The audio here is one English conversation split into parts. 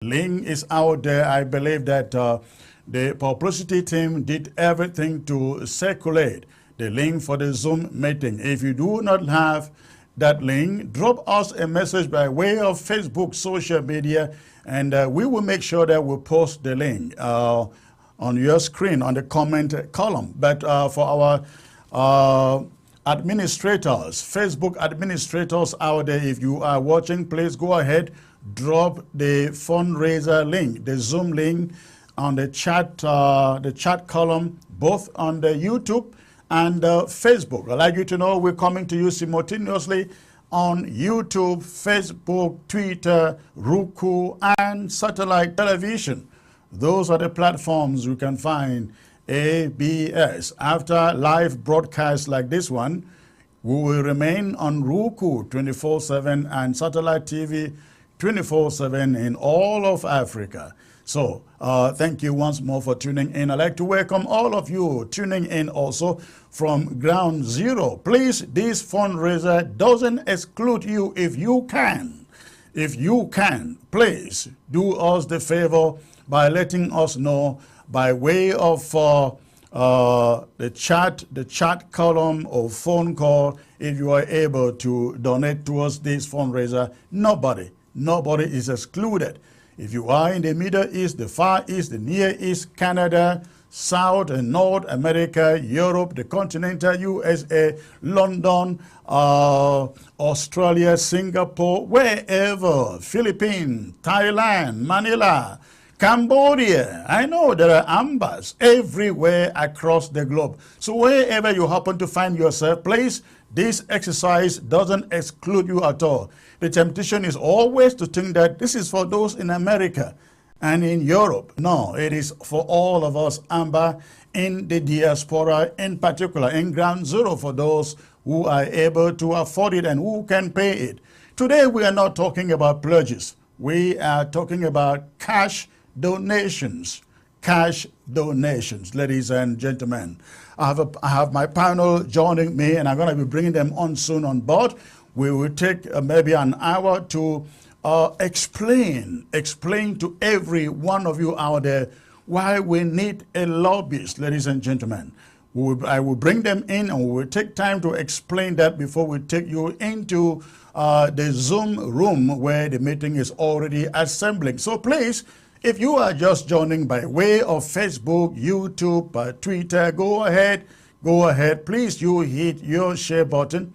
Link is out there. I believe that the publicity team did everything to circulate the link for the Zoom meeting. If you do not have that link, drop us a message by way of Facebook, social media, and we will make sure that we post the link on your screen on the comment column. But for our administrators, Facebook administrators out there, if you are watching, please go ahead, drop the fundraiser link, the Zoom link on the chat column, both on the YouTube and Facebook. I'd like you to know we're coming to you simultaneously on YouTube, Facebook, Twitter, Roku, and satellite television. Those are the platforms you can find ABS. After live broadcasts like this one, we will remain on Roku 24/7 and satellite TV 24/7 in all of Africa. So thank you once more for tuning in. I'd like to welcome all of you tuning in also from ground zero. Please, this fundraiser doesn't exclude you if you can. If you can, please do us the favor by letting us know by way of the chat column or phone call if you are able to donate towards this fundraiser. Nobody is excluded. If you are in the Middle East, the Far East, the Near East, Canada, South and North America, Europe, the continental USA, London, Australia, Singapore, wherever, Philippines, Thailand, Manila, Cambodia. I know there are ambas everywhere across the globe. So wherever you happen to find yourself, please, this exercise doesn't exclude you at all. The temptation is always to think that this is for those in America and in Europe. No, it is for all of us, Amber, in the diaspora, in particular, in ground zero, for those who are able to afford it and who can pay it. Today, we are not talking about pledges. We are talking about cash donations. Cash donations, ladies and gentlemen. I have my panel joining me, and I'm going to be bringing them on soon on board. We will take maybe an hour to explain to every one of you out there why we need a lobbyist, ladies and gentlemen. I will bring them in, and we will take time to explain that before we take you into the Zoom room where the meeting is already assembling. So please, if you are just joining by way of Facebook, YouTube, Twitter, go ahead. Please, you hit your share button.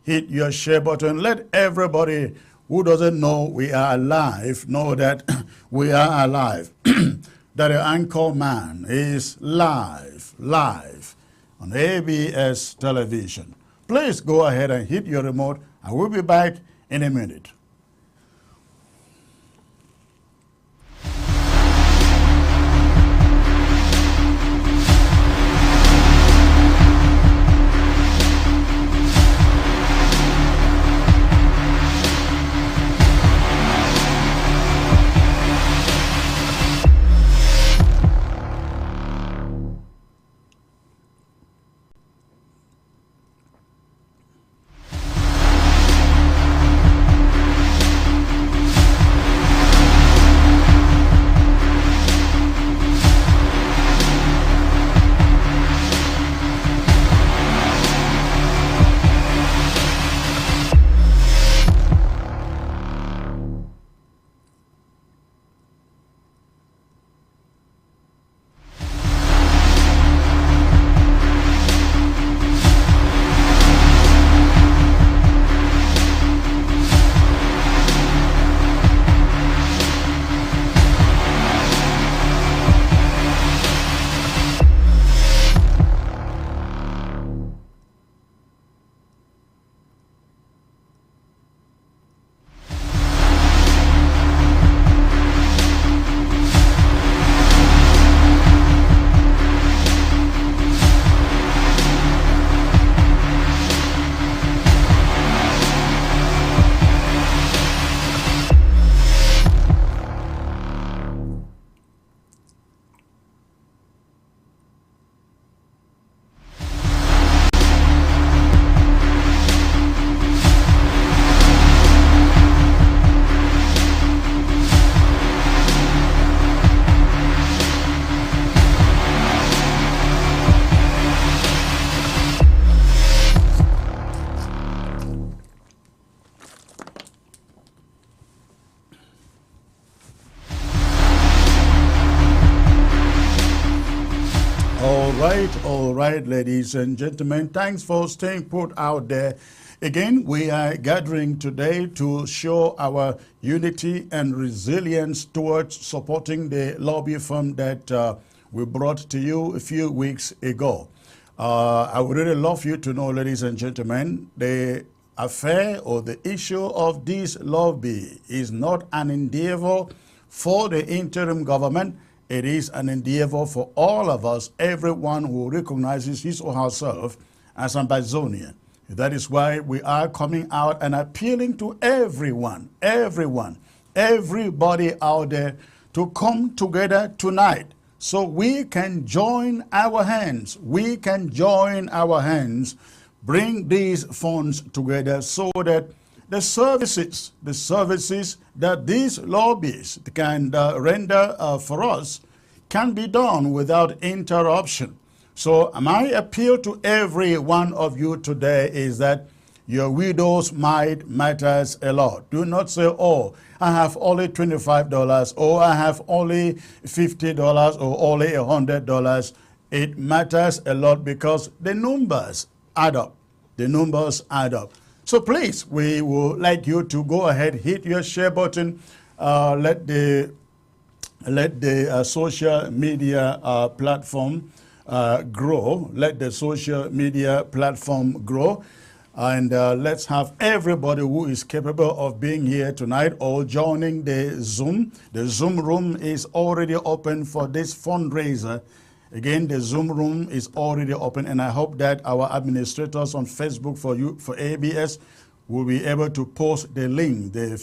Hit your share button. Let everybody who doesn't know we are alive know that we are alive. That the anchor man is live on ABS television. Please go ahead and hit your remote. I will be back in a minute. all right, ladies and gentlemen. Thanks for staying put out there. Again, we are gathering today to show our unity and resilience towards supporting the lobby firm that we brought to you a few weeks ago. I would really love you to know, ladies and gentlemen, the affair or the issue of this lobby is not an endeavor for the interim government. It is an endeavor for all of us, everyone who recognizes his or herself as Ambazonian. That is why we are coming out and appealing to everyone, everybody out there to come together tonight so we can join our hands. We can join our hands, bring these funds together so that the services that these lobbyists can render for us can be done without interruption. So my appeal to every one of you today is that your widow's mite matters a lot. Do not say, oh, I have only $25, or I have only $50, or only $100. It matters a lot because the numbers add up. The numbers add up. So please, we would like you to go ahead, hit your share button, let the social media platform grow. Let the social media platform grow. And let's have everybody who is capable of being here tonight all joining the Zoom. The Zoom room is already open for this fundraiser. Again, the Zoom room is already open, and I hope that our administrators on Facebook for ABS will be able to post the link, the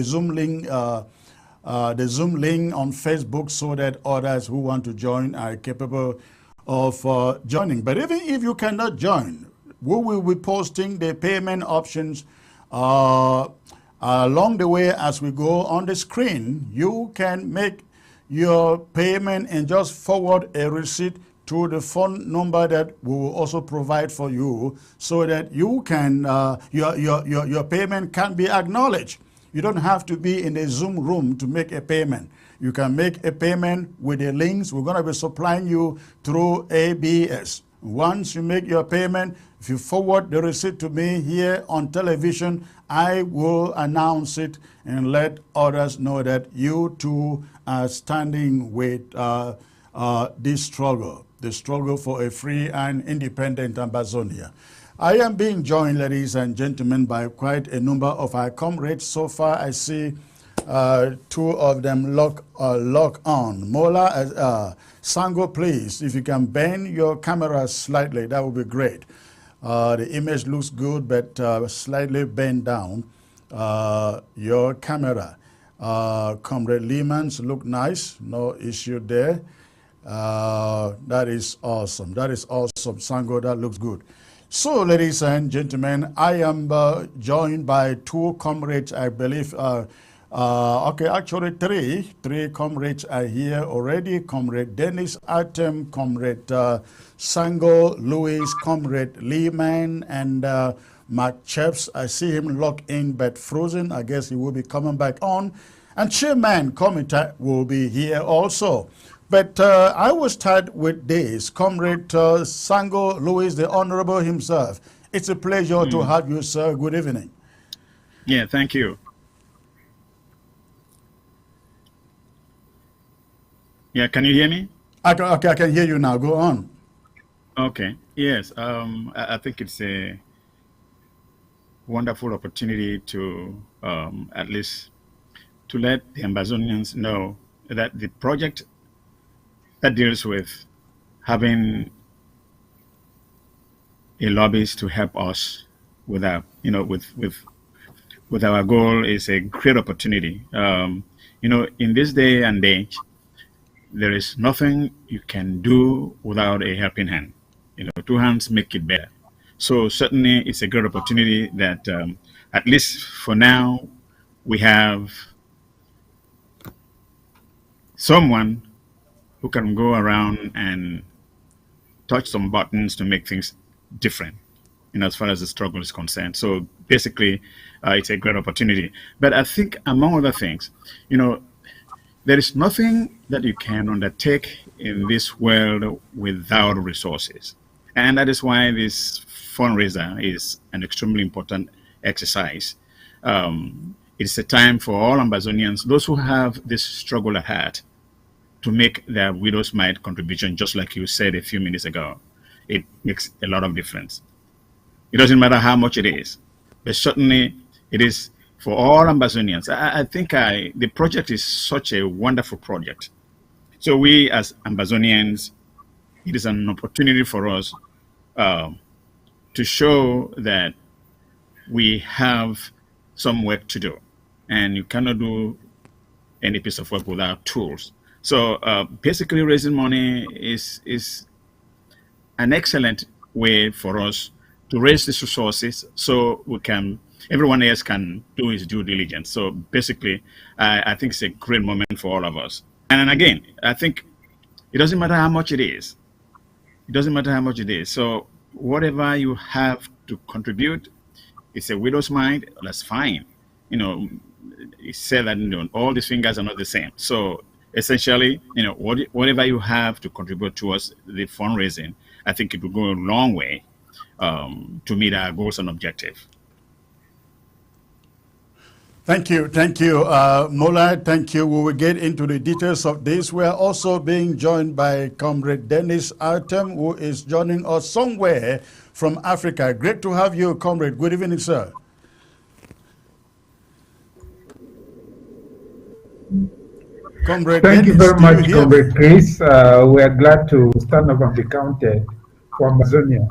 Zoom link, the Zoom link on Facebook, so that others who want to join are capable of joining. But even if you cannot join, we will be posting the payment options along the way as we go on the screen. You can make your payment and just forward a receipt to the phone number that we will also provide for you, so that you can your payment can be acknowledged. You don't have to be in the Zoom room to make a payment. You can make a payment with the links we're going to be supplying you through ABS. Once you make your payment, if you forward the receipt to me here on television, I will announce it and let others know that you too are standing with this struggle, the struggle for a free and independent Ambazonia. I am being joined, ladies and gentlemen, by quite a number of our comrades. So far, I see two of them lock on. Mola, Sango, please, if you can bend your camera slightly, that would be great. The image looks good, but slightly bend down your camera. Comrade Lehman's look nice, no issue there. That is awesome. That is awesome, Sango. That looks good. So, ladies and gentlemen, I am joined by two comrades, I believe. Okay, actually three comrades are here already. Comrade Dennis Atem, Comrade Sango Louis, Comrade Lehman, and Mark Chaps. I see him locked in but frozen. I guess he will be coming back on. And Chairman Comita will be here also. But I will start with this. Comrade Sango Louis, the Honorable himself. It's a pleasure to have you, sir. Good evening. Yeah, thank you. Yeah, can you hear me? Okay, I can hear you now. Go on. Okay. Yes, I think it's a wonderful opportunity to at least to let the Ambazonians know that the project that deals with having a lobbyist to help us with our, with our goal is a great opportunity. In this day and age, there is nothing you can do without a helping hand. Two hands make it better. So certainly it's a great opportunity that at least for now, we have someone who can go around and touch some buttons to make things different, as far as the struggle is concerned. So basically, it's a great opportunity. But I think among other things, there is nothing that you can undertake in this world without resources. And that is why this fundraiser is an extremely important exercise. It's a time for all Ambazonians, those who have this struggle at heart, to make their widow's mite contribution, just like you said a few minutes ago. It makes a lot of difference. It doesn't matter how much it is, but certainly it is for all Ambazonians. I think the project is such a wonderful project. So we as Ambazonians, it is an opportunity for us to show that we have some work to do, and you cannot do any piece of work without tools. So basically, raising money is an excellent way for us to raise these resources, so everyone else can do his due diligence. So basically, I think it's a great moment for all of us. And again, I think it doesn't matter how much it is. It doesn't matter how much it is. So whatever you have to contribute, it's a widow's mite, that's fine. It said that all these fingers are not the same. So essentially, whatever you have to contribute towards the fundraising, I think it will go a long way to meet our goals and objectives. Thank you, Mola. Thank you. We will get into the details of this. We are also being joined by Comrade Dennis Artem, who is joining us somewhere from Africa. Great to have you, Comrade. Good evening, sir. Comrade Thank Dennis, you very much, hear me? Comrade Chris. We are glad to stand up and be counted for Ambazonia.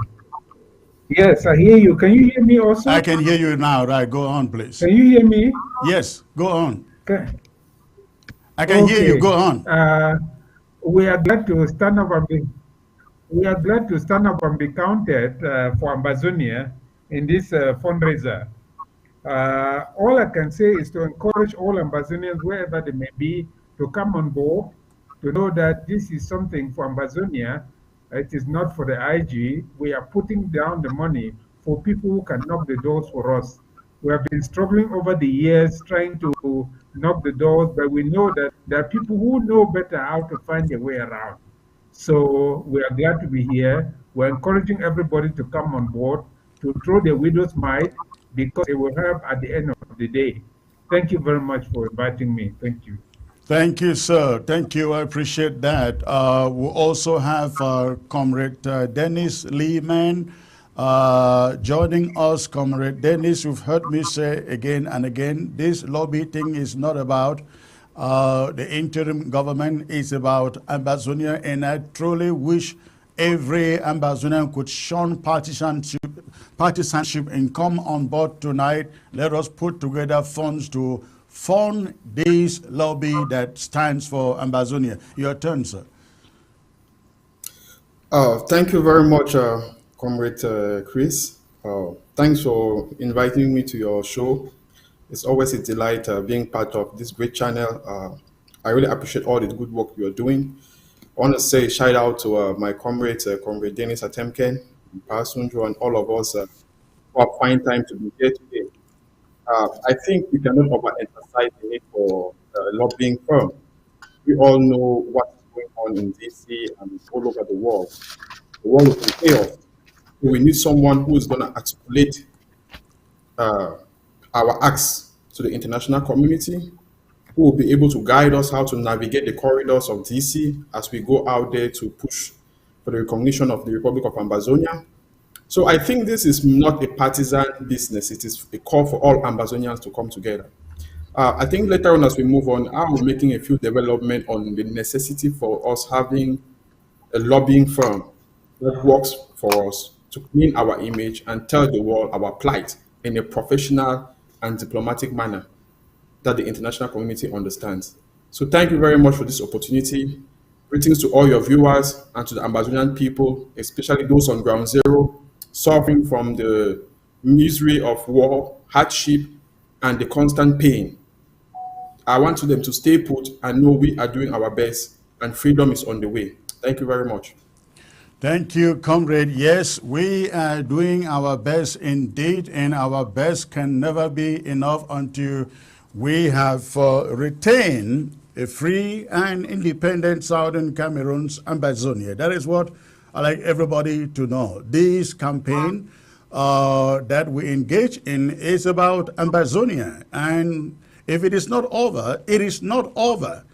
Yes, I hear you. Can you hear me also? I can hear you now. Right, go on, please. Can you hear me? Yes, go on. Okay. I can hear you. Go on. We are glad to stand up and be counted for Ambazonia in this fundraiser. All I can say is to encourage all Ambazonians, wherever they may be, to come on board, to know that this is something for Ambazonia. It is not for the IG. We are putting down the money for people who can knock the doors for us. We have been struggling over the years trying to knock the doors, but we know that there are people who know better how to find a way around. So we are glad to be here. We're encouraging everybody to come on board, to throw their widow's mite, because it will help at the end of the day. Thank you very much for inviting me. Thank you. Thank you, sir. Thank you. I appreciate that. We also have Comrade Dennis Lehman joining us. Comrade Dennis, you've heard me say again and again, this lobby thing is not about the interim government, it's about Ambazonia, and I truly wish every Ambazonian could shun partisanship and come on board tonight. Let us put together funds to fund this lobby that stands for Ambazonia. Your turn, sir. Thank you very much, Comrade Chris. Thanks for inviting me to your show. It's always a delight being part of this great channel. I really appreciate all the good work you're doing. I want to say shout out to my comrades, Comrade Dennis Atemken, Pasunjo, and all of us who have find time to be here today. I think we cannot overemphasize the need for a lobbying firm. We all know what's going on in DC and all over the world. The world is in chaos. So we need someone who is going to articulate our acts to the international community, who will be able to guide us how to navigate the corridors of DC as we go out there to push for the recognition of the Republic of Ambazonia. So I think this is not a partisan business. It is a call for all Ambazonians to come together. I think later on as we move on, I will be making a few development on the necessity for us having a lobbying firm that works for us to clean our image and tell the world our plight in a professional and diplomatic manner that the international community understands. So thank you very much for this opportunity. Greetings to all your viewers and to the Ambazonian people, especially those on ground zero, suffering from the misery of war, hardship, and the constant pain. I want them to stay put and know we are doing our best and freedom is on the way. Thank you very much. Thank you, Comrade. Yes, we are doing our best indeed, and our best can never be enough until we have retained a free and independent Southern Cameroon's Ambazonia. That is what I like everybody to know. This campaign that we engage in is about Ambazonia. And if it is not over, it is not over.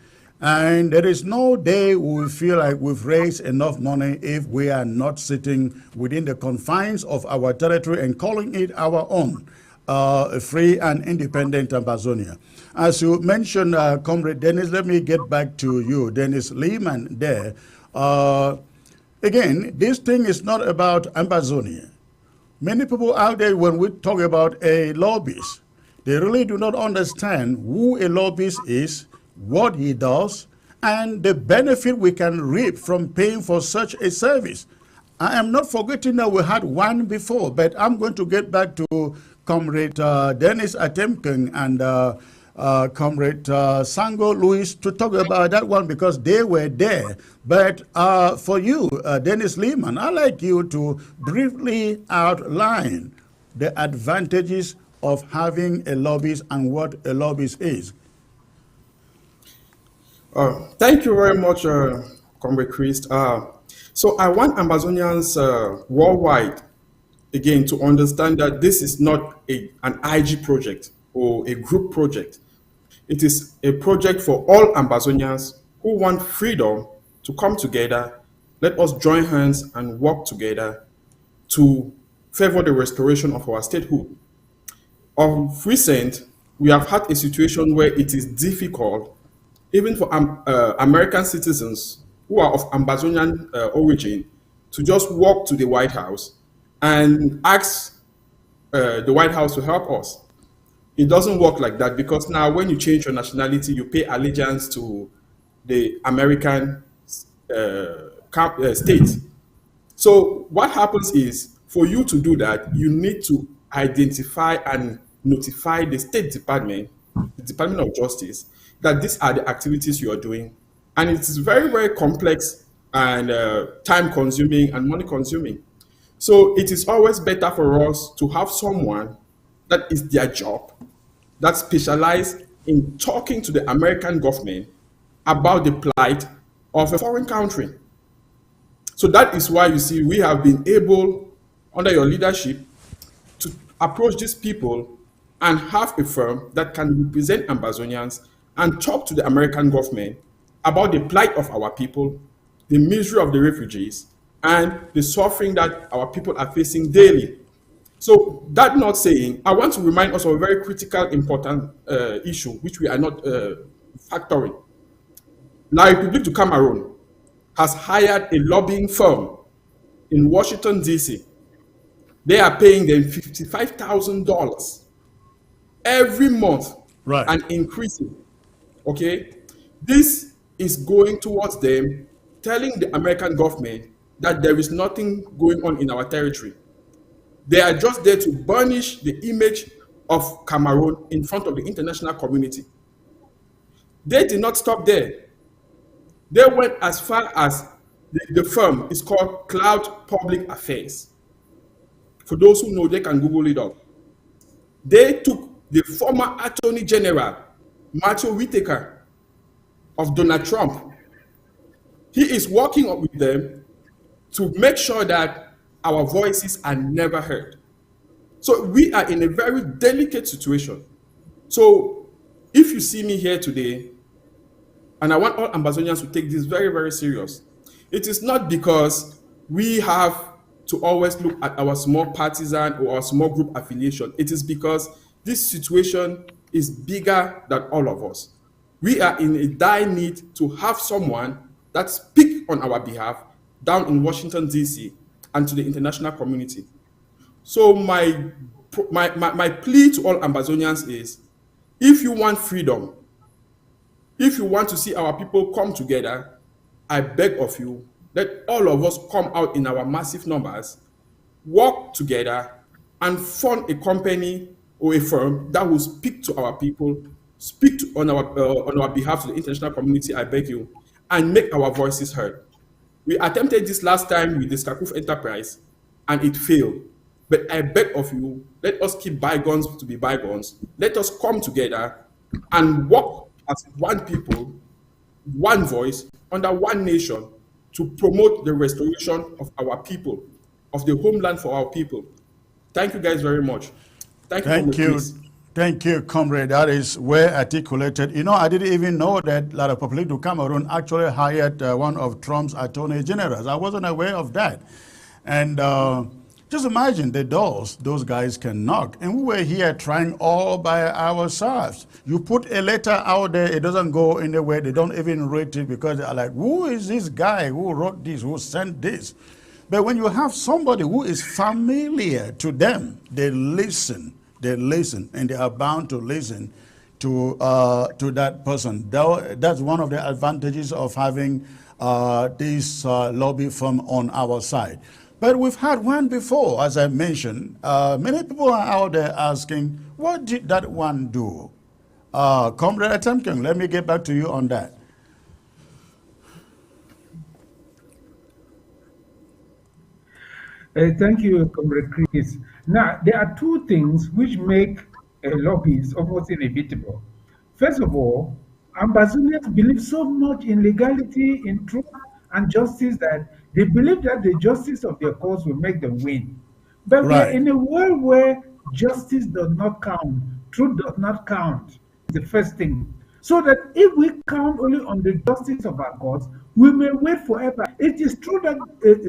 And there is no day we feel like we've raised enough money if we are not sitting within the confines of our territory and calling it our own, a free and independent Ambazonia. As you mentioned, Comrade Dennis, let me get back to you, Dennis Lehman there. Again, this thing is not about Ambazonia. Many people out there, when we talk about a lobbyist, they really do not understand who a lobbyist is, what he does, and the benefit we can reap from paying for such a service. I am not forgetting that we had one before, but I'm going to get back to Comrade Dennis Atemken and Comrade Sango Luis to talk about that one because they were there. But for you, Dennis Lehman, I'd like you to briefly outline the advantages of having a lobbyist and what a lobbyist is. Thank you very much, Comrade Christ. So I want Ambazonians worldwide, again, to understand that this is not an IG project or a group project. It is a project for all Ambazonians who want freedom to come together. Let us join hands and work together to favor the restoration of our statehood. Of recent, we have had a situation where it is difficult, even for American citizens who are of Ambazonian origin, to just walk to the White House and ask the White House to help us. It doesn't work like that because now when you change your nationality, you pay allegiance to the American state. So what happens is, for you to do that, you need to identify and notify the State Department, the Department of Justice, that these are the activities you are doing. And it is very, very complex and time-consuming and money-consuming. So it is always better for us to have someone that is their job, that specializes in talking to the American government about the plight of a foreign country. So that is why you see we have been able, under your leadership, to approach these people and have a firm that can represent Ambazonians and talk to the American government about the plight of our people, the misery of the refugees, and the suffering that our people are facing daily. So that not saying, I want to remind us of a very critical, important issue, which we are not factoring. La République du Cameroon has hired a lobbying firm in Washington, D.C. They are paying them $55,000 every month, right, and increasing. Okay? This is going towards them telling the American government that there is nothing going on in our territory. They are just there to burnish the image of Cameroon in front of the international community. They did not stop there. They went as far as the firm is called Cloud Public Affairs. For those who know, they can Google it up. They took the former Attorney General, Matthew Whitaker, of Donald Trump. He is working with them to make sure that our voices are never heard. So we are in a very delicate situation. So if you see me here today, and I want all Ambazonians to take this very, very serious, it is not because we have to always look at our small partisan or our small group affiliation. It is because this situation is bigger than all of us. We are in a dire need to have someone that speaks on our behalf down in Washington, D.C., and to the international community. So my plea to all Ambazonians is, if you want freedom, if you want to see our people come together, I beg of you, let all of us come out in our massive numbers, work together, and fund a company or a firm that will speak to our people, on our behalf to the international community, I beg you, and make our voices heard. We attempted this last time with the Skakuf Enterprise, and it failed. But I beg of you, let us keep bygones to be bygones. Let us come together and work as one people one voice, under one nation, to promote the restoration of our people, of the homeland for our people. Thank you guys very much. Thank you, Thank Comrade you. Chris. Thank you, comrade. That is well articulated. You know, I didn't even know that La République du Cameroon actually hired one of Trump's attorney generals. I wasn't aware of that. And just imagine the doors those guys can knock. And we were here trying all by ourselves. You put a letter out there, it doesn't go anywhere. They don't even read it because they're like, who is this guy who wrote this, who sent this? But when you have somebody who is familiar to them, they listen, and they are bound to listen to that person. That's one of the advantages of having this lobby firm on our side. But we've had one before, as I mentioned. Many people are out there asking, what did that one do? Comrade Atemken, let me get back to you on that. Thank you, Comrade Chris. Now, there are two things which make lobbies almost inevitable. First of all, Ambazonians believe so much in legality, in truth, and justice that they believe that the justice of their cause will make them win. But we are Right. in a world where justice does not count, truth does not count, the first thing. So that if we count only on the justice of our cause, we may wait forever. It is true that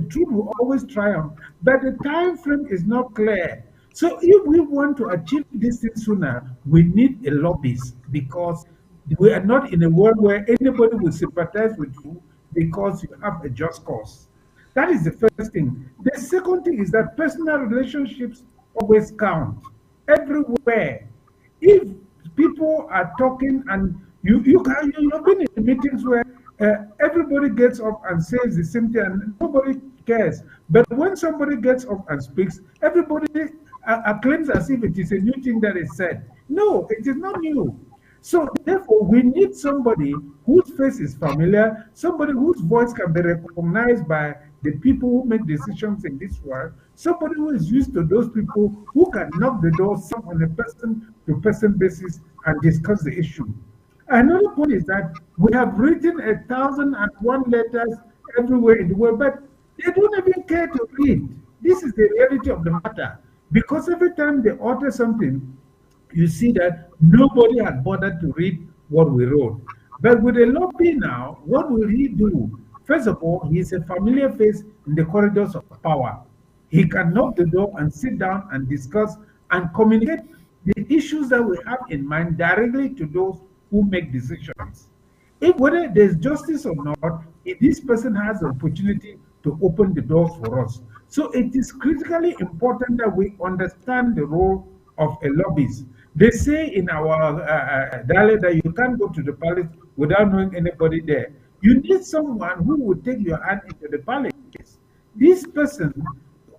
truth will always triumph, but the time frame is not clear. So if we want to achieve this thing sooner, we need a lobbyist because we are not in a world where anybody will sympathize with you because you have a just cause. That is the first thing. The second thing is that personal relationships always count everywhere. If people are talking and you've been in meetings where everybody gets up and says the same thing and nobody cares. But when somebody gets up and speaks, everybody claims as if it is a new thing that is said. No, it is not new. So therefore, we need somebody whose face is familiar, somebody whose voice can be recognized by the people who make decisions in this world, somebody who is used to those people who can knock the door on a person-to-person basis and discuss the issue. Another point is that we have written 1,001 letters everywhere in the world, but they don't even care to read. This is the reality of the matter. Because every time they author something, you see that nobody had bothered to read what we wrote. But with a lobby now, what will he do? First of all, he is a familiar face in the corridors of power. He can knock the door and sit down and discuss and communicate the issues that we have in mind directly to those who make decisions. If whether there's justice or not, if this person has the opportunity to open the doors for us. So it is critically important that we understand the role of a lobbyist. They say in our dialect that you can't go to the palace without knowing anybody there. You need someone who will take your hand into the palace. This person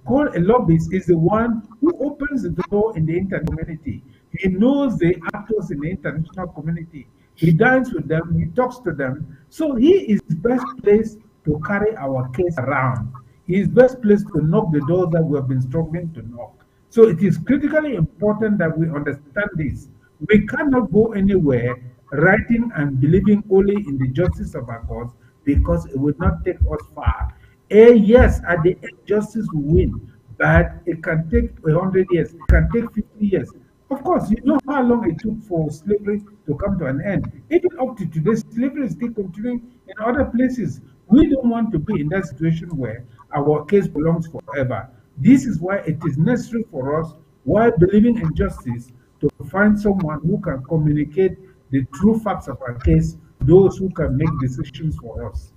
called a lobbyist is the one who opens the door in the international community. He knows the actors in the international community. He dines with them, he talks to them. So he is best placed to carry our case around. He is best placed to knock the doors that we have been struggling to knock. So it is critically important that we understand this. We cannot go anywhere writing and believing only in the justice of our cause because it will not take us far. Yes, at the end, justice will win, but it can take 100 years, it can take 50 years. Of course, you know how long it took for slavery to come to an end. Even up to today, slavery is still continuing in other places. We don't want to be in that situation where our case belongs forever. This is why it is necessary for us, while believing in justice, to find someone who can communicate the true facts of our case, those who can make decisions for us.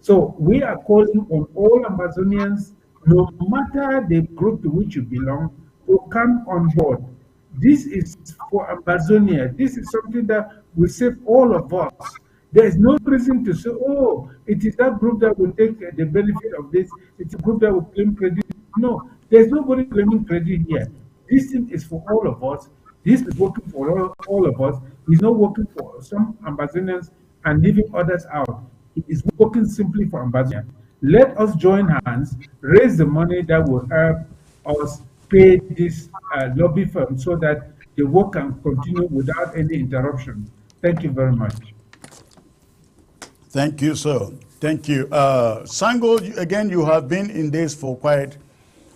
So we are calling on all Amazonians, no matter the group to which you belong, to come on board. This is for Ambazonia. This is something that will save all of us. There is no reason to say, oh, it is that group that will take the benefit of this. It's a group that will claim credit. No, there's nobody claiming credit here. This thing is for all of us. This is working for all of us. It's not working for some Ambazonians and leaving others out. It is working simply for Ambazonia. Let us join hands, raise the money that will help us pay this lobby firm so that the work can continue without any interruption. Thank you very much. Thank you, sir. Thank you. Sango, again, you have been in this for quite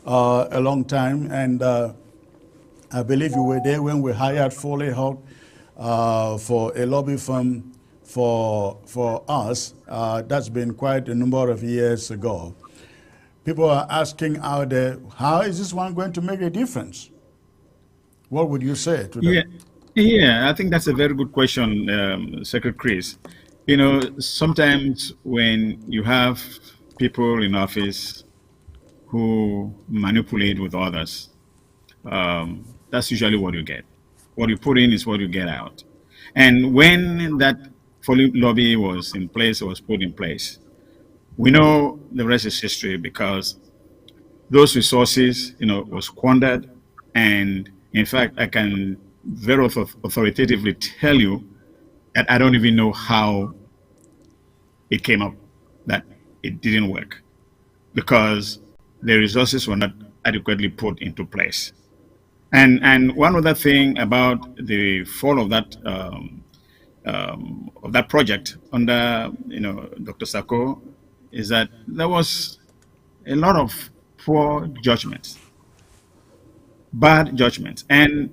a long time, and I believe you were there when we hired Foley Hawk for a lobby firm for us. That's been quite a number of years ago. People are asking out there, how is this one going to make a difference? What would you say to Yeah, them? yeah, I think that's a very good question, Secretary Chris. You know, sometimes when you have people in office who manipulate with others, that's usually what you get. What you put in is what you get out. And when that folly lobby was in place, or was put in place, we know the rest is history because those resources, you know, was squandered. And in fact, I can very authoritatively tell you that I don't even know how it came up that it didn't work because the resources were not adequately put into place. And one other thing about the fall of that project under Dr. Sako is that there was a lot of poor judgments, bad judgments, and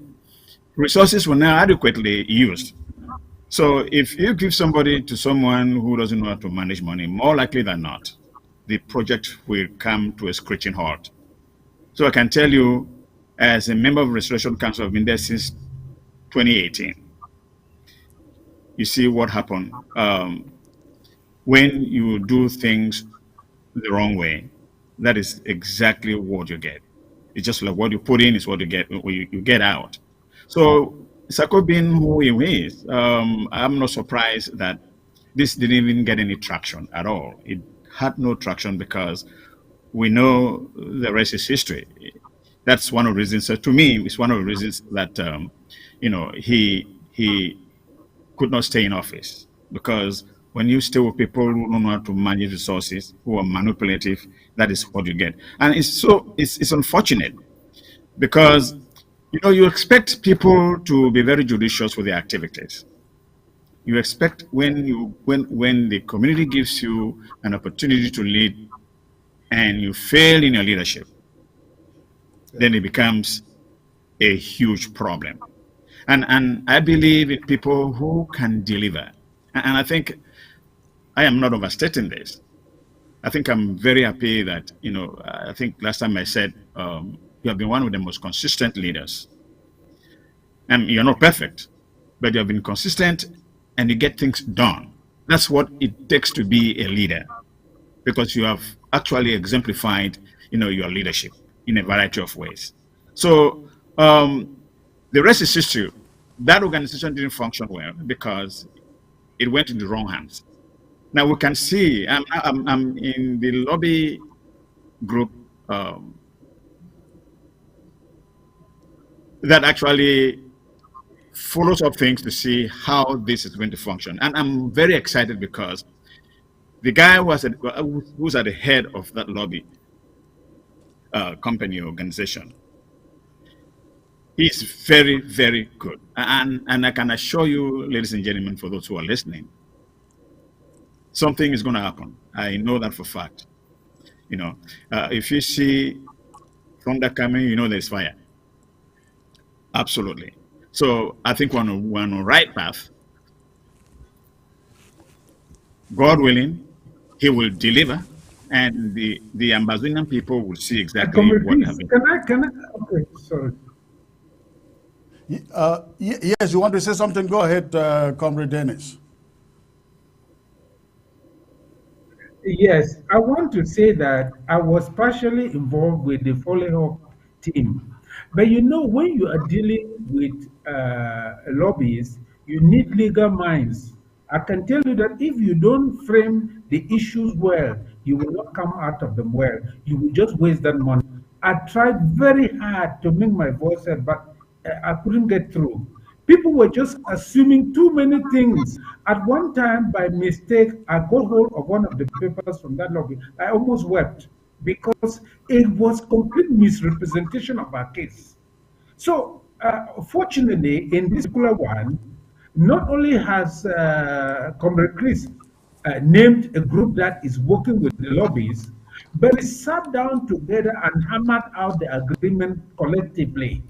resources were not adequately used. So if you give somebody to someone who doesn't know how to manage money, more likely than not, the project will come to a screeching halt. So I can tell you, as a member of the Restoration Council, I've been there since 2018. You see what happened when you do things the wrong way. That is exactly what you get. It's just like what you put in is what you get out. So Sako being who he is, I'm not surprised that this didn't even get any traction at all. It had no traction because we know the rest is history. That's one of the reasons. So to me, it's one of the reasons that he could not stay in office, because when you stay with people who don't know how to manage resources, who are manipulative, that is what you get. And it's unfortunate because you expect people to be very judicious with their activities. You expect when the community gives you an opportunity to lead and you fail in your leadership, then it becomes a huge problem. And I believe in people who can deliver. And I think I am not overstating this. I think I'm very happy that, I think last time I said, you have been one of the most consistent leaders. And you're not perfect, but you have been consistent and you get things done. That's what it takes to be a leader, because you have actually exemplified, your leadership in a variety of ways. So the rest is history. That organization didn't function well because it went in the wrong hands. Now we can see, I'm in the lobby group that actually follows up things to see how this is going to function. And I'm very excited because the guy who's at the head of that lobby company organization, he's very, very good. And I can assure you, ladies and gentlemen, for those who are listening, something is going to happen. I know that for a fact. If you see thunder coming, there's fire. Absolutely. So I think we're on the right path. God willing, he will deliver, and the Ambazonian people will see exactly what happened. Can I? Okay, sorry. Yes, you want to say something? Go ahead, Comrade Dennis. Yes, I want to say that I was partially involved with the follow-up team. But when you are dealing with lobbyists, you need legal minds. I can tell you that if you don't frame the issues well, you will not come out of them well. You will just waste that money. I tried very hard to make my voice heard, but I couldn't get through. People were just assuming too many things. At one time, by mistake, I got hold of one of the papers from that lobby. I almost wept because it was complete misrepresentation of our case. So, fortunately, in this particular one, not only has Comrade Chris named a group that is working with the lobbyists, but we sat down together and hammered out the agreement collectively.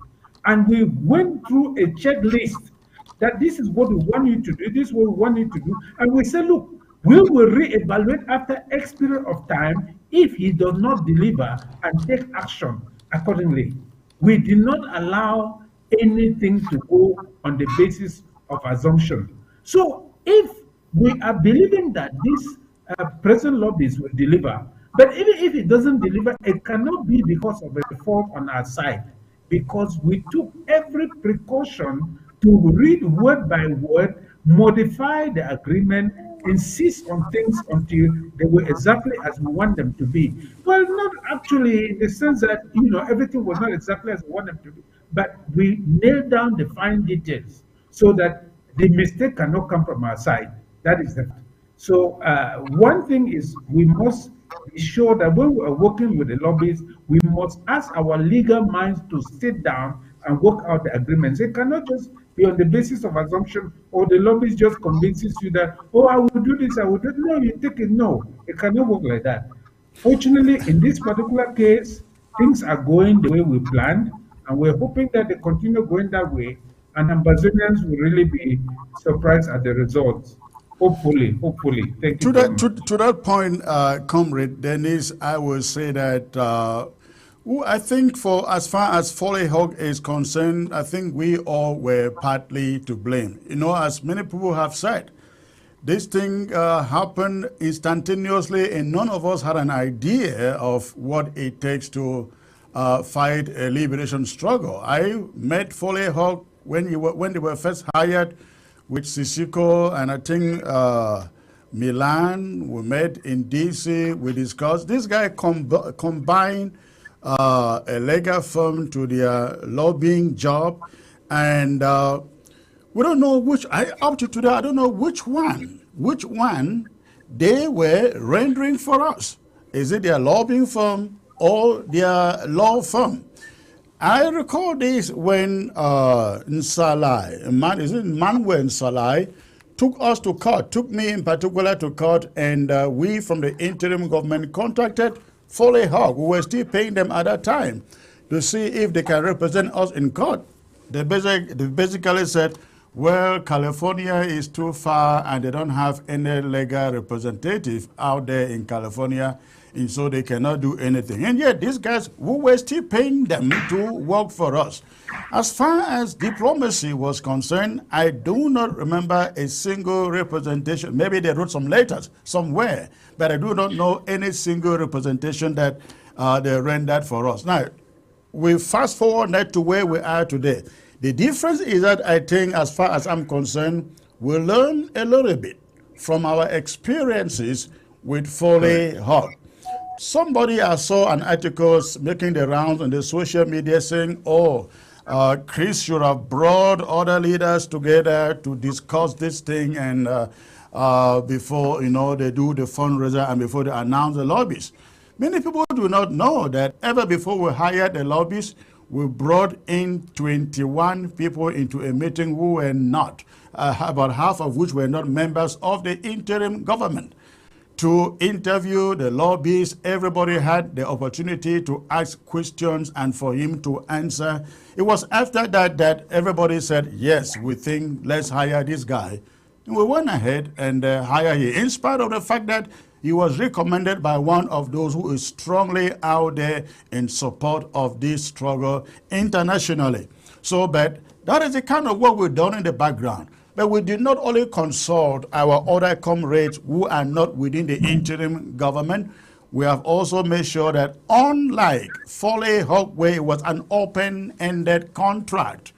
And we went through a checklist that this is what we want you to do, this is what we want you to do. And we said, look, we will reevaluate after X period of time if he does not deliver and take action accordingly. We did not allow anything to go on the basis of assumption. So if we are believing that this present lobbies will deliver, but even if it doesn't deliver, it cannot be because of a fault on our side, because we took every precaution to read word by word, modify the agreement, insist on things until they were exactly as we want them to be. Well, not actually in the sense that everything was not exactly as we want them to be, but we nailed down the fine details so that the mistake cannot come from our side. That is the so one thing is we must be sure that when we are working with the lobbyists, we must ask our legal minds to sit down and work out the agreements. It cannot just be on the basis of assumption, or the lobbyist just convinces you that, oh, I will do this, I will do it. No, you take it. No, it cannot work like that. Fortunately, in this particular case, things are going the way we planned, and we're hoping that they continue going that way, and Ambazonians will really be surprised at the results. Hopefully, hopefully. Thank you. To that point, Comrade Dennis, I will say that I think for as far as Foley Hawk is concerned, I think we all were partly to blame. As many people have said, this thing happened instantaneously, and none of us had an idea of what it takes to fight a liberation struggle. I met Foley Hawk when they were first hired with Sisiko, and I think Milan. We met in DC. We discussed. This guy combined a legal firm to their lobbying job, and we don't know which. Up to today, I don't know which one they were rendering for us. Is it their lobbying firm or their law firm? I recall this when Nsalai, Manuel Nsalai, took us to court, took me in particular to court, and we from the interim government contacted Foley Hawk. We were still paying them at that time to see if they can represent us in court. They basically said, well, California is too far and they don't have any legal representative out there in California, and so they cannot do anything. And yet these guys, we were still paying them to work for us. As far as diplomacy was concerned, I do not remember a single representation. Maybe they wrote some letters somewhere, but I do not know any single representation that they rendered for us. Now, we fast forward that to where we are today. The difference is that I think, as far as I'm concerned, we learn a little bit from our experiences with Foley Hawk. Somebody, I saw an article making the rounds on the social media saying, oh, Chris should have brought other leaders together to discuss this thing, and before they do the fundraiser and before they announce the lobbies. Many people do not know that ever before we hired the lobbies, we brought in 21 people into a meeting who were not, about half of which were not members of the interim government, to interview the lobbyists. Everybody had the opportunity to ask questions and for him to answer. It was after that everybody said, yes, we think let's hire this guy. And we went ahead and hired him, in spite of the fact that he was recommended by one of those who is strongly out there in support of this struggle internationally. So, but that is the kind of work we've done in the background. But we did not only consult our other comrades who are not within the interim government, we have also made sure that, unlike Foley Hawk, where it was an open-ended contract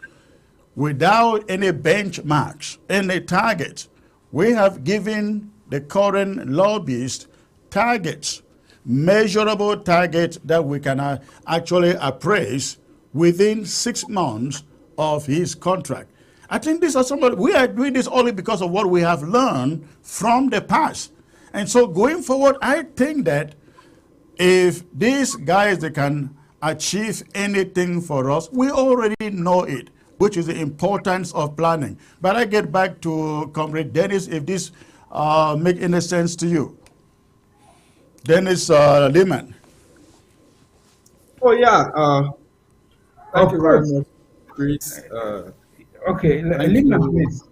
without any benchmarks, any targets, we have given the current lobbyists targets, measurable targets that we can actually appraise within 6 months of his contract. I think this is somebody, we are doing this only because of what we have learned from the past. And so going forward, I think that if these guys, they can achieve anything for us, we already know it, which is the importance of planning. But I get back to Comrade Dennis, if this make any sense to you? Dennis Lehman. Oh yeah. Thank Of you very course. much, Chris. Okay, Thank Lehman, you. please.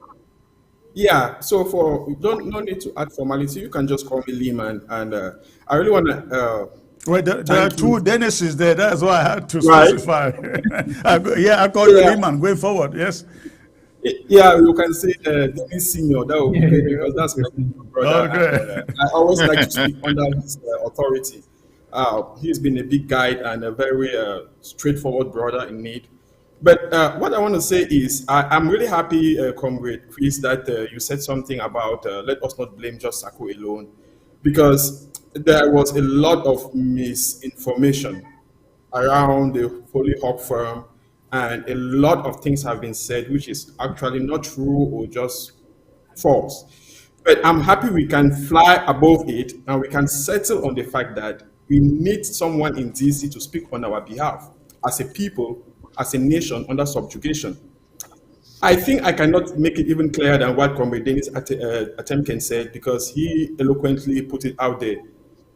Yeah. So for no need to add formality. You can just call me Lehman, and I really want to Well, there are thank two you. Dennises there. That's why I had to Right. specify. I call you Yeah. Lehman going forward. Yes. Yeah, you can say Dennis Senior. That would be great because that's my Advocacy. brother, and Okay. I always like to speak under his authority. He's been a big guide and a very straightforward brother in need. But what I want to say is, I'm really happy, Comrade Chris, that you said something about let us not blame just Sako alone, because there was a lot of misinformation around the Foley Hawk firm, and a lot of things have been said which is actually not true or just false. But I'm happy we can fly above it and we can settle on the fact that we need someone in DC to speak on our behalf as a people, as a nation under subjugation. I think I cannot make it even clearer than what Comrade Dennis Atemken said, because he eloquently put it out there.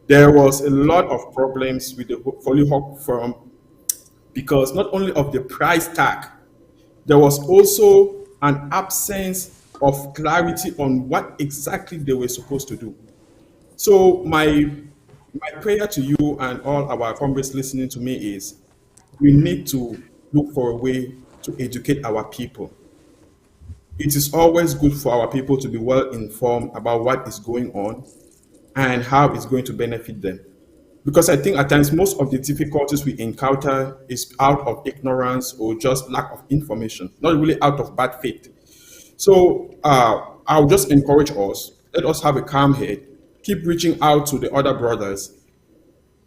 There was a lot of problems with the Foley Hawk firm because not only of the price tag, there was also an absence of clarity on what exactly they were supposed to do. So my prayer to you and all our comrades listening to me is we need to look for a way to educate our people. It is always good for our people to be well informed about what is going on and how it's going to benefit them. Because I think at times most of the difficulties we encounter is out of ignorance or just lack of information, not really out of bad faith. So I'll just encourage us, let us have a calm head, keep reaching out to the other brothers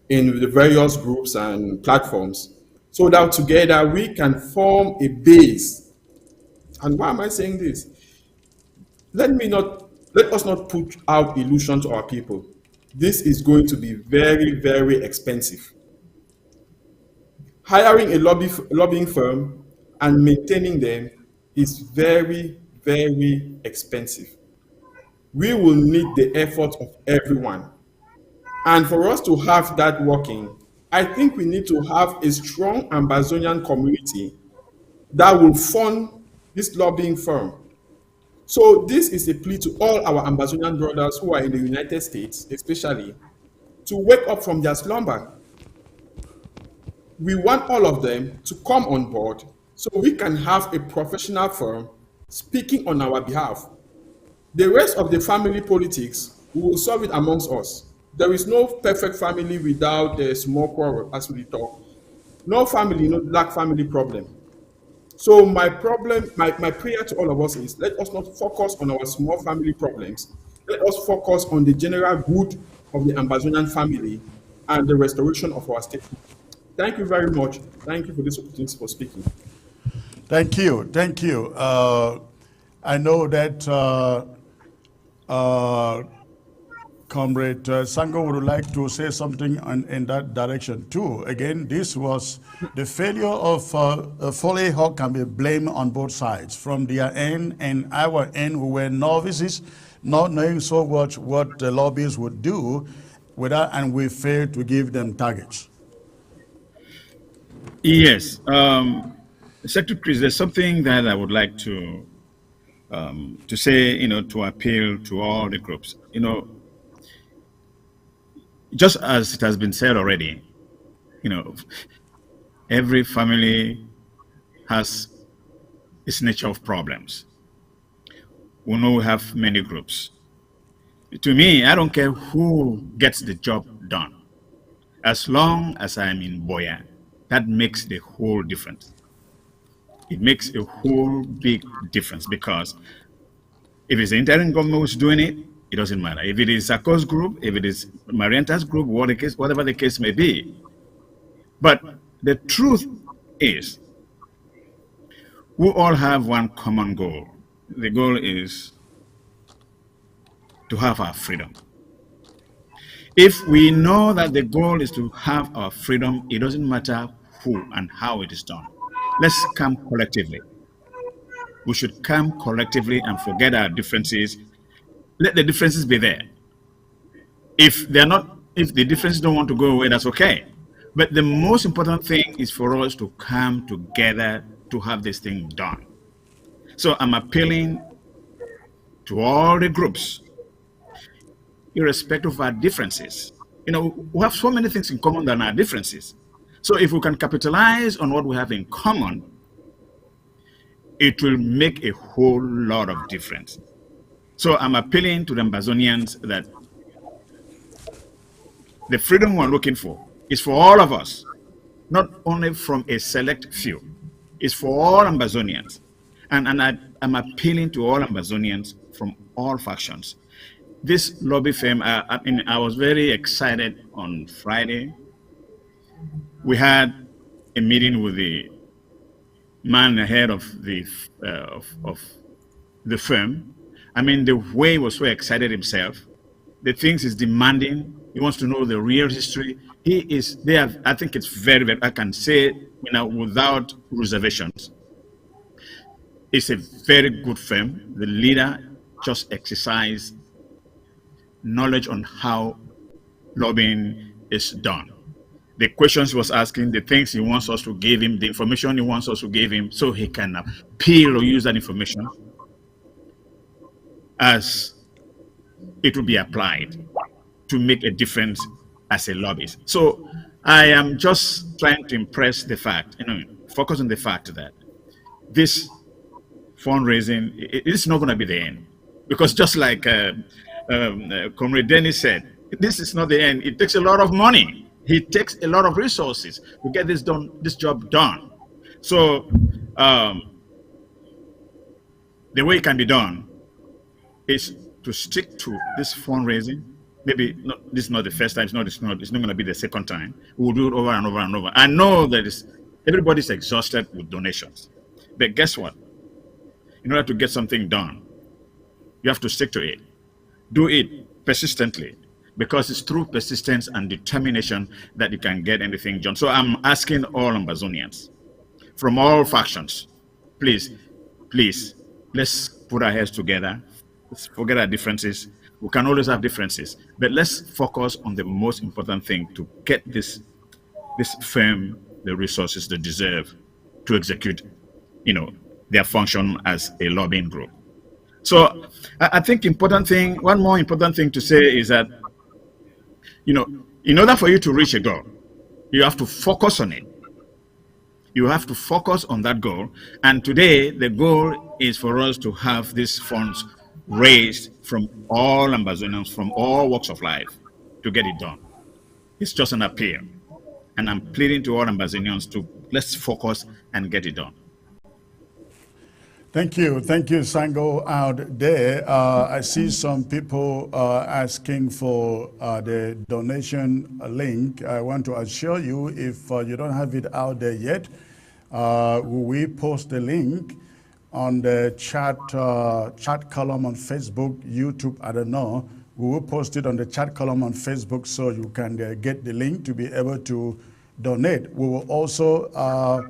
in the various groups and platforms so that together we can form a base. And why am I saying this? Let us not put out illusion to our people. This is going to be very, very expensive. Hiring a lobbying firm and maintaining them is very, very expensive. We will need the effort of everyone. And for us to have that working, I think we need to have a strong Ambazonian community that will fund this lobbying firm. So this is a plea to all our Ambazonian brothers who are in the United States, especially, to wake up from their slumber. We want all of them to come on board so we can have a professional firm speaking on our behalf. The rest of the family politics, we will solve it amongst us. There is no perfect family without a small quarrel, as we talk. No family, no black family problem. So my prayer to all of us is let us not focus on our small family problems. Let us focus on the general good of the Ambazonian family and the restoration of our state. Thank you very much. Thank you for this opportunity for speaking. Thank you. Thank you. I know that Comrade Sango would like to say something in that direction too. Again, this was the failure of Foley Hawk can be blamed on both sides. From their end and our end, we were novices, not knowing so much what the lobbyists would do without, and we failed to give them targets. Yes. Secretary Chris, there's something that I would like to say, to appeal to all the groups. Just as it has been said already, every family has its nature of problems. We know we have many groups. To me, I don't care who gets the job done. As long as I'm in Boya, that makes the whole difference. It makes a whole big difference, because if it's the interim government who's doing it, it doesn't matter. If it is Sako's group, if it is Marianta's group, whatever the case may be. But the truth is, we all have one common goal. The goal is to have our freedom. If we know that the goal is to have our freedom, it doesn't matter who and how it is done. Let's come collectively. We should come collectively and forget our differences let the differences be there. If they're not, if the differences don't want to go away, that's okay. But the most important thing is for us to come together to have this thing done. So I'm appealing to all the groups, irrespective of our differences. You know, we have so many things in common than our differences. So if we can capitalize on what we have in common, it will make a whole lot of difference. So I'm appealing to the Ambazonians that the freedom we're looking for is for all of us, not only from a select few. It's for all Ambazonians. And I'm appealing to all Ambazonians from all factions. This lobby firm, I was very excited on Friday. We had a meeting with the man ahead of the firm. I mean, the way he was so excited himself, the things he's demanding, he wants to know the real history. I think it's very, very, I can say, you know, without reservations. It's a very good firm. The leader just exercised knowledge on how lobbying is done. The questions he was asking, the things he wants us to give him, the information he wants us to give him, so he can appeal or use that information as it will be applied to make a difference as a lobbyist. So I am just trying to impress the fact, focus on the fact that this fundraising, it's not going to be the end. Because just like Comrade Dennis said, this is not the end. It takes a lot of money. It takes a lot of resources to get this job done. So the way it can be done is to stick to this fundraising. Maybe this is not the first time. It's not going to be the second time. We'll do it over and over and over. I know that everybody's exhausted with donations, but guess what? In order to get something done, you have to stick to it. Do it persistently, because it's through persistence and determination that you can get anything done. So I'm asking all Ambazonians from all factions, please, let's put our heads together. Let's forget our differences. We can always have differences, but let's focus on the most important thing to get this firm the resources they deserve to execute, their function as a lobbying group. So I think one more important thing to say is that, in order for you to reach a goal, you have to focus on it. You have to focus on that goal. And today, the goal is for us to have these funds raised from all Ambazonians, from all walks of life, to get it done. It's just an appeal. And I'm pleading to all Ambazonians to let's focus and get it done. Thank you, Sango out there. I see some people asking for the donation link. I want to assure you, if you don't have it out there yet, we post the link on the chat column on Facebook, YouTube, I don't know. We will post it on the chat column on Facebook so you can get the link to be able to donate. We will also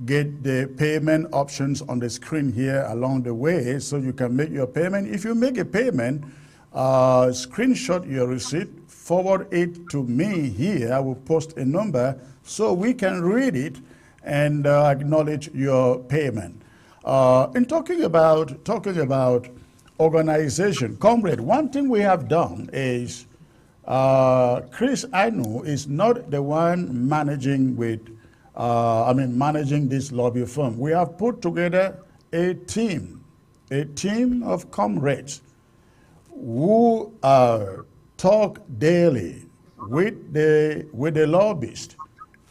get the payment options on the screen here along the way so you can make your payment. If you make a payment, screenshot your receipt, forward it to me here. I will post a number so we can read it and acknowledge your payment. In talking about organization, comrade, one thing we have done is Chris Anu is not the one managing this lobby firm. We have put together a team of comrades who talk daily with the lobbyists,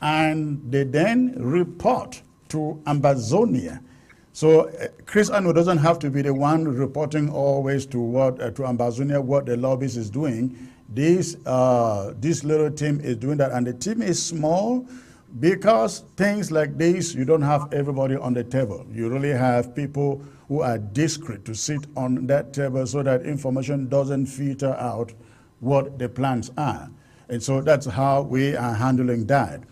and they then report to Ambazonia. So Chris Anu doesn't have to be the one reporting always to Ambazonia what the lobbyist is doing. This little team is doing that, and the team is small because things like this, you don't have everybody on the table. You really have people who are discreet to sit on that table so that information doesn't filter out what the plans are. And so that's how we are handling that.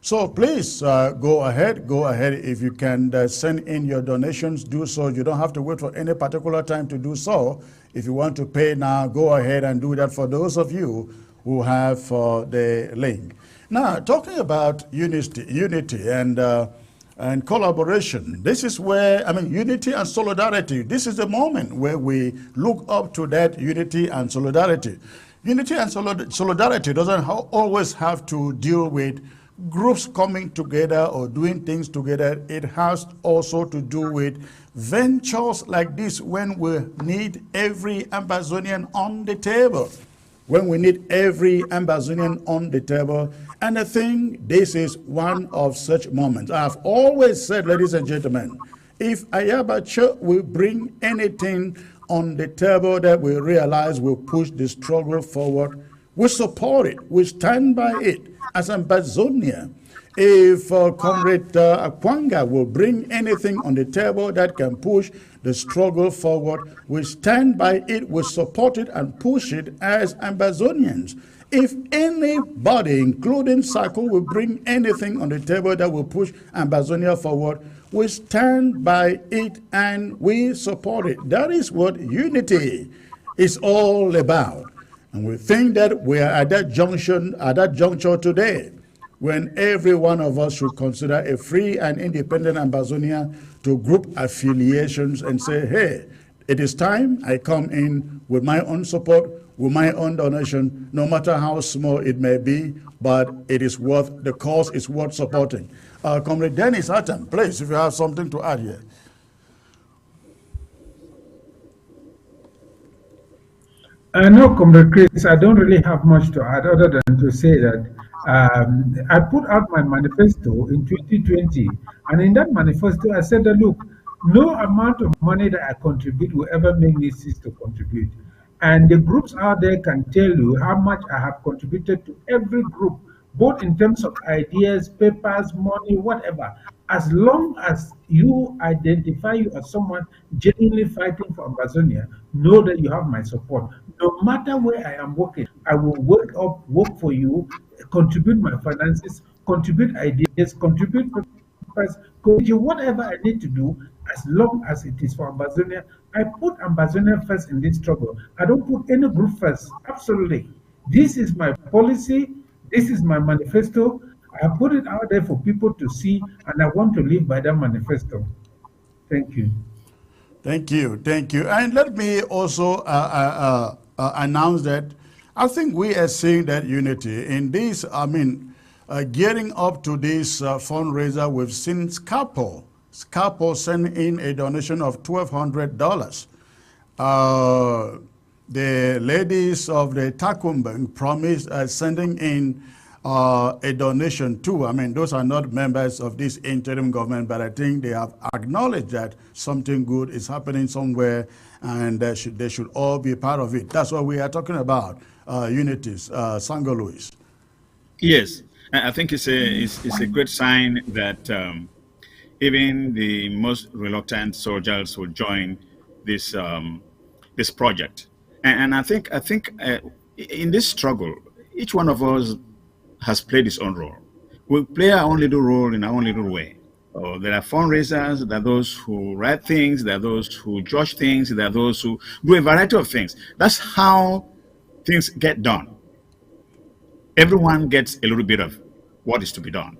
So please go ahead. Go ahead. If you can send in your donations, do so. You don't have to wait for any particular time to do so. If you want to pay now, go ahead and do that for those of you who have the link. Now, talking about unity and collaboration. This is where, I mean, unity and solidarity. This is the moment where we look up to that unity and solidarity. Unity and solidarity doesn't always have to deal with groups coming together or doing things together. It has also to do with ventures like this when we need every Ambazonian on the table. When we need every Ambazonian on the table. And I think this is one of such moments. I've always said, ladies and gentlemen, if Ayabacho will bring anything on the table that we realize will push the struggle forward, we support it. We stand by it. As Ambazonia, if Comrade Akwanga will bring anything on the table that can push the struggle forward, we stand by it, we support it and push it as Ambazonians. If anybody, including SACO, will bring anything on the table that will push Ambazonia forward, we stand by it and we support it. That is what unity is all about. And we think that we are at that juncture today, when every one of us should consider a free and independent Ambazonia to group affiliations and say, hey, it is time I come in with my own support, with my own donation, no matter how small it may be, but it is worth, the cause is worth supporting. Comrade Dennis Atom, please, if you have something to add here. No, Comrade Chris, I don't really have much to add other than to say that I put out my manifesto in 2020, and in that manifesto, I said that, look, no amount of money that I contribute will ever make me cease to contribute. And the groups out there can tell you how much I have contributed to every group, both in terms of ideas, papers, money, whatever. As long as you identify you as someone genuinely fighting for Ambazonia, know that you have my support. No matter where I am working, I will wake up, work for you, contribute my finances, contribute ideas, contribute papers, contribute whatever I need to do, as long as it is for Ambazonia. I put Ambazonia first in this struggle. I don't put any group first. Absolutely. This is my policy. This is my manifesto. I put it out there for people to see, and I want to live by that manifesto. Thank you. Thank you. Thank you. And let me also announce that I think we are seeing that unity in this, I mean, getting up to this fundraiser, we've seen Scapo send in a donation of $1,200. The ladies of the Takumbang promised sending in a donation too. I mean, those are not members of this interim government, but I think they have acknowledged that something good is happening somewhere, and they should all be part of it. That's what we are talking about, unities. Sango Luis. Yes, I think it's a great sign that even the most reluctant soldiers will join this this project. And I think in this struggle, each one of us has played his own role. We play our own little role in our own little way. There are fundraisers, there are those who write things, there are those who judge things, there are those who do a variety of things. That's how things get done. Everyone gets a little bit of what is to be done.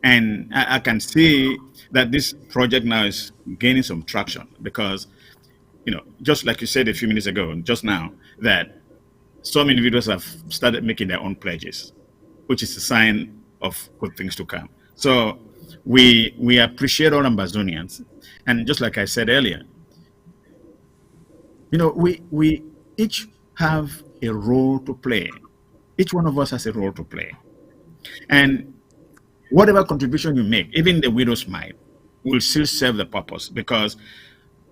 And I can see that this project now is gaining some traction because, you know, just like you said a few minutes ago, just now, that some individuals have started making their own pledges, which is a sign of good things to come. So we appreciate all Ambazonians. And just like I said earlier, you know, we each have a role to play. Each one of us has a role to play. And whatever contribution you make, even the widow's mite, will still serve the purpose, because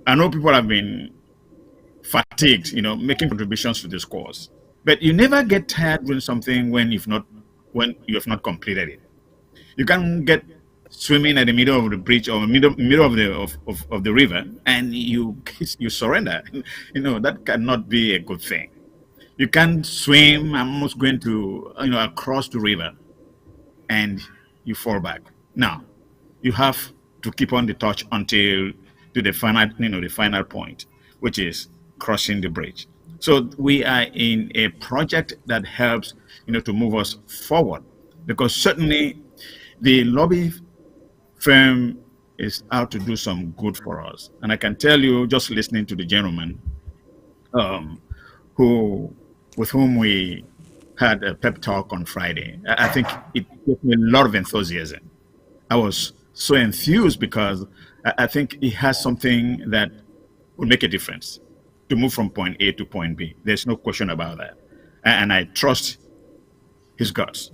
I know people have been fatigued, you know, making contributions to this cause. But you never get tired doing something when you have not completed it. You can get swimming at the middle of the bridge or middle of the river and you surrender. You know, that cannot be a good thing. You can't swim. I'm almost going to, you know, across the river, and you fall back. Now, you have to keep on the touch until to the final, the final point, which is crossing the bridge. So we are in a project that helps, to move us forward, because certainly the lobby firm is out to do some good for us. And I can tell you, just listening to the gentleman um, who, with whom we had a pep talk on Friday, I think it gave me a lot of enthusiasm. I was so enthused because I think he has something that will make a difference to move from point A to point B. There's no question about that. And I trust his guts.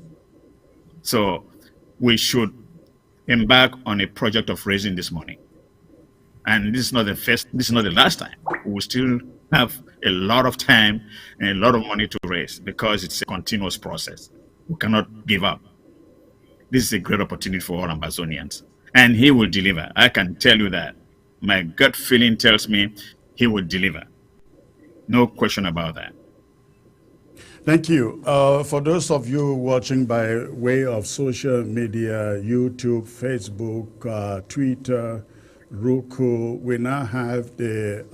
So we should embark on a project of raising this money. And this is not the last time. We will still have a lot of time and a lot of money to raise, because it's a continuous process. We cannot give up. This is a great opportunity for all Ambazonians. And he will deliver. I can tell you that. My gut feeling tells me he will deliver. No question about that. Thank you. For those of you watching by way of social media, YouTube, Facebook, Twitter, Roku, we now have the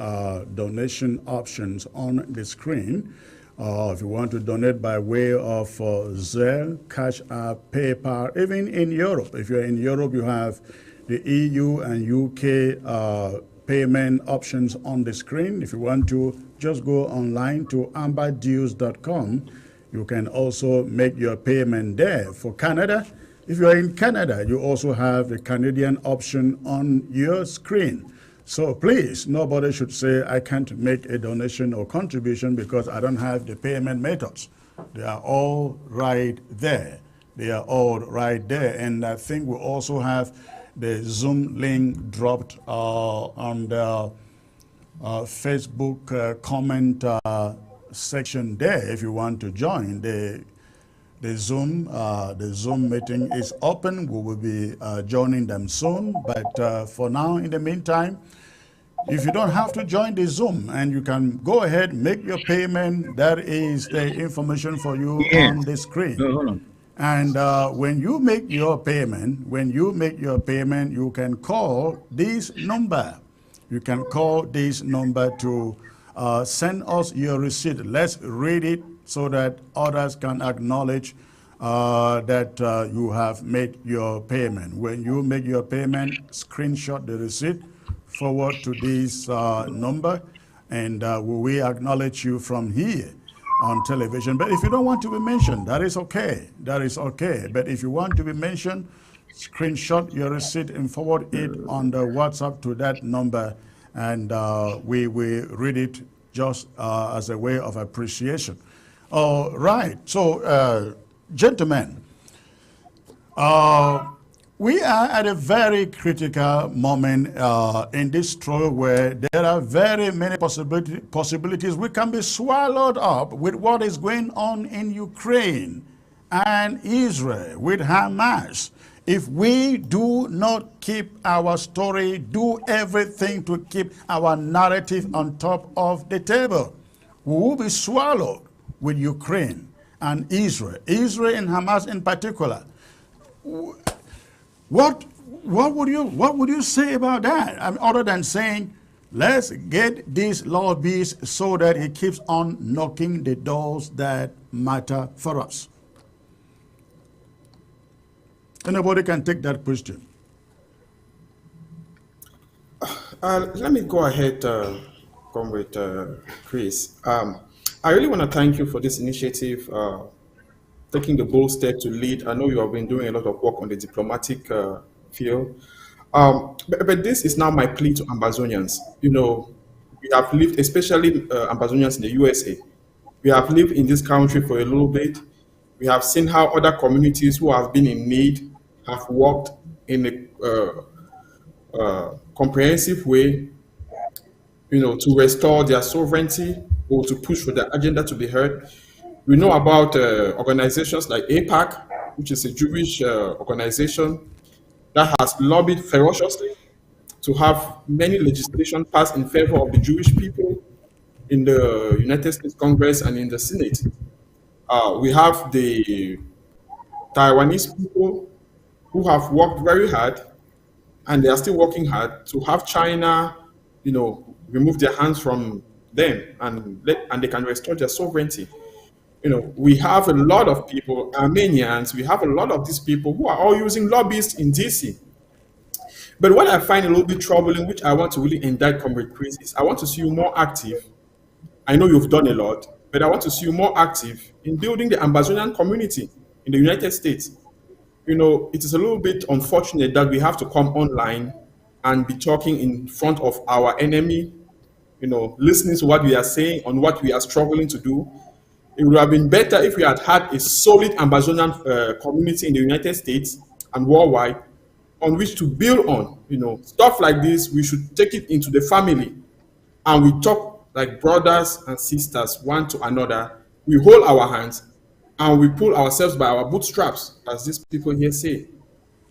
donation options on the screen. If you want to donate by way of Zelle, Cash App, PayPal, even in Europe. If you're in Europe, you have the EU and UK payment options on the screen. If you want to, just go online to amberdues.com. You can also make your payment there. For Canada, if you're in Canada, you also have the Canadian option on your screen. So please, nobody should say, I can't make a donation or contribution because I don't have the payment methods. They are all right there. They are all right there. And I think we also have the Zoom link dropped on the Facebook comment section there. If you want to join the Zoom meeting is open. We will be joining them soon. But for now, in the meantime, if you don't have to join the Zoom and you can go ahead, make your payment, that is the information for you on the screen. No, hold on. And when you make your payment, you can call this number. You can call this number to send us your receipt. Let's read it so that others can acknowledge that you have made your payment. When you make your payment, screenshot the receipt, forward to this number, and we will acknowledge you from here on television. But if you don't want to be mentioned, that is okay. That is okay. But if you want to be mentioned, screenshot your receipt and forward it on the WhatsApp to that number, and we will read it just as a way of appreciation. All right. So, gentlemen, we are at a very critical moment in this struggle where there are very many possibilities. We can be swallowed up with what is going on in Ukraine and Israel, with Hamas. If we do not keep our story, do everything to keep our narrative on top of the table, we will be swallowed with Ukraine and Israel and Hamas in particular. What would you say about that? I mean, other than saying, let's get these lobbyists so that he keeps on knocking the doors that matter for us. Anybody can take that question. Let me go ahead, Comrade Chris. I really want to thank you for this initiative, taking the bold step to lead. I know you have been doing a lot of work on the diplomatic field. But this is now my plea to Ambazonians. You know, we have lived, especially Ambazonians in the USA. We have lived in this country for a little bit. We have seen how other communities who have been in need have worked in a comprehensive way, you know, to restore their sovereignty or to push for the agenda to be heard. We know about organizations like APAC, which is a Jewish organization that has lobbied ferociously to have many legislation passed in favor of the Jewish people in the United States Congress and in the Senate. We have the Taiwanese people who have worked very hard and they are still working hard to have China, remove their hands from them and they can restore their sovereignty. We have a lot of people, Armenians, we have a lot of these people who are all using lobbyists in DC. But what I find a little bit troubling, which I want to really indict Comrade Chris, is I want to see you more active. I know you've done a lot, but I want to see you more active in building the Ambazonian community in the United States. It is a little bit unfortunate that we have to come online and be talking in front of our enemy, listening to what we are saying on what we are struggling to do. It would have been better if we had had a solid Ambazonian community in the United States and worldwide on which to build on. Stuff like this, we should take it into the family and we talk like brothers and sisters, one to another. We hold our hands and we pull ourselves by our bootstraps, as these people here say.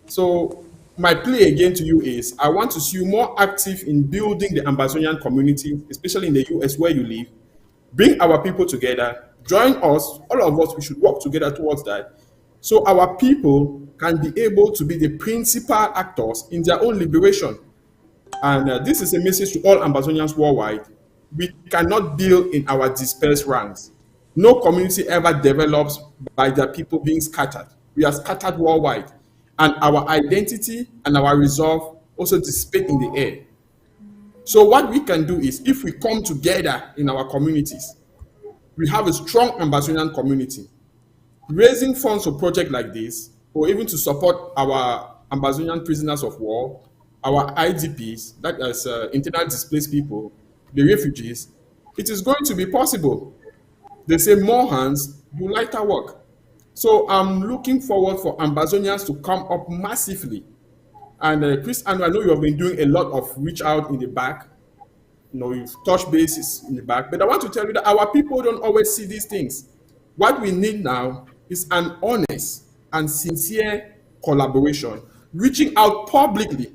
So my plea again to you is, I want to see you more active in building the Ambazonian community, especially in the US where you live. Bring our people together, join us, all of us, we should work together towards that. So our people can be able to be the principal actors in their own liberation. And this is a message to all Ambazonians worldwide. We cannot build in our dispersed ranks. No community ever develops by their people being scattered. We are scattered worldwide. And our identity and our resolve also dissipate in the air. So what we can do is, if we come together in our communities, we have a strong Ambazonian community. Raising funds for projects like this, or even to support our Ambazonian prisoners of war, our IDPs, that is internal displaced people, the refugees, it is going to be possible. They say more hands do lighter work. So I'm looking forward for Ambazonians to come up massively. And Chris, I know you have been doing a lot of reach out in the back. You've touched bases in the back. But I want to tell you that our people don't always see these things. What we need now is an honest and sincere collaboration, reaching out publicly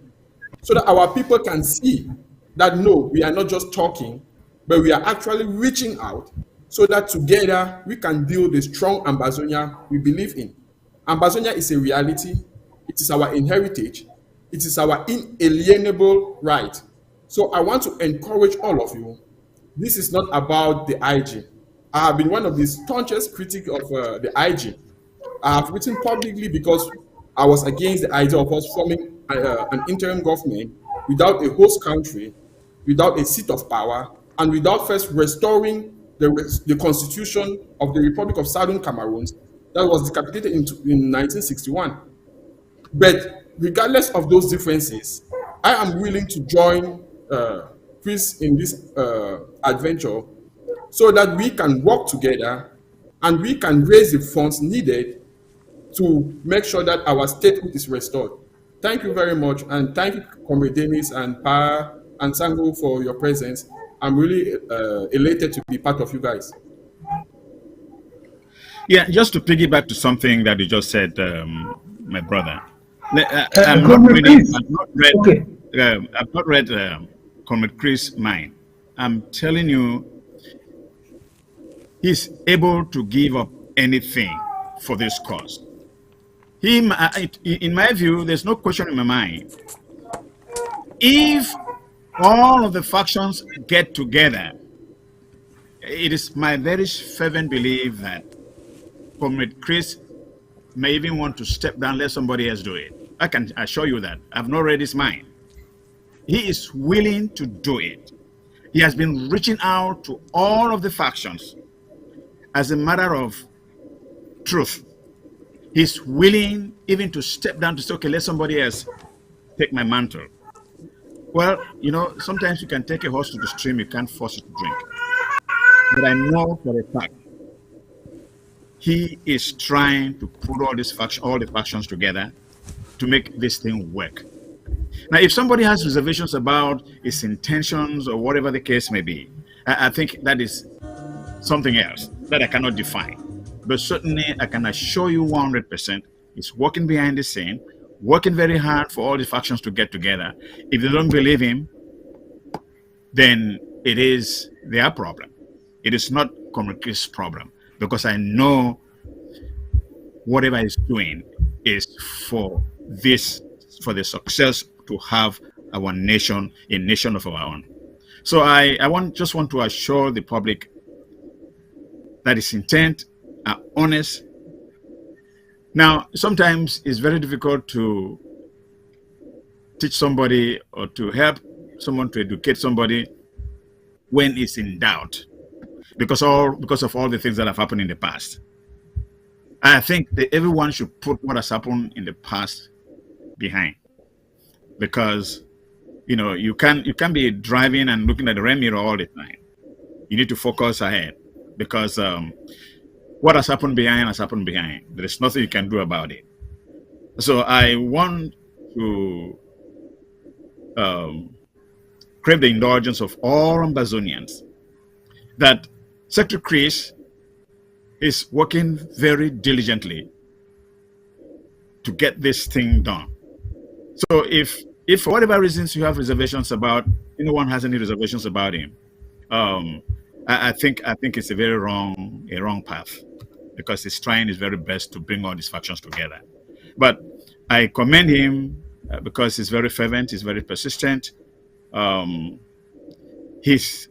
so that our people can see that, no, we are not just talking, but we are actually reaching out so that together we can build a strong Ambazonia we believe in. Ambazonia is a reality. It is our heritage. It is our inalienable right. So I want to encourage all of you. This is not about the IG. I have been one of the staunchest critics of the IG. I have written publicly because I was against the idea of us forming an interim government without a host country, without a seat of power, and without first restoring the constitution of the Republic of Southern Cameroon that was decapitated in 1961. But regardless of those differences, I am willing to join Chris in this adventure so that we can work together and we can raise the funds needed to make sure that our statehood is restored. Thank you very much, and thank you, Comrade Dennis and Pa and Sango, for your presence. I'm really elated to be part of you guys. Yeah, just to piggyback to something that you just said, my brother. I've not read Comrade Chris' mind. I'm telling you, he's able to give up anything for this cause. In my view, there's no question in my mind. If all of the factions get together, it is my very fervent belief that Comrade Chris may even want to step down, let somebody else do it. I can assure you that. I've not read his mind. He is willing to do it. He has been reaching out to all of the factions as a matter of truth. He's willing even to step down to say, okay, let somebody else take my mantle. Well, sometimes you can take a horse to the stream, you can't force it to drink. But I know for a fact, he is trying to put all the factions together to make this thing work. Now, if somebody has reservations about his intentions or whatever the case may be, I think that is something else that I cannot define. But certainly, I can assure you 100%, he's working behind the scene, working very hard for all the factions to get together. If they don't believe him, then it is their problem. It is not Comrade Chris' problem, because I know whatever he's doing is for the success to have our nation, a nation of our own. So I just want to assure the public that its intent are honest. Now, sometimes it's very difficult to teach somebody or to help someone, to educate somebody when it's in doubt, because of all the things that have happened in the past. I think that everyone should put what has happened in the past behind, because you can be driving and looking at the rear mirror all the time. You need to focus ahead, because what has happened behind has happened behind. There is nothing you can do about it. So I want to crave the indulgence of all Ambazonians that Secretary Chris is working very diligently to get this thing done. So if for whatever reasons you have reservations about, anyone has any reservations about him, I think it's a very wrong path, because he's trying his very best to bring all these factions together. But I commend him because he's very fervent, he's very persistent. He's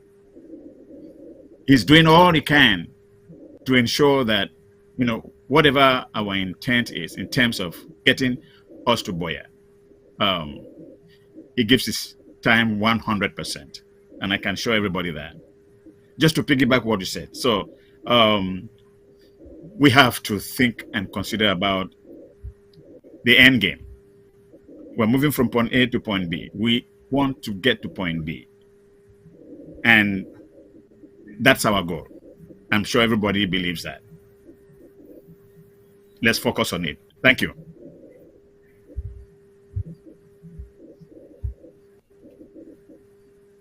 doing all he can to ensure that whatever our intent is in terms of getting us to Boya, he gives his time 100%, and I can show everybody that. Just to piggyback what you said, so we have to think and consider about the end game. We're moving from point A to point B. We want to get to point B, and that's our goal. I'm sure everybody believes that. Let's focus on it. Thank you.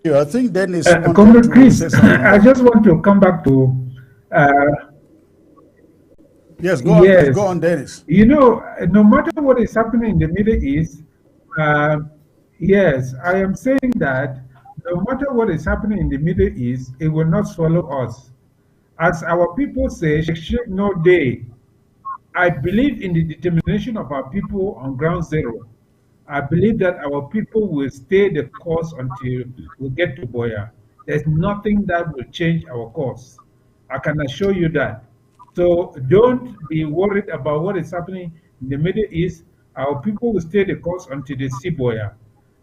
Yeah, I think Dennis. Comrade Chris, I just want to come back to. Yes, go on, Dennis. No matter what is happening in the Middle East, yes, I am saying that no matter what is happening in the Middle East, it will not swallow us. As our people say, no day. I believe in the determination of our people on ground zero. I believe that our people will stay the course until we get to Boya. There's nothing that will change our course. I can assure you that. So don't be worried about what is happening in the Middle East. Our people will stay the course until they see Boya.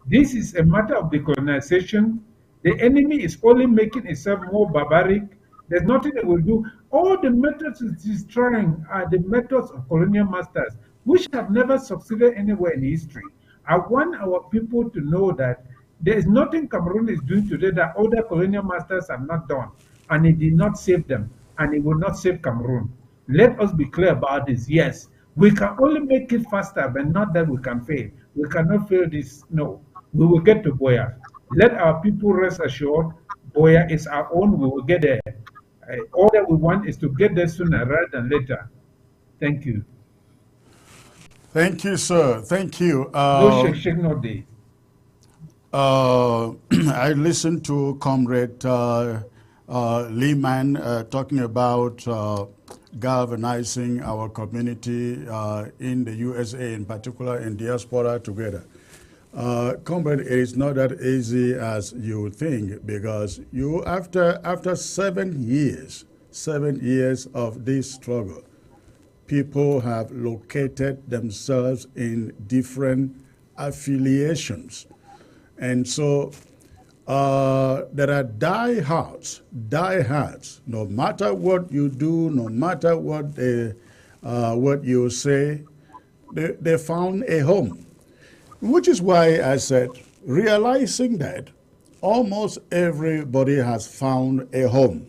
This is a matter of decolonization. The enemy is only making itself more barbaric. There's nothing it will do. All the methods it is trying are the methods of colonial masters, which have never succeeded anywhere in history. I want our people to know that there is nothing Cameroon is doing today that other colonial masters have not done, and it did not save them, and it will not save Cameroon. Let us be clear about this. Yes, we can only make it faster, but not that we can fail. We cannot fail this. No, we will get to Boya. Let our people rest assured, Boya is our own. We will get there. All that we want is to get there sooner rather than later. Thank you. Thank you, sir. Thank you. No shake no day. I listened to Comrade Lehman talking about galvanizing our community in the USA, in particular in diaspora, together. Comrade, it is not that easy as you think, because after 7 years of this struggle, people have located themselves in different affiliations. And so there are diehards, no matter what you do, no matter what you say, they found a home. Which is why I said, realizing that almost everybody has found a home.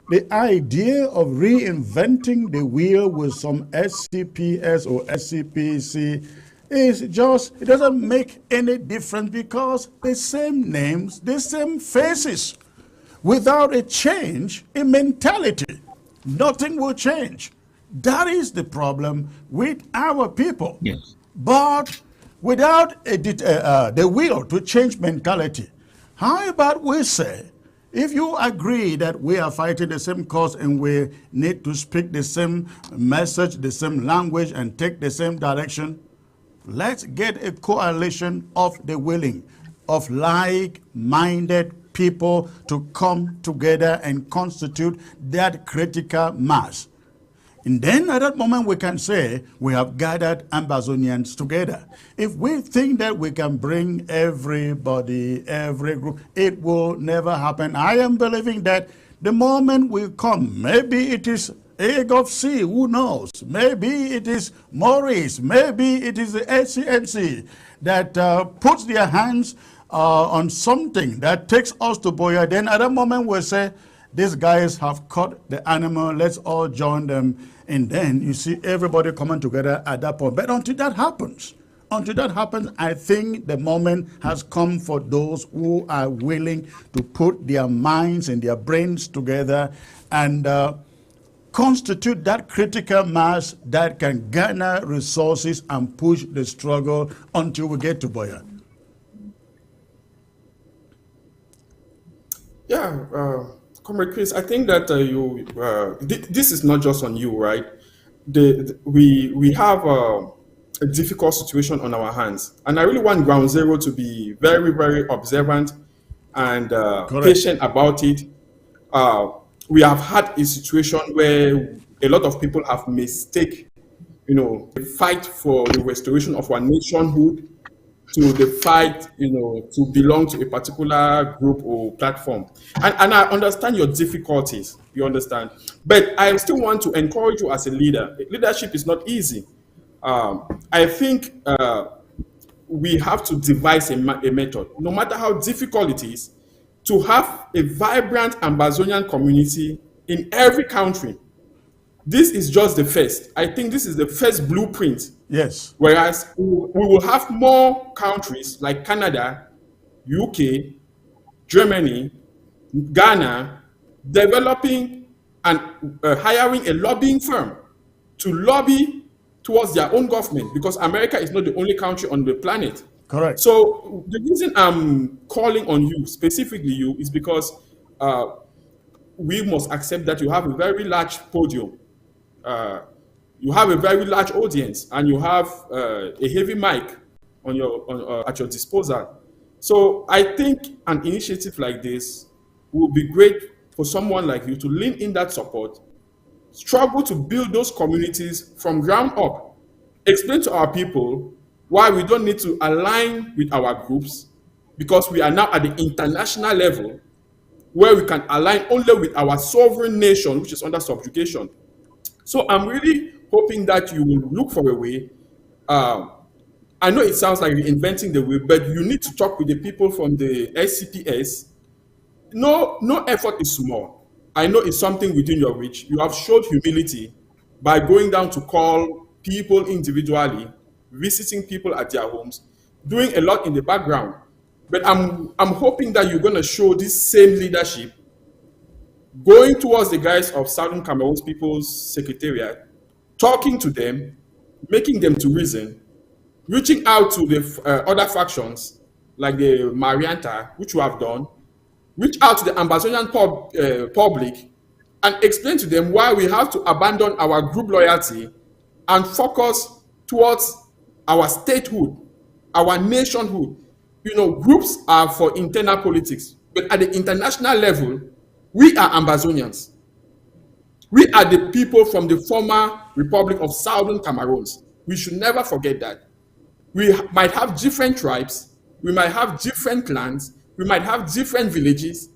The idea of reinventing the wheel with some SCPS or SCPC is just, it doesn't make any difference, because the same names, the same faces. Without a change in mentality, nothing will change. That is the problem with our people. Yes. But without the will to change mentality, how about we say If you agree that we are fighting the same cause and we need to speak the same message, the same language, and take the same direction, let's get a coalition of the willing, of like-minded people to come together and constitute that critical mass. And then at that moment we can say we have gathered Ambazonians together. If we think that we can bring everybody, every group, it will never happen. I am believing that the moment we come, maybe it is AGOFC, who knows? Maybe it is Maurice, maybe it is the HCNC that puts their hands on something that takes us to Boya. Then at that moment we'll say, these guys have caught the animal, let's all join them. And then you see everybody coming together at that point. But until that happens, I think the moment has come for those who are willing to put their minds and their brains together and constitute that critical mass that can garner resources and push the struggle until we get to Boya. Yeah, Comrade Chris, I think that this is not just on you, right? We have a difficult situation on our hands, and I really want Ground Zero to be very, very observant and patient about it. We have had a situation where a lot of people have mistaken, the fight for the restoration of our nationhood to the fight, to belong to a particular group or platform. And I understand your difficulties, you understand. But I still want to encourage you as a leader. Leadership is not easy. I think we have to devise a method, no matter how difficult it is, to have a vibrant Ambazonian community in every country. This is just the first. I think this is the first blueprint. Yes. Whereas we will have more countries like Canada, UK, Germany, Ghana, developing and hiring a lobbying firm to lobby towards their own government, because America is not the only country on the planet. Correct. So the reason I'm calling on you, specifically you, is because we must accept that you have a very large podium. You have a very large audience, and you have a heavy mic at your disposal. So I think an initiative like this will be great for someone like you to lean in that support, struggle to build those communities from ground up, explain to our people why we don't need to align with our groups, because we are now at the international level where we can align only with our sovereign nation, which is under subjugation. So I'm really hoping that you will look for a way. I know it sounds like you're inventing the wheel, but you need to talk with the people from the SCPS. No effort is small. I know it's something within your reach. You have showed humility by going down to call people individually, visiting people at their homes, doing a lot in the background. But I'm hoping that you're going to show this same leadership, going towards the guys of Southern Cameroon's People's Secretariat, talking to them, making them to reason, reaching out to the other factions like the Marianta, which you have done, reach out to the Ambazonian public and explain to them why we have to abandon our group loyalty and focus towards our statehood, our nationhood. Groups are for internal politics, but at the international level, we are Ambazonians. We are the people from the former Republic of Southern Cameroons. We should never forget that. We might have different tribes, we might have different clans, we might have different villages,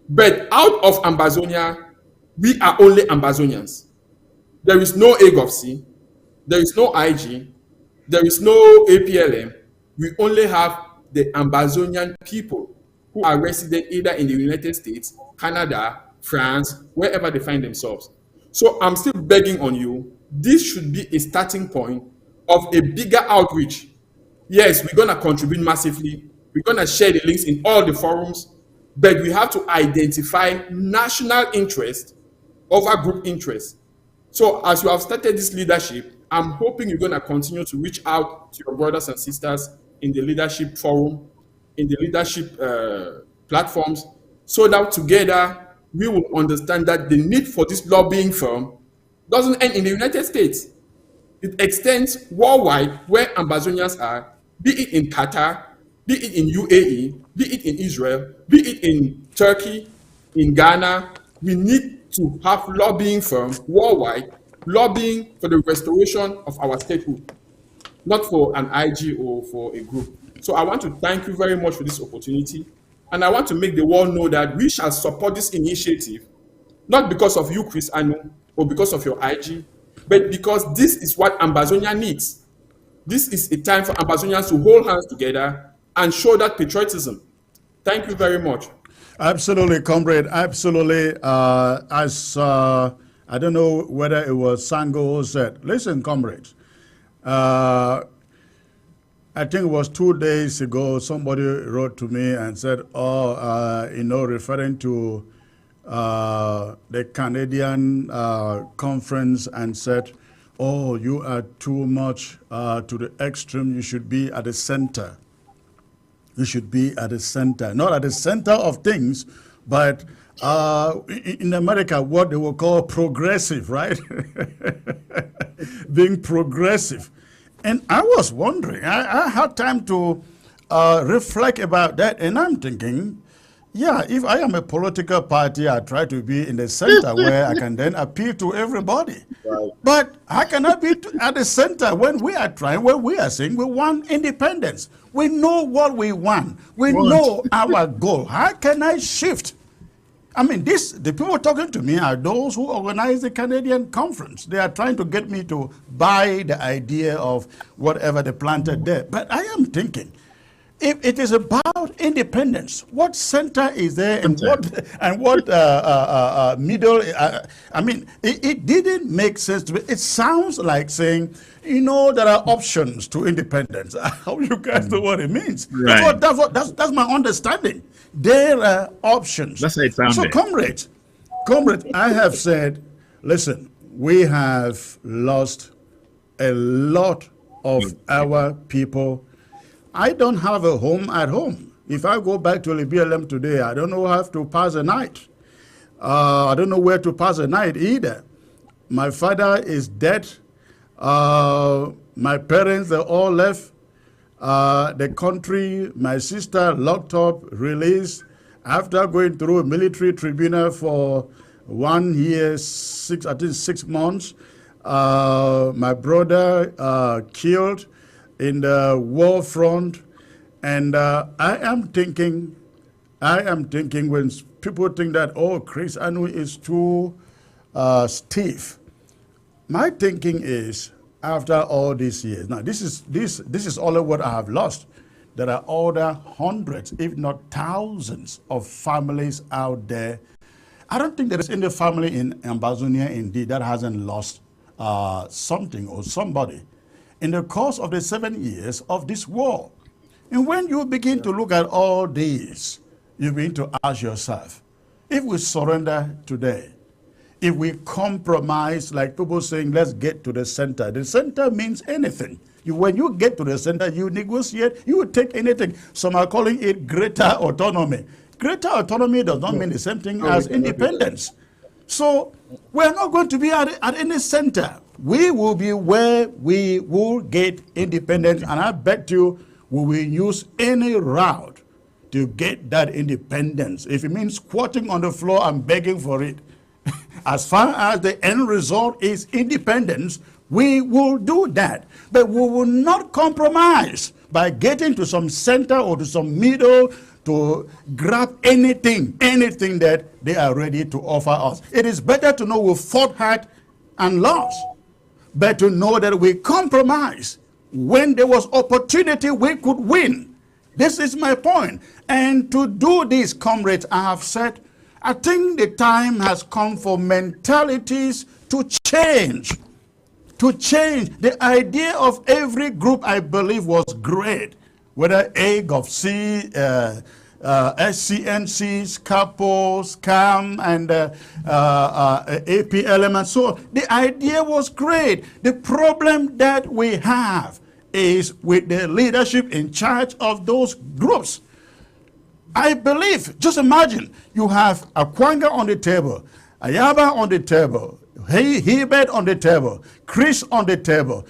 but out of Ambazonia, we are only Ambazonians. There is no AGOFC, there is no IG, there is no APLM. We only have the Ambazonian people who are resident either in the United States, Canada, France, wherever they find themselves. So I'm still begging on you, this should be a starting point of a bigger outreach. Yes, we're going to contribute massively. We're going to share the links in all the forums, but we have to identify national interest over group interest. So as you have started this leadership, I'm hoping you're going to continue to reach out to your brothers and sisters in the leadership forum, in the leadership platforms, so that together we will understand that the need for this lobbying firm doesn't end in the United States. It extends worldwide where Ambazonians are, be it in Qatar, be it in UAE, be it in Israel, be it in Turkey, in Ghana. We need to have lobbying firm worldwide, lobbying for the restoration of our statehood, not for an IG or for a group. So I want to thank you very much for this opportunity. And I want to make the world know that we shall support this initiative, not because of you, Chris Anu, or because of your IG, but because this is what Ambazonia needs. This is a time for Ambazonians to hold hands together and show that patriotism. Thank you very much. Absolutely, comrade. Absolutely. I don't know whether it was Sango who said, listen, comrades, I think it was 2 days ago, somebody wrote to me and said, referring to the Canadian conference, and said, oh, you are too much to the extreme. You should be at the center. You should be at the center, not at the center of things, but in America, what they will call progressive, right? Being progressive. And I was wondering, I had time to reflect about that, and I'm thinking, yeah, if I am a political party, I try to be in the center where I can then appeal to everybody. Right. But how can I be at the center when we are saying we want independence? We know what we want. We know our goal. How can I shift? I mean, the people talking to me are those who organize the Canadian conference. They are trying to get me to buy the idea of whatever they planted there. But I am thinking, if it is about independence, what center is there, and what middle? I mean, it didn't make sense to me. It sounds like saying, there are options to independence. How you guys know what it means? Right. That's my understanding. There are options. That's how it sounded. So, comrades, I have said, listen, we have lost a lot of our people. I don't have a home at home. If I go back to LBLM today, I don't know how to pass a night. I don't know where to pass a night either. My father is dead. My parents, they all left the country. My sister locked up, released, after going through a military tribunal for 1 year, 6 months. My brother killed in the war front. And I am thinking when people think that, oh, Chris Anu is too stiff. My thinking is, after all these years, now this is all of what I have lost. There are other hundreds, if not thousands, of families out there. I don't think there is any family in Ambazonia, indeed, that hasn't lost something or somebody in the course of the 7 years of this war. And when you begin to look at all these, you begin to ask yourself, if we surrender today, if we compromise, like people saying, let's get to the center means anything. When you get to the center, you negotiate, you take anything. Some are calling it greater autonomy. Greater autonomy does not mean the same thing as independence. So we're not going to be at any center. We will be where we will get independence, and I bet you we will use any route to get that independence. If it means squatting on the floor and begging for it, as far as the end result is independence, we will do that. But we will not compromise by getting to some center or to some middle to grab anything that they are ready to offer us. It is better to know we fought hard and lost, but to know that we compromise. When there was opportunity, we could win. This is my point. And to do this, comrades, I have said, I think the time has come for mentalities to change. To change. The idea of every group, I believe, was great. Whether AGOV-C, SCNCs, CAPO, SCAM, and APLM, and so on. The idea was great. The problem that we have is with the leadership in charge of those groups. I believe, just imagine, you have a Kwanga on the table, Ayaba on the table, Hebert on the table, Chris on the table,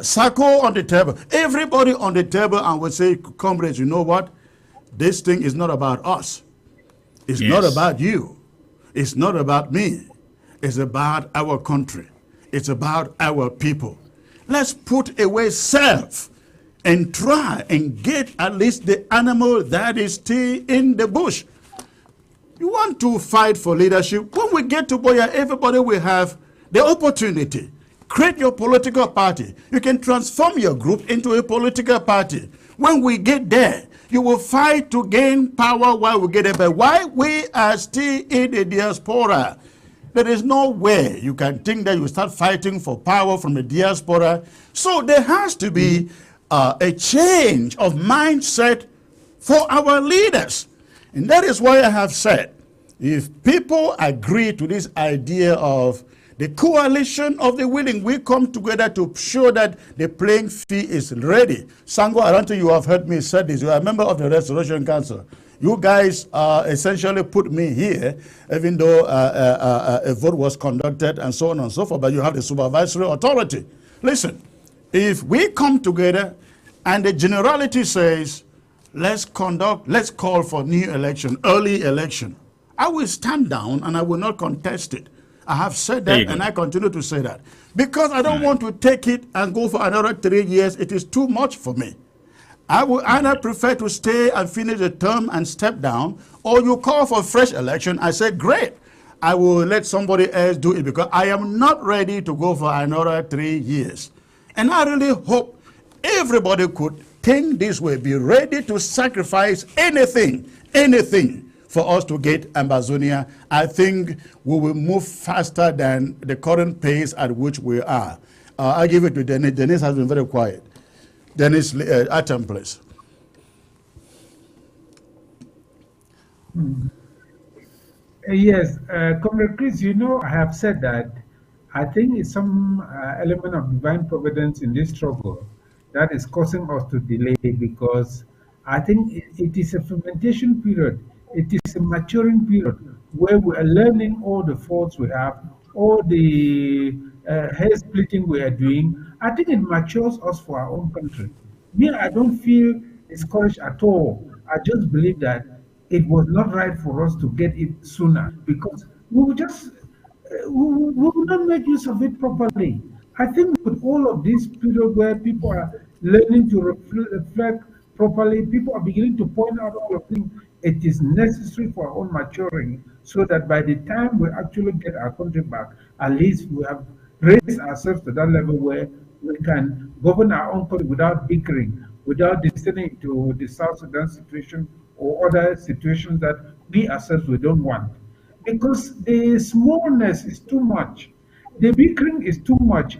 Sako on the table, everybody on the table, and we say, comrades, you know what? This thing is not about us. It's not Yes. about you. It's not about me. It's about our country. It's about our people. Let's put away self and try and get at least the animal that is still in the bush. You want to fight for leadership? When we get to Boya, everybody will have the opportunity. Create your political party. You can transform your group into a political party. When we get there, you will fight to gain power while we get there. But while we are still in the diaspora, there is no way you can think that you start fighting for power from the diaspora. So there has to be a change of mindset for our leaders. And that is why I have said, if people agree to this idea of the coalition of the willing, we come together to show that the playing field is ready. Sango, I don't think you have heard me say this. You are a member of the Restoration Council. You guys essentially put me here, even though a vote was conducted and so on and so forth, but you have the supervisory authority. Listen, if we come together and the generality says, let's call for new election, early election, I will stand down and I will not contest it. I have said that and I continue to say that. Because I don't want to take it and go for another 3 years. It is too much for me. I would either prefer to stay and finish the term and step down, or you call for fresh election. I say, great. I will let somebody else do it because I am not ready to go for another 3 years. And I really hope everybody could think this way, be ready to sacrifice anything for us to get Ambazonia. I think we will move faster than the current pace at which we are. I'll give it to Dennis. Dennis has been very quiet. Dennis, Atom, please. Yes, Comrade Chris, you know, I have said that I think it's some element of divine providence in this struggle that is causing us to delay, because I think it is a fermentation period. It is a maturing period where we are learning all the faults we have, all the hair splitting we are doing. I think it matures us for our own country. Me, I don't feel discouraged at all. I just believe that it was not right for us to get it sooner, because we will just we will not make use of it properly. I think with all of this period where people are learning to reflect properly, people are beginning to point out all of things. It is necessary for our own maturing, so that by the time we actually get our country back, at least we have raised ourselves to that level where we can govern our own country without bickering, without descending into the South Sudan situation or other situations that we ourselves we don't want. Because the smallness is too much, the bickering is too much,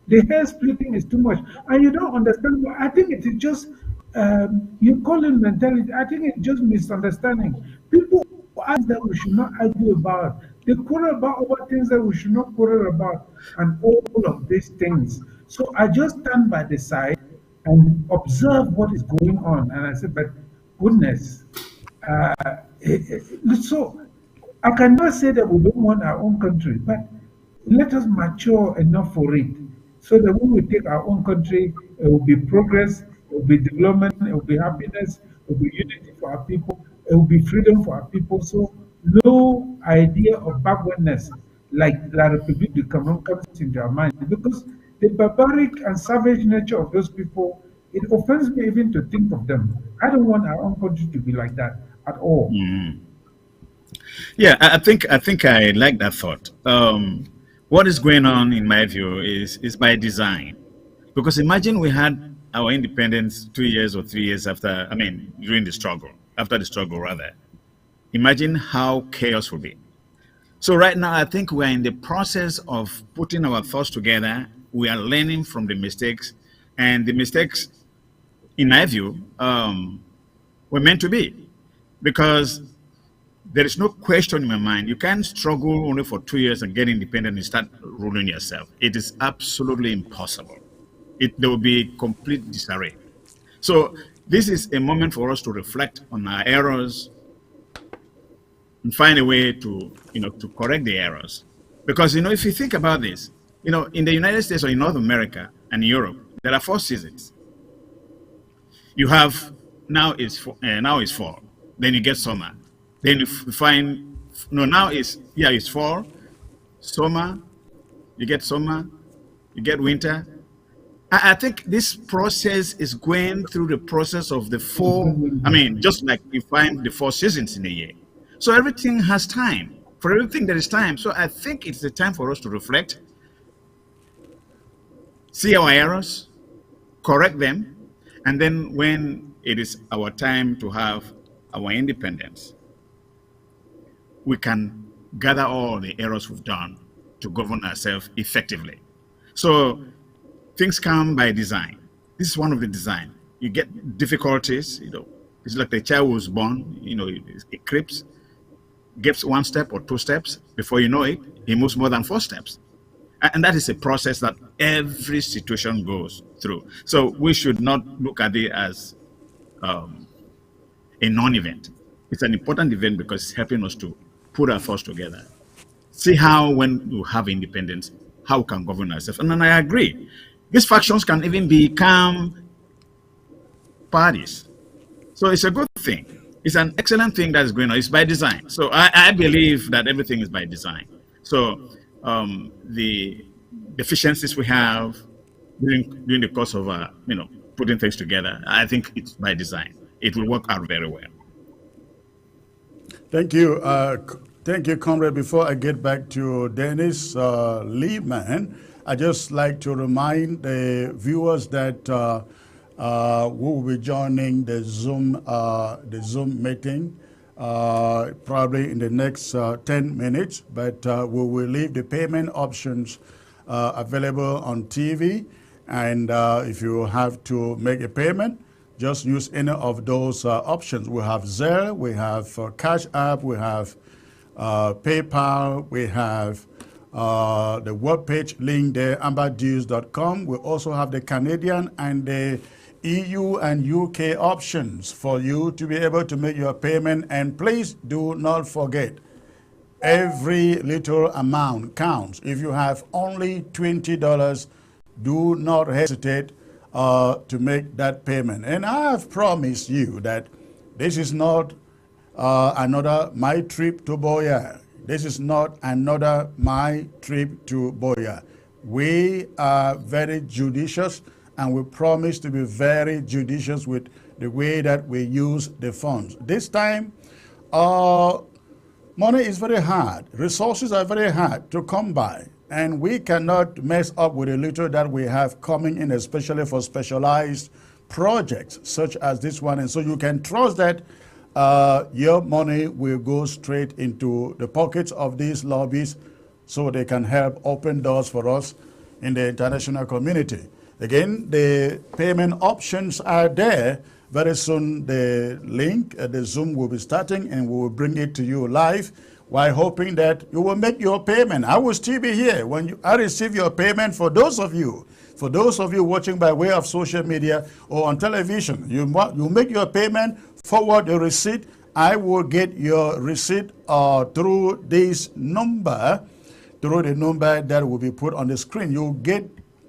the hair splitting is too much, and you don't understand. I think it is just you call it mentality. I think it's just misunderstanding. People ask that we should not argue about. They quarrel about over things that we should not quarrel about, and all of these things. So I just stand by the side and observe what is going on, and I said, but goodness, so I cannot say that we don't want our own country, but let us mature enough for it, so that when we take our own country, it will be progress, it will be development, it will be happiness, it will be unity for our people, it will be freedom for our people. So no idea of backwardness like La République du Cameroon comes into our mind, because the barbaric and savage nature of those people, it offends me even to think of them. I don't want our own country to be like that at all. Yeah, I think I like that thought. What is going on, in my view, is by design. Because imagine we had our independence 2 years or 3 years after, I mean, during the struggle, after the struggle rather. Imagine how chaos would be. So right now, I think we're in the process of putting our thoughts together. We are learning from the mistakes, and the mistakes, in my view, were meant to be, because there is no question in my mind. You can't struggle only for 2 years and get independent and start ruling yourself. It is absolutely impossible. There will be complete disarray. So This is a moment for us to reflect on our errors and find a way to, to correct the errors. Because, if you think about this, in the United States or in North America and Europe, there are 4 seasons. You have, now is fall, then you get summer. Then you find, now it's fall, summer, you get winter. I think this process is going through the process of the 4, just like you find the 4 seasons in a year. So everything has time. For everything there is time. So I think it's the time for us to reflect, see our errors, correct them, and then when it is our time to have our independence, we can gather all the errors we've done to govern ourselves effectively. So things come by design. This is one of the design. You get difficulties, it's like the child was born, it creeps, gets 1 step or 2 steps. Before you know it, he moves more than 4 steps. And that is a process that every situation goes through. So we should not look at it as a non-event. It's an important event because it's helping us to put our thoughts together. See how, when you have independence, how we can govern ourselves. And then I agree. These factions can even become parties. So it's a good thing. It's an excellent thing that is going on. It's by design. So I believe that everything is by design. So the deficiencies we have during the course of putting things together, I think it's by design. It will work out very well. Thank you. Thank you, Comrade. Before I get back to Dennis Lehman, I just like to remind the viewers that we will be joining the Zoom meeting probably in the next 10 minutes, but we will leave the payment options available on TV. And if you have to make a payment, just use any of those options. We have Zelle, we have Cash App, we have PayPal, we have the webpage link there, amberdues.com. We also have the Canadian and the EU and UK options for you to be able to make your payment. And please do not forget, every little amount counts. If you have only $20, do not hesitate to make that payment. And I have promised you that this is not another My Trip to Boya. This is not another My Trip to Boya. We are very judicious, and we promise to be very judicious with the way that we use the funds. This time, money is very hard. Resources are very hard to come by. And we cannot mess up with the little that we have coming in, especially for specialized projects such as this one. And so you can trust that your money will go straight into the pockets of these lobbyists so they can help open doors for us in the international community. Again, the payment options are there. Very soon the link, the Zoom will be starting, and we will bring it to you live, while hoping that you will make your payment. I will still be here when I receive your payment. For those of you watching by way of social media or on television, you make your payment, forward the receipt. I will get your receipt through this number, through the number that will be put on the screen.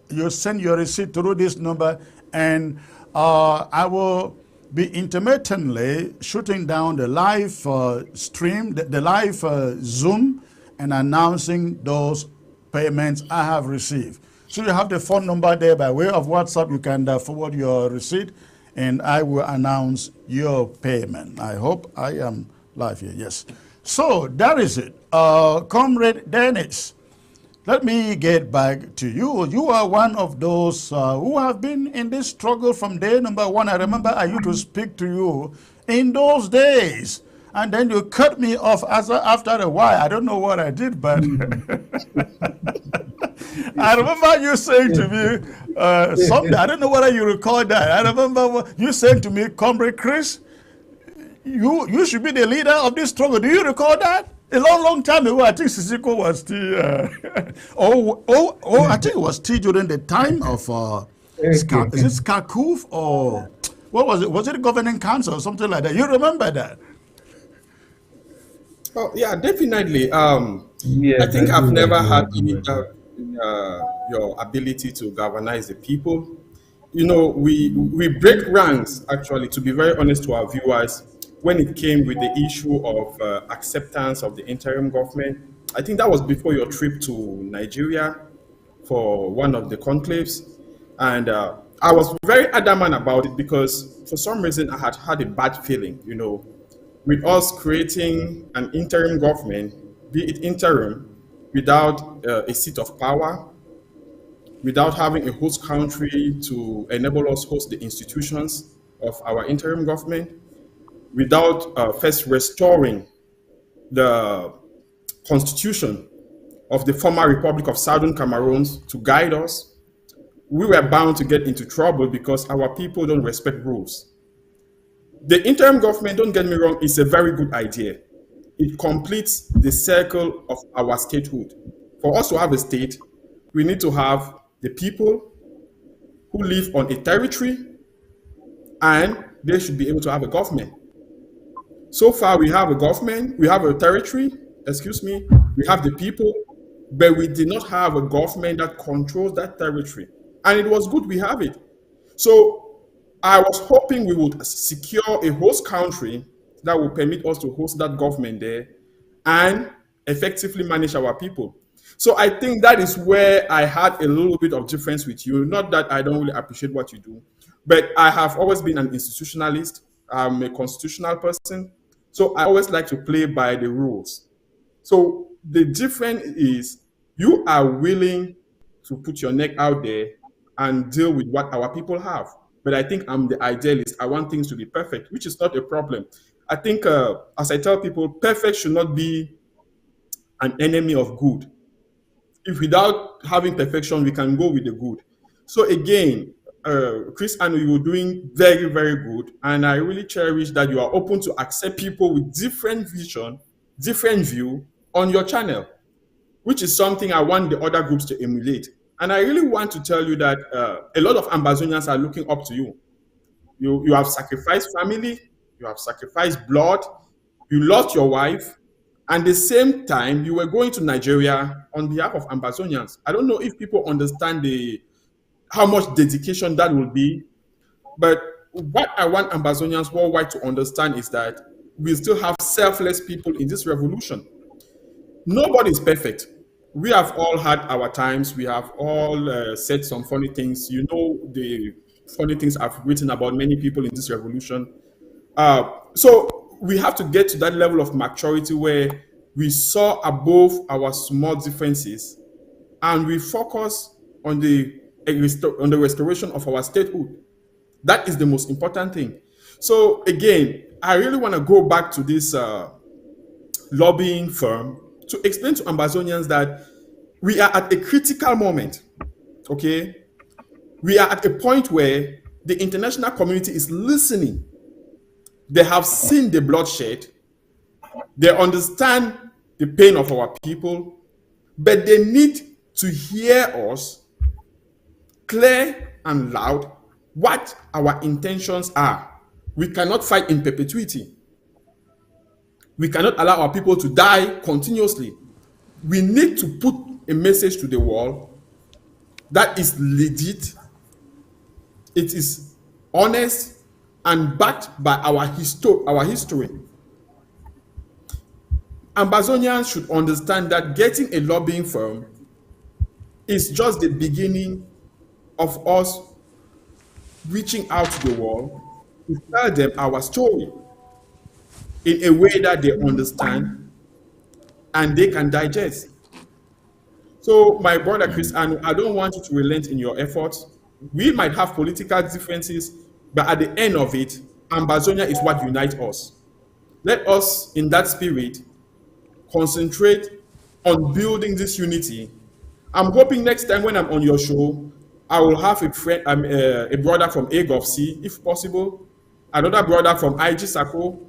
You send your receipt through this number, and I will be intermittently shooting down the live stream, the live Zoom, and announcing those payments I have received. So you have the phone number there by way of WhatsApp. You can forward your receipt, and I will announce your payment. I hope I am live here. Yes. So that is it. Comrade Dennis, let me get back to you. You are one of those who have been in this struggle from day number one. I remember I used to speak to you in those days, and then you cut me off after a while. I don't know what I did, but I remember you saying to me something. I don't know whether you recall that. I remember you saying to me, Comrade Chris, you should be the leader of this struggle. Do you recall that? A long time ago. I think Sisiko was still, I think it was still during the time of, is it Skakuf, or what was it? Was it a governing council or something like that? You remember that? Oh, yeah, definitely. I Yes, think I I've do, never had I do. your ability to galvanize the people. You know, we break ranks, actually, to be very honest to our viewers, when it came with the issue of acceptance of the interim government. I think that was before your trip to Nigeria for one of the conclaves. And I was very adamant about it because for some reason I had had a bad feeling, you know, with us creating an interim government, be it interim, without a seat of power, without having a host country to enable us host the institutions of our interim government, without first restoring the constitution of the former Republic of Southern Cameroon to guide us, we were bound to get into trouble because our people don't respect rules. The interim government, don't get me wrong, is a very good idea. It completes the circle of our statehood. For us to have a state, we need to have the people who live on a territory, and they should be able to have a government. So far, we have a government, we have a territory, excuse me, we have the people, but we did not have a government that controls that territory. And it was good we have it. So I was hoping we would secure a host country that will permit us to host that government there and effectively manage our people. So I think that is where I had a little bit of difference with you. Not that I don't really appreciate what you do, but I have always been an institutionalist. I'm a constitutional person. So I always like to play by the rules. So the difference is you are willing to put your neck out there and deal with what our people have. But I think I'm the idealist. I want things to be perfect, which is not a problem. I think, as I tell people, perfect should not be an enemy of good. If without having perfection, we can go with the good. So again, Chris, I know you were doing very, very good. And I really cherish that you are open to accept people with different vision, different view on your channel, which is something I want the other groups to emulate. And I really want to tell you that a lot of Ambazonians are looking up to you. You have sacrificed family, you have sacrificed blood, you lost your wife, and the same time you were going to Nigeria on behalf of Ambazonians. I don't know if people understand how much dedication that will be, but what I want Ambazonians worldwide to understand is that we still have selfless people in this revolution. Nobody is perfect. We have all had our times. We have all said some funny things. You know the funny things I've written about many people in this revolution. So we have to get to that level of maturity where we saw above our small differences and we focus on the restoration of our statehood. That is the most important thing. So again, I really want to go back to this lobbying firm to explain to Ambazonians that we are at a critical moment, okay? We are at a point where the international community is listening. They have seen the bloodshed. They understand the pain of our people, but they need to hear us clear and loud what our intentions are. We cannot fight in perpetuity. We cannot allow our people to die continuously. We need to put a message to the world that is legit, it is honest, and backed by our history. Ambazonians should understand that getting a lobbying firm is just the beginning of us reaching out to the world to tell them our story in a way that they understand and they can digest. So, my brother Chris, and I don't want you to relent in your efforts. We might have political differences, but at the end of it, Ambazonia is what unites us. Let us, in that spirit, concentrate on building this unity. I'm hoping next time when I'm on your show, I will have a friend, a brother from AGOFC, if possible, another brother from IG Sako,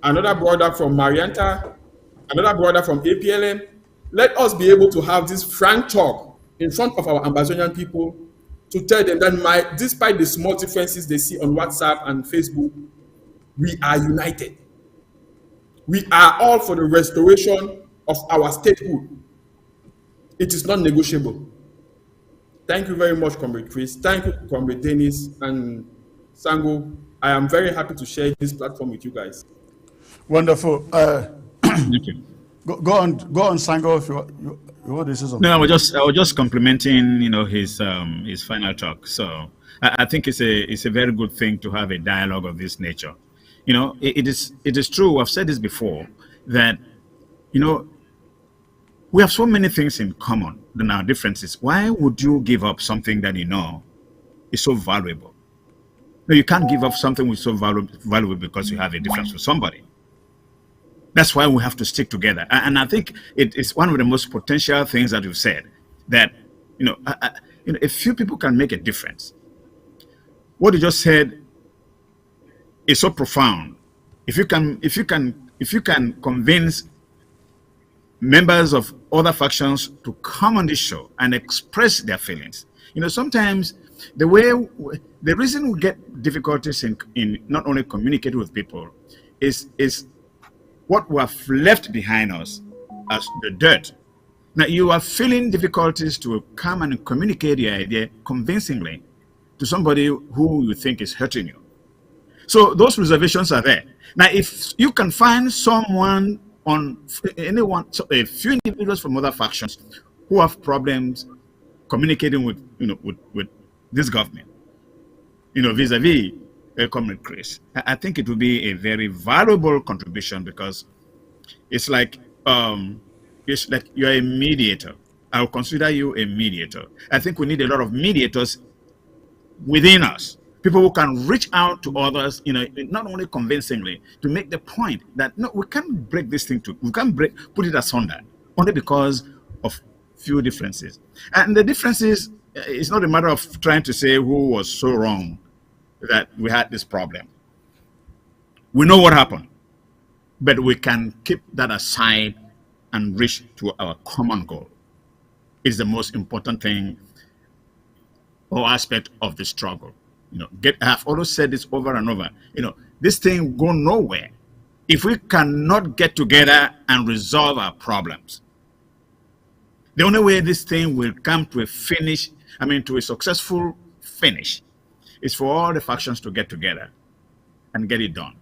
another brother from Marianta, another brother from APLM. Let us be able to have this frank talk in front of our Ambazonian people to tell them that despite the small differences they see on WhatsApp and Facebook, we are united. We are all for the restoration of our statehood. It is not negotiable. Thank you very much, Comrade Chris. Thank you, Comrade Dennis and Sango. I am very happy to share this platform with you guys. Wonderful. Thank you. Go on, Sango, if you want to say something. No, I was just complimenting, his final talk. So I think it's a very good thing to have a dialogue of this nature. It is true. I've said this before that we have so many things in common than our differences. Why would you give up something that is so valuable? No, you can't give up something which is so valuable because you have a difference with somebody. That's why we have to stick together. And I think it is one of the most potential things that you've said, that a few people can make a difference. What you just said is so profound. If you can convince members of other factions to come on this show and express their feelings. Sometimes the reason we get difficulties in not only communicating with people is what we have left behind us as the dirt. Now you are feeling difficulties to come and communicate your idea convincingly to somebody who you think is hurting you. So those reservations are there. Now, if you can find a few individuals from other factions who have problems communicating with this government, vis-a-vis Comrade Chris, I think it will be a very valuable contribution, because it's like you're a mediator. I will consider you a mediator. I think we need a lot of mediators within us. People who can reach out to others, not only convincingly, to make the point that no, we can't break this thing we can't put it asunder, only because of few differences. And the differences, it's not a matter of trying to say who was so wrong that we had this problem. We know what happened, but we can keep that aside and reach to our common goal. It's the most important thing or aspect of the struggle. I've always said this over and over. This thing will go nowhere if we cannot get together and resolve our problems. The only way this thing will come to a to a successful finish, is for all the factions to get together and get it done.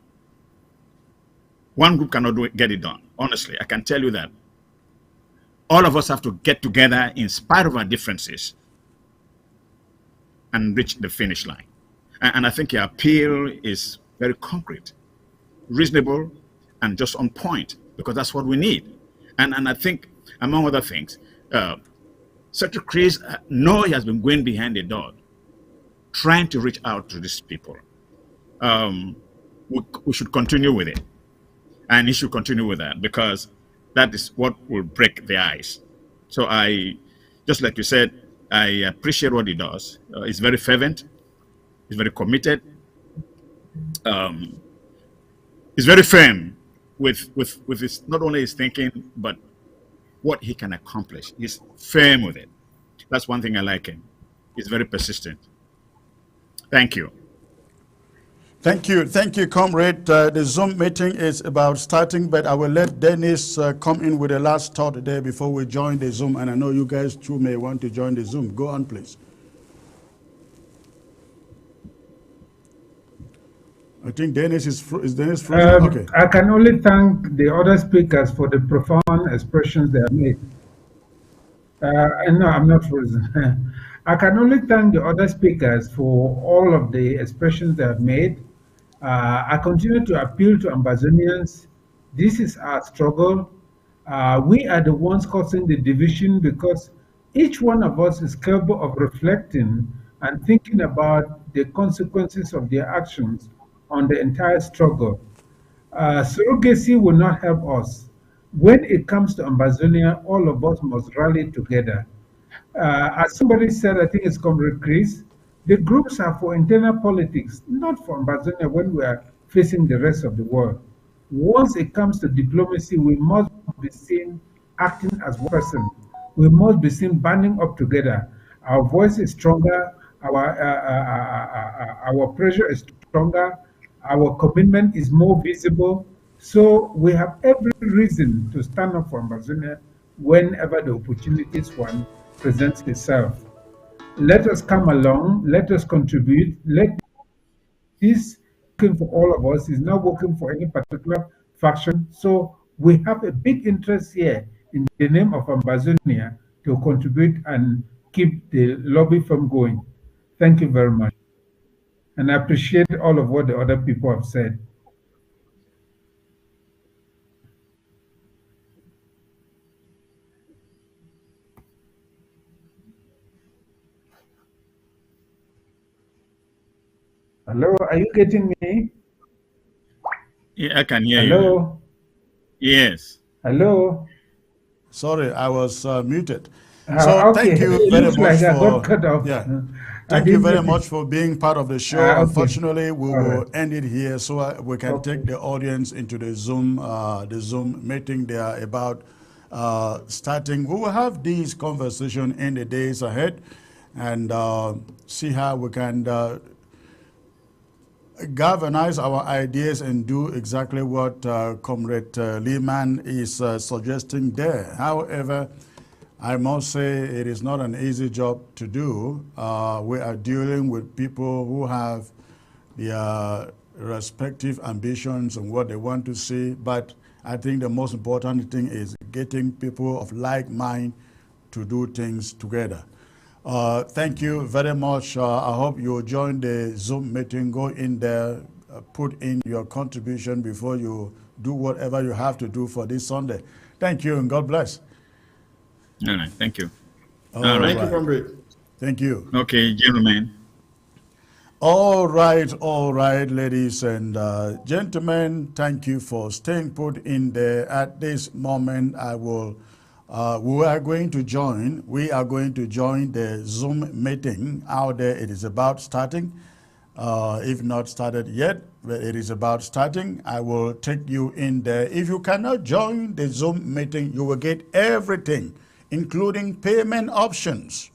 One group cannot get it done. Honestly, I can tell you that. All of us have to get together in spite of our differences and reach the finish line. And I think your appeal is very concrete, reasonable, and just on point, because that's what we need. And I think, among other things, Secretary Chris, he has been going behind the door, trying to reach out to these people. We should continue with it. And he should continue with that, because that is what will break the ice. So just like you said, I appreciate what he does. He's very fervent. He's very committed. He's very firm with his, not only his thinking, but what he can accomplish. He's firm with it. That's one thing I like him. He's very persistent. Thank you. Thank you, comrade. The Zoom meeting is about starting, but I will let Dennis come in with a last thought today before we join the Zoom. And I know you guys too may want to join the Zoom. Go on, please. I think Dennis is Dennis frozen? Okay. I can only thank the other speakers for the profound expressions they have made. No, I'm not frozen. I can only thank the other speakers for all of the expressions they have made. I continue to appeal to Ambazonians. This is our struggle. We are the ones causing the division, because each one of us is capable of reflecting and thinking about the consequences of their actions on the entire struggle. Surrogacy will not help us. When it comes to Ambazonia, all of us must rally together. As somebody said, I think it's Comrade Chris, the groups are for internal politics, not for Ambazonia when we are facing the rest of the world. Once it comes to diplomacy, we must be seen acting as one person. We must be seen banding up together. Our voice is stronger, our pressure is stronger, our commitment is more visible. So we have every reason to stand up for Ambazonia whenever the opportunities one presents itself. Let us come along, let us contribute, let this working for all of us is not working for any particular faction. So we have a big interest here in the name of Ambazonia to contribute and keep the lobby from going. Thank you very much. And I appreciate all of what the other people have said. Hello, are you getting me? Yeah, I can hear you now. Hello? Yes. Hello? Sorry, I was muted. So Okay, thank you it very looks much like I got for, cut off. yeah, I thank you didn't very notice. much for being part of the show. Okay, Unfortunately, we all right. will end it here so we can take Okay. the audience into the Zoom meeting. They are about starting. We will have these conversation in the days ahead and see how we can galvanize our ideas and do exactly what Comrade Lehman is suggesting there. However, I must say it is not an easy job to do. We are dealing with people who have their respective ambitions and what they want to see, but I think the most important thing is getting people of like mind to do things together. Thank you very much. I hope you join the Zoom meeting. Go in there, put in your contribution before you do whatever you have to do for this Sunday. Thank you and God bless. All right. Thank you. All All right. Thank you, right. comrade. Thank you. Okay, gentlemen. All right, ladies and gentlemen. Thank you for staying put in there. At this moment, we are going to join. We are going to join the Zoom meeting out there. It is about starting. If not started yet, but it is about starting. I will take you in there. If you cannot join the Zoom meeting, you will get everything, including payment options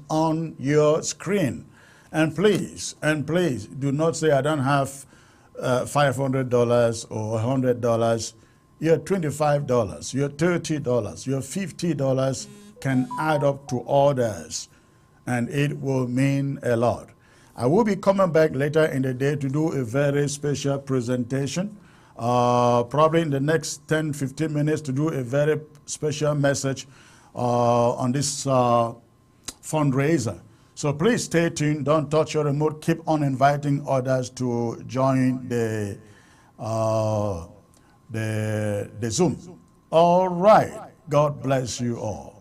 on your screen. And please do not say I don't have $500 or $100. Your $25, your $30, your $50 can add up to orders, and it will mean a lot. I will be coming back later in the day to do a very special presentation, probably in the next 10-15 minutes to do a very special message on this fundraiser. So please stay tuned. Don't touch your remote. Keep on inviting others to join uh, the Zoom. All right. God bless you all.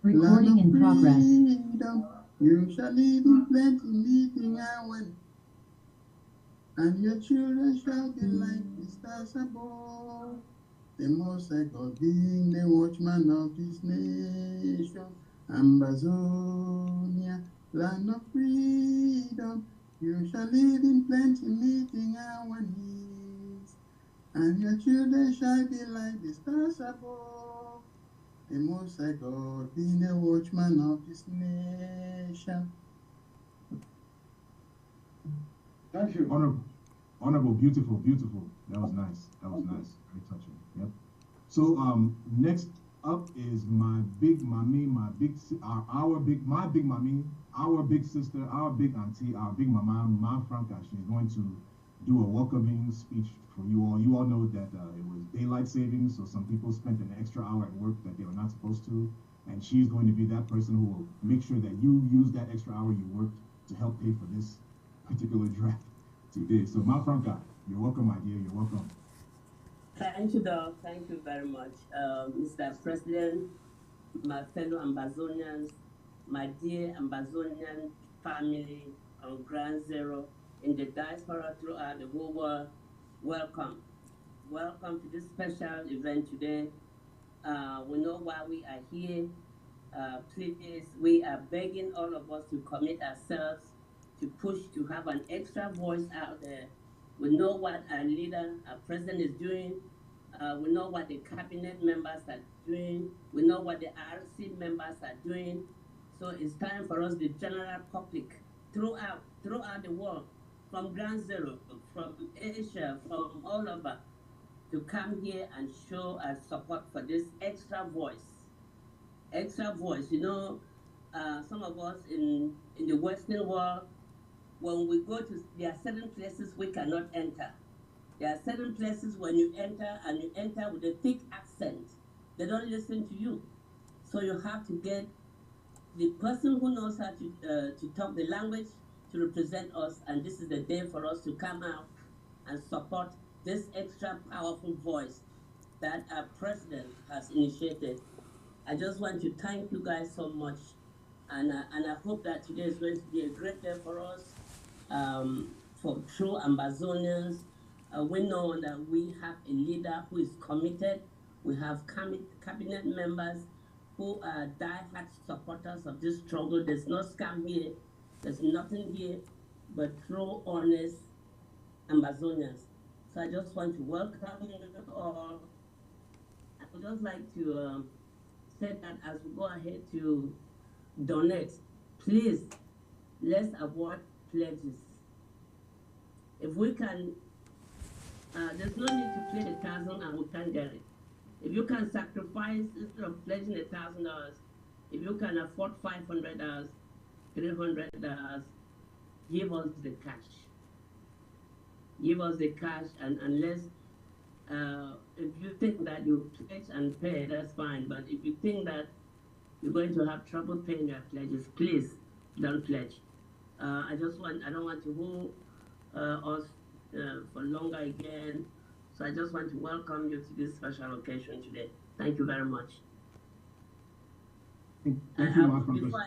Recording in progress. You shall live in plenty, living and when, and your children shall be like the stars above. The Most High God being the watchman of this nation, Ambazonia, land of freedom. You shall live in plenty, meeting our needs, and your children shall be like the stars above. The Most High God being the watchman of this nation. Thank you, honorable, beautiful. That was nice. Very touching. Yep. So next up is my big mommy, my big mommy, our big sister, our big auntie, our big mama, Ma Franca. She's going to do a welcoming speech for you all. You all know that it was daylight savings, so some people spent an extra hour at work that they were not supposed to, and she's going to be that person who will make sure that you use that extra hour you worked to help pay for this particular draft today. So Ma Franca, you're welcome, my dear. You're welcome. Thank you, Doc. Thank you very much, Mr. President, my fellow Ambazonians, my dear Ambazonian family on Ground Zero in the diaspora throughout the whole world. Welcome. Welcome to this special event today. We know why we are here. Please, we are begging all of us to commit ourselves to push to have an extra voice out there. We know what our leader, our president is doing. We know what the cabinet members are doing. We know what the RC members are doing. So it's time for us, the general public, throughout the world, from Ground Zero, from Asia, from all over, to come here and show our support for this extra voice. Extra voice, you know, some of us in the Western world, when we go to, there are certain places we cannot enter. There are certain places when you enter and you enter with a thick accent, they don't listen to you. So you have to get the person who knows how to talk the language to represent us, and this is the day for us to come out and support this extra powerful voice that our president has initiated. I just want to thank you guys so much, and I hope that today is going to be a great day for us, for true Ambazonians. We know that we have a leader who is committed. We have cabinet members who are die-hard supporters of this struggle. There's no scam here. There's nothing here but true, honest Ambazonians. So I just want to welcome you all. I would just like to say that as we go ahead to donate, please, let's avoid pledges. If we can, there's no need to pledge 1,000 and we can't get it. If you can sacrifice, instead of pledging $1,000, if you can afford $500, $300, give us the cash. Give us the cash, and unless, if you think that you pledge and pay, that's fine. But if you think that you're going to have trouble paying your pledges, please don't pledge. I don't want to hold us for longer again. So I just want to welcome you to this special occasion today. Thank you very much. Before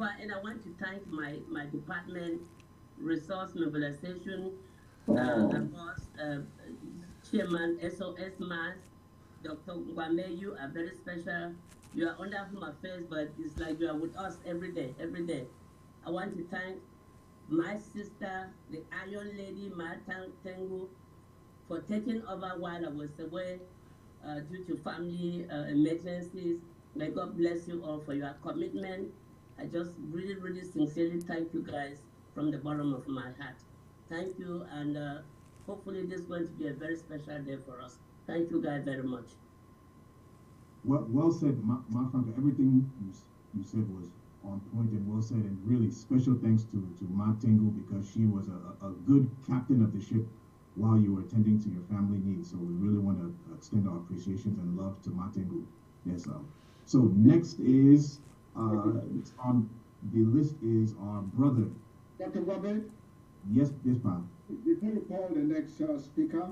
I end, I want to thank my department, Resource Mobilization, boss, Chairman SOS Mass, Dr. Ngwame. You are very special. You are under Home Affairs, but it's like you are with us every day. I want to thank my sister, the Iron Lady, Martin Tengu, for taking over while I was away due to family emergencies. May God bless you all for your commitment. I just really, really sincerely thank you guys from the bottom of my heart. Thank you, and hopefully this is going to be a very special day for us. Thank you guys very much. Well said, Ma Franca. Everything you said was on point and well said, and really special thanks to Ma Tengu, because she was a good captain of the ship while you were attending to your family needs. So we really want to extend our appreciations and love to Ma Tengu. Yes, so next is on the list is our brother. Dr. Robert? Yes, Pa. Before you call the next speaker,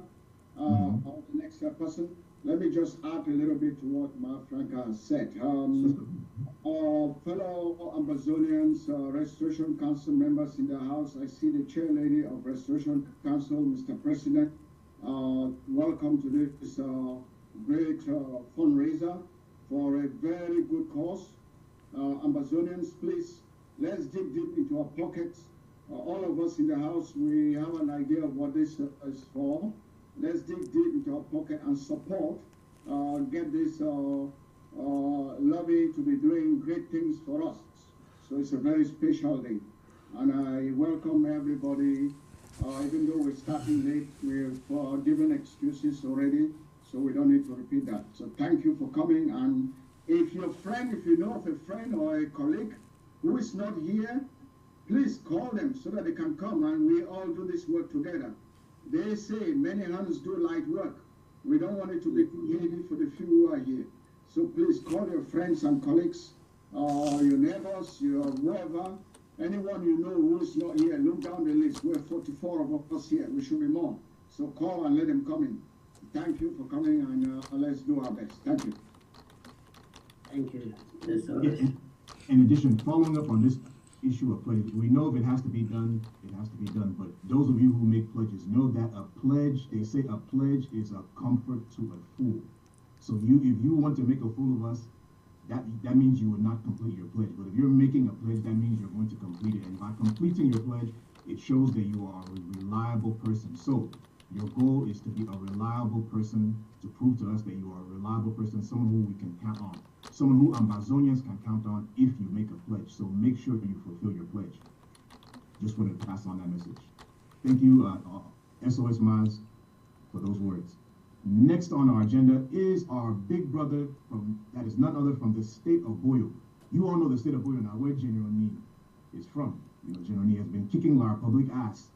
or the next person, let me just add a little bit to what Ma Franca said. Our fellow Ambazonians, Restoration Council members in the House, I see the chair lady of Restoration Council, Mr. President. Welcome to this great fundraiser for a very good cause. Ambazonians, please let's dig deep into our pockets. All of us in the house, we have an idea of what this is for. Let's dig deep into our pocket and support, get this lobby to be doing great things for us. So it's a very special day. And I welcome everybody. Even though we're starting late, we've given excuses already, so we don't need to repeat that. So thank you for coming. And if your friend, if you know of a friend or a colleague who is not here, please call them so that they can come and we all do this work together. They say many hands do light work. We don't want it to be too heavy for the few who are here. So please call your friends and colleagues, your neighbors, your whoever, anyone you know who's not here. Look down the list. We're 44 of us here. We should be more. So call and let them come in. Thank you for coming, and let's do our best. Thank you. Thank you. In addition, following up on this issue of pledge, we know if it has to be done, it has to be done. But those of you who make pledges know that a pledge, they say a pledge is a comfort to a fool. So if you want to make a fool of us, that means you will not complete your pledge. But if you're making a pledge, that means you're going to complete it. And by completing your pledge, it shows that you are a reliable person. So your goal is to be a reliable person, to prove to us that you are a reliable person, someone who we can count on, someone who Ambazonians can count on if you make a pledge. So make sure you fulfill your pledge. Just wanted to pass on that message. Thank you, SOS Maz, for those words. Next on our agenda is our big brother that is none other from the state of Boyo. You all know the state of Boyo now, where General Nee is from. You know, General Nee has been kicking our public ass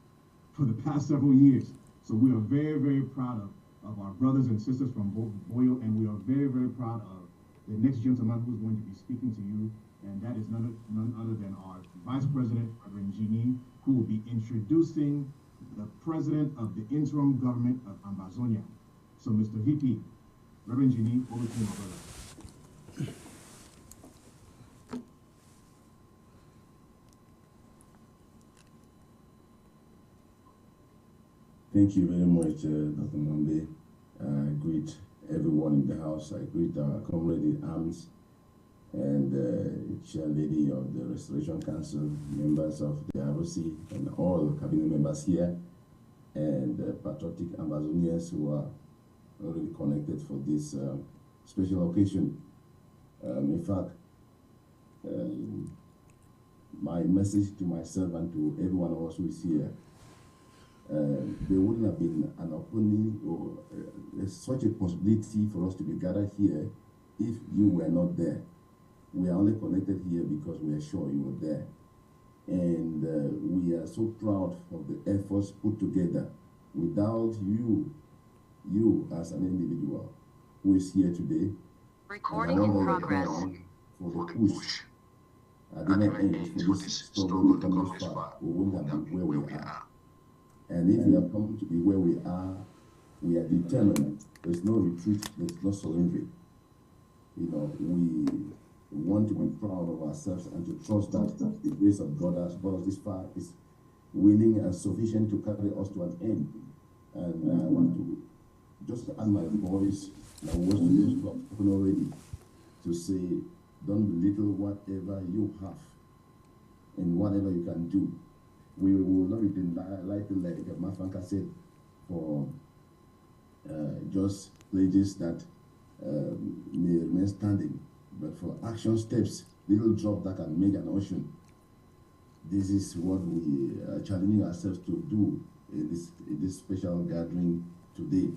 for the past several years. So we are very, very proud of our brothers and sisters from Boyo, and we are very, very proud of the next gentleman who's going to be speaking to you, and that is none other than our Vice President, Reverend Genie, who will be introducing the President of the interim government of Ambazonia. So, Mr. VP, Reverend Genie, over to you, my brother. Thank you very much, Dr. Mambe. I greet everyone in the house. I greet our comrade in arms and chair lady of the Restoration Council, members of the advocacy, and all cabinet members here, and patriotic Ambazonians who are already connected for this special occasion. In fact, my message to myself and to everyone of us who is here, there wouldn't have been an opportunity or such a possibility for us to be gathered here if you were not there. We are only connected here because we are sure you were there. And we are so proud of the efforts put together. Without you as an individual who is here today, recording in progress, for the push at the end for this struggle to come this far, we wouldn't have been where we are. And if we have come to be where we are determined. There's no retreat, there's no surrender. You know, we want to be proud of ourselves and to trust that the grace of God has brought us this far is willing and sufficient to carry us to an end. And I want to just add my voice, my words to those who have spoken already, to say, don't belittle whatever you have and whatever you can do. We will not be delighted, like Mafanka said, for just pledges that may remain standing, but for action steps, little drop that can make an ocean. This is what we are challenging ourselves to do in this special gathering today.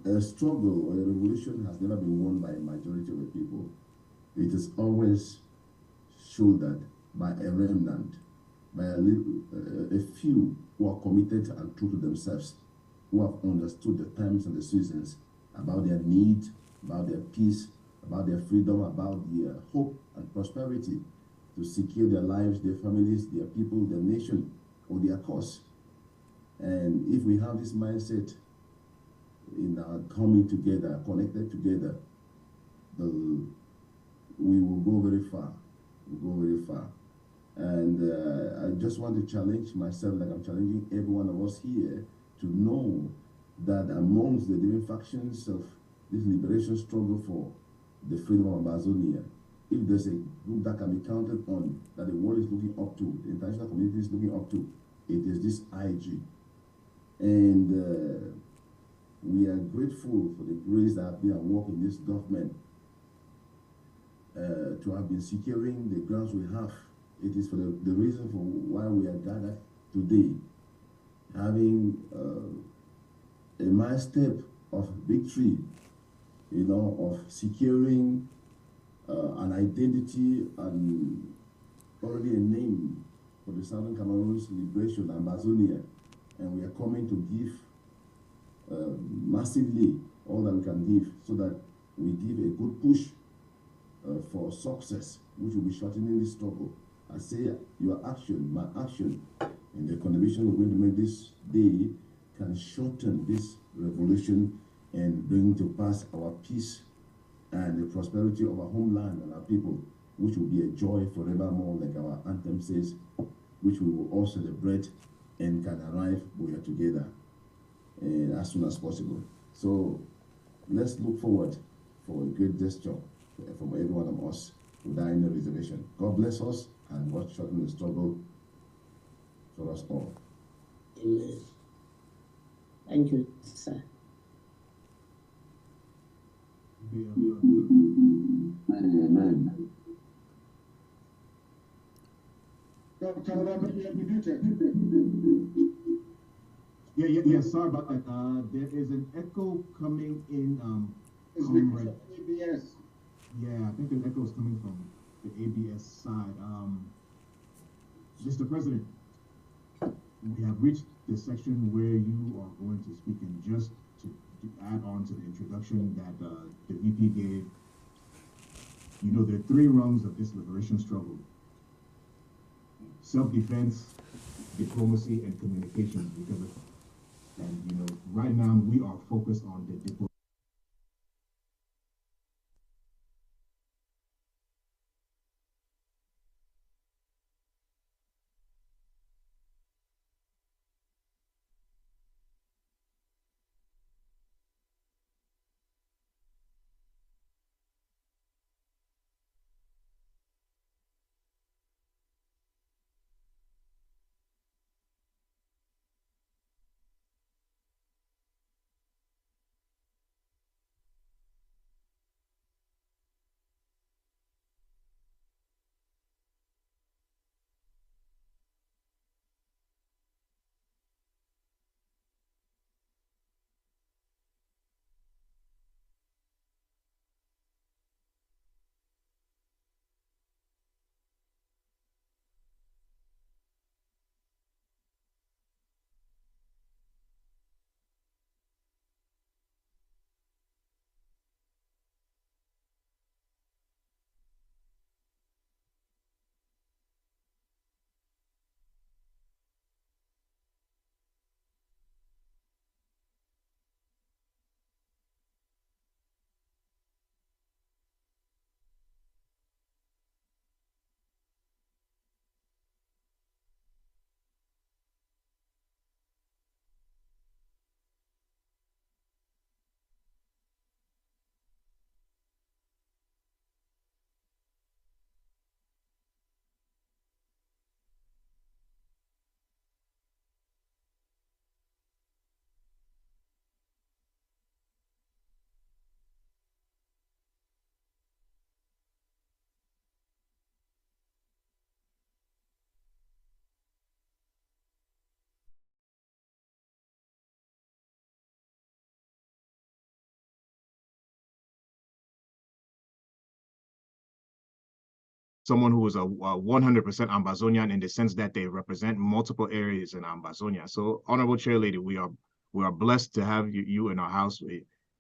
A struggle or a revolution has never been won by a majority of the people. It is always shouldered by a remnant, by a few who are committed and true to themselves, who have understood the times and the seasons, about their need, about their peace, about their freedom, about their hope and prosperity, to secure their lives, their families, their people, their nation, or their cause. And if we have this mindset in our coming together, connected together, we will go very far. We'll go very far. And I just want to challenge myself, like I'm challenging every one of us here, to know that amongst the different factions of this liberation struggle for the freedom of Ambazonia, if there's a group that can be counted on, that the world is looking up to, the international community is looking up to, it is this IG. And we are grateful for the grace that have been at work in this government to have been securing the grants we have. It is for the reason for why we are gathered today, having a milestone of victory, you know, of securing an identity and already a name for the Southern Cameroon's liberation, Ambazonia, and we are coming to give massively all that we can give, so that we give a good push for success, which will be shortening this struggle. I say your action, my action, and the contribution we're going to make this day can shorten this revolution and bring to pass our peace and the prosperity of our homeland and our people, which will be a joy forevermore, like our anthem says, which we will all celebrate and can arrive, we are together as soon as possible. So let's look forward for a great gesture from every one of us without any reservation. God bless us and watch shorten the struggle for us all. Amen. Thank you, sir. Amen. Yeah, sorry about that. There is an echo coming in. Comrade. ABS. Yeah, I think the echo is coming from the ABS side. Mr. President, we have reached the section where you are going to speak, and just to add on to the introduction that the VP gave, you know, there are three rungs of this liberation struggle: self-defense, diplomacy, and communications. And you know, right now we are focused on the diplomacy. Someone who is a 100% Ambazonian in the sense that they represent multiple areas in Ambazonia. So, Honorable Chair Lady, we are blessed to have you in our house.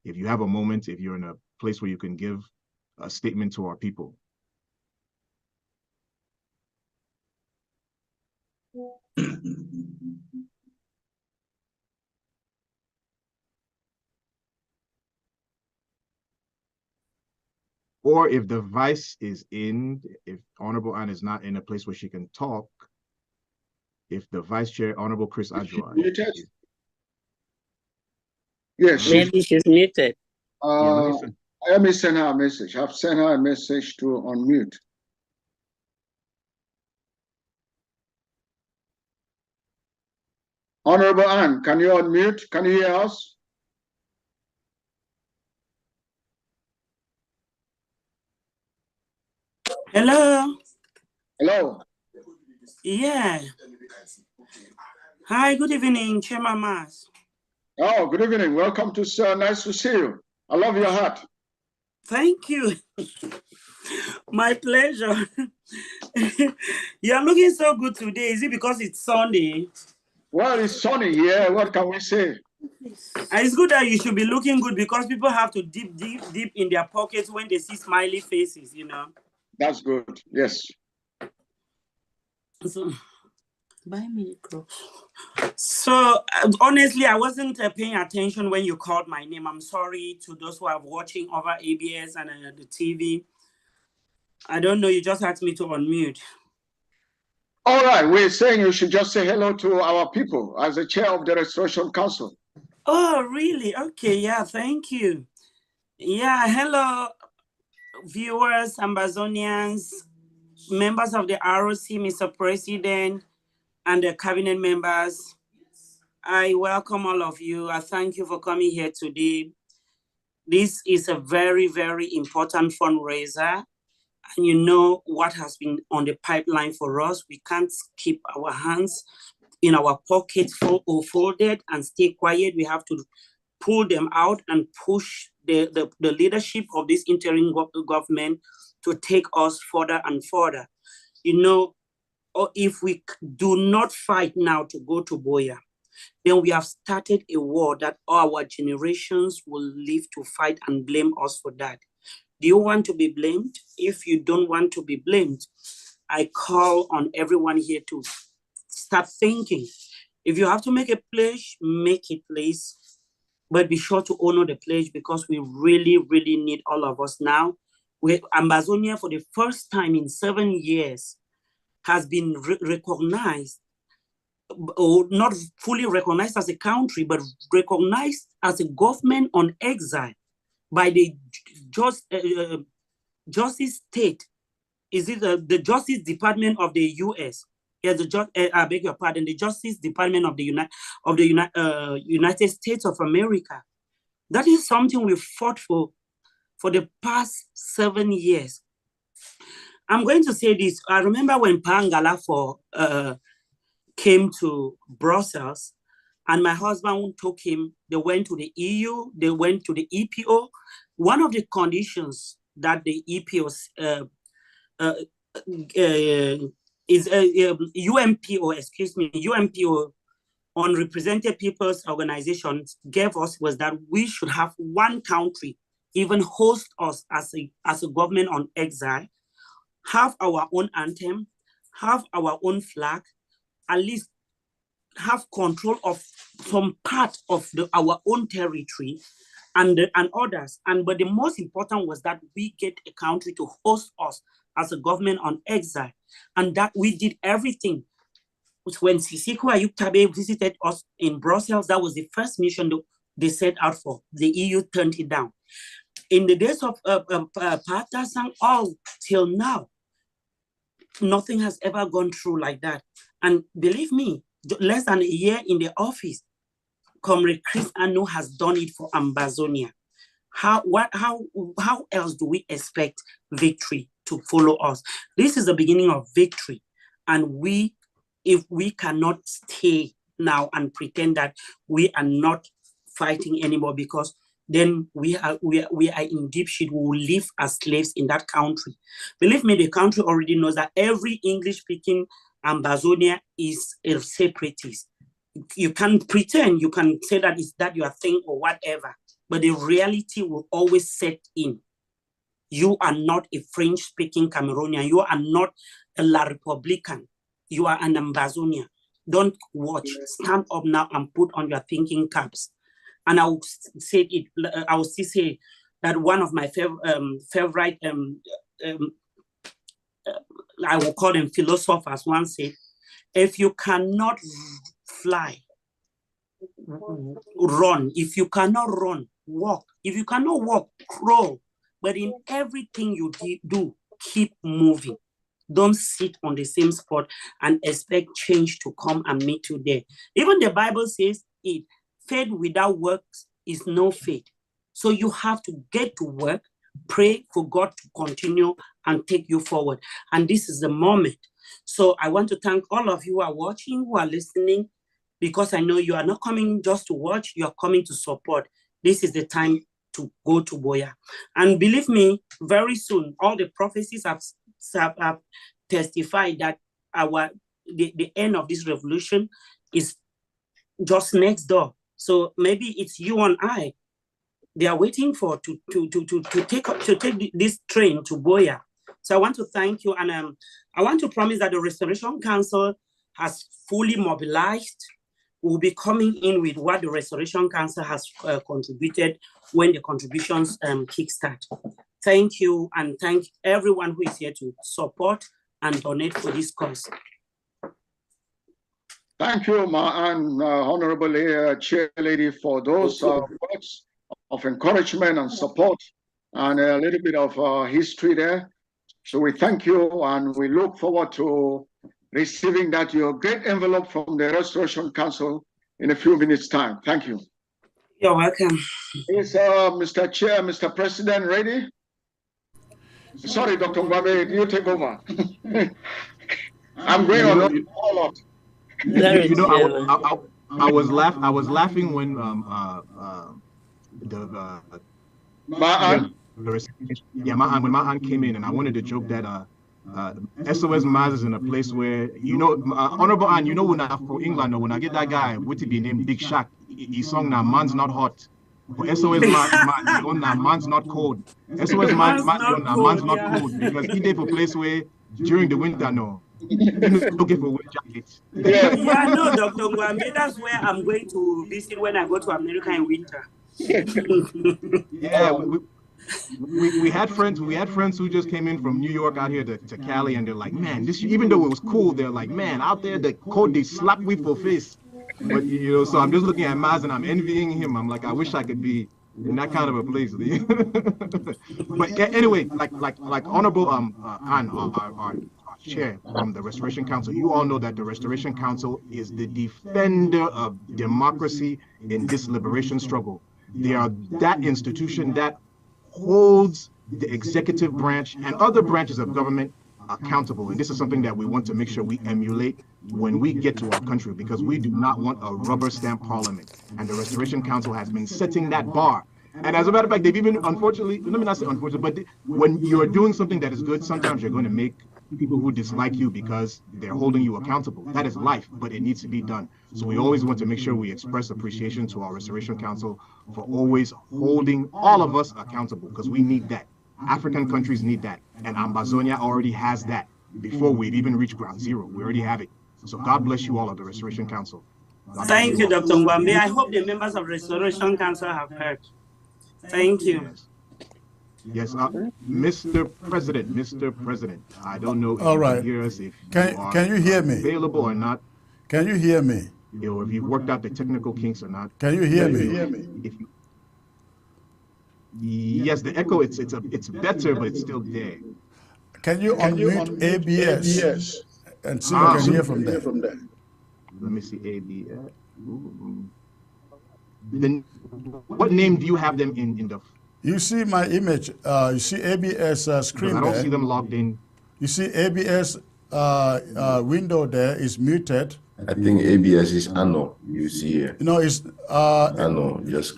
If you have a moment, if you're in a place where you can give a statement to our people. Or if the vice is if Honorable Anne is not in a place where she can talk, if the Vice Chair, Honorable Chris Adjoa. Yes, maybe she's muted. Uh, Let me send her a message. I've sent her a message to unmute. Honorable Anne, can you unmute? Can you hear us? Hello. Hello. Yeah. Hi, good evening, Chairman Mas. Oh, good evening. Welcome to Sir. Nice to see you. I love your hat. Thank you. My pleasure. You're looking so good today. Is it because it's Sunday? Well, it's sunny here. What can we say? It's good that you should be looking good because people have to deep in their pockets when they see smiley faces, you know. That's good. Yes. So, buy me a crow. So honestly, I wasn't paying attention when you called my name. I'm sorry to those who are watching over ABS and the TV. I don't know. You just asked me to unmute. All right. We're saying you should just say hello to our people as the chair of the Restoration Council. Oh, really? Okay. Yeah. Thank you. Yeah. Hello, viewers, Ambazonians, members of the ROC, Mr. President, and the cabinet members. I welcome all of you. I thank you for coming here today. This is a very, very important fundraiser. And you know what has been on the pipeline for us. We can't keep our hands in our pockets folded and stay quiet. We have to pull them out and push the leadership of this interim government to take us further and further. You know, if we do not fight now to go to Boya, then we have started a war that our generations will live to fight and blame us for that. Do you want to be blamed? If you don't want to be blamed, I call on everyone here to start thinking. If you have to make a pledge, make it, please. But be sure to honor the pledge because we really, really need all of us now. Ambazonia, for the first time in 7 years, has been recognized, or not fully recognized as a country, but recognized as a government on exile by the Justice State. Is it the Justice Department of the U.S.? Yes, I beg your pardon, the Justice Department of the United States of America. That is something we fought for the past 7 years. I'm going to say this. I remember when Pangala came to Brussels, and my husband took him. They went to the EU. They went to the EPO. One of the conditions that the EPO is UMPO, excuse me, UMPO, Unrepresented People's Organizations, gave us was that we should have one country even host us as a government on exile, have our own anthem, have our own flag, at least have control of some part of our own territory and others. But the most important was that we get a country to host us as a government on exile, and that we did everything. When Sisiko Ayuktabe visited us in Brussels, that was the first mission they set out for. The EU turned it down. In the days of Patasang, all till now, nothing has ever gone through like that. And believe me, less than a year in the office, Comrade Chris Anu has done it for Ambazonia. How else do we expect victory to follow us? This is the beginning of victory. And if we cannot stay now and pretend that we are not fighting anymore, because then we are in deep shit. We will live as slaves in that country. Believe me, the country already knows that every English-speaking Ambazonia is a separatist. You can pretend, you can say that it's that your thing or whatever, but the reality will always set in. You are not a French-speaking Cameroonian. You are not a La Republican. You are an Ambazonia. Don't watch. Stand up now and put on your thinking caps. And I will say it. I will still say that one of my favorite, I will call them philosophers, once said, if you cannot fly, run. If you cannot run, walk. If you cannot walk, crawl. But in everything you do, keep moving. Don't sit on the same spot and expect change to come and meet you there. Even the Bible says it, faith without works is no faith. So you have to get to work, pray for God to continue and take you forward. And this is the moment. So I want to thank all of you who are watching, who are listening, because I know you are not coming just to watch, you are coming to support. This is the time to go to Boya. And believe me, very soon, all the prophecies have testified that the end of this revolution is just next door. So maybe it's you and I they are waiting for to take this train to Boya. So I want to thank you, and I want to promise that the Restoration Council has fully mobilized. We'll be coming in with what the Restoration Council has contributed when the contributions kickstart. Thank you, and thank everyone who is here to support and donate for this cause. Thank you, and Honorable Chair Lady, for those words of encouragement and support and a little bit of history there. So we thank you, and we look forward to receiving your great envelope from the Restoration Council in a few minutes' time. Thank you. You're welcome. Is Mr. Chair, Mr. President ready? Sorry, Dr. Mbabe, you take over. I'm going on a lot. I was laughing when when my aunt came in, and I wanted to joke that SOS Maz is in a place where, Honorable Aunt, when I for England, or when I get that guy, what to be named Big Shaq, he song now, man's not hot. For SOS Maz, man's not cold. SOS Maz, man's not cold, because he did for place where during the winter, no. Looking for winter jackets. Yeah, no, Dr. Ngwambe, that's where I'm going to visit when I go to America in winter. Yeah, we had friends who just came in from New York out here to Cali, and they're like, man, this, even though it was cool, they're like, man, out there the cold, they slap me for face. But so I'm just looking at Maz and I'm envying him. I'm like, I wish I could be in that kind of a place. But anyway, like Honorable Ann, our chair from the Restoration Council, you all know that the Restoration Council is the defender of democracy in this liberation struggle. They are that institution that holds the executive branch and other branches of government accountable. And this is something that we want to make sure we emulate when we get to our country, because we do not want a rubber stamp parliament. And the Restoration Council has been setting that bar. And as a matter of fact, they've even, unfortunately, let me not say unfortunately, but when you're doing something that is good, sometimes you're going to make people who dislike you because they're holding you accountable. That is life, but it needs to be done. So we always want to make sure we express appreciation to our Restoration Council for always holding all of us accountable, because we need that. African countries need that. And Ambazonia already has that. Before we've even reached ground zero, we already have it. So God bless you all of the Restoration Council. Thank you, Dr. Ngwambe. I hope the members of Restoration Council have heard. Thank you. Yes, Mr. President, I don't know if all you right. can hear us, if can you hear me? Available or not. Can you hear me? Or if you've worked out the technical kinks or not. Can you hear me? If you, yes, the echo, it's better, but it's still there. Can you unmute ABS and see if you can hear from there? Let me see ABS. Then, what name do you have them in the? You see my image. You see ABS screen. I don't there. see them logged in. You see ABS window there is muted. I think ABS is Anno. You see here. No, it's Anno. Just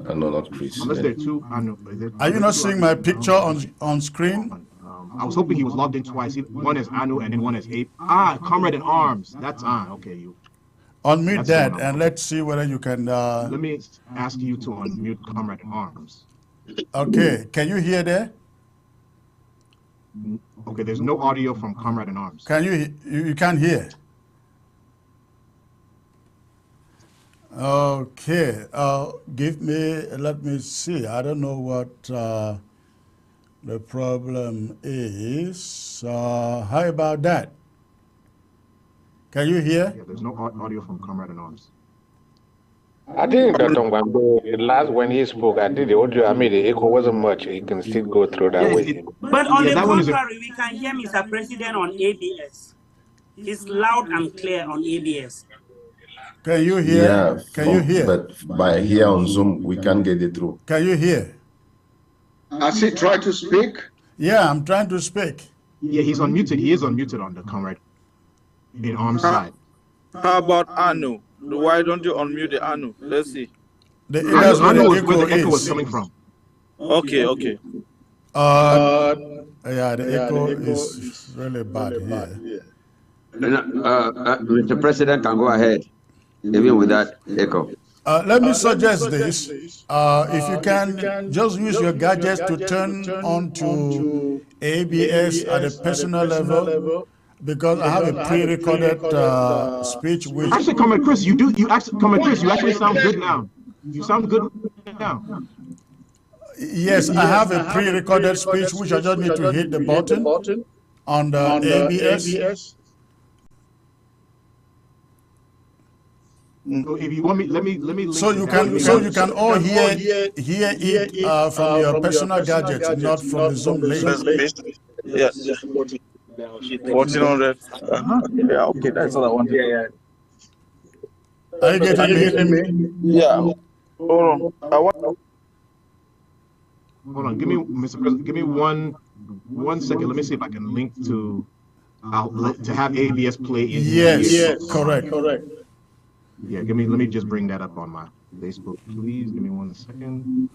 Anno, not Chris. Unless there are two Anno. Are you not seeing my picture on screen? I was hoping he was logged in twice. One is Anu and then one is Ape. Comrade in Arms. That's okay. You unmute that and let's see whether you can. Let me ask you to unmute Comrade in Arms. Okay. Can you hear there? Okay. There's no audio from Comrade in Arms. Can you can't hear? Okay. Let me see. I don't know what the problem is. How about that? Can you hear? Yeah, there's no audio from Comrade in Arms. I think Dr. Ngwambe, last when he spoke, I think the audio, I mean, the echo wasn't much. You can still go through that way. But on the contrary, we can hear Mr. President on ABS. He's loud and clear on ABS. Can you hear? Yeah, Can you hear? but by here on Zoom, we can't get it through. Can you hear? Has he tried to speak? Yeah, I'm trying to speak. Yeah, he's unmuted. He is unmuted on the comrade in arm side. How about Anu? Why don't you unmute the Anu? Let's see. That's where Anu the is where the echo is. is coming from. Okay, okay. Yeah, the echo is really bad here. Mr. President can go ahead, even with that echo. Let me suggest this. If you can, just use your gadgets to turn on to ABS at a personal level, because I have a pre-recorded speech. Which Actually, Comrade Chris, you actually sound good now. You sound good now. Yes, I have a pre-recorded speech which I just need to hit the button on the ABS. If you want me, let me. So you can all hear it from your personal gadgets, not from the Zoom link. Yes. 1400. Yeah, okay, that's what I wanted. Yeah. Are you getting me? Yeah. Hold on. Hold on, give me, Mr. President, give me one second. Let me see if I can link to have ABS play in. Yes, correct. Yeah, let me just bring that up on my Facebook, please. Give me 1 second.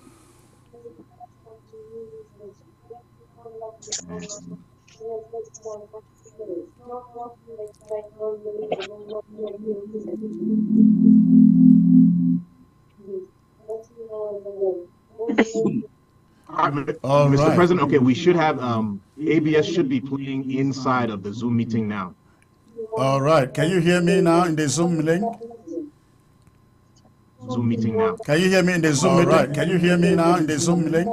Mr. President, okay, we should have ABS should be playing inside of the Zoom meeting now. All right. Can you hear me now in the Zoom link? Zoom meeting now. Can you hear me in the Zoom meeting? Right. Can you hear me now in the Zoom link?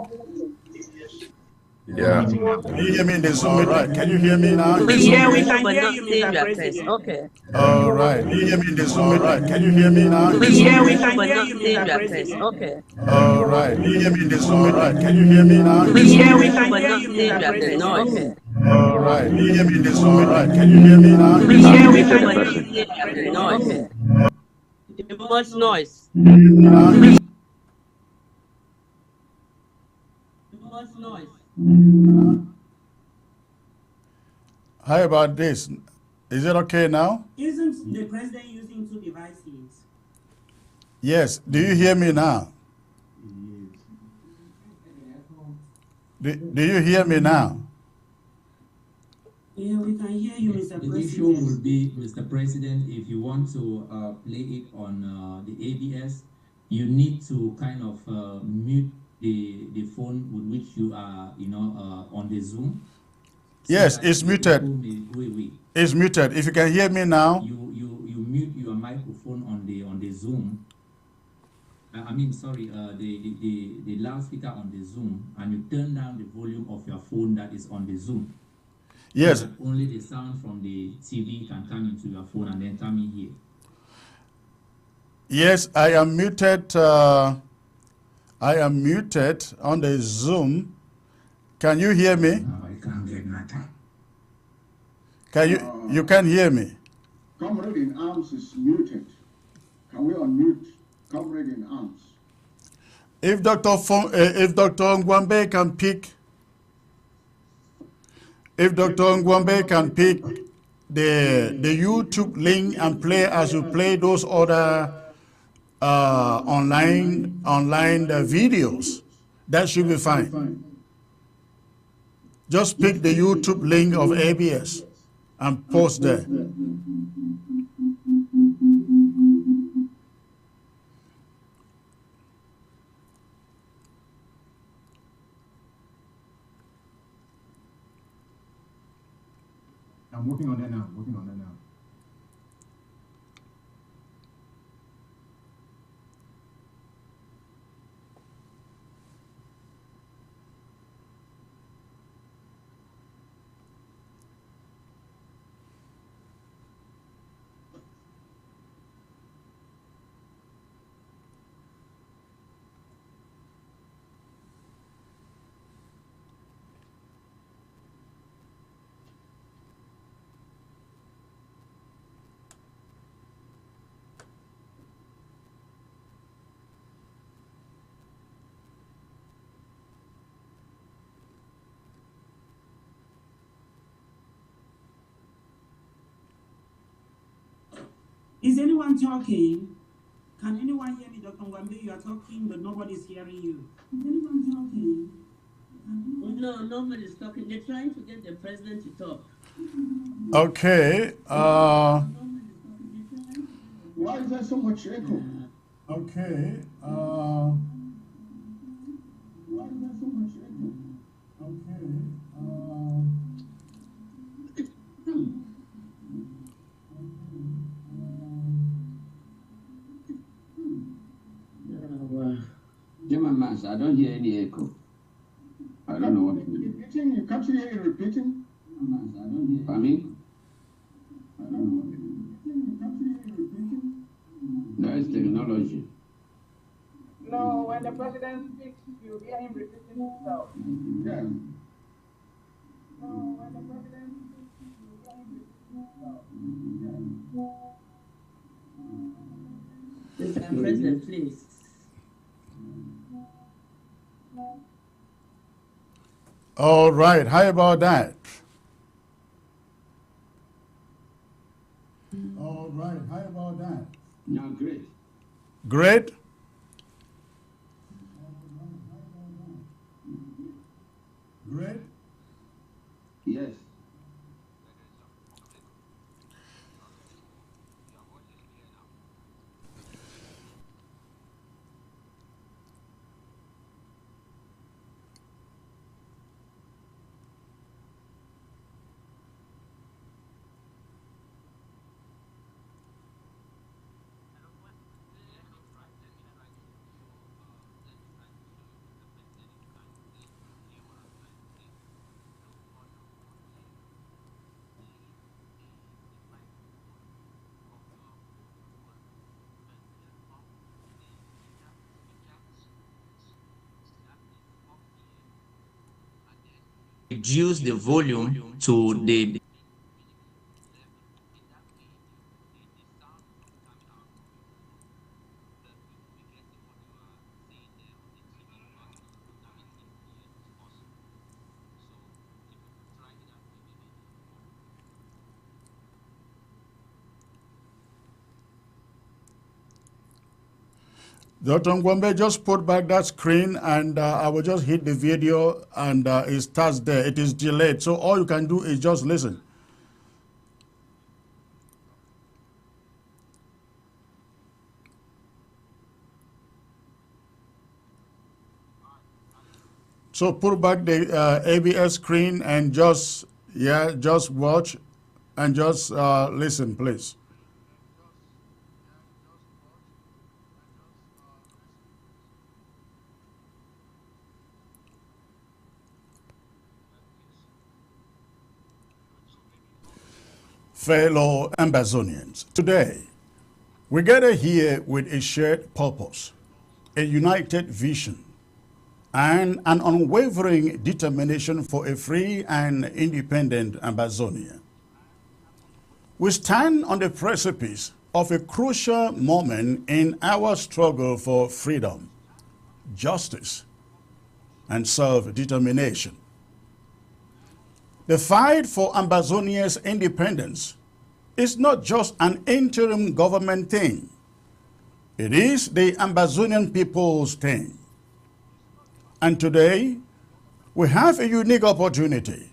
Yeah. Can you hear me in the Zoom meeting? Right. Can you hear me now? Yeah, we can hear you, Mr. President. Okay. All right. Can you hear me in the Zoom meeting? Right. Can you hear me now? Yeah, we can hear you, Mr. President. Okay. All right. Can you hear me in the Zoom meeting? Right. Can you hear me now? Yeah, we can hear you, Mr. President. Okay. All right. Can you hear me in the Zoom meeting? Right. Can you hear me now? Yeah, we can hear you, Mr. President. Okay. Too much noise. Too much noise. How about this? Is it okay now? Isn't the president using two devices? Yes. Do you hear me now? Do you hear me now? Yeah, we can hear you, Mr. President. The issue will be, Mr. President, if you want to play it on the ABS, you need to kind of mute the phone with which you are, on the Zoom. Yes, it's muted. It's muted. If you can hear me now. You mute your microphone on the Zoom. The loudspeaker on the Zoom, and you turn down the volume of your phone that is on the Zoom. Yes. So that only the sound from the TV can come into your phone and then come in here. Yes, I am muted. I am muted on the Zoom. Can you hear me? No, I can't get nothing. You can hear me? Comrade in Arms is muted. Can we unmute Comrade in Arms? If Dr. Ngwambe can pick, the YouTube link and play as you play those other online videos, that should be fine. Just pick the YouTube link of ABS and post there. I'm working on that now. Is anyone talking? Can anyone hear me, Dr. Ngwambe? You are talking, but nobody's hearing you. Is anyone talking? No, nobody's talking. They're trying to get the president to talk. Okay. Why is there so much echo? Okay. Why is there so much echo? Okay. German man, I don't hear any echo. I don't know what. Repeating? You can't hear you repeating? I don't hear. I mean, I don't know what. You can't hear you repeating? That is technology. No, when the president speaks, you hear him repeating himself. Yeah. No, when the president speaks, you hear him repeating himself. Mr. President, please. All right. How about that? All right. How about that? Now, great. Great. Great. Yes. Reduce the volume to the Dr. Ngwambe, just put back that screen and I will just hit the video and it starts there. It is delayed. So all you can do is just listen. So put back the ABS screen and just watch and just listen, please. Fellow Ambazonians, today we gather here with a shared purpose, a united vision, and an unwavering determination for a free and independent Ambazonia. We stand on the precipice of a crucial moment in our struggle for freedom, justice, and self-determination. The fight for Ambazonia's independence is not just an interim government thing. It is the Ambazonian people's thing. And today, we have a unique opportunity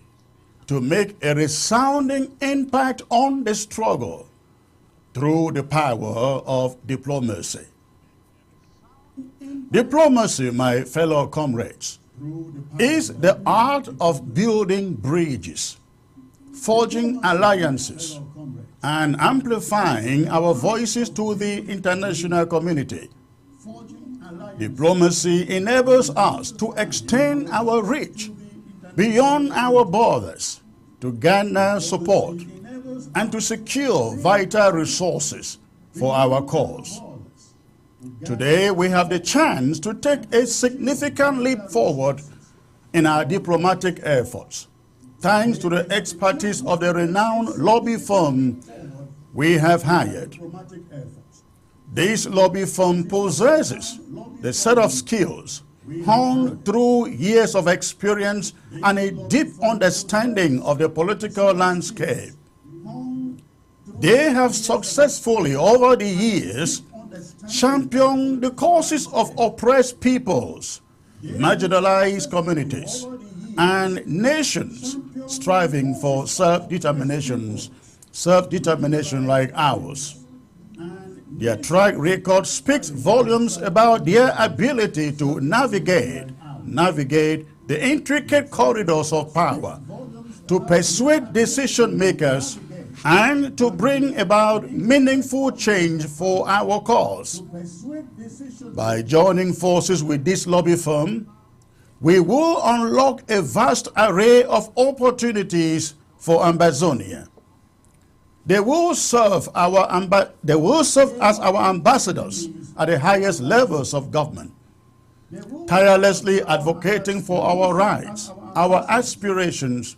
to make a resounding impact on the struggle through the power of diplomacy. Diplomacy, my fellow comrades, is the art of building bridges, forging alliances, and amplifying our voices to the international community. Diplomacy enables us to extend our reach beyond our borders, to garner support, and to secure vital resources for our cause. Today, we have the chance to take a significant leap forward in our diplomatic efforts, thanks to the expertise of the renowned lobby firm we have hired. This lobby firm possesses the set of skills honed through years of experience and a deep understanding of the political landscape. They have successfully, over the years, championed the causes of oppressed peoples, marginalized communities, and nations striving for self-determination like ours. Their track record speaks volumes about their ability to navigate the intricate corridors of power, to persuade decision makers, and to bring about meaningful change for our cause. By joining forces with this lobby firm, we will unlock a vast array of opportunities for Ambazonia. They will serve as our ambassadors at the highest levels of government, tirelessly advocating for our rights, our aspirations,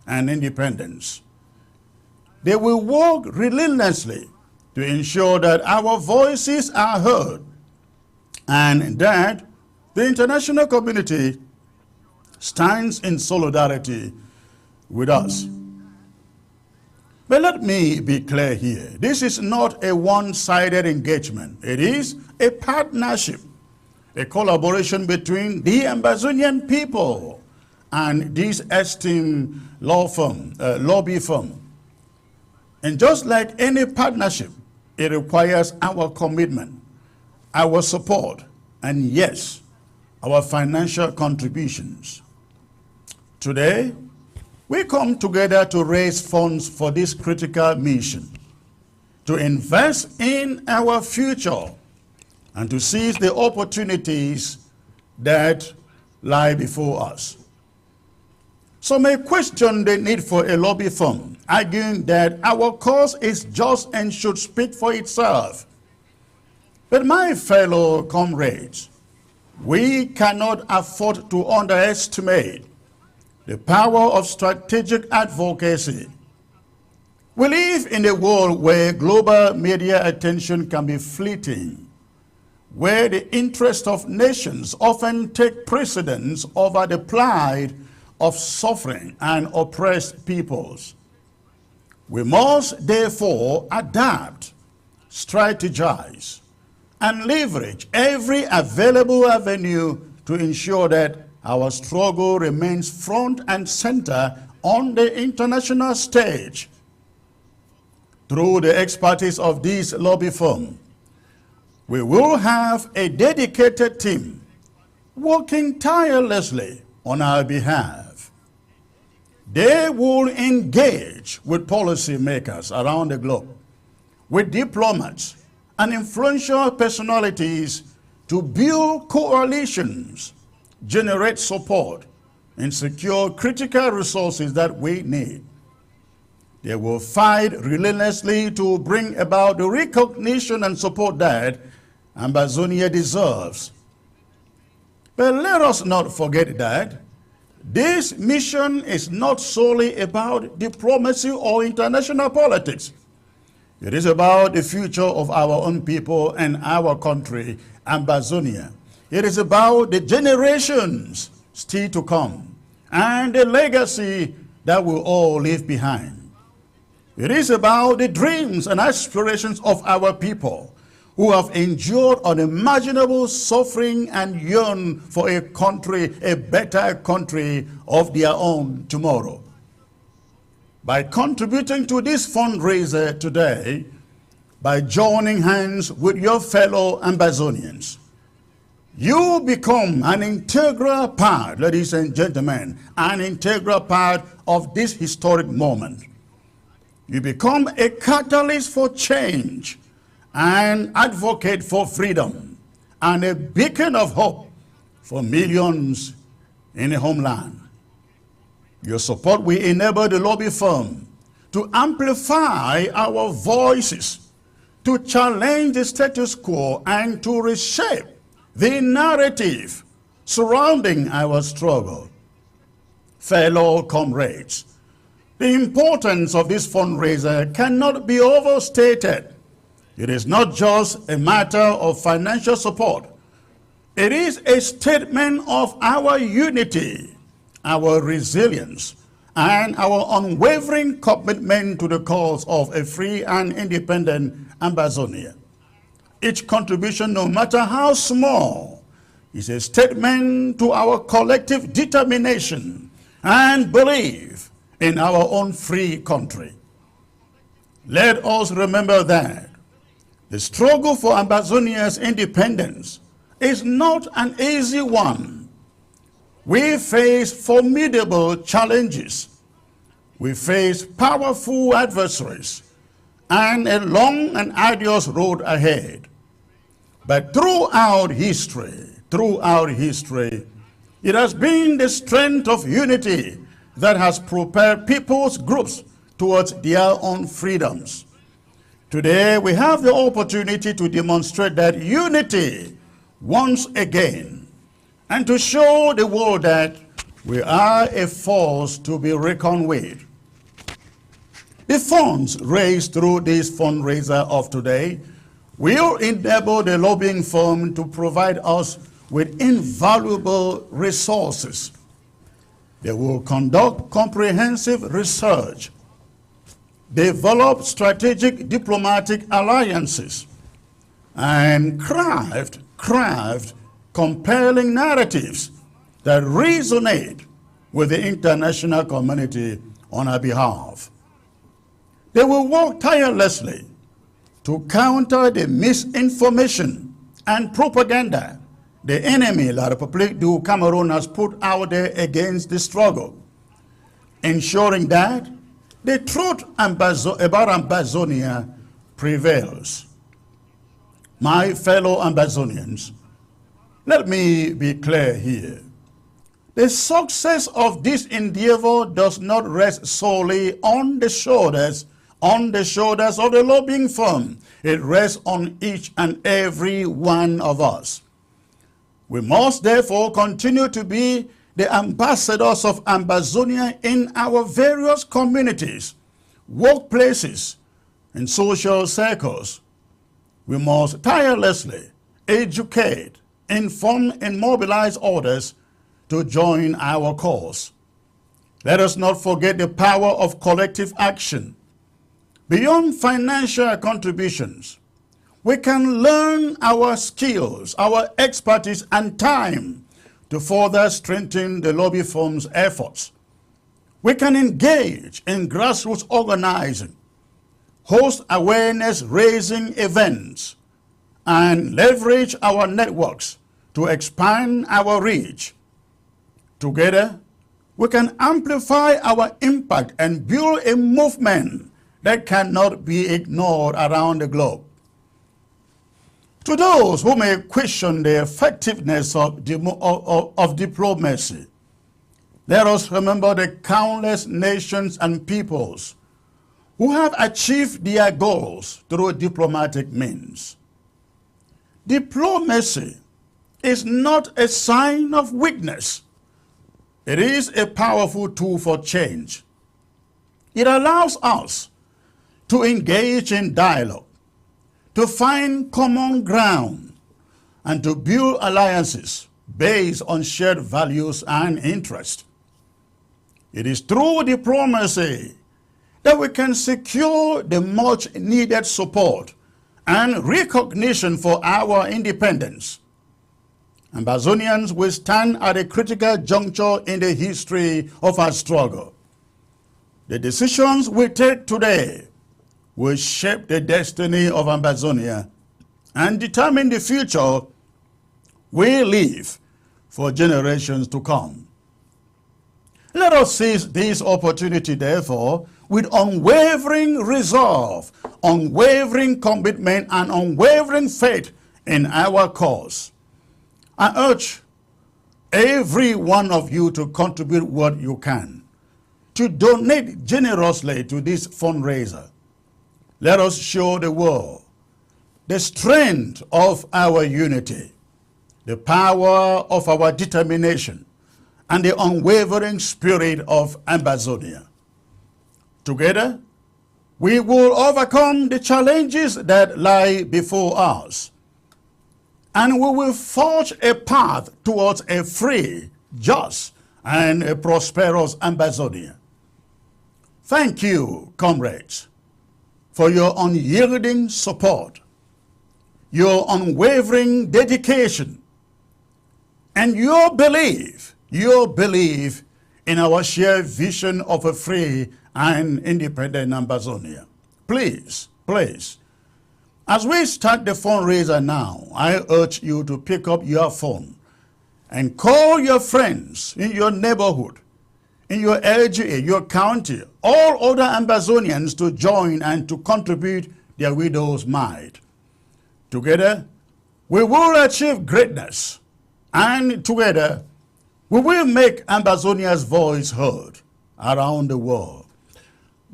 and independence. They will work relentlessly to ensure that our voices are heard and that the international community stands in solidarity with us. But let me be clear here. This is not a one-sided engagement. It is a partnership, a collaboration between the Ambazonian people and this esteemed lobby firm. And just like any partnership, it requires our commitment, our support, and yes, our financial contributions. Today, we come together to raise funds for this critical mission, to invest in our future, and to seize the opportunities that lie before us. Some may question the need for a lobby firm, arguing that our cause is just and should speak for itself. But my fellow comrades, we cannot afford to underestimate the power of strategic advocacy. We live in a world where global media attention can be fleeting, where the interests of nations often take precedence over the plight of suffering and oppressed peoples. We must therefore adapt, strategize, and leverage every available avenue to ensure that our struggle remains front and center on the international stage. Through the expertise of this lobby firm, we will have a dedicated team working tirelessly on our behalf. They will engage with policymakers around the globe, with diplomats and influential personalities to build coalitions, generate support, and secure critical resources that we need. They will fight relentlessly to bring about the recognition and support that Ambazonia deserves. But let us not forget that this mission is not solely about diplomacy or international politics. It is about the future of our own people and our country, Ambazonia. It is about the generations still to come and the legacy that we all leave behind. It is about the dreams and aspirations of our people who have endured unimaginable suffering and yearn for a country, a better country of their own tomorrow. By contributing to this fundraiser today, by joining hands with your fellow Ambazonians, you become an integral part, ladies and gentlemen, an integral part of this historic moment. You become a catalyst for change, an advocate for freedom, and a beacon of hope for millions in the homeland. Your support will enable the lobby firm to amplify our voices, to challenge the status quo, and to reshape the narrative surrounding our struggle. Fellow comrades, the importance of this fundraiser cannot be overstated. It is not just a matter of financial support. It is a statement of our unity, our resilience, and our unwavering commitment to the cause of a free and independent Ambazonia. Each contribution, no matter how small, is a statement to our collective determination and belief in our own free country. Let us remember that the struggle for Ambazonia's independence is not an easy one. We face formidable challenges. We face powerful adversaries and a long and arduous road ahead. But throughout history, it has been the strength of unity that has propelled people's groups towards their own freedoms. Today, we have the opportunity to demonstrate that unity once again, and to show the world that we are a force to be reckoned with. The funds raised through this fundraiser of today will enable the lobbying firm to provide us with invaluable resources. They will conduct comprehensive research, develop strategic diplomatic alliances, and craft compelling narratives that resonate with the international community on our behalf. They will work tirelessly to counter the misinformation and propaganda the enemy, La République du Cameroon, has put out there against the struggle, ensuring that the truth about Ambazonia prevails. My fellow Ambazonians, let me be clear here. The success of this endeavor does not rest solely on the shoulders of the lobbying firm. It rests on each and every one of us. We must therefore continue to be the ambassadors of Ambazonia in our various communities, workplaces, and social circles. We must tirelessly educate, inform, and mobilize others to join our cause. Let us not forget the power of collective action. Beyond financial contributions, we can learn our skills, our expertise, and time to further strengthen the lobby firm's efforts. We can engage in grassroots organizing, host awareness-raising events, and leverage our networks to expand our reach. Together, we can amplify our impact and build a movement that cannot be ignored around the globe. To those who may question the effectiveness of diplomacy, let us remember the countless nations and peoples who have achieved their goals through diplomatic means. Diplomacy is not a sign of weakness. It is a powerful tool for change. It allows us to engage in dialogue, to find common ground, and to build alliances based on shared values and interests. It is through diplomacy that we can secure the much needed support and recognition for our independence. Ambazonians will stand at a critical juncture in the history of our struggle. The decisions we take today will shape the destiny of Ambazonia and determine the future we leave for generations to come. Let us seize this opportunity, therefore, with unwavering resolve, unwavering commitment, and unwavering faith in our cause. I urge every one of you to contribute what you can, to donate generously to this fundraiser. Let us show the world the strength of our unity, the power of our determination, and the unwavering spirit of Ambazonia. Together, we will overcome the challenges that lie before us, and we will forge a path towards a free, just, and a prosperous Ambazonia. Thank you, comrades, for your unyielding support, your unwavering dedication, and your belief in our shared vision of a free and independent Ambazonia. Please, as we start the fundraiser now, I urge you to pick up your phone and call your friends in your neighborhood, in your LGA, your county, all other Ambazonians to join and to contribute their widow's mite. Together, we will achieve greatness, and together, we will make Ambazonia's voice heard around the world.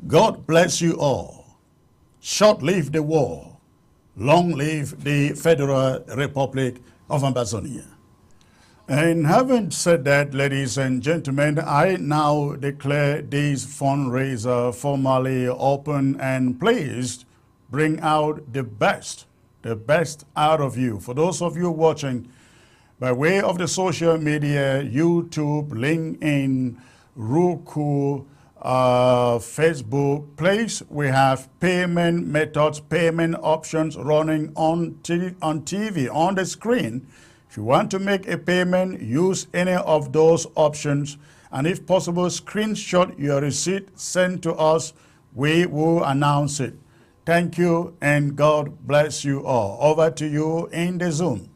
God bless you all. Short live the war. Long live the Federal Republic of Ambazonia. And having said that, ladies and gentlemen, I now declare this fundraiser formally open, and please bring out the best out of you. For those of you watching by way of the social media, YouTube, LinkedIn, Roku, Facebook, please, we have payment methods, payment options running on TV, on the screen. If you want to make a payment, use any of those options, and if possible, screenshot your receipt, send to us. We will announce it. Thank you, and God bless you all. Over to you in the Zoom.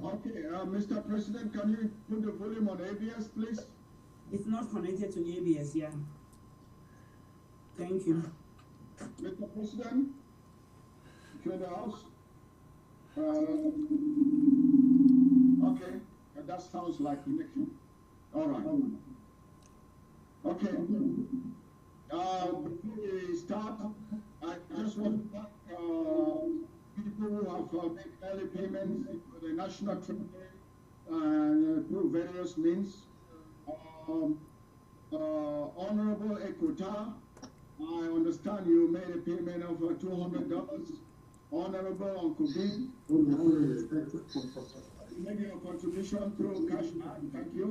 Okay, Mr. President, can you put the volume on ABS, please? It's not connected to ABS, yeah. Thank you. Mr. President, if you're in the house. Okay, that sounds like connection. All right. Okay. Before we start, I just want to thank people who have made early payments to the National Treasury through various means. Honorable Ekota, I understand you made a payment of $200. Honorable Uncle B, you made your contribution through cash. Thank you.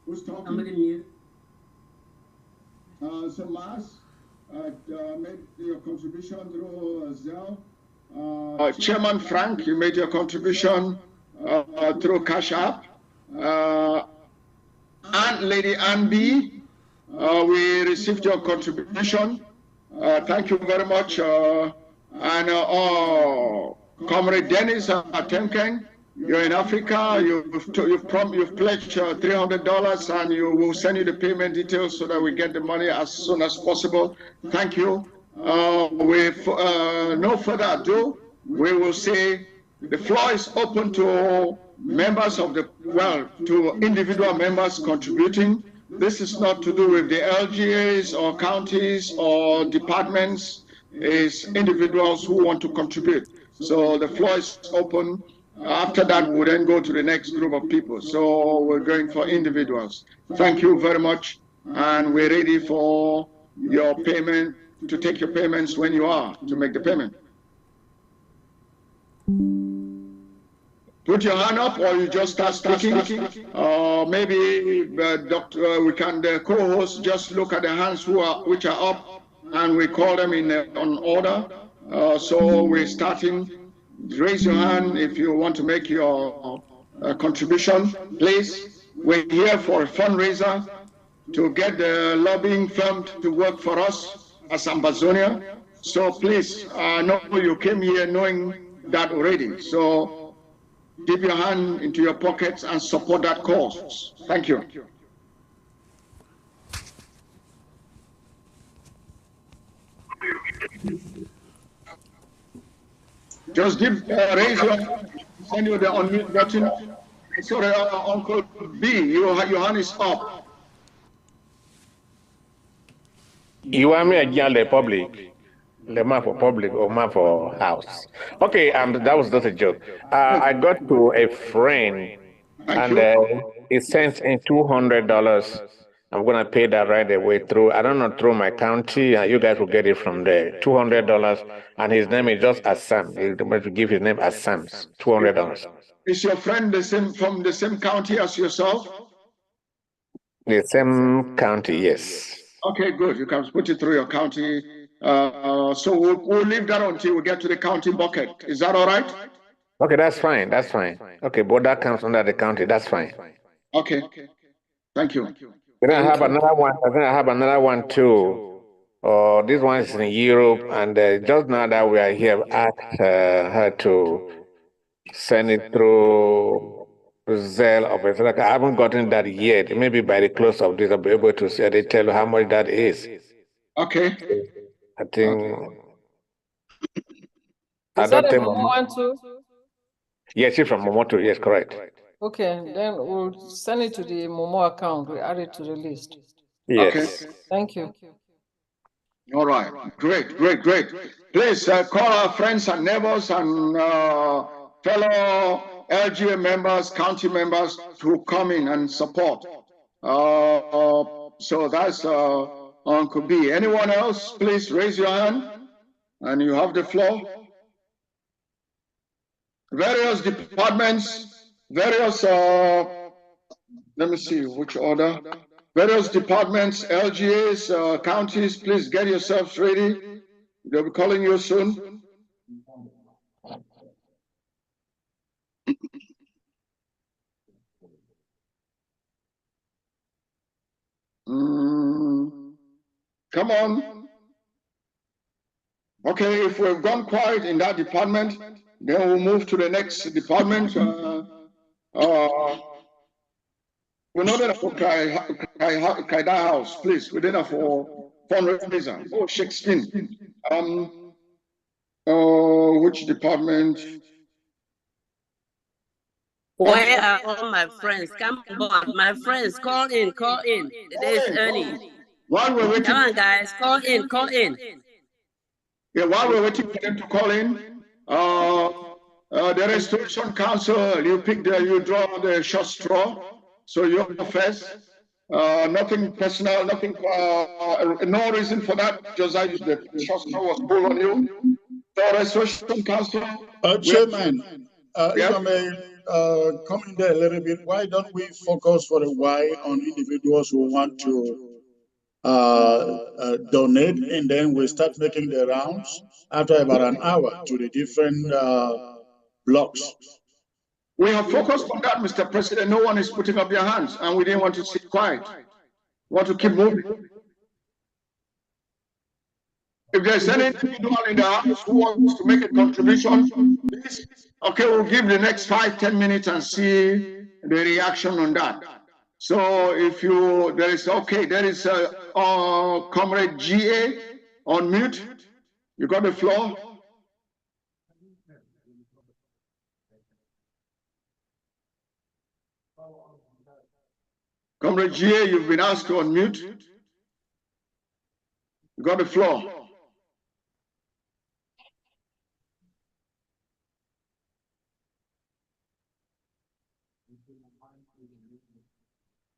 Who's talking? Somebody mute. So Mas made your contribution through Zelle. Chairman Frank, you made your contribution through Cash App. And Lady Ann B, we received your contribution. Thank you very much. Comrade Dennis Atemken, you're in Africa. You've pledged $300, and you will send you the payment details so that we get the money as soon as possible. Thank you. With no further ado, we will say the floor is open to members of to individual members contributing. This is not to do with the LGAs or counties or departments. It's individuals who want to contribute. So the floor is open. After that, we'll then go to the next group of people. So we're going for individuals. Thank you very much. And we're ready for your payment, to take your payments when you are to make the payment. put your hand up, or you just start speaking. Maybe Doctor, we can the co-host just look at the hands which are up, and we call them in on order. So we're starting. Raise your hand if you want to make your contribution, please. We're here for a fundraiser to get the lobbying firm to work for us as Ambazonia. So please, I know you came here knowing that already. So dip your hand into your pockets and support that cause. Thank you. Just raise your hand, send you the unmute button. Sorry, Uncle B, your hand is up. You want me again the public? The map for public or map for house? Okay, that was not a joke. I got to a friend and he sent in $200. I'm gonna pay that right away through, I don't know, through my county, and you guys will get it from there. $200, and his name is just Assam. He's going to give his name Assam. $200. Is your friend from the same county as yourself? The same county, yes. Okay, good. You can put it through your county. So we'll leave that until we get to the county bucket. Is that all right? Okay, that's fine. That's fine. Okay, but that comes under the county. That's fine. Okay. Thank you. Then I have another one. I think I have another one too. This one is in Europe, and just now that we are here, I've asked her to send it through Zelle or something. Like, I haven't gotten that yet. Maybe by the close of this, I'll be able to say they tell you how much that is. Okay. I think. Is that a Momo one too? Yes, she's from Momoto. Yes, correct. Okay, then we'll send it to the Momo account. We add it to the list. Yes. Okay. Thank you. All right. Great, great, great. Please call our friends and neighbors and fellow LGA members, county members to come in and support. So that's Uncle B. Anyone else, please raise your hand and you have the floor. Various departments, various, let me see which order. Various departments, LGAs, counties, please get yourselves ready. They'll be calling you soon. Come on. Okay, if we've gone quiet in that department, then we'll move to the next department. We're not enough for Kaida House, please. We're enough for fundraiser. Oh, Shakespeare. Which department? Where are all my friends? Come on, my friends, call in, call in. The day is early. While we're waiting, come on, guys, call in, call in. Yeah, while we're waiting for them to call in, the Restoration Council, you draw the short straw. So you're first. Nothing personal, nothing, no reason for that. Just like the short straw was pulled on you. The Restoration Council. Chairman, if I may come in there a little bit, why don't we focus for a while on individuals who want to donate, and then we start making the rounds after about an hour to the different blocks. We have focused on that, Mr. President. No one is putting up their hands, and we didn't want to sit quiet. We want to keep moving. If there's any individual in the house who wants to make a contribution, please, okay, we'll give the next 5-10 minutes and see the reaction on that. So if there is Comrade GA on mute. You got the floor. Comrade GA, you've been asked to unmute. You got the floor.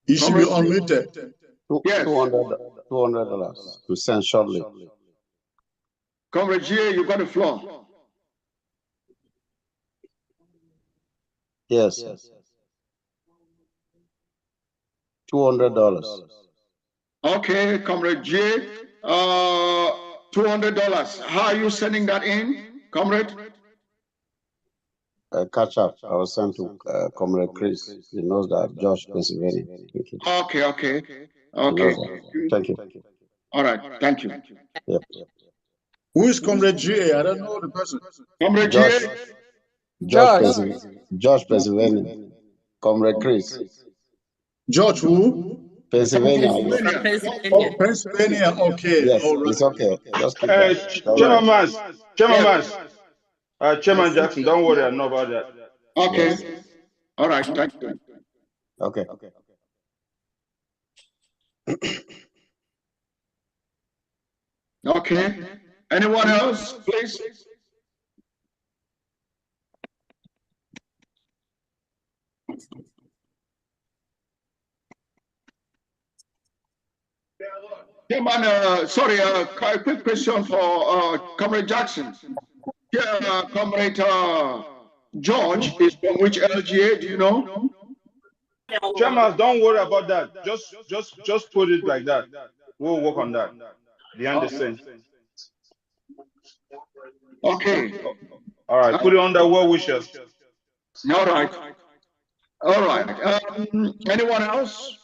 You should be unmuted. Yes. $200 to send shortly. Comrade GA, you got the floor. Yes. $200. Okay, Comrade J, $200. How are you sending that in, Comrade? Catch up. I was sent to Comrade Chris. He knows that. George, Pennsylvania. Okay. Thank you. All right, thank you. Yep. Who is Comrade GA? I don't know the person. Comrade George. GA? George, Pennsylvania. Comrade Chris. George who? Pennsylvania. Oh, Pennsylvania. Okay. Yes, All right. it's okay. Just keep that. Chairman Jackson, don't worry, I know about that. Okay. Yes. All right, thank you. Okay. Okay. Anyone else, please? Chairman, sorry, a quick question for Comrade Jackson. Yeah, Comrade George is from which LGA? Do you know? Chairman, don't worry about that. Just put it like that. We'll work on that. Behind the scenes. Okay. All right. Put it under well wishes. All right. Anyone else?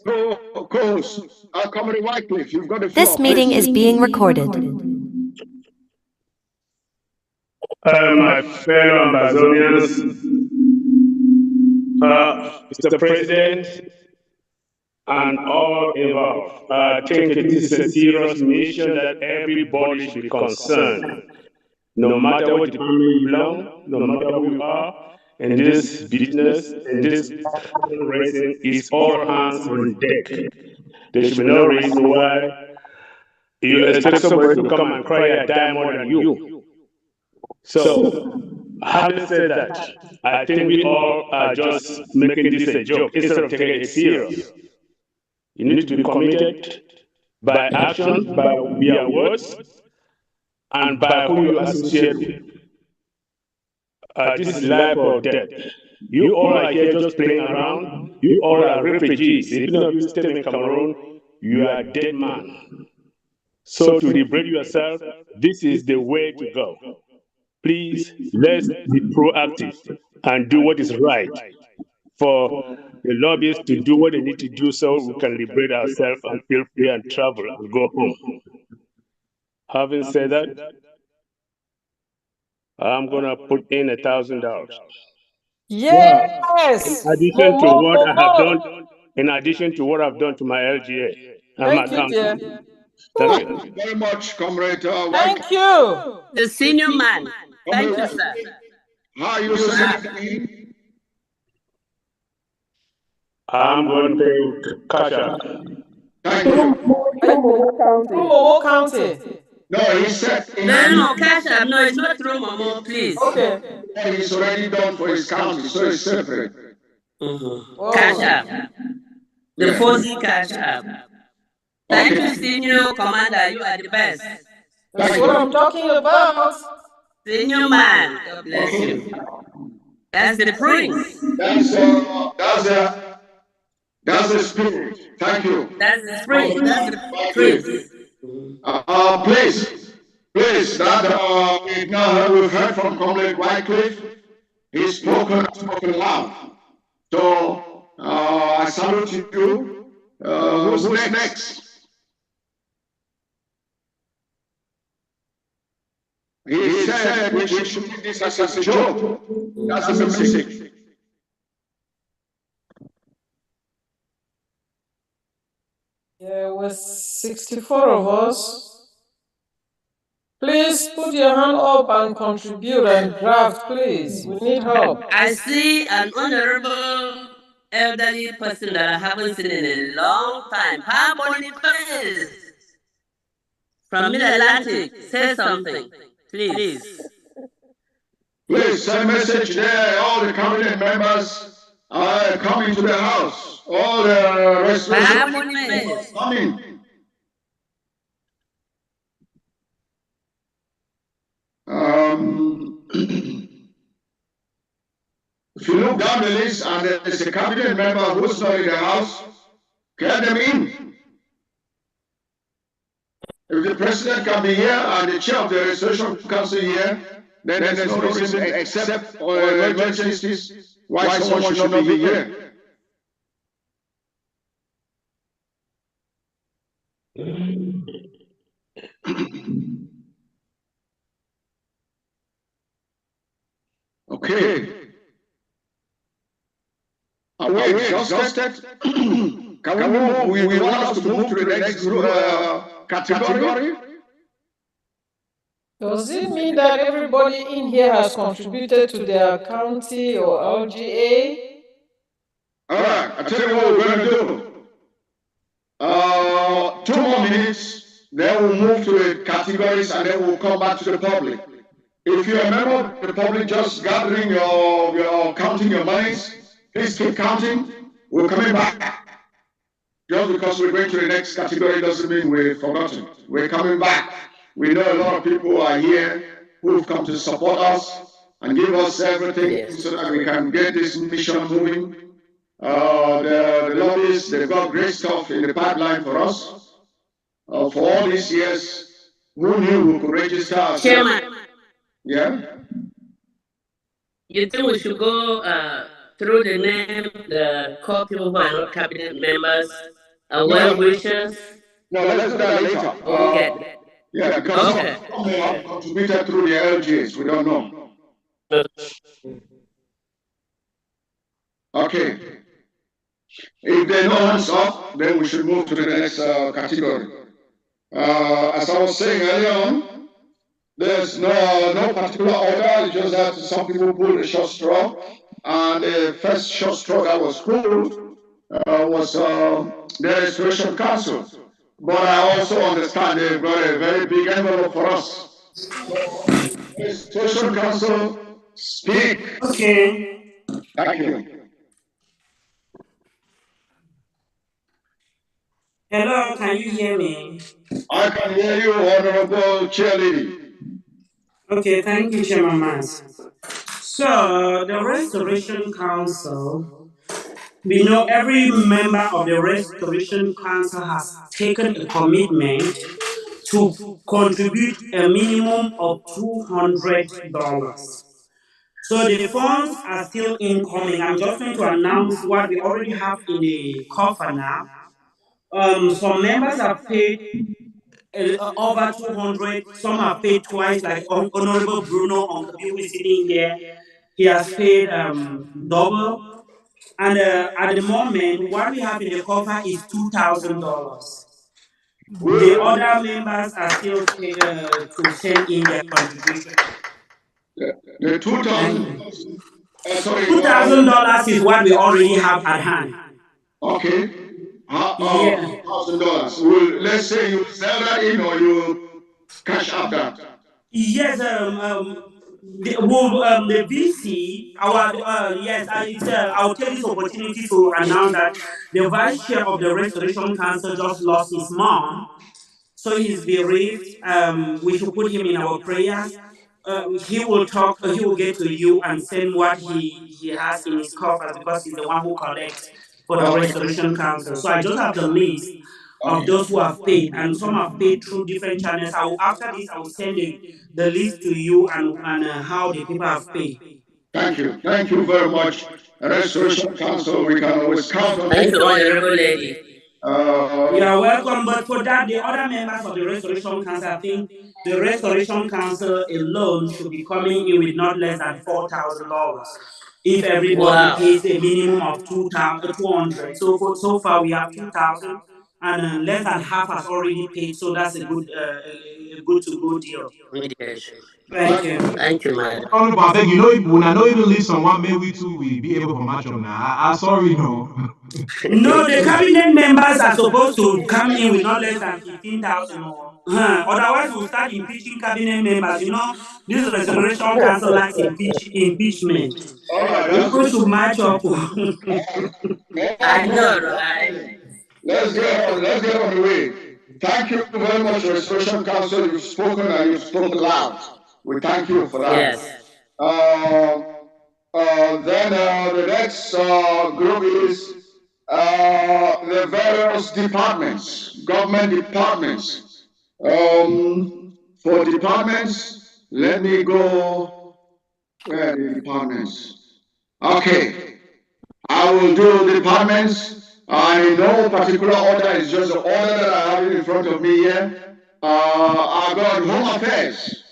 Co-host, Comrade Wycliffe, you've got the floor. This meeting is being recorded. My fellow Ambazonians, Mr. President, and all involved, I think it is a serious mission that everybody should be concerned. No matter what department you belong, no matter who you are, in this business, in this fundraising, is all hands on deck. There should be no reason why you expect somebody to come and cry a dime more than you. So, having said that, I think we all are just making this a joke instead of taking it serious. You need to be committed by action, by your words, and by who you associate with. This is life or death. You all are here just playing around. You all are refugees. If none of you stay in Cameroon, you are a dead man. So to liberate yourself, this is the way to go. Please, let's be proactive and do what is right for the lobbyists to do what they need to do so we can liberate ourselves and feel free and travel and go home. Having said that, I'm going to put in $1,000. Yes. In addition to what I have done, in addition to what I've done to my LGA. Thank you, dear. Thank you very much, Comrade. Thank you. The senior man. Thank you, sir. How are you sending in? I'm going to Cash App. Thank you. Momo County. No, he said. No, Cash App. No, it's not through Momo, please. Okay. He's already done for his county, so it's separate. Cash App. The Fozi Cash App. Thank you, Senior Commander. You are the best. That's what I'm talking about. Senior man. God bless you. That's the prince. That's the spirit. Thank you. That's the spirit. That's the prince. Please, that we've heard from Comrade Wycliffe. He's spoken loud. So I salute you. Who's next? He said we should make this as a joke. That's the message. There were 64 of us. Please put your hand up and contribute and draft, please. We need help. I see an honorable elderly person that I haven't seen in a long time. Harmony, please. From Mid-Atlantic, say something, please. Please send a message there. All the cabinet members are coming to the house. All the rest of the coming. If you look down the list and there's a cabinet member who's not in the House, get them in. If the president can be here and the chair of the Restoration Council here, then there's no reason except for emergencies why someone should not be here. Okay. Are we exhausted? Can we move? We want us to move to the next group, category? Does it mean that everybody in here has contributed to their county or LGA? All right, I'll tell you what we're going to do. 2 more minutes, then we'll move to the categories and then we'll come back to the public. If you're a member of the public just gathering your counting your monies, please keep counting. We're coming back. Just because we're going to the next category doesn't mean we've forgotten. We're coming back. We know a lot of people are here who've come to support us and give us everything so that we can get this mission moving. The lobbyists, they've got great stuff in the pipeline for us. For all these years, who knew we could register ourselves? Chairman, Yeah? you think we should go through the name, the core people who are not cabinet members, well wishers? No, let's do that later. Okay. Yeah, because some may have contributed through the LGs, we don't know. Okay. If there are no hands up, then we should move to the next category. As I was saying earlier on, there's no particular order, it's just that some people pulled a short straw, and the first short straw that was pulled was the Restoration Council. But I also understand they've got a very big envelope for us. So, Restoration Council, speak. Okay. Thank you. Hello, can you hear me? I can hear you, Honorable Chairlady. Okay, thank you, Chairman Mas. So, the Restoration Council, we know every member of the Restoration Council has taken a commitment to contribute a minimum of $200. So the funds are still incoming. I'm just going to announce what we already have in the coffer now. Some members have paid over 200. Some have paid twice, like Honorable Bruno Onkabi, who is sitting here. He has paid double. And at the moment, what we have in the coffer is $2,000. The other members are still to send in their contribution. The $2,000. $2,000 is what we already have at hand. Okay. Yeah. $1,000. Well, let's say you sell that in or you cash out that. Yes. The VC, I'll take this opportunity to announce that the vice chair of the Restoration Council just lost his mom. So he's bereaved. We should put him in our prayers. He will talk. He will get to you and send what he has in his coffers because he's the one who collects for the Restoration Council. So I just have the list of those who have paid, and some have paid through different channels. After this, I will send the list to you and how the people have paid. Thank you. Thank you very much. Restoration Council, we can always count on. Thank you, Honorable Lady. You are welcome, but for that, the other members of the Restoration Council, I think the Restoration Council alone should be coming in with not less than $4,000. If everybody pays a minimum of 200, so far we have 2,000, and less than half has already paid. So that's a good to go deal. Thank you. Thank you, madam. Honorable, I beg you know, when I know even list on what may we too we be able to match up now. I sorry, no. No, the cabinet members are supposed to come in with not less than 15,000 or otherwise we'll start impeaching cabinet members. You know, this Restoration Council likes impeachment. All right, people should match up. I know, right? Let's get on the way. Thank you very much, Restoration Council. You've spoken and you've spoken loud. We thank you for that. Yes. Then the next group is the various departments, government departments. For departments, let me go. Where are the departments? Okay, I will do the departments, and in no particular order. It's just the order that I have in front of me here. I've got Home Affairs.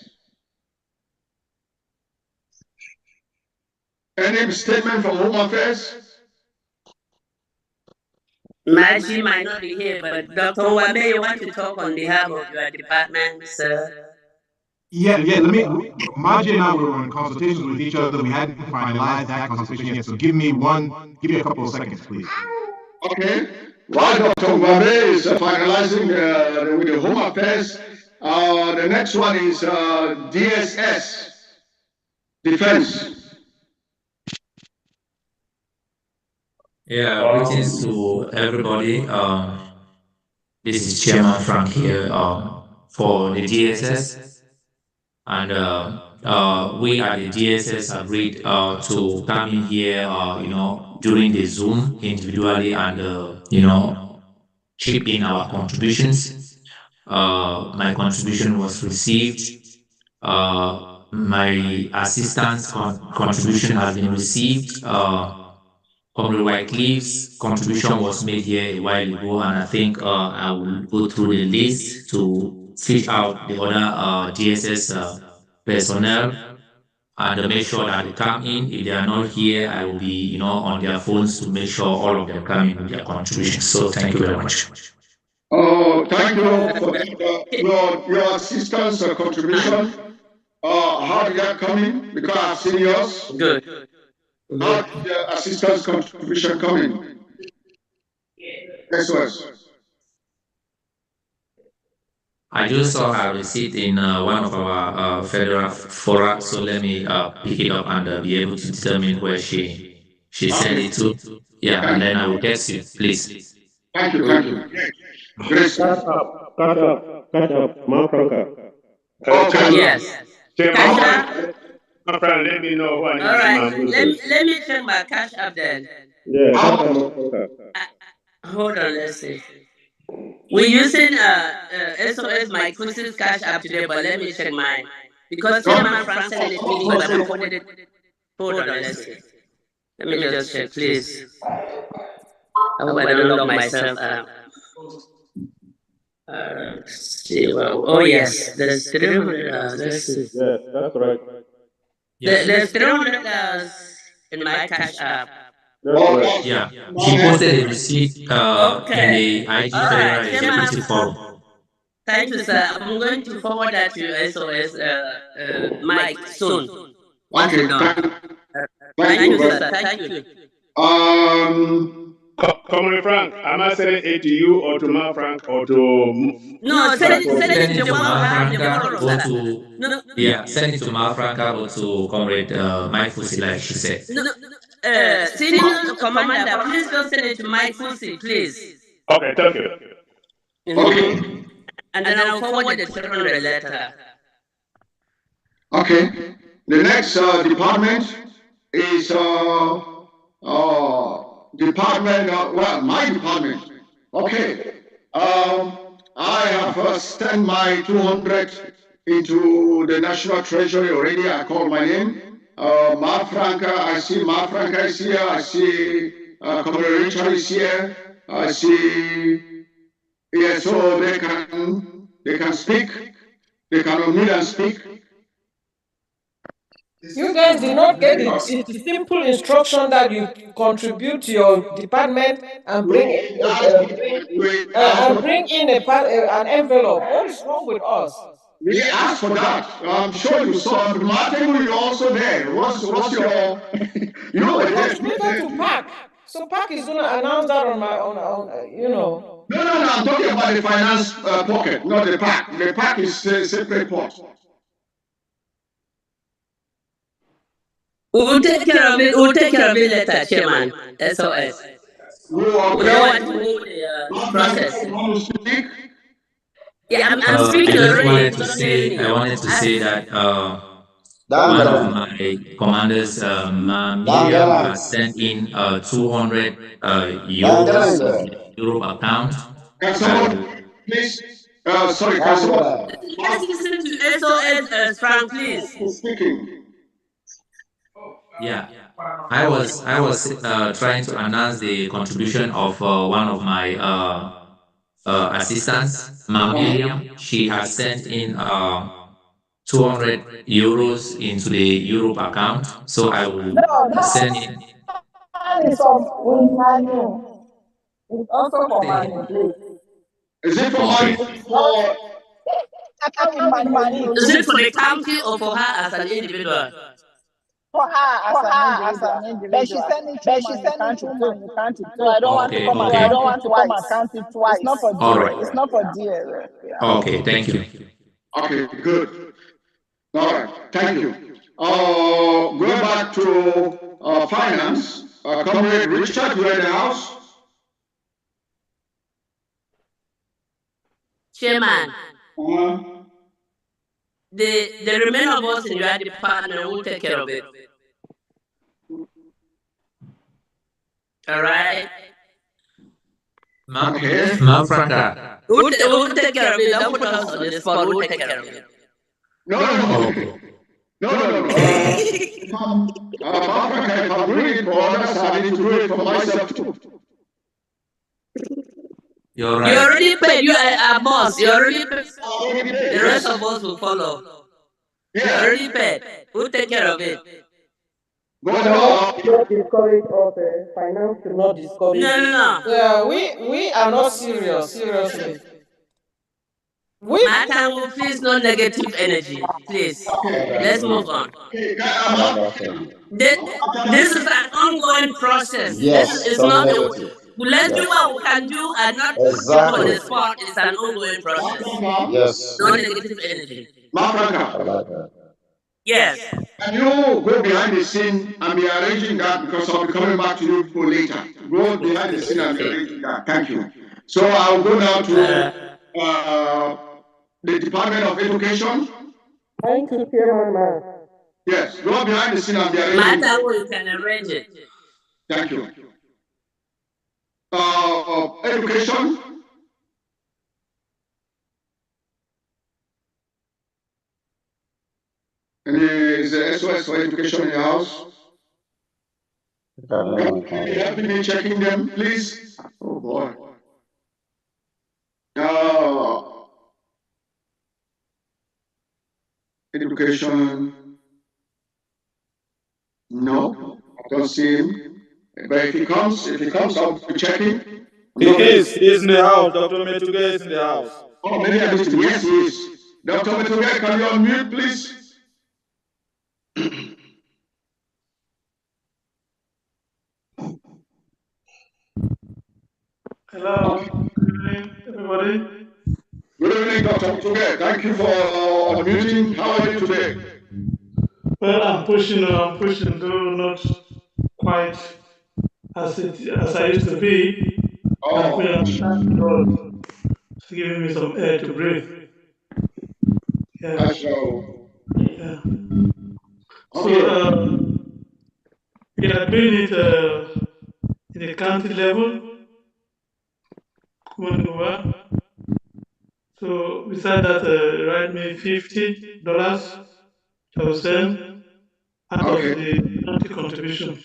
Any statement from Home Affairs? Maggie might not be here, but Dr. Wame, you want to talk on behalf of your department, sir? Yeah. Let me. Maji and I were in consultations with each other. We hadn't finalized that consultation yet. So give me a couple of seconds, please. Okay. While Dr. Wabe is finalizing with the Home Affairs, the next one is DSS, Defense. Yeah, greetings to everybody. This is Chairman Frank here for the DSS, and we at the DSS agreed to come in here, during the Zoom individually and chip in our contributions. My contribution was received. My assistant's contribution has been received. Comrade Wycliffe's contribution was made here a while ago, and I think I will go through the list to fish out the other DSS personnel and make sure that they come in. If they are not here, I will be, on their phones to make sure all of them come in with their contributions. So thank you very much. Thank you for your assistance contribution. How did that come in? Because I've seen yours. Good. How did the assistance contribution come in? Yes, sir. I just saw her receipt in one of our federal fora, so let me pick it up and be able to determine where she sent it to. Yeah, and then I will text you, please. Thank you. Grace. Catch up, Mafranka. Yes. My friend, let me know when. All right. Let me check my cash app then. Yeah. Hold on. Let's see. We're using SOS my Kusi's cash app today, but let me check mine because Chairman Frank sent it to me, but I forwarded it. Hold on. Let's see. Let me just check, please. I hope I don't lock myself out. See, well, yes, there's 300. Let's see. Yes, that's right. There's 300 in my cash app. Right. Yeah, she posted a receipt in the IG Federal Executive Forum. Thank you, sir. I'm going to forward that to SOS Mike soon. Once you're done. Thank you, sir. Thank you. Comrade Frank, am I sending it to you or to Ma Frank or to? No, send it to the one who has the Malfranca forum, or sir. to No. yeah, send it to Malfranca or to Comrade Mike Fusi, like she said. No, senior commander, please don't send it to Mike Fusi, please. Okay, thank you. Okay. And then I'll forward the 300 letter. Okay. The next department is department. Well, my department. Okay. I have sent my 200 into the National Treasury already. I called my name. Franca, I see Franca is here. I see Comrade Richard is here. I see. Yeah, so they can speak. They can unmute and speak. You guys did not get the simple instruction that you contribute to your department and bring in an envelope. What is wrong with us? We asked for that. I'm sure you saw. Martin, you were also there. What's your? You know what? Transmitted to PAC. So PAC is going to announce that on No. I'm talking about the finance pocket, not the PAC. The PAC is a separate pot. We'll take care of it. We'll take care of it later, Chairman. SOS. We don't want to move the process. Yeah, I'm speaking already. I wanted to say that one of my commanders, Miriam, has sent in 200 euros in the Europe account. Can someone please? Sorry, can someone? Let's listen to SOS Frank, please. Speaking. Yeah, I was trying to announce the contribution of one of my assistants, Miriam. She has sent in 200 euros into the Europe account, so I will send it. It's also for money, please. Is it for money? Is it for the country or for her as an individual? For her as an individual. But she sent it through my country too. So I don't want to come and count it twice. It's not for All right. It's not for DL. Okay, thank you. Okay, good. All right, thank you. Going back to finance, Comrade Richard, you are in the house. Chairman, the remainder of us in your department will take care of it. All right. Ma'am Franca. We'll take care of it. Don't put us on the spot. We'll take care of it. No. If I'm doing it for others, I need to do it for myself too. You're right. You already paid. You are a boss. You already paid. The rest of us will follow. You already paid. We'll take care of it. Not discourage us. Finance should not discourage. No. Yeah, we are not serious. Seriously. Madam, please, no negative energy. Please, let's move on. This is an ongoing process. Yes, It's some not. negative. Let's do what we can do and not put people on the spot. It's an ongoing process. Yes. No negative energy. I like that. Yes. Can you go behind the scene and be arranging that, because I'll be coming back to you for later. Go behind the scene and be arranging that. Thank you. So I'll go now to the Department of Education. Thank you, Chairman. Yes, go behind the scene and be arranging. Madam, we can arrange it. Thank you. Education. And is the SOS for education in your house? Can you help me checking them, please? Oh boy. Education. No, I don't see him. But if he comes, I'll be checking. He's in the house. Dr. Metuge is in the house. Oh, maybe I missed him. Yes, he is. Dr. Metuge, can you unmute, please? Hello. Good evening, everybody. Good evening, Dr. Metuge. Thank you for unmuting. How are you today? Well, I'm pushing, though not quite as I used to be. Oh. I'm thanking God for giving me some air to breathe. Yeah. Yeah. So we are doing it in the county level. So beside that, write me $50 I will send out of the county contribution.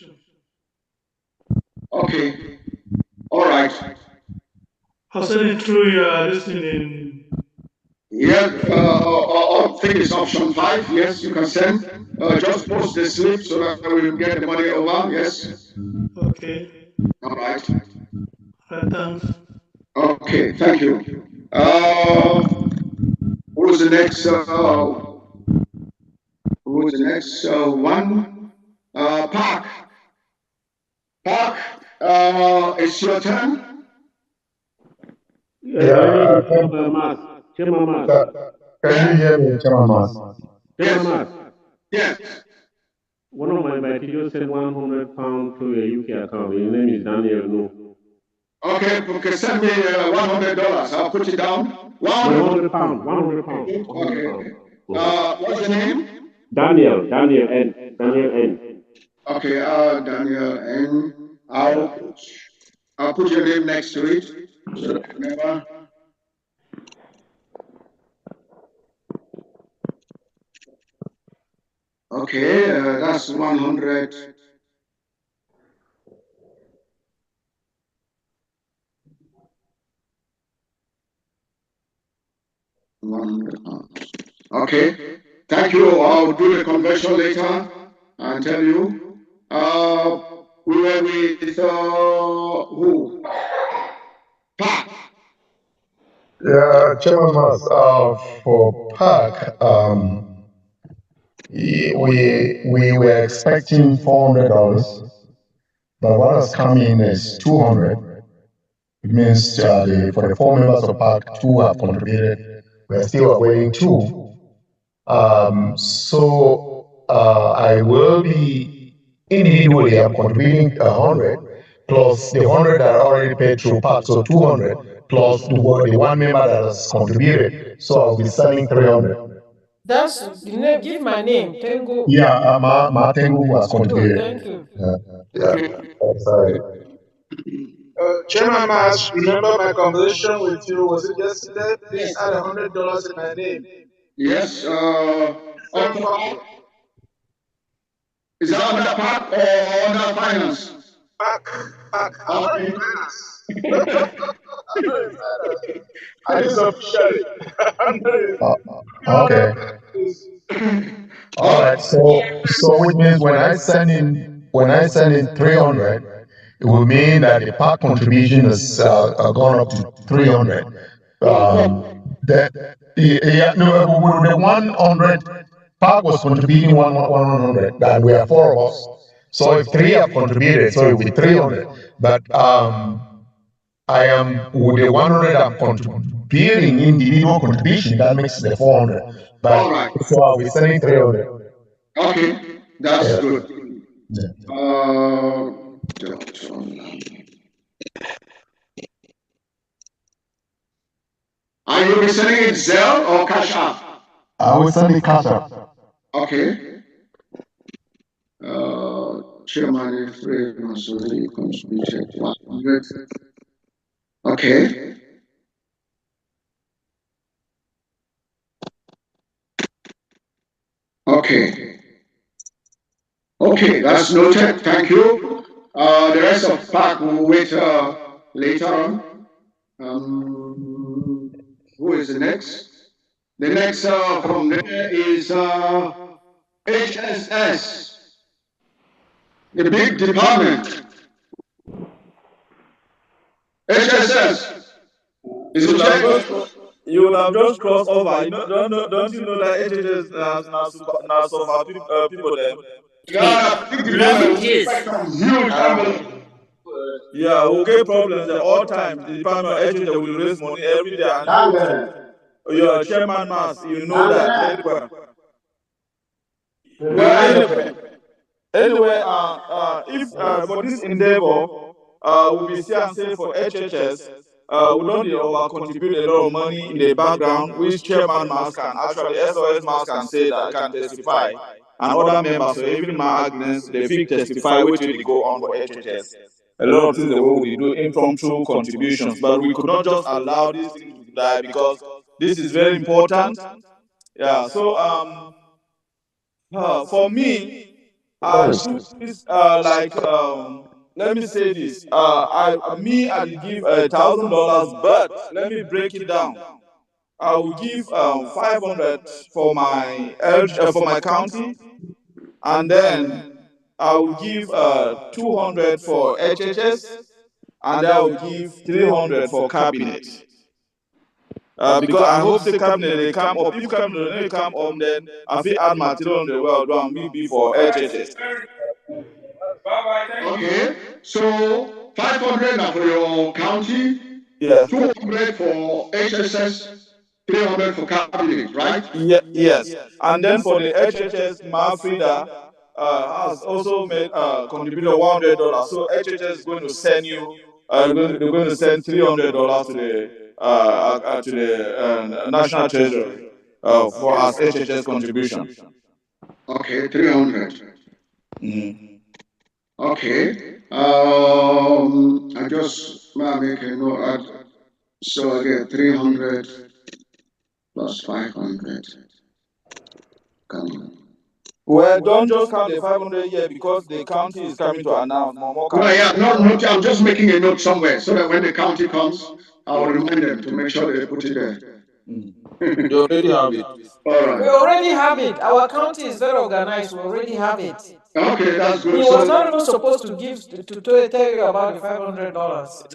Okay. All right. I'll send it through your listening. Yeah, I think it's option 5. Yes, you can send. Just post the slip so that we will get the money over. Yes. Okay. All right. Thanks. Okay, thank you. Who's the next? Who's the next one? Park. Park. It's your turn. Chairman Mas. Can you hear me, Chairman Mas? Chairman Mas. Yes. One of my materials sent £100 to a UK account. His name is Daniel No. Okay, send me $100. I'll put it down. £100. £100. Okay. What's your name? Daniel N. Okay, Daniel N. I'll put your name next to it so that I remember. Okay, that's 100. Okay, thank you. I'll do the conversion later and tell you. We were with who? Yeah, Chairman Mas, for Park, we were expecting $400, but what has come in is 200. It means for the 4 members of Park, 2 have contributed. We're still awaiting 2. I will be individually, I'm contributing 100 plus the 100 that I already paid through Park, so 200 plus the 1 member that has contributed. So I'll be sending 300. That's the name. Give my name. Tengu. Yeah, Matengu has Good. contributed. Thank you. Sorry. Chairman Mas, remember my conversation with you? Was it yesterday? Please add $100 in my name. Yes. Is that under PAC or under finance? PAC. I'm not in finance. I This officially. Okay. All right. So which means when I send in 300, it will mean that the park contribution has gone up to 300. The 100 park was contributing 100, and we are 4 of us. So if 3 have contributed, so it will be 300. But I am with the 100 I'm contributing individual contribution, that makes the 400. But so I'll be sending 300. Okay, that's good. Are you sending it Zelle or Cash App? I will send it Cash App. Okay. Chairman, contributed 100. Okay. Okay. Okay, that's noted. Thank you. The rest of PAC will wait later on. Who is the next? The next from there is HSS, the big department. HSS. You would have just crossed over. Don't you know that HHS now suffer people them? Yeah, big department. Huge envelope. Yeah, we'll get problems at all times. The department of HHS will raise money every day, and your chairman Mas, you know that very well. Anyway, if for this endeavor, we'll be still safe for HHS. We don't over contribute a lot of money in the background, which Chairman Mas can actually, SOS Mas can say that can testify, and other members, so even my Agnes, they feel testify which will go on for HHS. A lot of things the way we do impromptu contributions, but we could not just allow this thing to die because this is very important. Yeah, so for me, I do this let me say this. I did give $1,000, but let me break it down. I will give 500 for my for my county, and then I will give 200 for HHS, and I will give 300 for cabinet. Because I hope the cabinet they come up. If cabinet they come up, then I feel add material on the well done maybe for HHS. Okay, so 500 now for your county, yeah, 200 for HSS, 300 for cabinet, right? Yeah, yes. And then for the HHS, Mafrida has also made contributed $100. So HHS is going to send you. They're going to send $300 to the National Treasury for as HHS contribution. Okay, 300. Okay. I just make a note. So I get 300 plus 500. Come on. Well, don't just count the 500 here because the county is coming to announce more No, county. yeah, no, I'm just making a note somewhere so that when the county comes, I'll remind them to make sure they put it there. You already have it. All right. We already have it. Our county is very organized. We already have it. Okay, that's good. He was not even supposed to give to tell you about the $500.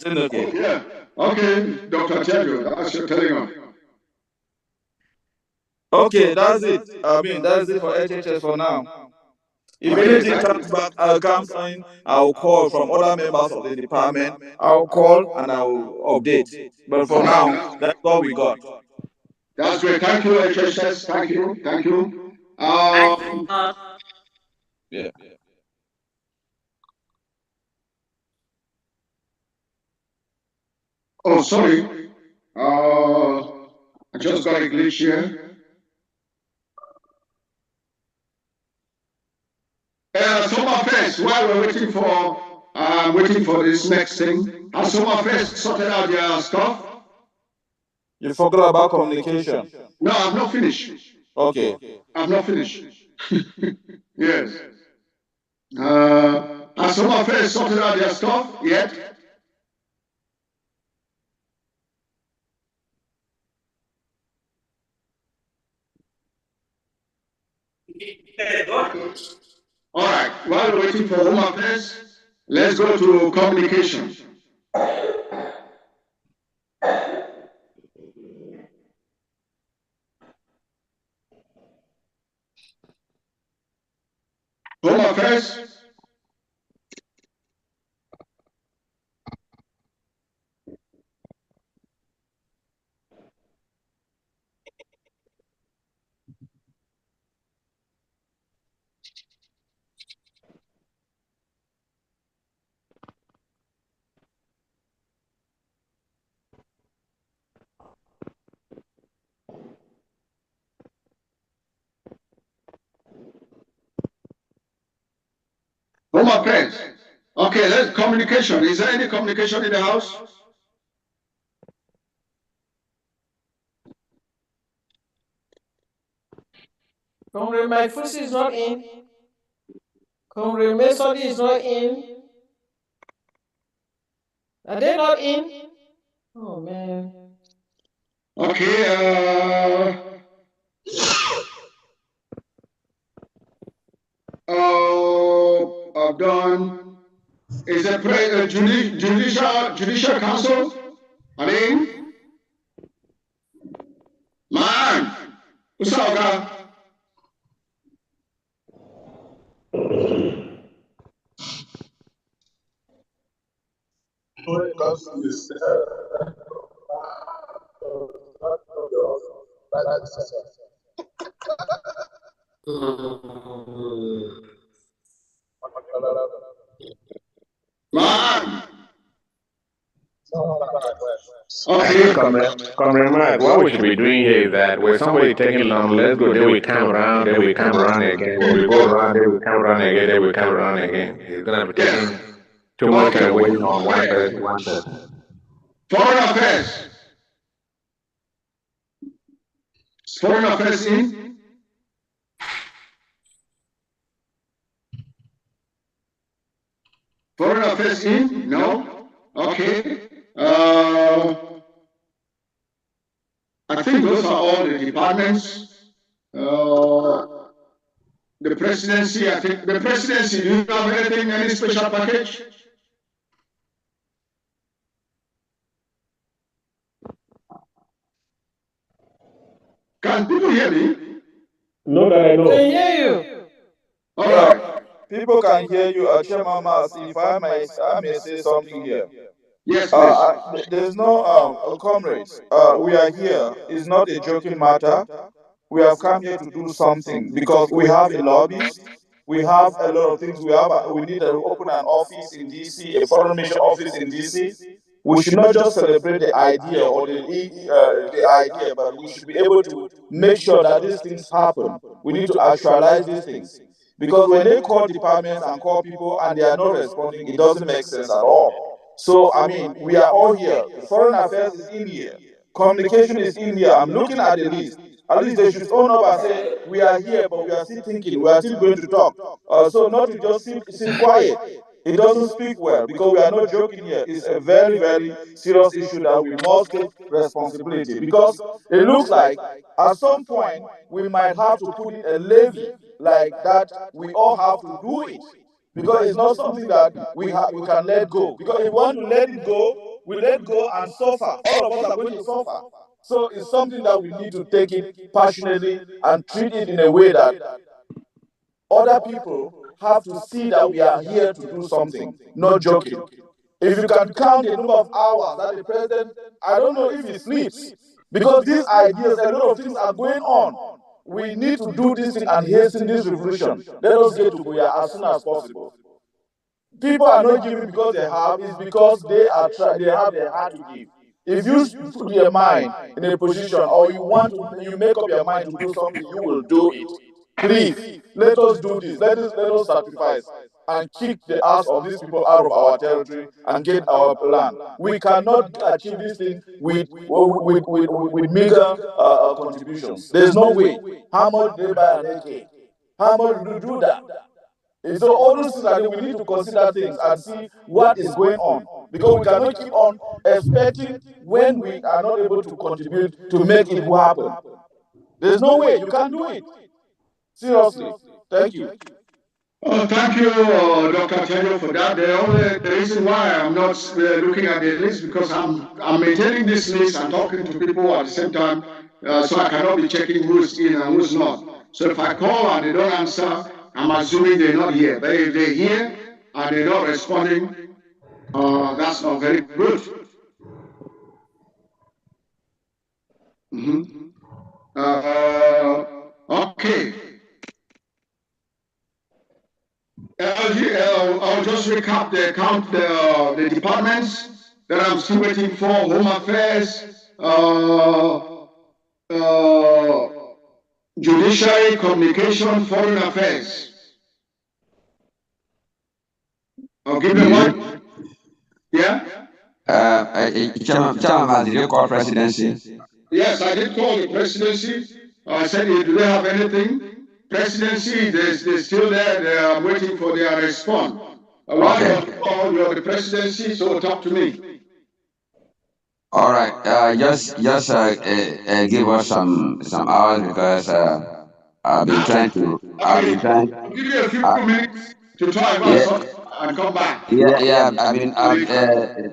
Oh, yeah. Okay, Dr. Tiago, that's your telling us. Okay, that's it. I mean, that's it for HHS for now. If anything comes in, I'll call from other members of the department. I'll call and I'll update. But for now, that's all we got. That's great. Thank you, HHS. Thank you. Thank you. Yeah. Oh, sorry. I just got a glitch here. Summer Fest, while we're waiting for this next thing, has Summer Fest sorted out their stuff? You forgot about communication. No, I've not finished. Okay. I've not finished. Yes. Has Summer Fest sorted out their stuff yet? All right, while we're waiting for Home Affairs, let's go to communication. Home Affairs. Home Affairs. Okay, let's communication. Is there any communication in the house? Comrade Mike Fusi is not in. Comrade Mesodi is not in. Are they not in? Oh, man. Okay, I've done. Is a judicial council? Are they in? Man, Usaga. When it comes to this, Man. I think, Comrade Mike, what we should be doing here is that when somebody taking long, let's go, then we come around, then we come around again. When we go around, then we come around again, then we come around again. It's going to be taking too much time waiting on one person. Foreign Affairs. Foreign Affairs in? Foreign Affairs in? No? Okay. I think those are all the departments. The presidency, I think, the presidency, do you have anything, any special package? Can people hear me? No, that I know. Can hear you. All right. People can hear you. Chairman Mas, if I may say something here. Yes, please. There's no comrades. We are here. It's not a joking matter. We have come here to do something because we have a lobbyist. We have a lot of things. We need to open an office in DC, a foreign mission office in DC. we should not just celebrate the idea or the idea, but we should be able to make sure that these things happen. We need to actualize these things. Because when they call departments and call people and they are not responding, it doesn't make sense at all. So, I mean, we are all here. Foreign affairs is in here. Communication is in here. I'm looking at the list. At least they should own up and say, we are here, but we are still thinking. We are still going to talk. So not to just sit quiet. It doesn't speak well, because we are not joking here. It's a very, very serious issue that we must take responsibility, because it looks like at some point we might have to put in a levy like that. We all have to do it, because it's not something that we can let go. Because if we want to let it go, we let go and suffer. All of us are going to suffer. So it's something that we need to take it passionately and treat it in a way that other people have to see that we are here to do something, not joking. If you can count the number of hours that the president, I don't know if he sleeps, because these ideas, a lot of things are going on. We need to do this thing and hasten this revolution. Let us get to Goya as soon as possible. People are not giving because they have, it's because they have their heart to give. If you put your mind in a position, or you make up your mind to do something, you will do it. Please, let us do this. Let us sacrifice and kick the ass of these people out of our territory and get our land. We cannot achieve this thing with meager contributions. There's no way. How much do they buy an AK? How much do you do that? And so all those things, I think we need to consider things and see what is going on, because we cannot keep on expecting when we are not able to contribute to make it happen. There's no way. You can't do it. Seriously. Thank you. Thank you, Dr. Tenyo, for that. The reason why I'm not looking at the list, because I'm maintaining this list and talking to people at the same time, so I cannot be checking who's in and who's not. So if I call and they don't answer, I'm assuming they're not here. But if they're here and they're not responding, that's not very good. Okay. I'll just recap the departments that I'm still waiting for: Home Affairs, Judiciary, Communication, Foreign Affairs. I'll give them one. Yeah? Chairman, did you call presidency? Yes, I did call the presidency. I said, do they have anything? Presidency, they're still there. They are waiting for their response. While you're the presidency, so talk to me. All right. Just give us some hours, because I've been trying to. I'll give you a few minutes to try and come back. Yeah. I mean,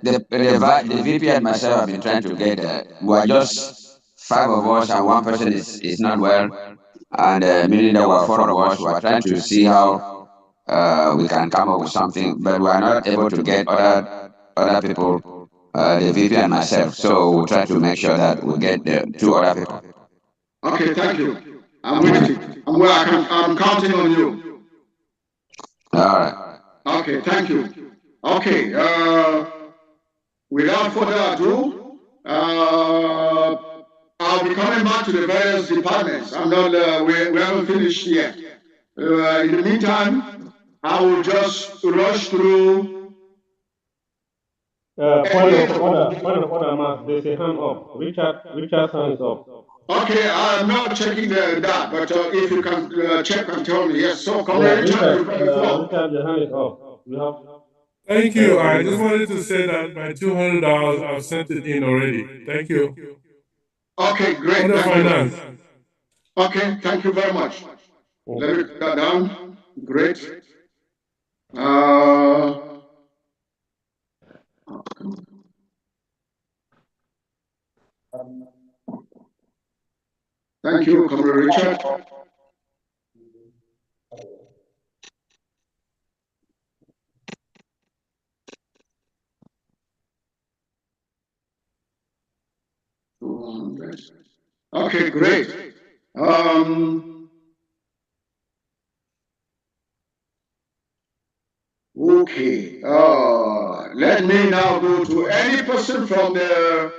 the VP and myself have been trying to get. We're just 5 of us, and one person is not well, and meaning that we're 4 of us. We're trying to see how we can come up with something, but we are not able to get other people, the VP and myself. So we'll try to make sure that we get the 2 other people. Okay, thank you. I'm waiting. I'm counting on you. All right. Okay, thank you. Okay, without further ado, I'll be coming back to the various departments. I'm not, we haven't finished yet. In the meantime, I will just rush through. Point of order, Mark. There's a hand up. Richard's hand is up. Okay, I'm not checking that, but if you can check and tell me, yes. So, Comrade Richard, you've got the floor. Richard, your hand is up. You have. Thank you. I just wanted to say that my $200, I've sent it in already. Thank you. Okay, great. Under finance. Okay, thank you very much. Let me put that down. Great. Thank you, Comrade Richard. Okay, great. Okay. let me now go to any person from the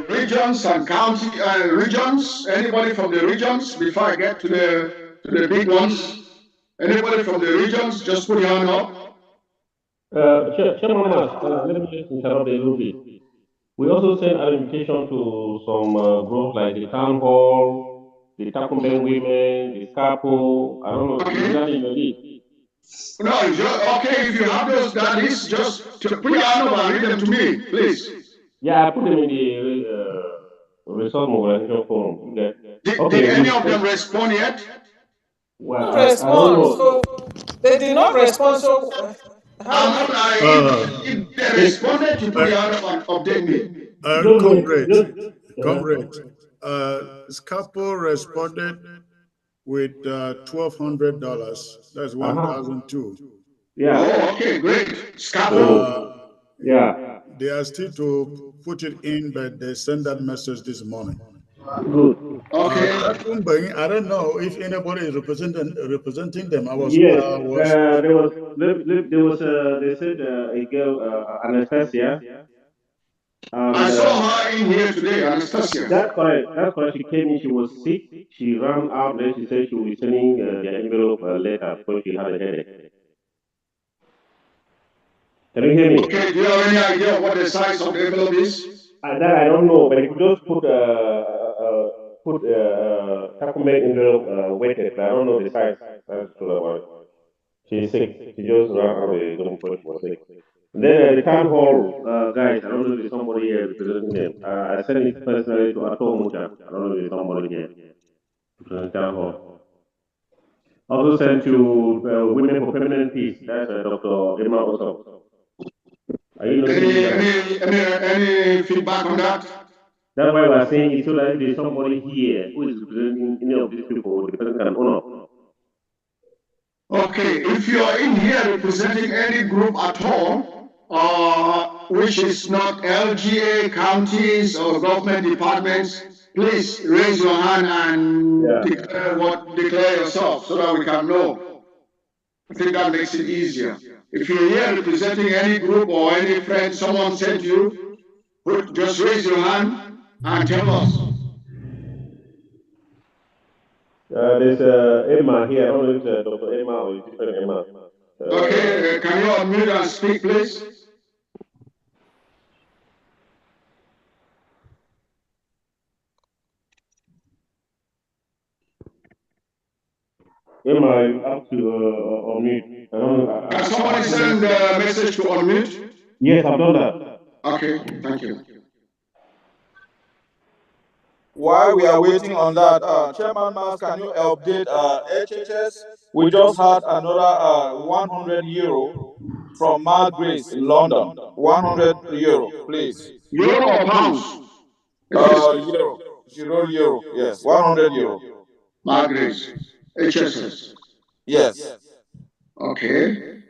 regions and county regions. Anybody from the regions before I get to the big ones? Anybody from the regions? Just put your hand up. Chairman Mas, let me just interrupt a little bit. We also sent an invitation to some groups like the Town Hall, the Takumbeng Women, the Scapo. I don't know, is that in your list? No, okay, if you have those that list, just put your hand up and read them to me, please. Yeah, I put them in the resource mobilization forum. Did any of them respond yet? Well, Not I don't respond. know. So they did not respond. So how? If they responded, you put your hand up and update me. Comrade, Scapo responded with $1,200. That's 1,002. Yeah. Oh, okay, great. Scapo. Yeah. They are still to put it in, but they sent that message this morning. Good. Okay. I don't know if anybody is representing them. Yes. There was they said a girl, Anastasia. I saw her in here today, Anastasia. That's correct. That's correct. She came in. She was sick. She ran out. Then she said she will be sending the envelope later because she had a headache. Can you hear me? Okay. Do you have any idea what the size of the envelope is? That I don't know. But if you just put Takumbeng envelope weighted, I don't know the size. That's true about it. She's sick. She just ran out of the room because she was sick. Then the town hall guys, I don't know if there's somebody here representing them. I sent it personally to Ato Mucha. I don't know if there's somebody here representing town hall. Also sent to Women for Permanent Peace. That's Dr. Emma Oso. Are you noticing that? Any feedback on that? That's why we're saying it's so that if there's somebody here who is representing any of these people, the person can honor. Okay, if you are in here representing any group at all, which is not LGA, counties, or government departments, please raise your hand and declare yourself so that we can know. I think that makes it easier. If you're here representing any group or any friend someone sent you, just raise your hand and tell us. There's Emma here. I don't know if it's Dr. Emma or a different Emma. Okay, can you unmute and speak, please? Emma, you have to unmute. Can somebody send a message to unmute? Yes, I've done that. Okay, thank you. While we are waiting on that, Chairman Mas, can you update HHS? We just had another 100 euro from Mark Grace in London. 100 euro, please. Euro or pounds? Euro. Euro. Yes, 100 euro. Mark Grace, HSS. Yes. Okay.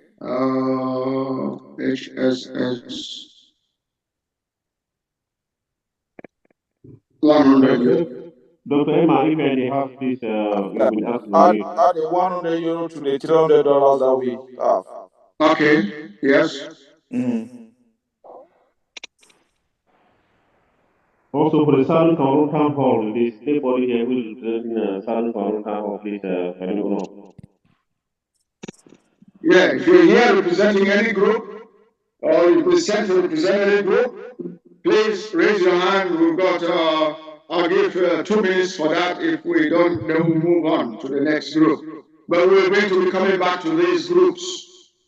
HSS. 100 euro. Dr. Emma, if you're in the house, please, you've been asked to add the 100 euro to the $300 that we have. Okay, yes. Also, for the Southern Cameroon Town Hall, there's anybody here who is representing Southern Cameroon Town Hall, please, can you go on? Yeah, if you're here representing any group, or you present to represent any group, please raise your hand. We've got, I'll give 2 minutes for that. If we don't, then we'll move on to the next group. But we're going to be coming back to these groups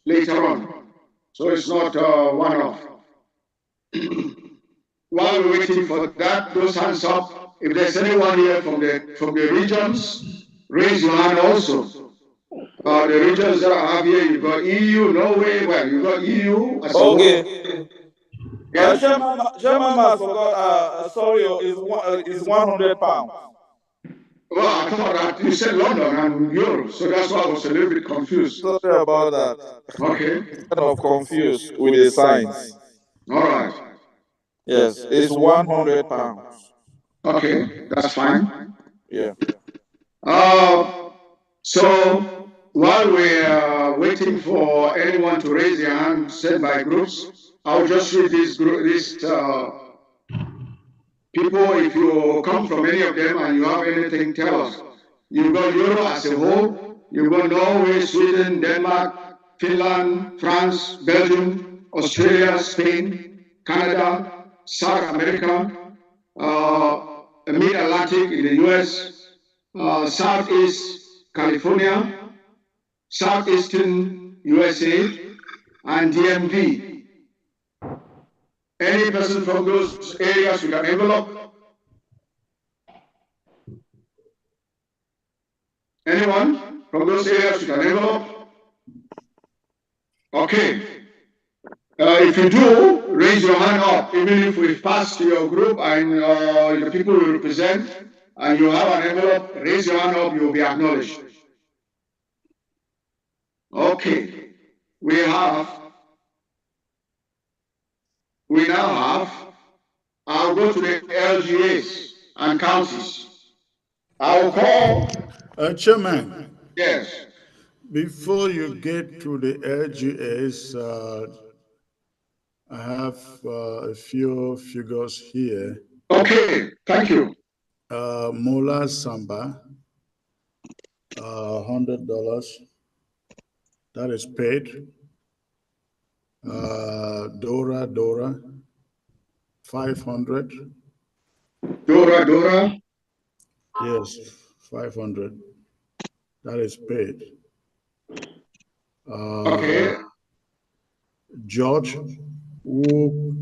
later on. So it's not one-off. While we're waiting for that, those hands up. If there's anyone here from the regions, raise your hand also. The regions that I have here, you've got EU, Norway, well, you've got EU as well. Okay. Yeah. Chairman Mas forgot, sorry, is 100 pounds. Well, I thought that you said London and euros, so that's why I was a little bit confused. Sorry about that. Okay. Kind of confused with the signs. All right. Yes, it's 100 pounds. Okay, that's fine. Yeah. So while we are waiting for anyone to raise their hand sent by groups, I'll just read these people. If you come from any of them and you have anything, tell us. You've got Euro as a whole. You've got Norway, Sweden, Denmark, Finland, France, Belgium, Australia, Spain, Canada, South America, Mid-Atlantic in the US, Southeast California, Southeastern USA, and DMV. Any person from those areas with an envelope? Anyone from those areas with an envelope? Okay. If you do, raise your hand up. Even if we've passed your group and the people you represent, and you have an envelope, raise your hand up, you'll be acknowledged. Okay. We now have, I'll go to the LGAs and counties. I'll call. Chairman. Yes. Before you get to the LGAs, I have a few figures here. Okay, thank you. Mola Samba, $100. That is paid. Dora, 500. Dora. Yes, 500. That is paid. Okay. George, who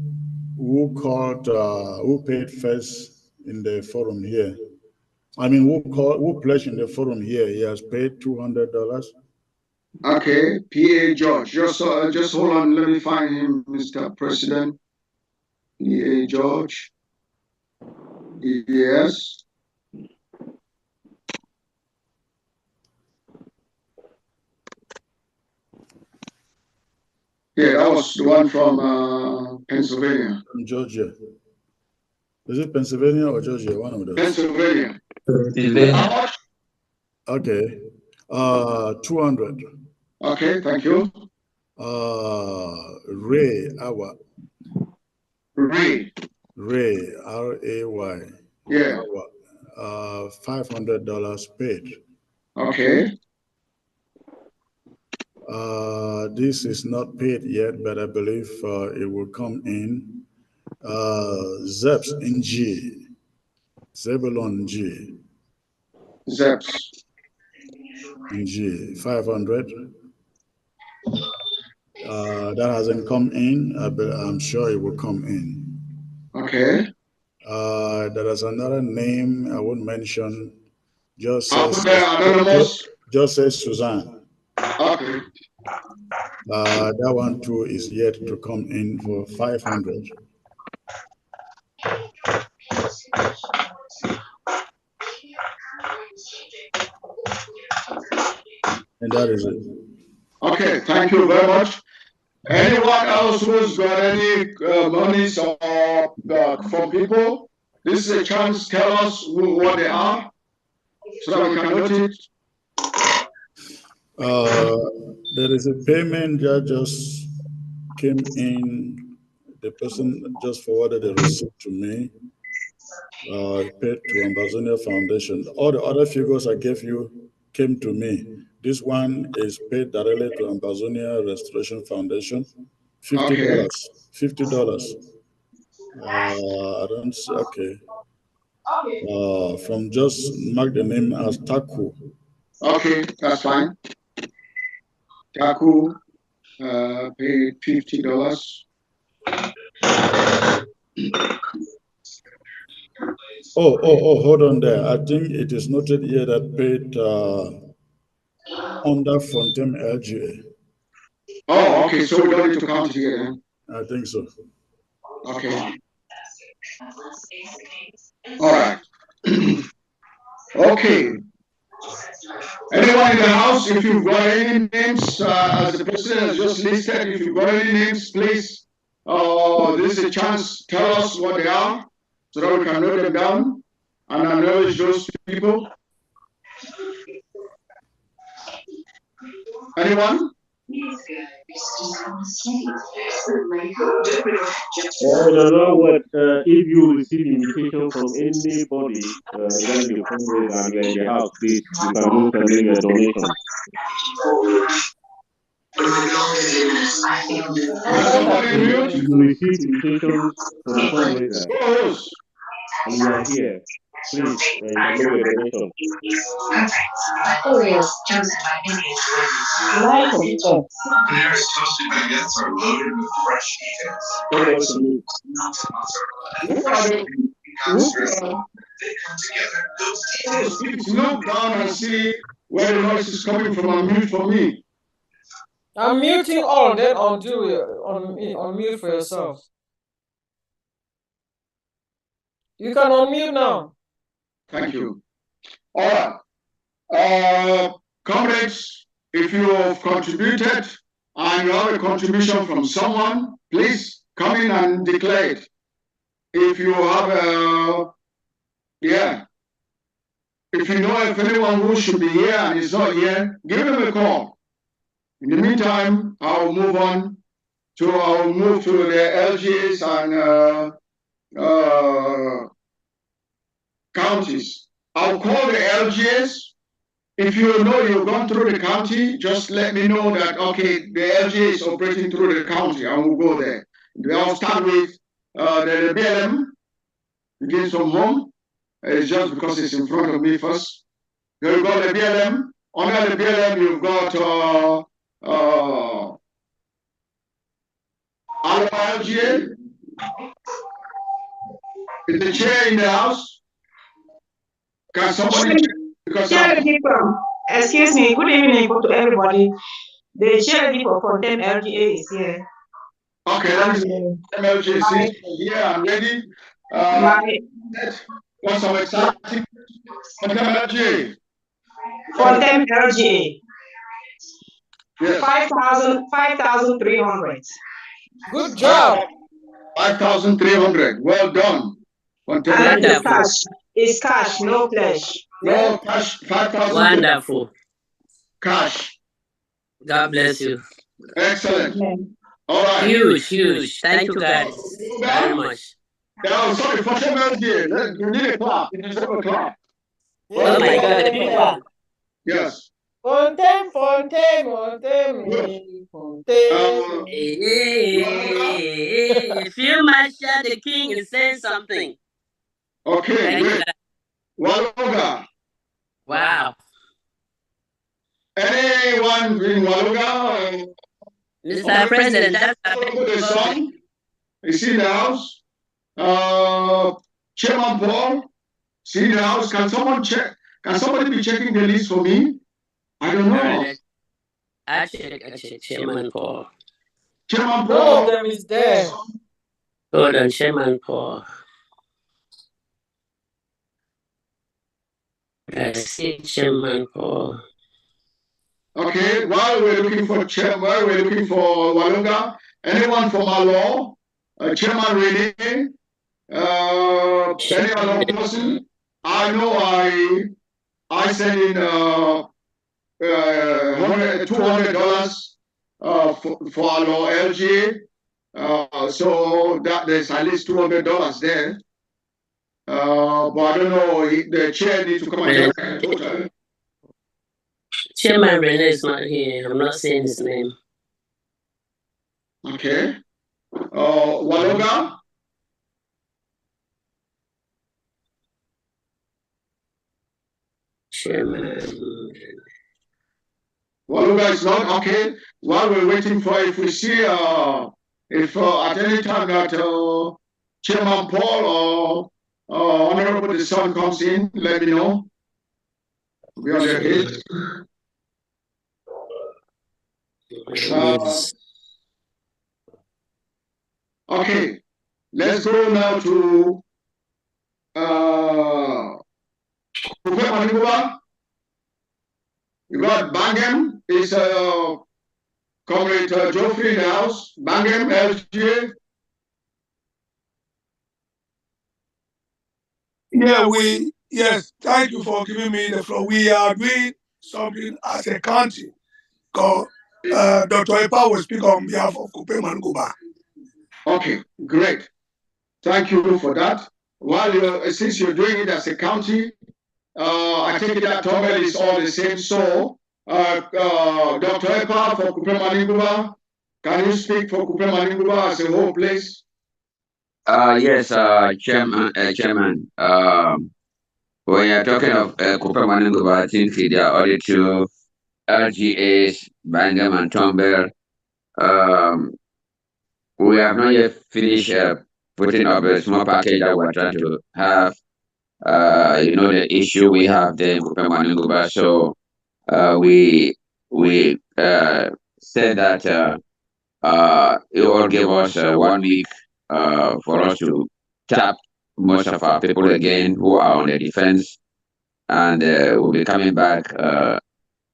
paid first in the forum here. I mean, who pledged in the forum here? He has paid $200. Okay, PA George. Just hold on. Let me find him, Mr. President. PA George. Yes. Yeah, that was the one from Pennsylvania. From Georgia. Is it Pennsylvania or Georgia? One of those. Pennsylvania. How much? Okay. 200. Okay, thank you. Ray, Awa. Ray, R-A-Y. Yeah. $500 paid. Okay. This is not paid yet, but I believe it will come in. Zeps in G. Zebulon G. Zeps. In G. 500. That hasn't come in, but I'm sure it will come in. Okay. There is another name I won't mention. Just says Suzanne. Okay. That one too is yet to come in for 500. And that is it. Okay, thank you very much. Anyone else who's got any monies or from people? This is a chance to tell us what they are so that we can note it. There is a payment that just came in. The person just forwarded the receipt to me. Paid to Ambazonia Foundation. All the other figures I gave you came to me. This one is paid directly to Ambazonia Restoration Foundation. $50. $50. I don't see. Okay. From just mark the name as Taku. Okay, that's fine. Taku paid $50. Oh, hold on there. I think it is noted here that paid under Fontaine LGA. Oh, okay, so we don't need to count it here then? I think so. Okay. All right. Okay. Anyone in the house, if you've got any names, as the president has just listed, if you've got any names, please, this is a chance, tell us what they are, so that we can note them down and acknowledge those people. Anyone? I don't know what if you receive invitation from anybody regarding the fundraiser and you're in the house, please you can do send in your donation. If you receive invitation for the fundraiser and you are here, please you can make your donation. Paris toasted baguettes are loaded with fresh details. They come together. Those Please look down and see where the noise is coming from and mute for me. I'm muting all, then unmute for yourself. You can unmute now. Thank you. All right. Comrades, if you have contributed and you have a contribution from someone, please come in and declare it. If you have if you know if anyone who should be here and is not here, give them a call. In the meantime, I'll move to the LGs and counties. I'll call the LGs. If you know you've gone through the county, just let me know that, okay, the LG is operating through the county, and we'll go there. I'll start with the BLM, begins from home. It's just because it's in front of me first. You've got the BLM. Under the BLM, you've got LGA. Is the chair in the house? Can somebody Excuse me, good evening to everybody. The chair for them LGA is here. Okay, let me see. MLG is here and ready. Want some exciting for MLG? For them LGA. Yes. 5,300. Good job. 5,300. Well done. And it's cash. It's cash, no pledge. No cash. 5,000. Wonderful. Cash. God bless you. Excellent. All right. Huge. Thank you guys very much. Oh, sorry, for MLG. You need a clap. You deserve a clap. Oh my God, a big one. Yes. Fontaine. Field Marshal, the king is saying something. Okay, great. Waluga. Wow. Anyone in Waluga? Mr. President, that's the song. Is he in the house? Chairman Paul, is he in the house? Can someone check? Can somebody be checking the list for me? I don't know. I check, Chairman Paul. Chairman Paul. None of them is there. Hold on, Chairman Paul. I see Chairman Paul. Okay, while we're looking for Walunga, anyone from our law? Chairman Rene? Any other person? I know I sent in $200 for our law LGA. So that there's at least $200 there. But I don't know, the chair needs to come and tell the total. Chairman Rene is not here. I'm not saying his name. Okay. Waloga? Chairman. Waloga is not okay. While we're waiting for, if we see, if at any time that Chairman Paul or Honorable the Son comes in, let me know. We are the case. Okay, let's go now to you got Bangam, is Comrade Geoffrey in the house. Bangam, LGA. Yes, thank you for giving me the floor. We are doing something as a country. Dr. Epa will speak on behalf of Kupeman Guba. Okay, great. Thank you for that. While since you're doing it as a county, I take it that Togel is all the same. So, Dr. Epa for Kupeman, can you speak for Kupeman as a whole place? Yes, Chairman. When you're talking of Kupa Maninguba, I think there are only two LGAs, Bangam and Tomber. We have not yet finished putting up a small package that we're trying to have. The issue we have there in Kupa Maninguba. So we said that it will give us 1 week for us to tap most of our people again who are on the defense, and we'll be coming back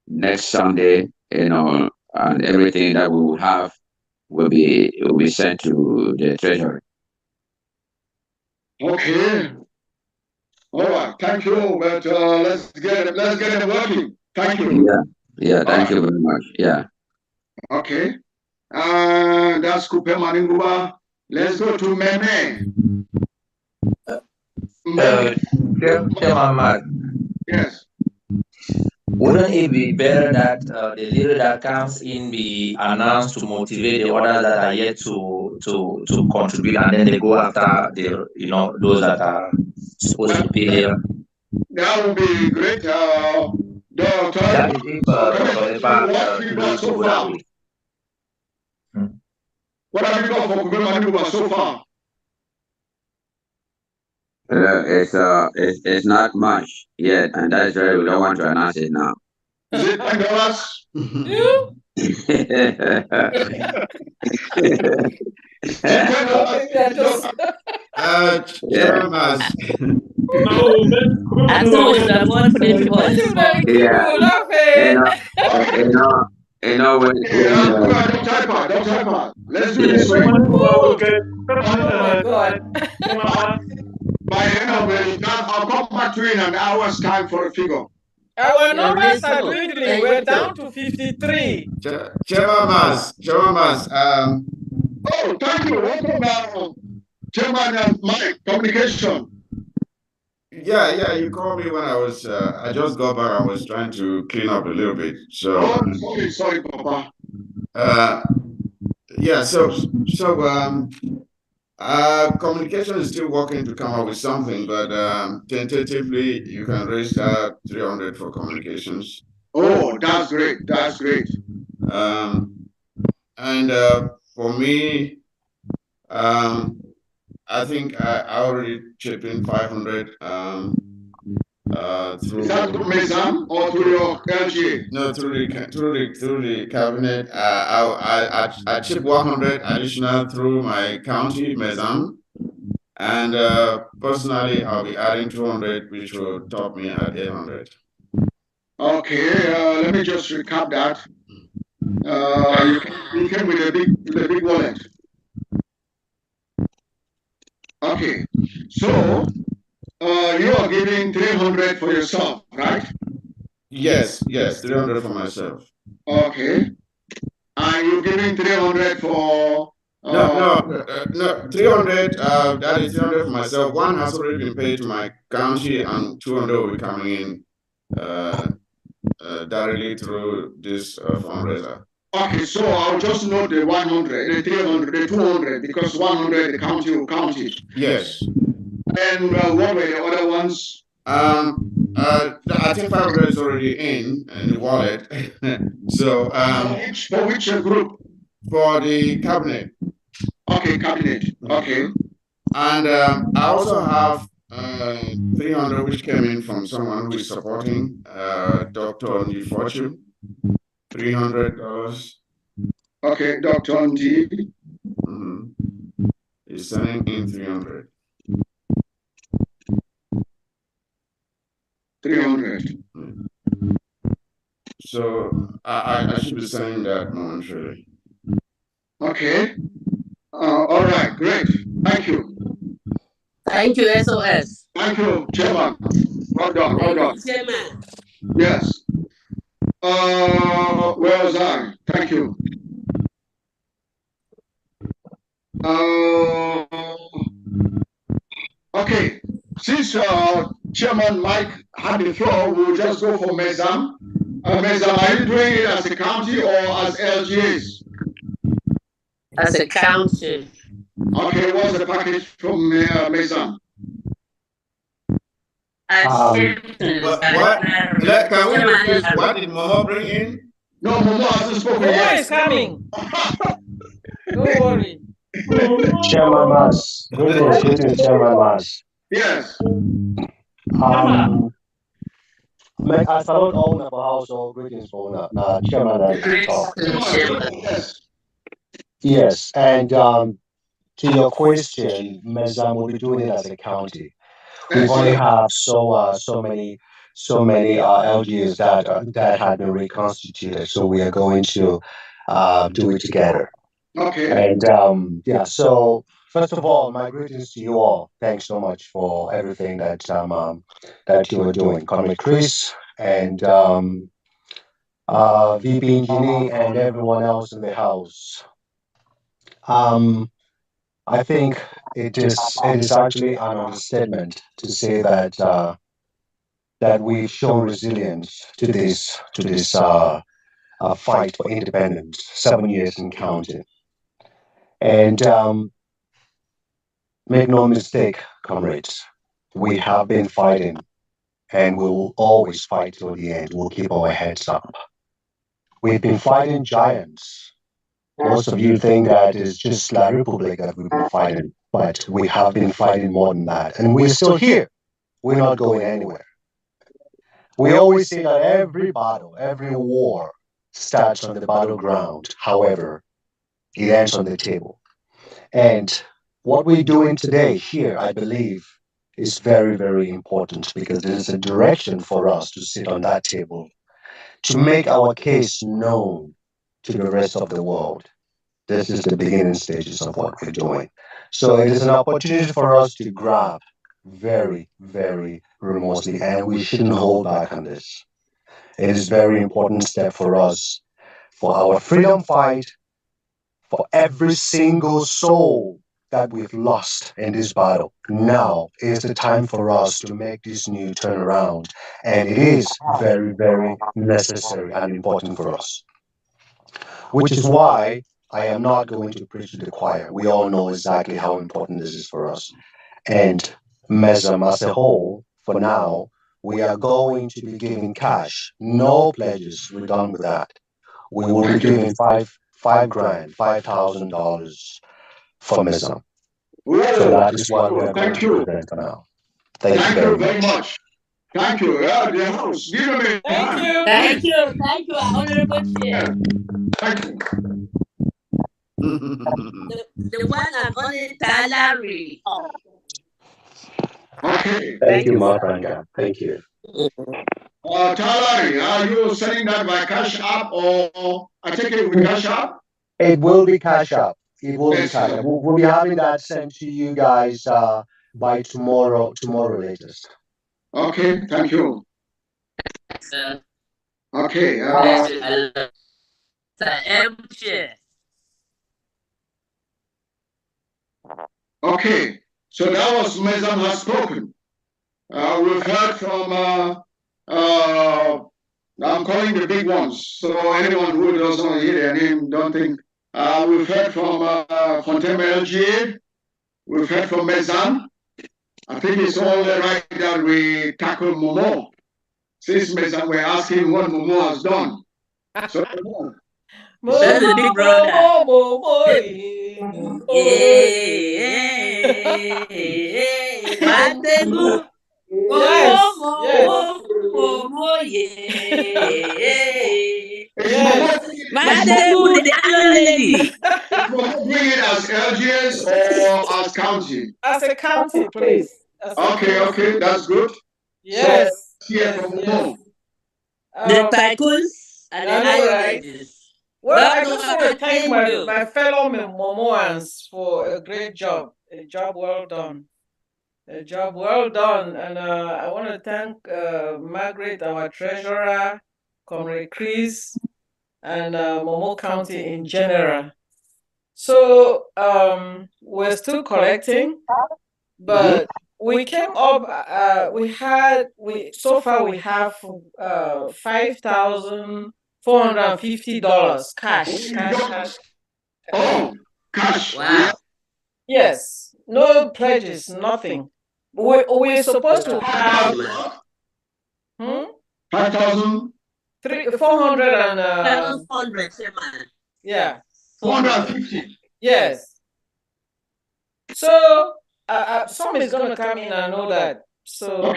next Sunday, and everything that we will have will be sent to the treasury. Okay. All right. Thank you. But let's get it working. Thank you. Yeah. Thank you very much. Yeah. Okay. That's Kupe Maninguba. Let's go to Meme. Chairman Mark. Yes. Wouldn't it be better that the leader that comes in be announced to motivate the others that are yet to contribute, and then they go after those that are supposed to pay there? That would be great. That is if Dr. Epa chooses to go that way. What have you got for Kupe Maninguba so far? It's not much yet, and that's why we don't want to announce it now. Is it $10? Chairman. I saw it's the board for the people. Don't type out. Let's do this way. Oh my God. By the end of it, I'll come back to you in an hour's time for a figure. Our numbers are dwindling. We're down to 53. Chairman. Oh, thank you. Welcome, Chairman Mike, communication. Yeah, you called me when I was, I just got back. I was trying to clean up a little bit. So. Oh, sorry, Papa. Communication is still working to come up with something, but tentatively you can raise 300 for communications. Oh, that's great. That's great. And for me, I think I already chipped in 500 through. Is that through Mezam or through your LGA? No, through the cabinet. I chipped 100 additional through my county Mezam, and personally I'll be adding 200, which will top me at 800. Okay, let me just recap that. You came with a big wallet. Okay, so you are giving 300 for yourself, right? Yes, 300 for myself. Okay, and you're giving 300 for. No, 300. That is 300 for myself. One has already been paid to my county, and 200 will be coming in directly through this fundraiser. Okay, so I'll just note the 100, the 300, the 200, because 100 the county will count it. Yes. And what were the other ones? I think 500 is already in the wallet. So for which group? For the cabinet. Okay, cabinet. Okay. And I also have 300 which came in from someone who is supporting Dr. Ndi Fortune. $300. Okay, Dr. Ndi. He's sending in 300. 300. So I should be saying that momentarily. Okay. All right, great. Thank you. Thank you, SOS. Thank you, Chairman. Well done, well done. Chairman. Yes. Where was I? Thank you. Okay. Since Chairman Mike had the floor, we'll just go for Mezam. Mezam, are you doing it as a county or as LGAs? As a county. Okay, what's the package from Mezam? What? Can we request what did Momo bring in? No, Momo hasn't spoken Momo yet. is coming. Don't worry. Chairman Mas. Greetings, Chairman Mas. Yes. I salute all of our household greetings for Chairman and talk. Yes, and to your question, Mezam will be doing it as a county. We've only have so many LGUs that had been reconstituted, so we are going to do it together. Okay. And so first of all, my greetings to you all. Thanks so much for everything that that you are doing, Comrade Chris and VP Engineer and everyone else in the house. I think it is actually an understatement to say that that we've shown resilience to this fight for independence, 7 years and counting. And make no mistake, comrades, we have been fighting and we will always fight till the end. We'll keep our heads up. We've been fighting giants. Most of you think that it's just La Republic that we've been fighting, but we have been fighting more than that. And we're still here. We're not going anywhere. We always say that every battle, every war starts on the battleground. However, it ends on the table. And what we're doing today here, I believe, is very, very important because there's a direction for us to sit on that table to make our case known to the rest of the world. This is the beginning stages of what we're doing. So it is an opportunity for us to grab very, very remotely, and we shouldn't hold back on this. It is a very important step for us, for our freedom fight, for every single soul that we've lost in this battle. Now is the time for us to make this new turnaround, and it is very, very necessary and important for us. Which is why I am not going to preach to the choir. We all know exactly how important this is for us. And Mesam as a whole, for now, we are going to be giving cash. No pledges. We're done with that. We will be giving $5,000, $5,000 for Mesam. So that is what we are going to present for now. Thank you very much. Thank you. Yeah, the house. Give me a hand. Thank you, Honorable Chair. Thank you. The one and only salary. Okay. Thank you, Marfranga. Thank you. Talari, are you sending that by Cash App or I take it with Cash App? It will be Cash App. It will be Cash App. We'll be having that sent to you guys by tomorrow latest. Okay, thank you. Okay. Okay, so that was Mezam has spoken. We've heard from, I'm calling the big ones, so anyone who doesn't hear their name, don't think. We've heard from Fontaine LGA, we've heard from Mezam. I think it's only right that we tackle Momo, since Mezam we're asking what Momo has done. So, That's the big brother. Momo the Iron Lady. Momo bring it as LGS or as county? As a county, please. Okay, that's good. Yes. So, hear from Momo. The tycoons and the ideologies. Well, I just want to thank my fellow Momoans for a great job. A job well done. A job well done. And I want to thank Margaret, our treasurer, Comrade Chris, and Momo County in general. So we're still collecting, but we came up. So far we have $5,450 cash. Oh, cash. Wow. Yes, no pledges, nothing. We're supposed to have 5,000. 400 and 700, yeah, 450. yes. So some is gonna come in, I know that. So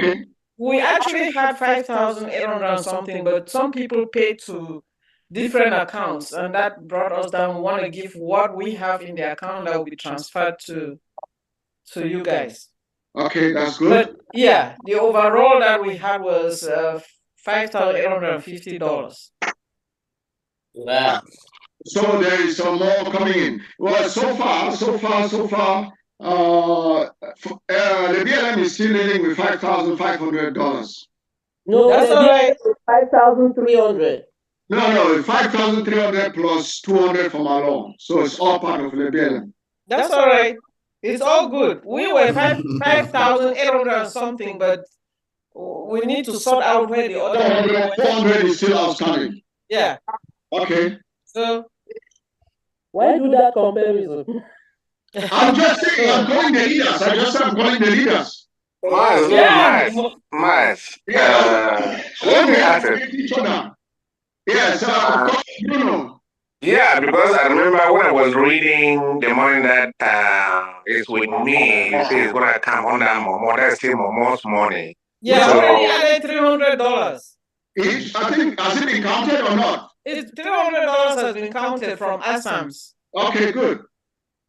we actually had 5,800 and something, but some people paid to different accounts, and that brought us down. We want to give what we have in the account that will be transferred to you guys. Okay, that's good. But yeah, the overall that we had was $5,850. Wow. So there is some more coming in. Well, so far, the BLM is still dealing with $5,500. No, that's all right. 5,300. No, 5,300 plus 200 from our loan. So it's all part of the BLM. That's all right. It's all good. We were 5,800 and something, but we need to sort out where the other 400 is still outstanding. Yeah. Okay. So why do that comparison? I'm just saying, I'm calling the leaders. I just said I'm calling the leaders. Let me ask it. Yes, of course, you know. Yeah, because I remember when I was reading the money that is with me, you say it's going to come under Momo. That's still Momo's money. Yeah, so, already added $300. I think, has it been counted or not? It's $300 has been counted from Assam's. Okay, good.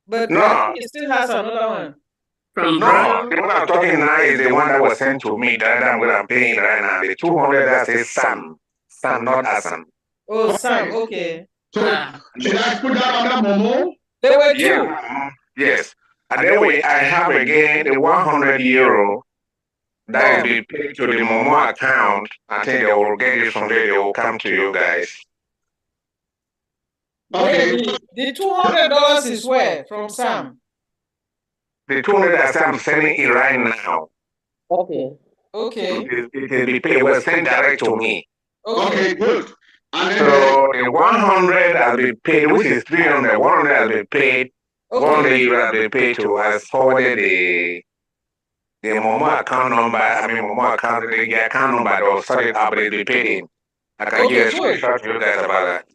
But no. I think it still has another one. No, the one I'm talking now is the one that was sent to me that I'm going to pay right now. The 200 that says Sam, not Assam. Oh, Sam, okay. So, should I put that under Momo? There were two. Yeah. Yes. And then I have again the 100 euro that is be paid to the Momo account. I think they will get it from there. They will come to you guys. Okay. The $200 is where? From Sam? The 200 that I'm sending it right now. Okay. Okay. It will be paid. It was sent direct to me. Okay, good. So the 100 has been paid, which is 300. 100 has been paid. Okay. 100 euro has been paid to us. Forwarded the Momo account number. Momo account, the account number that was started up, they be paid in. I can get a screenshot to you guys about that.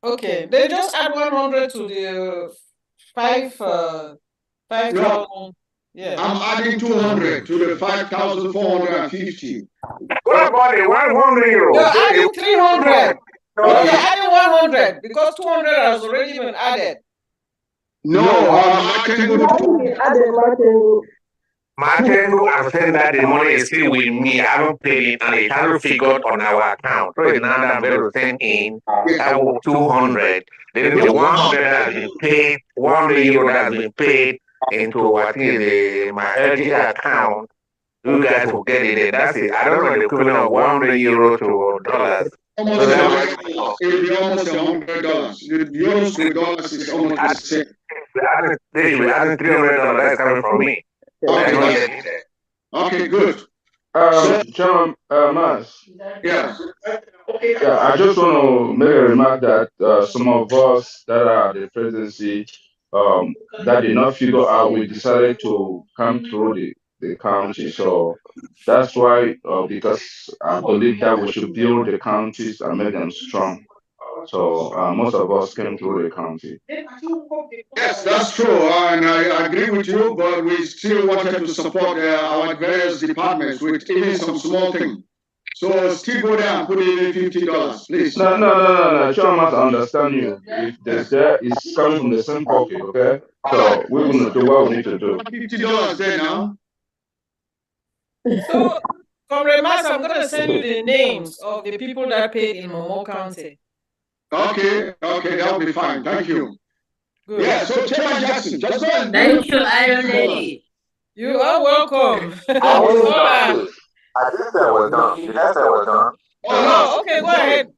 Okay, then just add 100 to the 5,000. Yeah. I'm adding 200 to the 5,450. What about the 100 euro? You're adding 300. No, you're adding 100 because 200 has already been added. No, Martin, I'm saying that the money is still with me. I haven't paid it and it hasn't figured on our account. So now that I'm going to send in, I will 200. Then the 100 has been paid, 100 euro has been paid into I think my LG account. You guys will get it. That's it. I don't know the equivalent of 100 euro to dollars. Almost $100. It will be almost $100. The euros to dollars is almost the same. They should be adding $300. That's coming from me. Okay, good. Chairman Mas. Yeah. Yeah, I just want to make a remark that some of us that are the presidency that did not figure out, we decided to come through the county. So that's why, because I believe that we should build the counties and make them strong. So most of us came through the county. Yes, that's true, and I agree with you, but we still wanted to support our various departments with even some small thing. So still go there and put in $50, please. No. Sure, I must understand you. If there's there, it's coming from the same pocket, okay? So we will do what we need to do. $50 there now. So, Comrade Mas, I'm going to send you the names of the people that paid in Momo County. Okay, that'll be fine. Thank you. Good. Yeah, so Chairman Jackson, just go ahead. Thank you, Iron Lady. You are welcome. I just said was done. Did I say was done? Oh, no, okay, go ahead.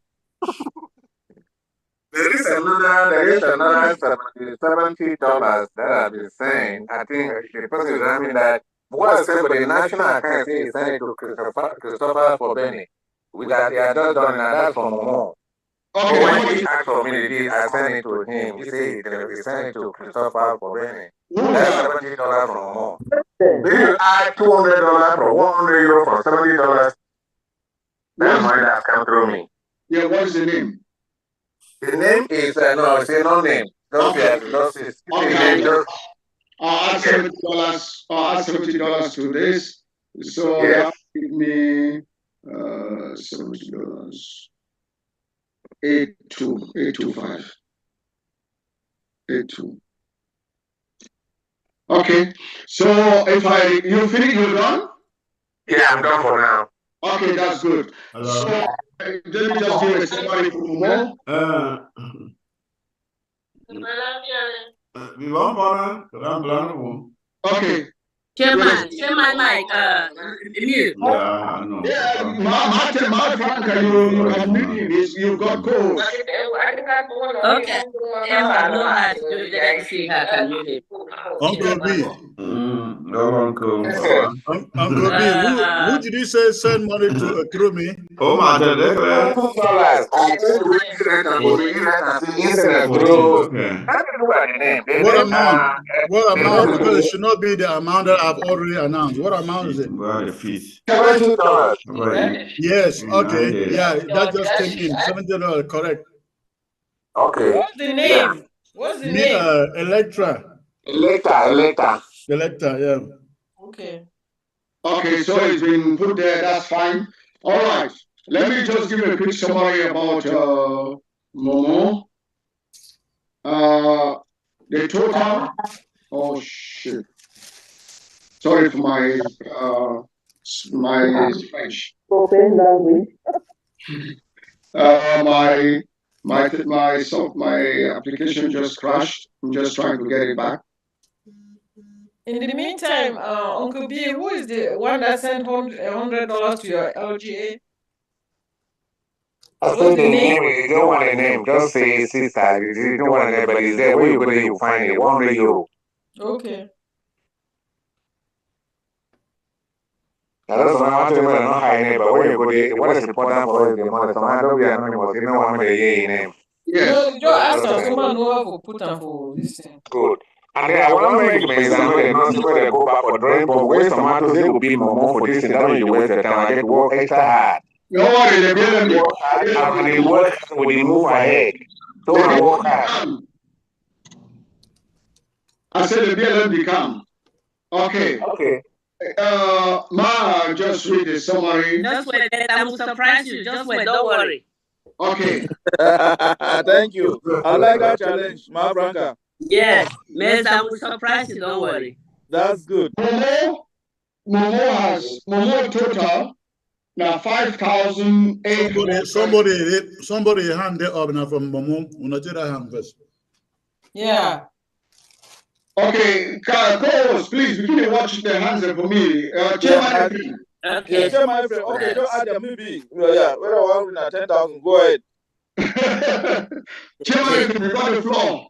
There is another $70 that I've been saying. I think the person is having that. What I said for the national account is send it to Christopher for Benny. We got the adult done, and that's from Momo. Okay. But when he asked for me, I sent it to him. He said he sent it to Christopher for Benny. That's $70 from Momo. Then you add $200 for €100 for $70. That's money that's come through me. Yeah, what is the name? The name is no, it's no name. I'll add $70. I'll add $70 to this. So that give me $70. 825. 82. Okay. So if you finish, you're done? Yeah, I'm done for now. Okay, that's good. So let me just give a summary for more. Okay. Chairman Mike, mute. My Frank, you can mute him. You've got co-host. Okay. If I know how to do it, let's see how I can mute it. Uncle B. Uncle B, who did you say send money to through me? Oh, my God. What amount? What amount? Because it should not be the amount that I've already announced. What amount is it? Yes, okay. Yeah, that just came in. $70, correct. Okay. What's the name? What's the name? Electra, yeah. Okay. Okay, so it's been put there, that's fine. All right. Let me just give a quick summary about Momo. The total, oh shit. Sorry for my French. Open language. My application just crashed. I'm just trying to get it back. In the meantime, Uncle B, who is the one that sent $100 to your LGA? I said the name. You don't want a name. Just say sister. You don't want a name, but it's there. Where you go there, you find it. €100. Okay. That's why I want to not high name, but when you go there, what is important for us is the money. So I don't be anonymous. You know what I mean? The name. Yes. No, just ask us. Someone know how to put them for this thing. Good. And then I want to make the example. They not where they go back for drink, but waste tomatoes. They will be more for this thing. That means you waste the time. I get to work extra hard. No worry, they will be. I will work. We move ahead. So I work hard. I said the BLM become. Okay. Okay. Ma, just read the summary. Just wait, I will surprise you. Just wait, don't worry. Okay. Thank you. I like that challenge, Ma Branca. Yes, Miss, I will surprise you, don't worry. That's good. Momo total now 5,800. Somebody hand it up now from Momo. Unajira hand first. Yeah. Okay, co-host, please begin to watch the hands for me. Chairman. Okay, Chairman. Okay, don't add the maybe. Yeah, we're 110,000. Go ahead. Chairman, you got the floor.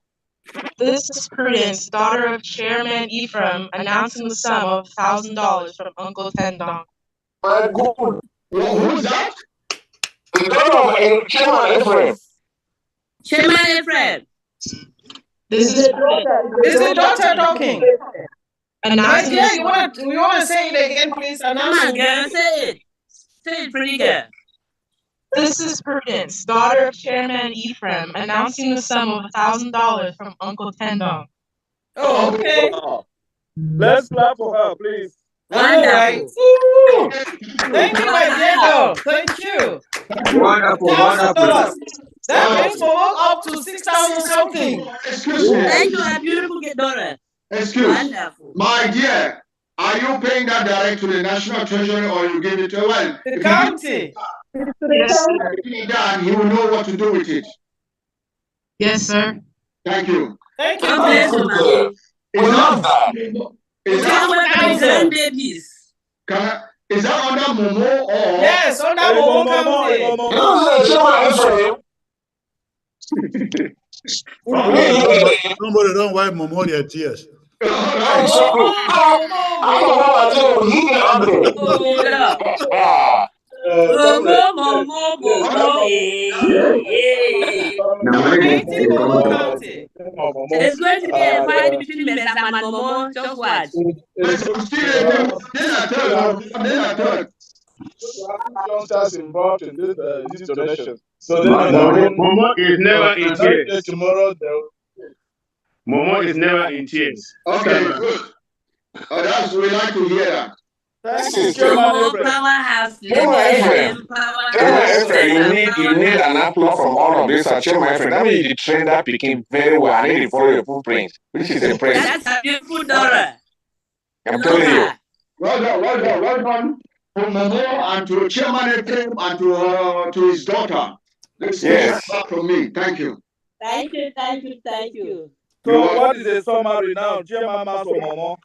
This is Prudence, daughter of Chairman Ephraim, announcing the sum of $1,000 from Uncle Tendong. Who is that? Chairman Ephraim. Chairman Ephraim. This is the doctor talking. Announcing you want to say it again, please? Come on, girl, say it. Say it, pretty girl. This is Prudence, daughter of Chairman Ephraim, announcing the sum of $1,000 from Uncle Tendong. Oh, okay. Let's clap for her, please. Wonderful. Thank you, my dear girl. Thank you. Wonderful, $1,000. That brings Momo up to 6,000 something. Excuse me. Thank you, my beautiful daughter. Excuse me. My dear, are you paying that direct to the National Treasury or you give it to the county? Yes, sir. He will know what to do with it. Yes, sir. Thank you. Thank you. God bless you, mommy. Is that under Momo or? Yes, under Momo county. Somebody don't wipe Momo their tears. It's going to be a fight between Mesam and Momo. Just watch. Youngsters involved in this donation. So Momo is never in tears. Tomorrow, Momo is never in tears. Okay, good. That's we like to hear that. Thank you, Chairman Ephraim. Powerhouse. Chairman Ephraim, you need an applause from all of this. Chairman Ephraim, that means you train that Peking very well. I need to follow your footprint, which is impressive. That's a beautiful daughter. I'm telling you. Well done. To Momo and to Chairman Ephraim and to his daughter. Yes. Back from me. Thank you. Thank you. So what is the summary now, Chairman Master Momo?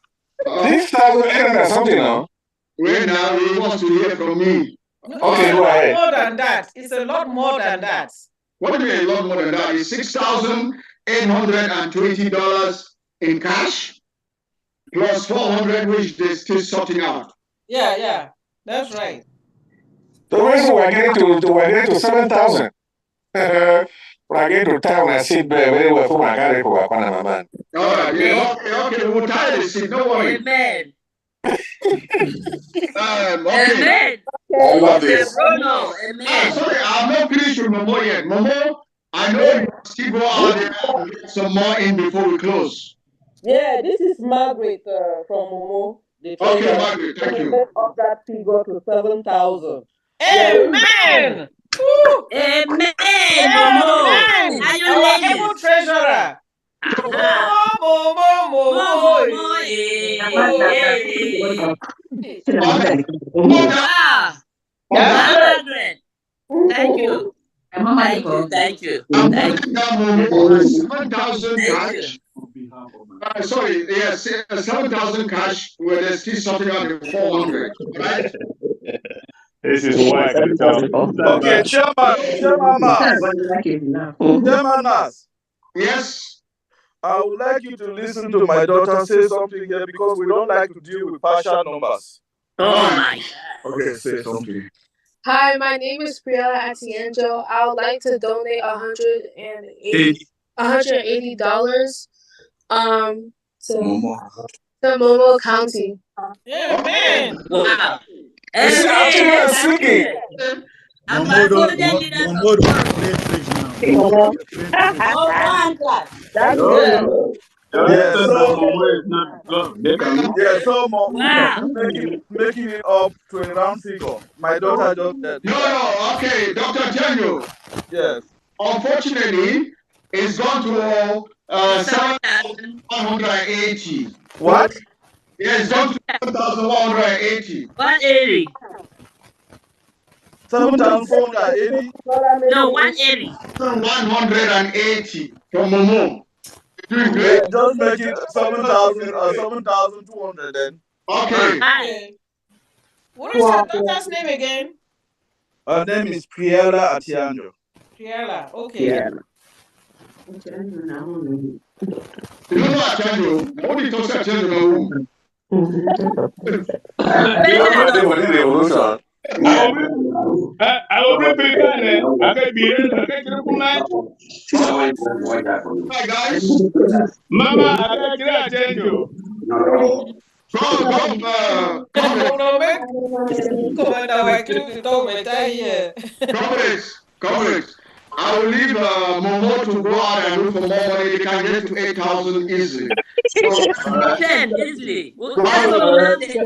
6,800 something now. Wait now, he wants to hear from me. Okay, go ahead. More than that. It's a lot more than that. What do you mean a lot more than that? It's $6,820 in cash plus 400, which they're still sorting out. Yeah. That's right. The reason we're getting to 7,000. When I get to town, I sit very well for my carry for my man. All right, okay, we'll tie the seat, no worry. Amen. Okay. I love this. Amen. Sorry, I'm not finished with Momo yet. Momo, I know you still go out there and get some more in before we close. Yeah, this is Margaret from Momo. Okay, Margaret, thank you. Up that figure to 7,000. Amen. Amen. Momo. Our able treasurer. Margaret. Thank you. Thank you. I'm putting down Momo 7,000 cash. Sorry, yes, 7,000 cash where they're still sorting out the 400, right? This is why I can tell. Okay, Chairman Mas. Yes. I would like you to listen to my daughter say something here because we don't like to deal with partial numbers. Oh my God. Okay, say something. Hi, my name is Priya Atienzo. I would like to donate $180 to Momo County. Amen. Wow. That's good. Yeah, so wow. making it up to a round figure. My daughter just said. No, okay, Dr. Daniel. Yes. Unfortunately, it's gone to 7,180. What? Yeah, it's gone to 7,180. 180. 7,480? No, 180. 180 from Momo. Doing great. Just make it 7,000 or 7,200 then. Okay. What is your daughter's name again? Her name is Priella Atianjo. Priella, okay. You don't know Atianjo? Nobody talks Atianjo. I will bring Pilgane. I can be in the Hi, guys. Mama, I can attend you. Comrades, I will leave Momo to go out and look for more money. They can get to 8,000 easily. Easily. The iron ladies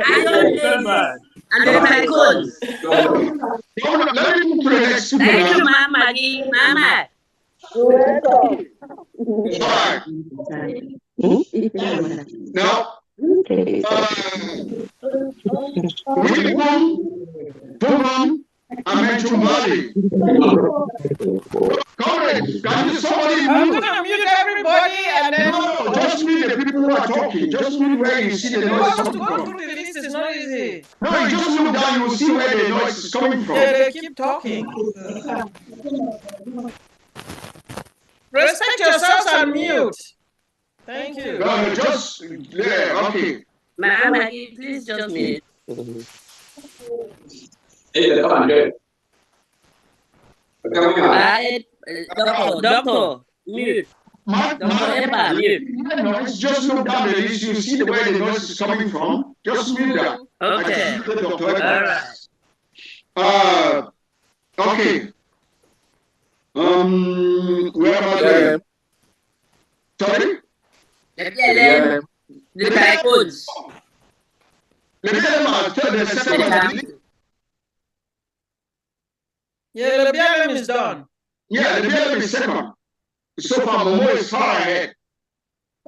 and the tycoons. Let me move to the next speaker. Thank you, Mama. Mama. You're welcome. Now, Pumam, Amenchumali. Comrades, can somebody I'm going to mute everybody and then... No, just mute the people who are talking. Just mute where you see the noise coming To go from. through the list is not easy. No, you just look down, you will see where the noise is coming from. Yeah, they keep talking. Respect yourselves and mute. Thank you. No, just okay. Maggie, please just mute. Hey, come on, good. Doctor, mute. Doctor Epa, mute. Noise, just look down the list. You see the way the noise is coming from. Just mute that. Okay. All right. Okay. Where am I going? Sorry? The tycoons. The second. Yeah, the BLM is done. Yeah, the BLM is second. So far, Momo is far ahead.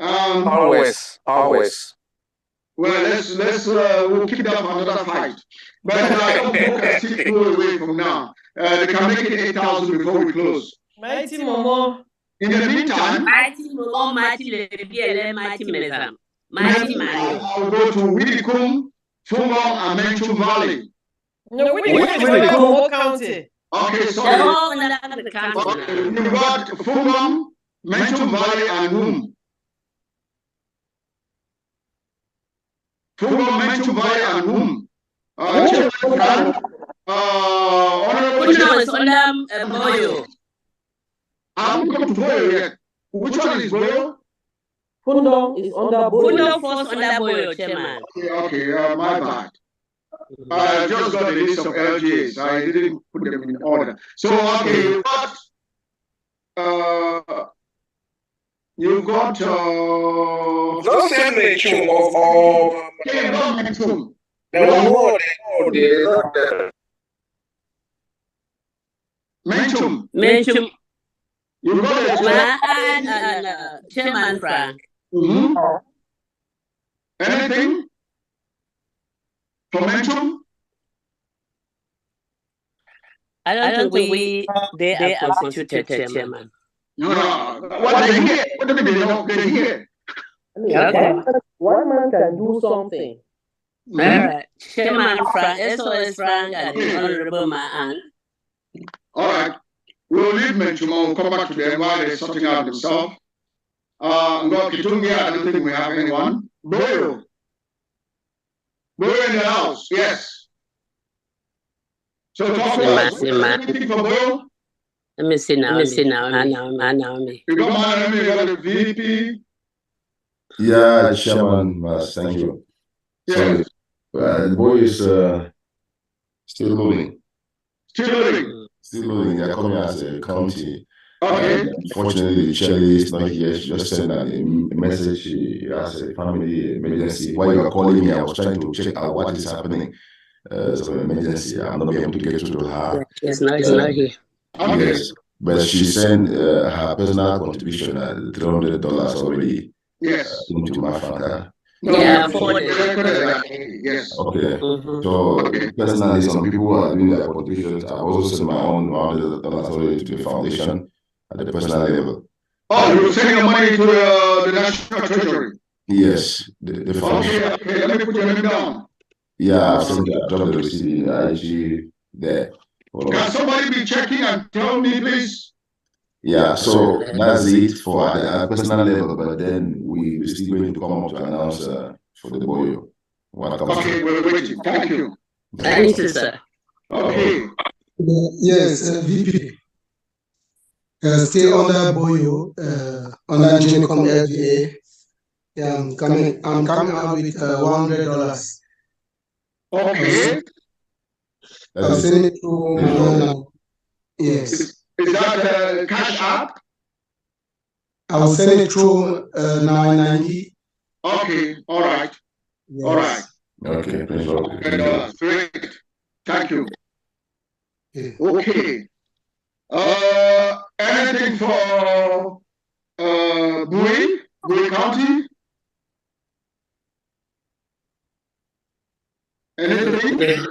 Always. Well, we'll keep that for another fight. But I don't think I still go away from now. They can make it 8,000 before we close. Mighty Momo. In the meantime, Mighty Momo, Mighty BLM, Mighty Mezam. Mighty Manu. I'll go to Widikum, Fungong, and Menchum Valley. No, Widikum is in Momo County. Okay, sorry. The county. Okay, you've got Fungong, Menchum Valley, and Womb. Fungong, Menchum Valley, and Womb. Honorable is under Boyo. I haven't come to Boyo yet. Which one is Boyo? Fundong is under Boyo. Fundong falls under Boyo, Chairman. Okay, my bad. I just got a list of LGAs. I didn't put them in order. So, okay, what? You got No separation of Menchum. Menchum. You got Chairman Frank. Anything for Menchum? I don't think they are constituted chairman. No. What they hear? What do they know? They hear. Okay. One man can do something. All right. Chairman Frank, SOS Frank, and Honorable Ma'an. All right. We'll leave Menchum. We'll come back to them while they're sorting out themselves. Got Kitungi. I don't think we have anyone. Boyo. Boyo in the house. Yes. So talk to us. Anything for Boyo? Let me see now. I know me. You don't mind me, you got the VP? Yeah, Chairman, thank you. Yes. The boy is still moving. Still moving. They're coming as a county. Okay. Unfortunately, Shelley is not here. She just sent a message. She has a family emergency. While you are calling me, I was trying to check out what is happening. So emergency. I'm not able to get through to her. It's not here. Okay. Yes, but she sent her personal contribution at $300 already. Yes. Into my father. Yeah, yes. Okay. So personally, some people are doing their contributions. I've also sent my own $100 already to the foundation at the personal level. Oh, you're sending your money to the National Treasury? Yes, the foundation. Okay, let me put your name down. Yeah, I've sent I dropped the receipt in the IG there. Can somebody be checking and tell me, please? Yeah, so that's it for the personal level, but then we're still going to come up to announce for the Boyo. Okay, we're waiting. Thank you. Thank you, sir. Okay. Yes, VP. Still under Boyo, under Genicom LGA. Yeah, I'm coming out with $100. Okay. I'll send it to yes. Is that a cash app? I'll send it through 990. Okay, all right. Yes. All right. Okay, great. Thank you. Okay. Anything for Bowie County? Anything?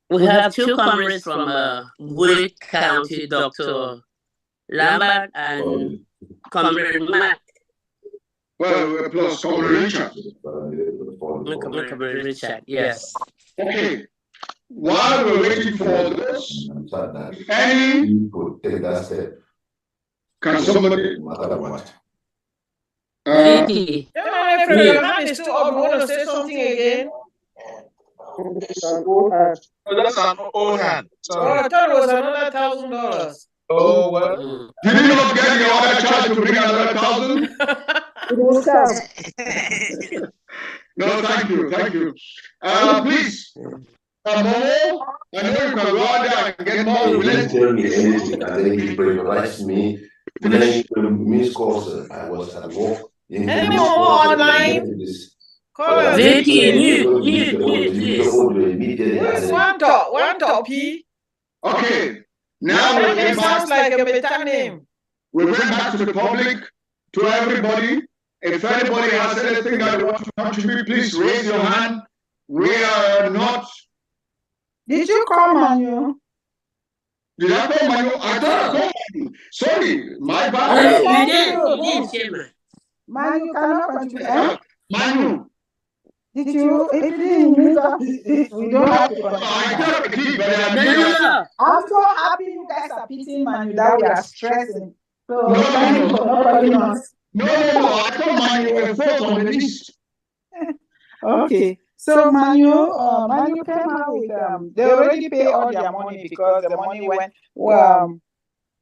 We have two comrades from Bowie County, Dr. Lambert and Comrade Matt. Well, plus Comrade Richard. Comrade Richard, yes. Okay. While we're waiting for this, any could take that step. Can somebody? No matter what. Vicky. Yeah, man, your hand is still up. You want to say something again? It's an old hand. Oh, that's an old hand. Oh, I thought it was another $1,000. Oh, well. Did you not get your other child to bring another 1,000? It will come. No, thank you, thank you. Please, more. I know you can go out there and get more. He didn't tell me anything, and then he pressurized me. Then miss calls. I was at work. Any more online? Call Vicky, mute, please. Who is one top P? Okay. Now that name sounds like a meta name. We went back to the public, to everybody. If anybody has anything that they want to contribute, please raise your hand. We are not. Did you call Manu? Did I call Manu? I thought I called Manu. Sorry, my bad. You did. Manu cannot contribute. Manu. Did you? If you didn't, we don't have to contribute. I'm so happy you guys are pitying Manu that we are stressing. So thank you for not calling us. No, I told Manu fourth on the list. Okay. So Manu came out with they already pay all their money because the money went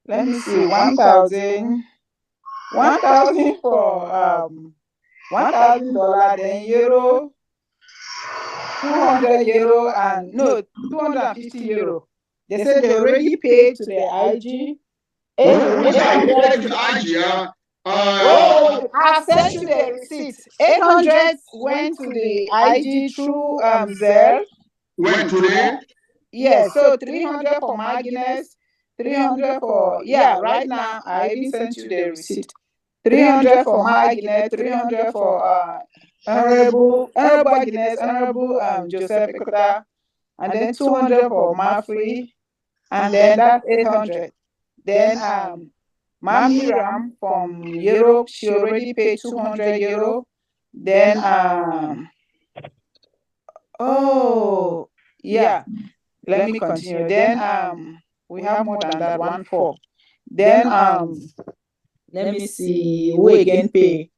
let me see, 1,000 for $1,000, then euro, 200 euro, and no, 250 euro. They said they already paid to the IG. I sent you the receipt. 800 went to the IG through Zelle. Went to there? Yes, so 300 for Magnus, 300 for, right now, I even sent you the receipt. 300 for Magnus, 300 for Honorable Agnes, Honorable Joseph Ekota, and then 200 for Mafri, and then that's 800. Then Mami Ram from Europe, she already paid 200 euro. Then let me continue. Then we have more than that, 1-4. Then let me see who again pay.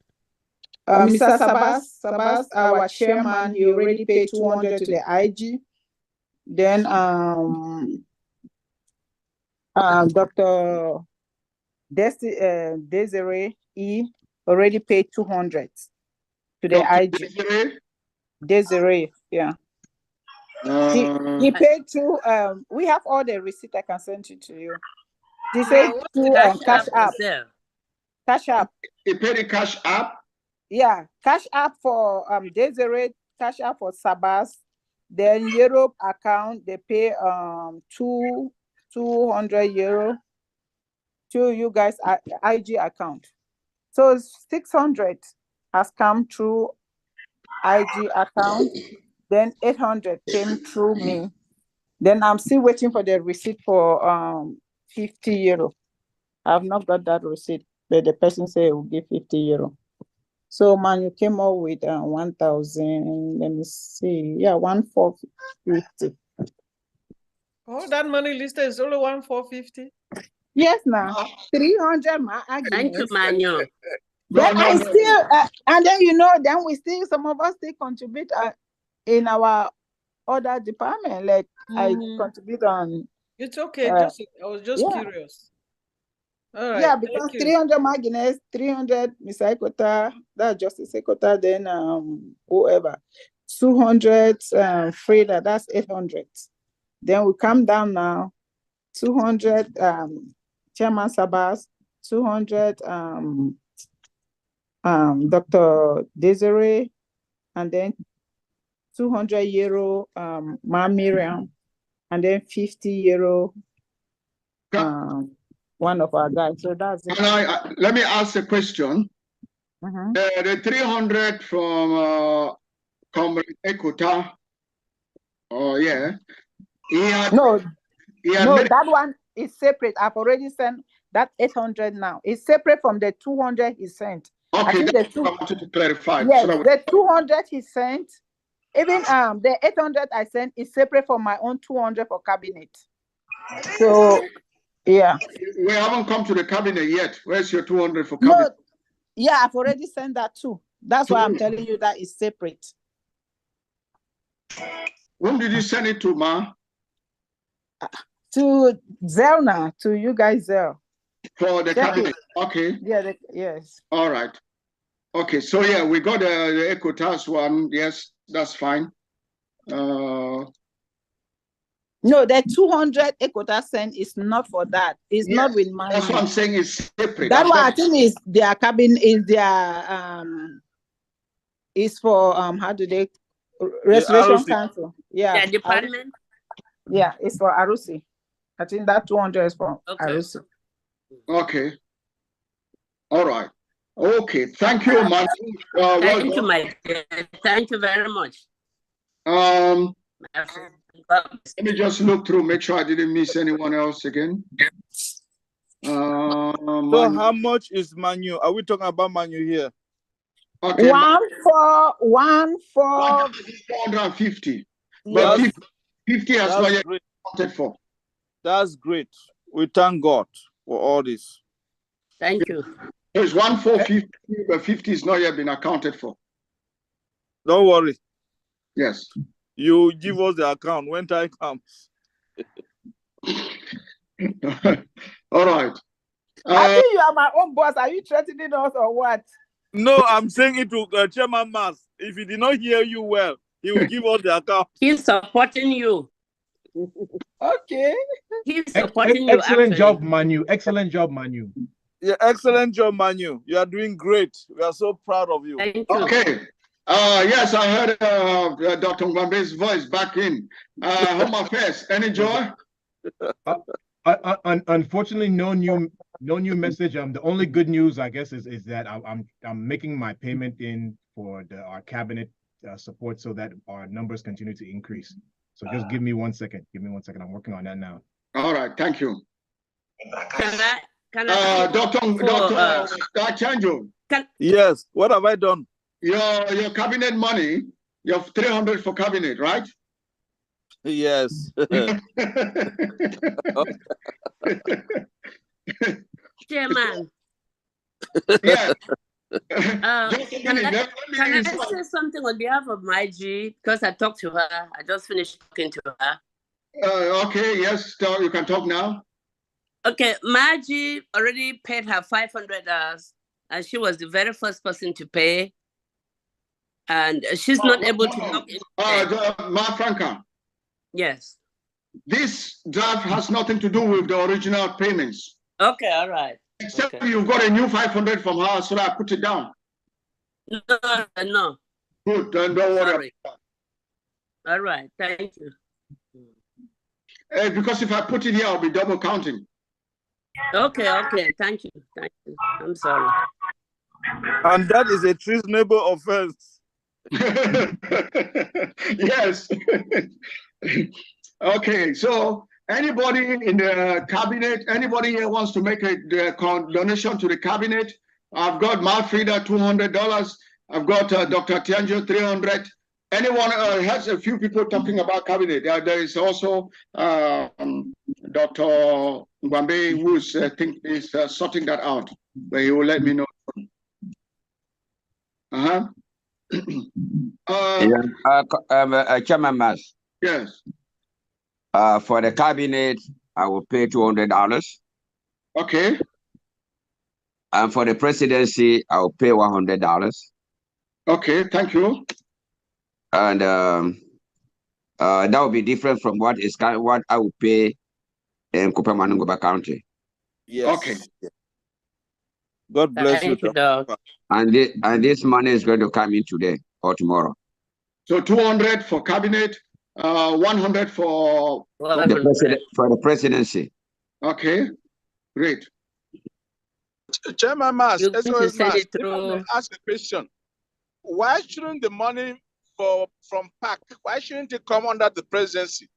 Mr. Sabas, our chairman, he already paid 200 to the IG. Then Dr. Desiree E already paid 200 to the IG. Desiree, yeah. He paid through. We have all the receipt. I can send it to you. He said through Cash App. Cash App. He paid the Cash App. Yeah, Cash App for Desiree. Cash App for Sabas. Then Europe account they pay 200 euro to you guys IG account. So 600 has come through IG account. Then 800 came through me. Then I'm still waiting for the receipt for 50 euro. I have not got that receipt, but the person said it will give 50 euro. So Manu came up with 1,000. Let me see. Yeah, 1,450. Oh, that money listed is only 1,450. Yes, now 300. Thank you, Manu. Then I still, and then then we still, some of us still contribute in our other department. Like I contribute on. It's okay. I was just curious. All right. Yeah, because 300 Magnus, 300 Miss Ekota, that's Justice Ekota, then whoever. 200 Frida, that's 800. Then we come down now. 200 Chairman Sabas, 200 Dr. Desiree, and then 200 euro Ma Miriam, and then 50 euro one of our guys. So that's it. Let me ask a question. The 300 from Comrade Ekota. Oh yeah. That one is separate. I've already sent that 800 now. It's separate from the 200 he sent. Okay, I think that's what I wanted to clarify. Yes, the 200 he sent, even the 800 I sent is separate from my own 200 for cabinet. So Yeah. We haven't come to the cabinet yet. Where's your 200 for cabinet? No, yeah, I've already sent that too. That's why I'm telling you that is separate. Whom did you send it to, Ma? To Zelna, to you guys there. For the cabinet. Okay. Yeah, yes. All right. Okay, so yeah, we got the Ecotas one. Yes, that's fine. No, the 200 Equator sent is not for that. It's not with my. That's what I'm saying is separate. That one I think is their cabin, is their is for how do they Restoration Council. Yeah. Yeah, department. Yeah, it's for Arusi. I think that 200 is for Arusi. Okay. All right. Okay. Thank you, man. Thank you, Mike. Thank you very much. Let me just look through, make sure I didn't miss anyone else again. So how much is Manu? Are we talking about Manu here? Okay. 450. But 50 has not yet accounted for. That's great. We thank God for all this. Thank you. There's 450, but 50 is not yet been accounted for. Don't worry. Yes. You give us the account when time comes. All right. I think you are my own boss. Are you threatening us or what? No, I'm saying it to Chairman Mas. If he did not hear you well, he will give us the account. He's supporting you. Okay. He's supporting you. Excellent job, Manu. Excellent job, Manu. Yeah, excellent job, Manu. You are doing great. We are so proud of you. Thank you. Okay. Yes, I heard Dr. Ngwambe's voice back in. Home Affairs, any joy? Unfortunately, no new message. The only good news, I guess, is that I'm making my payment in for our cabinet support so that our numbers continue to increase. So just give me 1 second. Give me 1 second. I'm working on that now. All right, thank you. Can I Dr. Chanjo. Yes, what have I done? Your cabinet money, you have 300 for cabinet, right? Yes. Chairman. Yeah. Can I say something on behalf of my G? Because I talked to her. I just finished talking to her. Okay, yes, you can talk now. Okay, Margie already paid her $500, and she was the very first person to pay. And she's not able to log in. Ma Franca. Yes. This draft has nothing to do with the original payments. Okay, all right. Except you've got a new 500 from her, so I put it down. No. Good, then don't worry. All right, thank you. Because if I put it here, I'll be double counting. Okay, thank you. I'm sorry. And that is a treasonable offense. Yes. Okay, so anybody in the cabinet, anybody here wants to make a donation to the cabinet? I've got Malfrida $200. I've got Dr. Tianjo $300. Anyone has a few people talking about cabinet. There is also Dr. Ngwambe, who is sorting that out, but he will let me know. Chairman Mas. Yes. For the cabinet, I will pay $200. Okay. And for the presidency, I will pay $100. Okay, thank you. And that will be different from what I will pay in Kupemanungoba County. Yes. Okay. God bless you. And this money is going to come in today or tomorrow. So 200 for cabinet, 100 for the presidency. Okay, great. Chairman Mas, let me ask a question. Why shouldn't the money from PAC, why shouldn't it come under the presidency?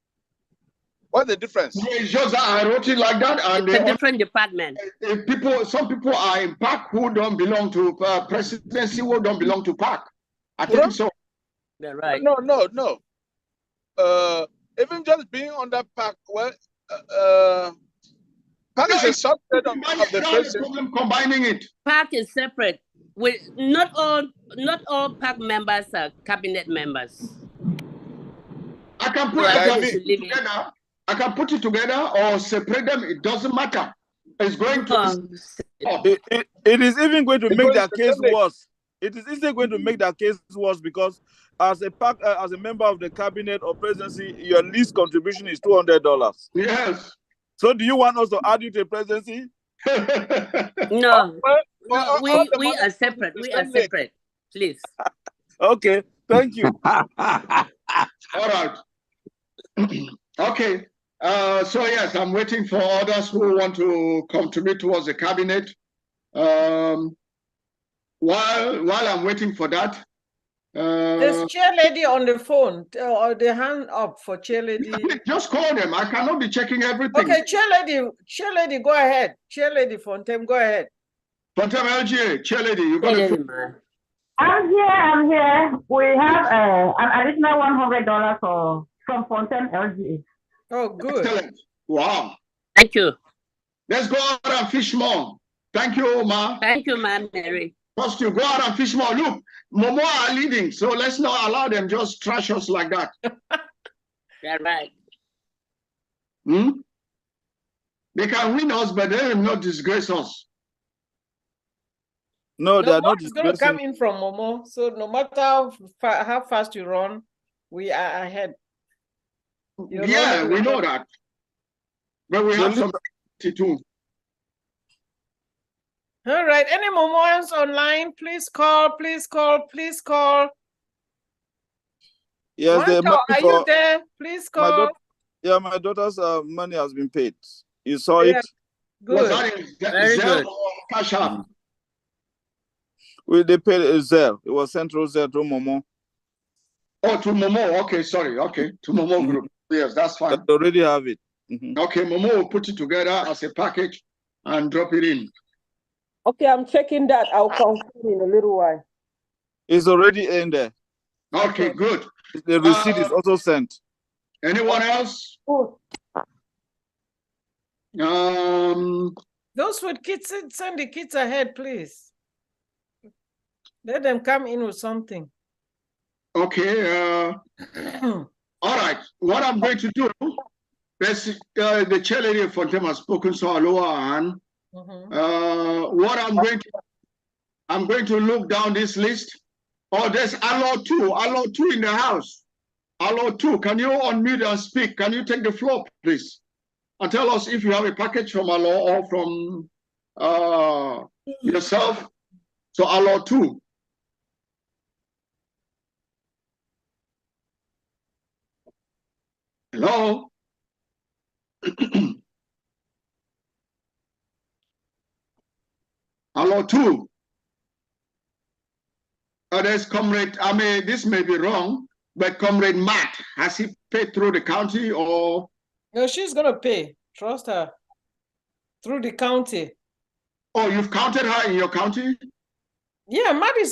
What's the difference? It's just that I wrote it like that, and it's a different department. Some people are in PAC who don't belong to presidency, who don't belong to PAC. I think so. Yeah, right. No. Even just being under PAC, well, PAC is a subset of the president. Problem combining it. PAC is separate. Not all PAC members are cabinet members. I can put it together. I can put it together or separate them. It doesn't matter. It's going to. It is even going to make their case worse. It is even going to make their case worse because as a member of the cabinet or presidency, your least contribution is $200. Yes. So do you want us to add you to the presidency? No. We are separate. We are separate. Please. Okay. Thank you. All right. Okay. So yes, I'm waiting for others who want to contribute towards the cabinet. While I'm waiting for that, there's chair lady on the phone or the hand up for chair lady. Just call them. I cannot be checking everything. Okay, chair lady, go ahead. Chair lady Fontem, go ahead. Fontem LGA, chair lady, you got it. I'm here. We have an additional $100 from Fontem LGA. Oh, good. Excellent. Wow. Thank you. Let's go out and fish more. Thank you, Ma. Thank you, Ma Mary. First, you go out and fish more. Look, Momo are leading, so let's not allow them just trash us like that. You're right. They can win us, but they will not disgrace us. No, they are not disgracing. It's going to come in from Momo, so no matter how fast you run, we are ahead. Yeah, we know that. But we have some too. All right. Any Momoans online? Please call. Yes, are you there? Please call. My daughter's money has been paid. You saw it? Good. Very good. Cash up. They paid Zelle. It was Central Zelle to Momo. Oh, to Momo. Okay, sorry. Okay, to Momo group. Yes, that's fine. They already have it. Okay, Momo will put it together as a package and drop it in. Okay, I'm checking that. I'll confirm in a little while. It's already in there. Okay, good. The receipt is also sent. Anyone else? Those with kids, send the kids ahead, please. Let them come in with something. Okay. All right. What I'm going to do, the chair lady for them has spoken, so I'll lower her hand. What I'm going to look down this list. Oh, there's Allo 2 in the house. Allo 2, can you unmute and speak? Can you take the floor, please? And tell us if you have a package from Allo or from yourself. So Allo 2. Hello? Allo 2. There's Comrade, this may be wrong, but Comrade Matt, has he paid through the county or? No, she's going to pay. Trust her. Through the county. Oh, you've counted her in your county? Yeah, Matt is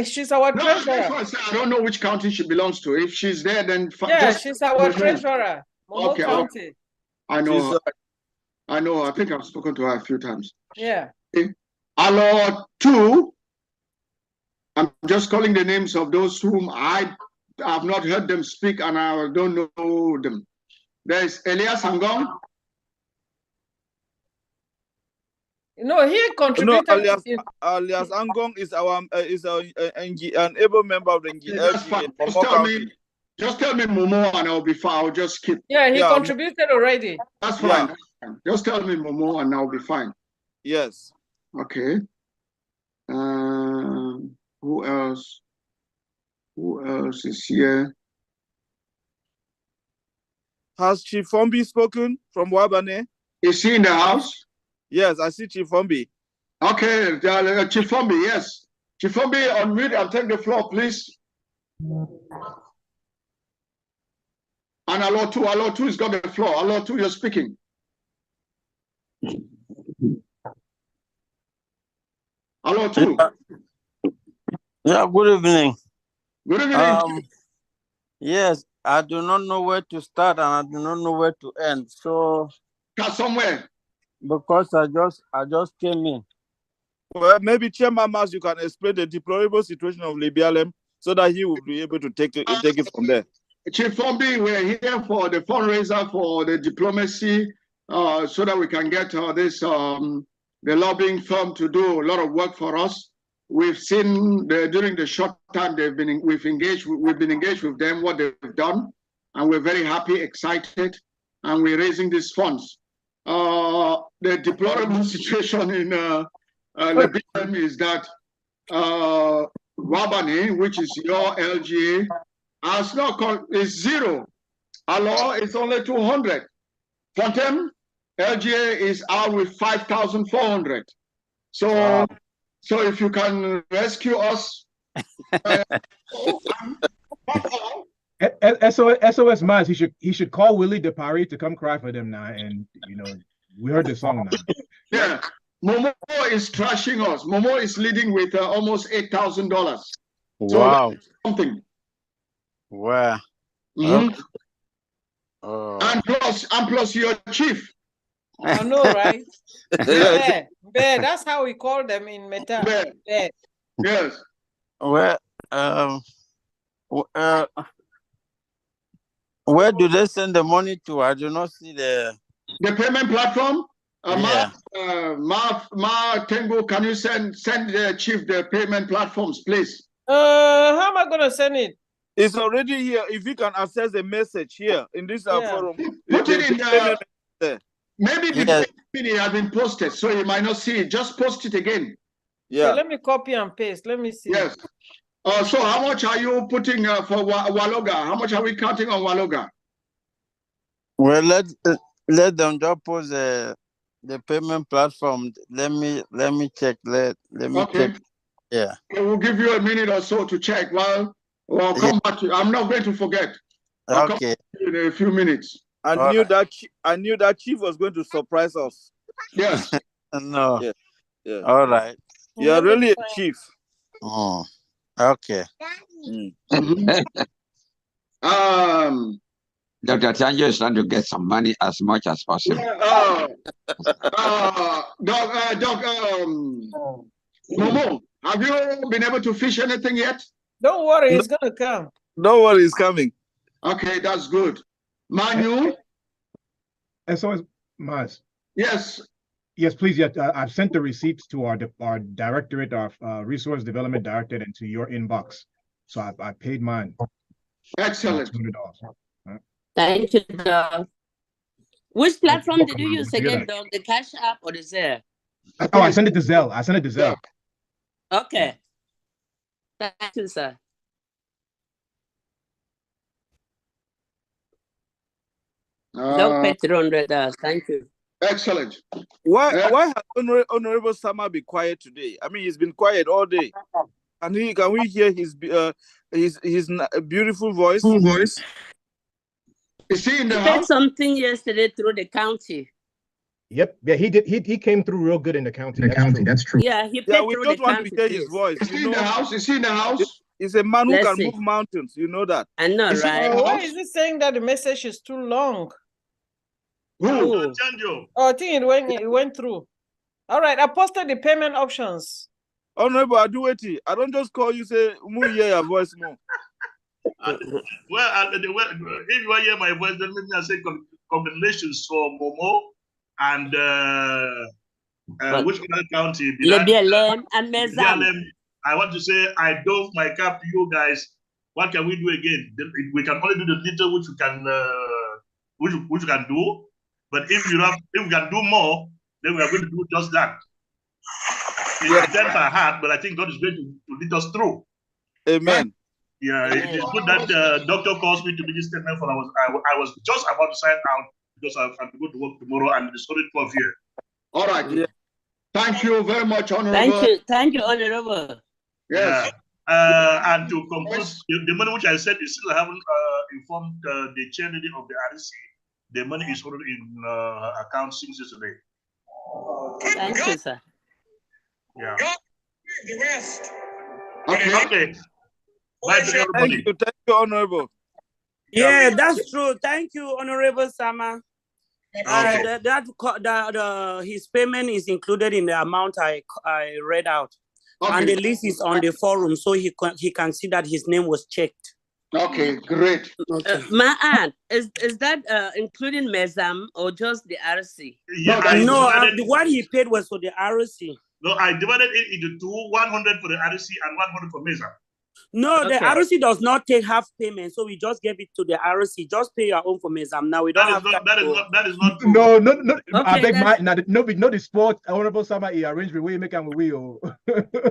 she's our treasurer. I don't know which county she belongs to. If she's there, then she's our treasurer. Momo County. Okay. I know. I know. I think I've spoken to her a few times. Yeah. Okay. Allo 2. I'm just calling the names of those whom I have not heard them speak and I don't know them. There's Elias Angong. No, he contributed. No, Alias Angong is an able member of the NGL. Just tell me Momo and I'll be fine. I'll just skip. Yeah, he contributed already. That's fine. Yeah. Just tell me Momo and I'll be fine. Yes. Okay. Who else? Who else is here? Has Chief Fombi spoken from Wabane? Is he in the house? Yes, I see Chief Fombi. Okay, Chief Fombi, yes. Chief Fombi, unmute and take the floor, please. And Allo 2 has got the floor. Allo 2, you're speaking. Allo 2. Yeah, good evening. Good evening. Yes, I do not know where to start and I do not know where to end. So start somewhere. Because I just came in. Well, maybe Chairman Mas, you can explain the deplorable situation of Libialem so that he will be able to take it from there. Chief Fombi, we're here for the fundraiser for the diplomacy, so that we can get the lobbying firm to do a lot of work for us. We've seen during the short time we've been engaged with them, what they've done, and we're very happy, excited, and we're raising these funds. The deplorable situation in Libya is that Wabani, which is your LGA, has not is zero. Alors is only 200. Fontem, LGA is out with 5,400. So, wow. So if you can rescue us. SOS Miles, he should call Willie DePari to come cry for them now, and we heard the song now. Yeah, Momo is trashing us. Momo is leading with almost $8,000. Wow, something. Wow. Mm-hmm. And plus your chief. I know, right? Bear, that's how we call them in Meta. Bear. Yes. Well, where do they send the money to? I do not see the payment platform. Yeah. Ma Tengo, can you send the chief the payment platforms, please? How am I gonna send it? It's already here. If you can access the message here in this forum, put it in the. Maybe the payment has been posted, so you might not see it. Just post it again. Yeah. Okay, let me copy and paste. Let me see. Yes. So how much are you putting for Waloga? How much are we counting on Waloga? Well, let them just post the payment platform. Let me check. Let me check. Yeah. Okay, we'll give you a minute or so to check. Well, I'll come back to you. I'm not going to forget. I'll come back to you in a few minutes. I knew that chief was going to surprise us. Yes. No. Yeah. All right. You're really a chief. Oh. Okay. Dr. Tanjo is trying to get some money as much as possible. Momo, have you been able to fish anything yet? Don't worry, it's gonna come. Don't worry, it's coming. Okay, that's good. Manu? SOS Mas. Yes. Yes, please. Yes, I've sent the receipts to our directorate, our resource development directorate, and to your inbox. So I paid mine. Excellent. $200. Thank you, Doc. Which platform did you use again, Doc? The Cash App or the Zelle? Oh, I sent it to Zelle. Okay. Thank you, sir. Doc paid $300. Thank you. Excellent. Why has Honorable Sama be quiet today? I mean, he's been quiet all day. And can we hear his beautiful voice? Is he in the house? He said something yesterday through the county. Yep. Yeah, he did. He came through real good in the county. That's true. Yeah, he paid we through just the want county. to hear his voice. Is he in the house? Is he in the house? He's a man who Let's can see. move mountains. You know that. I know, right? Why is he saying that the message is too long? Who? Oh, I think it went through. All right, I posted the payment options. Honorable Adueti, I don't just call you, say, "Mu hear your voice more." Well, if you want to hear my voice, then maybe I say congratulations for Momo and which other county? Lebialem and Mezam. I want to say I doff my cap to you guys. What can we do again? We can only do the little which we can which we can do. But if we can do more, then we are going to do just that. It's a temper hard, but I think God is going to lead us through. Amen. Yeah, it is good that doctor calls me to make this statement. For I was just about to sign out because I have to go to work tomorrow and it's only 12 here. All right. Yeah. Thank you very much, Honorable. Thank you, Honorable. Yes. Yeah. And to conclude, the money which I said is still haven't informed the chairlady of the RC. The money is already in account since yesterday. Thank you, sir. Yeah. The rest. Okay. Thank you, Honorable. Yeah, that's true. Thank you, Honorable Sama. His payment is included in the amount I read out, and the list is on the forum, so he can see that his name was checked. Okay, great. My aunt, is that including Mezam or just the RC? What he paid was for the RC. No, I divided it into two: 100 for the RC and 100 for Mezam. No, the RC does not take half payment, so we just gave it to the RC. Just pay your own for Mezam. Now we don't have that is not true. No. Okay, I beg my no the sport. Honorable Sama arrangement where you make and we.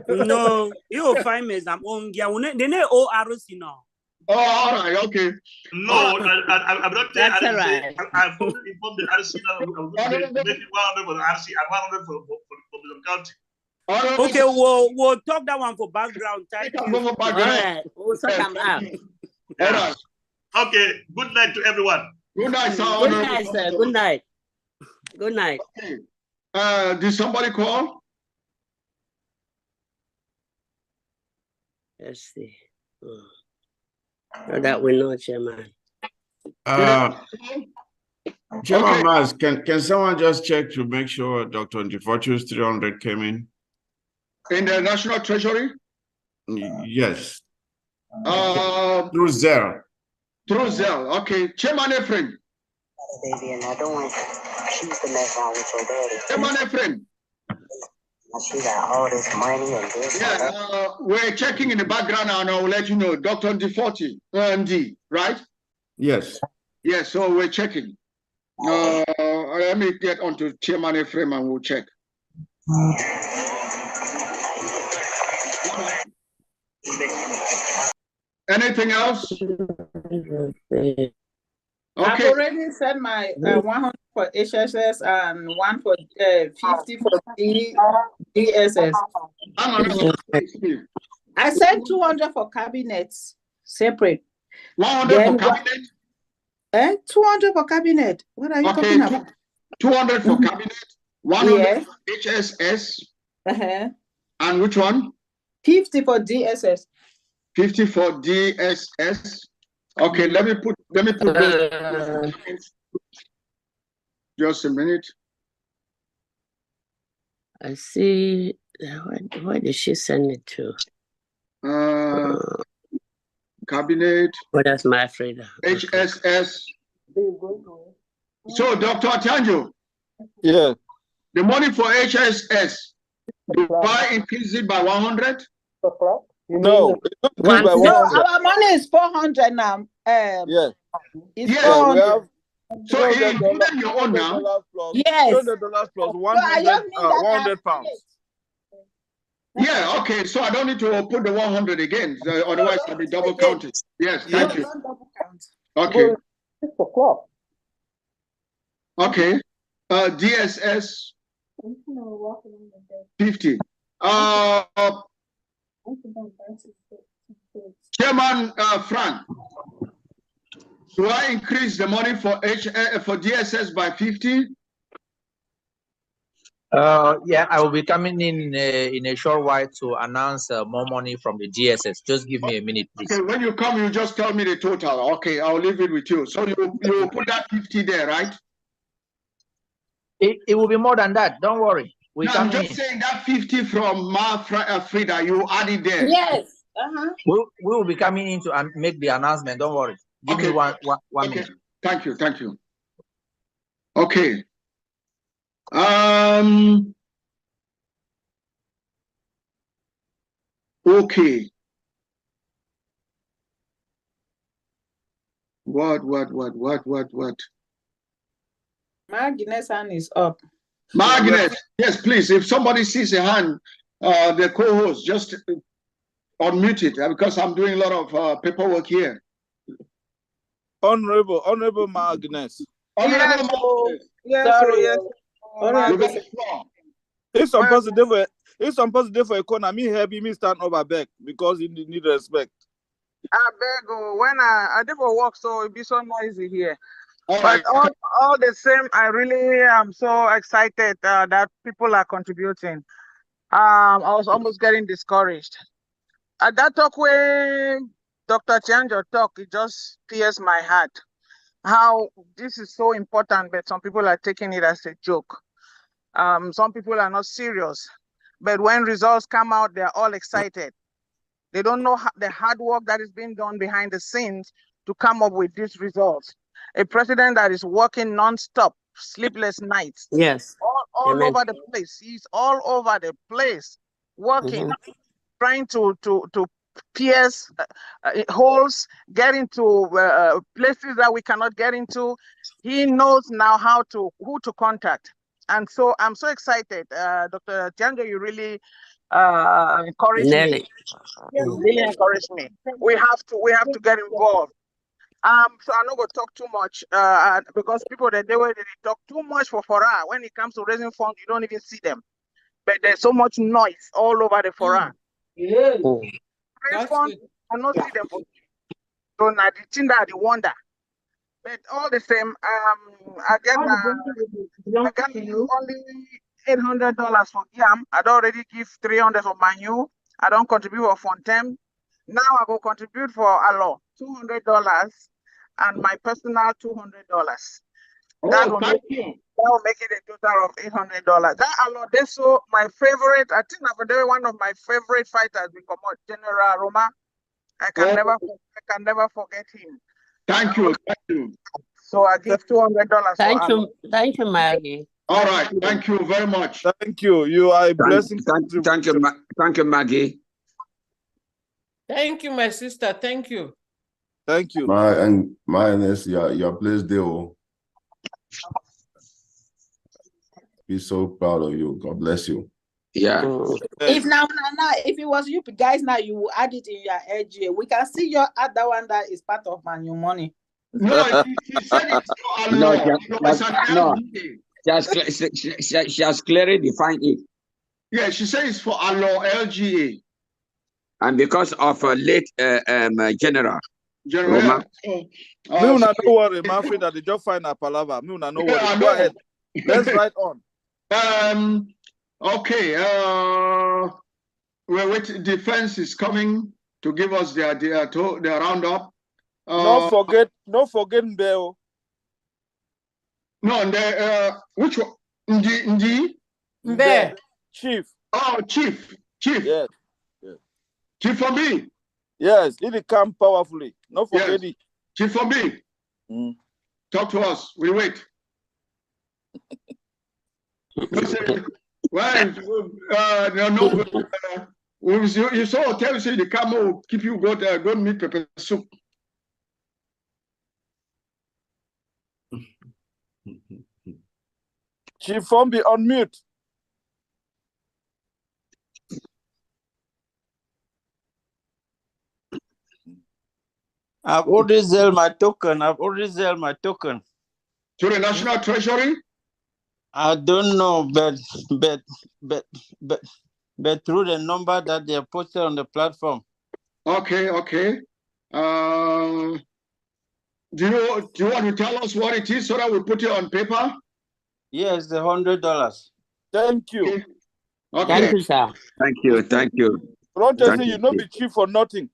No, you find Mezam on. They need all RC now. Oh, all right, okay. No, I'm not saying. That's all right. I've informed the RC now. I'm going to make it 100 for the RC and 100 for the county. Okay, we'll talk that one for background. Thank you. All right, we'll sort them out. Yeah. Okay, good night to everyone. Good night, sir. Good night, sir. Good night. Good night. Okay. Did somebody call? Let's see. No, that we know, Chairman. Chairman Mas, can someone just check to make sure Dr. Ntifortu's 300 came in? In the National Treasury? Yes. Through Zelle. Through Zelle. Okay. Chairman Ephraim. Baby, and I don't want she's the mess around with your daddy. Chairman Ephraim. She got all this money and this. Yeah, we're checking in the background and I will let you know. Dr. Ntifortu, ND, right? Yes. Yes, so we're checking. Let me get onto Chairman Ephraim and we'll check. Anything else? Okay. I've already sent my 100 for HSS and 1 for 50 for DSS. I sent 200 for cabinets separate. 100 for cabinet? 200 for cabinet. What are you talking about? 200 for cabinet, 100 for HSS, and which one? 50 for DSS. 50 for DSS. Okay, let me put those. Just a minute. I see. Where did she send it to? Cabinet. Oh, that's my Freda. HSS. So, Dr. Atanjo. Yeah. The money for HSS, do I increase it by 100? No, our money is 400 now. Yeah. It's yes, 400. So including your own now? Yes. $200 plus 100 pounds. Yeah, okay. So I don't need to put the 100 again. Otherwise, I'll be double counted. Yes, thank you. Okay. Okay. DSS 50. Chairman Frank, do I increase the money for DSS by 50? Yeah, I will be coming in a short while to announce more money from the DSS. Just give me a minute, please. Okay, when you come, you just tell me the total. Okay, I'll leave it with you. So you will put that 50 there, right? It will be more than that. Don't worry. I'm just saying that 50 from Frida, you add it there. Yes. We will be coming in to make the announcement. Don't worry. Give me one minute. Thank you. Thank you. Okay. Okay. What? Margin's hand is up. Margaret, yes, please. If somebody sees a hand, the co-host, just unmute it because I'm doing a lot of paperwork here. Honorable Magnus. Yes. If some positive for economy, help me stand over back because you need respect. I beg when I did for work, so it be so noisy here. But all the same, I really am so excited that people are contributing. I was almost getting discouraged. At that talk where Dr. Chanjo talk, it just pierced my heart. how this is so important, but some people are taking it as a joke. Some people are not serious, but when results come out, they're all excited. They don't know the hard work that is being done behind the scenes to come up with these results. A president that is working non-stop, sleepless nights. Yes. All over the place. He's all over the place, working, trying to pierce holes, get into places that we cannot get into. He knows now who to contact. And so I'm so excited. Dr. Tianjo, you really encourage me. You really encourage me. We have to get involved. So I'm not gonna talk too much because people they talk too much for Farah. When it comes to raising funds, you don't even see them. But there's so much noise all over the Farah. Raise funds, I not see them. So now the thing that I wonder. But all the same, I get only $800 for Yam. I don't already give 300 for Manu. I don't contribute for Fontem. Now I go contribute for Alo, $200, and my personal $200. That will make it a total of $800. That Alo Deso, my favorite. I think one of my favorite fighters become General Roma. I can never forget him. Thank you. So I give $200. Thank you, Maggie. All right. Thank you very much. Thank you. You are a blessing. Thank you, Maggie. Thank you, my sister. Thank you. Thank you. My Ernest, your place there. Be so proud of you. God bless you. Yeah. If if it was you guys now, you will add it in your LGA. We can see your other one that is part of my new money. No, she said it's no. She has clearly defined it. Yeah, she said it's for Alo LGA. And because of a late general. General. No worry, Manfred, that they just find a palaver. No worry. Go ahead. Let's write on. Okay. We're waiting. Defense is coming to give us their roundup. Don't forget Mbeo. No, which one? Ndi? Mbe. Chief. Oh, Chief. Yes. Chief for me. Yes, it come powerfully. Don't forget it. Chief for me. Talk to us. We wait. Well, you saw tell you the camel keep you go meet pepper soup. Chief Fombi on mute. I've already sold my token. To the National Treasury? I don't know, but through the number that they are posted on the platform. Okay. Do you want to tell us what it is so that we put it on paper? Yes, the $100. Thank you. Okay. Thank you, sir. Thank you. Don't just say you not be chief for nothing.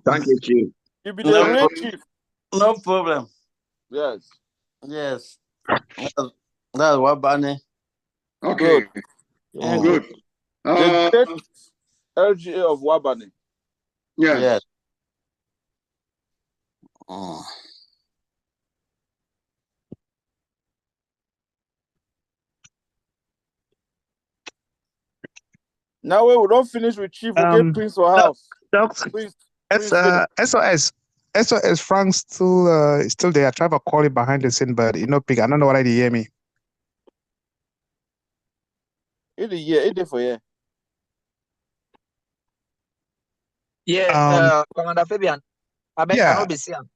Thank you, Chief. You be the real chief. No problem. Yes. That's what Barney. Okay. Good. The great LGA of Wabani. Yes. Now we don't finish with Chief. We get Prince or House. SOS Frank still there. I try to call it behind the scene, but pick. I don't know what I hear me. It for you. Yeah, Commander Fabian. I bet I know be seen.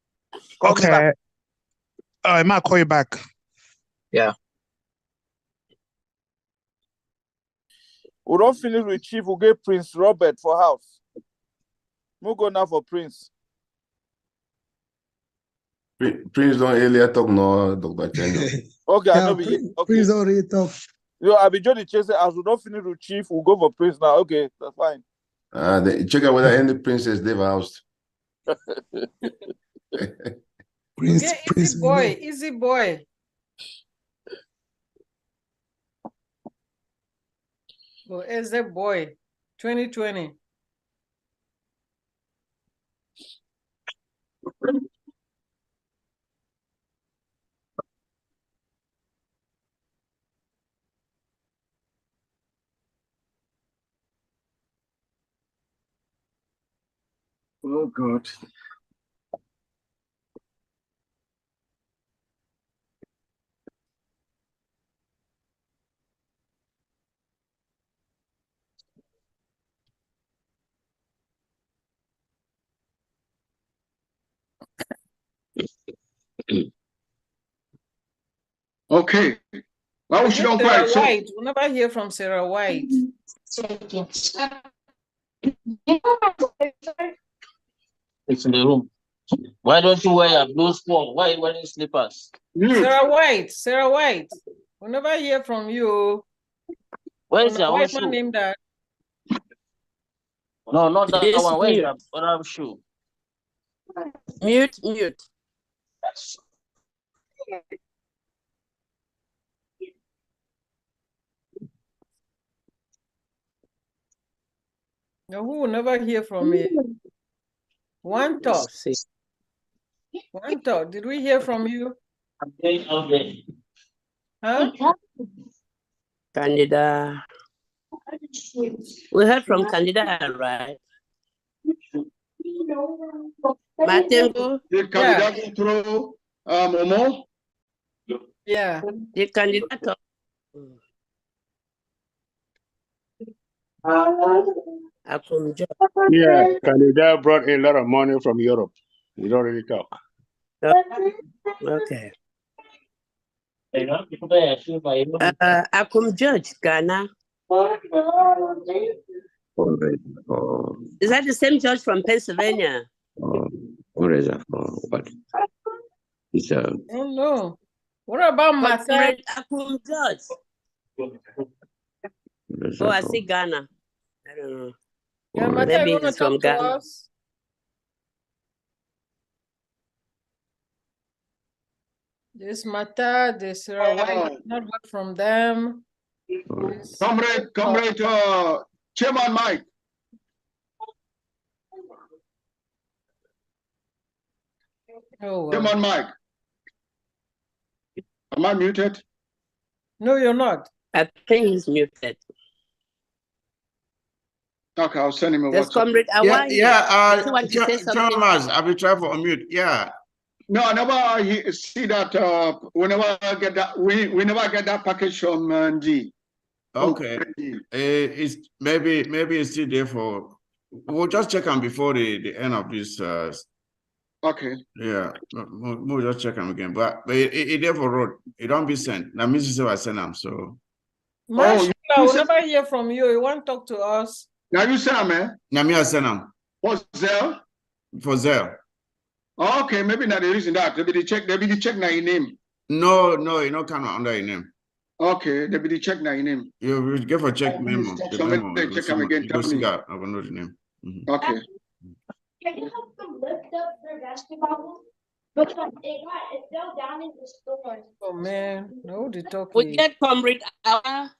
Okay. I might call you back. Yeah. We don't finish with Chief. We get Prince Robert for House. We'll go now for Prince. Prince don't earlier talk no, Dr. Chenjo. Okay, I know. Prince already talk. I'll be Jody Chase. As we don't finish with Chief, we'll go for Prince now. Okay, that's fine. Check out whether any princess they've housed. Prince boy, easy boy. Oh, Eze boy, 2020. Oh God. Okay. Well, we should on Sarah quiet. So White. We never hear from Sarah White. It's in the room. Why don't you wear your blue sport? Why are you wearing slippers? Sarah White. Sarah White. We never hear from you. Where's your white own man shoe? named that? No, not that Yes, one. Where's mute. your other shoe? Mute, mute. No, who will never hear from me? One talk. One talk. Did we hear from you? Huh? Candida. We heard from Candida, right? Matengo? did Candida go through Momo? Yeah. The candidate talk. Yeah, Canada brought a lot of money from Europe. We don't really talk. Okay. Akum Judge, Ghana. Is that the same judge from Pennsylvania? Fundraiser for what? It's Oh no. What about Mata? Akum Judge. Oh, I see Ghana. I don't know. Yeah, Mata, Maybe you want to he's from talk to Ghana. us? This Mata, this Sarah White, not heard from them. Comrade, Chairman Mike. Oh, Chairman Mike. Am I muted? No, you're not. I think he's muted. Okay, I'll send him a There's WhatsApp. Comrade Awai. Does he want to say something? I'll be trying for unmute. Yeah. No, I never see that. We never get that. We never get that package from G. Okay. It's maybe it's still there for. We'll just check them before the end of this. Okay. Yeah, we'll just check them again. But it there for road. It don't be sent. Now, Mrs. I send them. So. Marshall, we'll never hear from you. You want to talk to us? Now you send them, eh? Now me I send them. For Zell? For Zell. Oh, okay, maybe not the reason that. Maybe they check now your name. No, you know kind of under your name. Okay, maybe they check now your name. You will give a check memo. The memo. Check them again. Tell me. I will know the name. Okay. Can you help them lift up their basketball? But it fell down in the store. Oh man, no, they talk. We get Comrade Awa.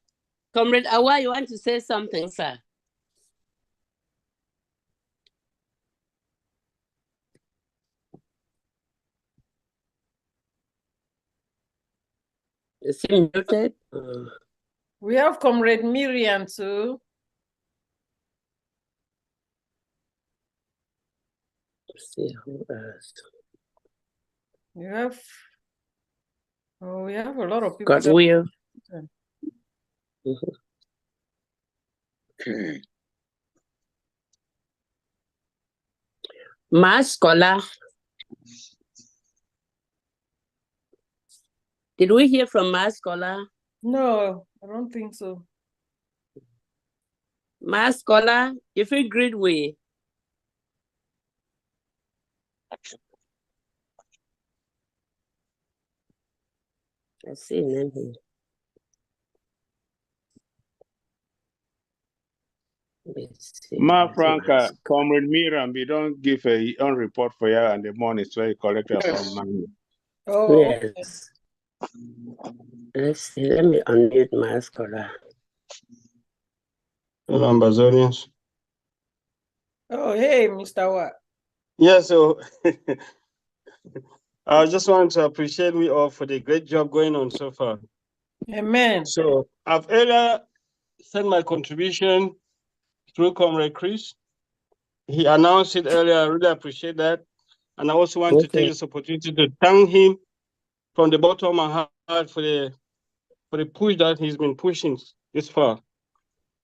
Comrade Awa, you want to say something, sir? Is he muted? We have Comrade Miriam too. Let's see who else. You have. Oh, we have a lot of people. Got Will. Okay. Mass Scholar. Did we hear from Mass Scholar? No, I don't think so. Mass Scholar, if you agreed with. I see a name here. Ma Franca, Comrade Miram, we don't give a own report for you and the money is very collected from money. Oh, Yes. Let's see. Let me unmute my scholar. Hello, Ambazonians. oh, hey, Mr. What? Yeah, so I just want to appreciate we all for the great job going on so far. Amen. So I've earlier sent my contribution through Comrade Chris. He announced it earlier. I really appreciate that. And I also want to take this opportunity to thank him from the bottom of my heart for the push that he's been pushing this far.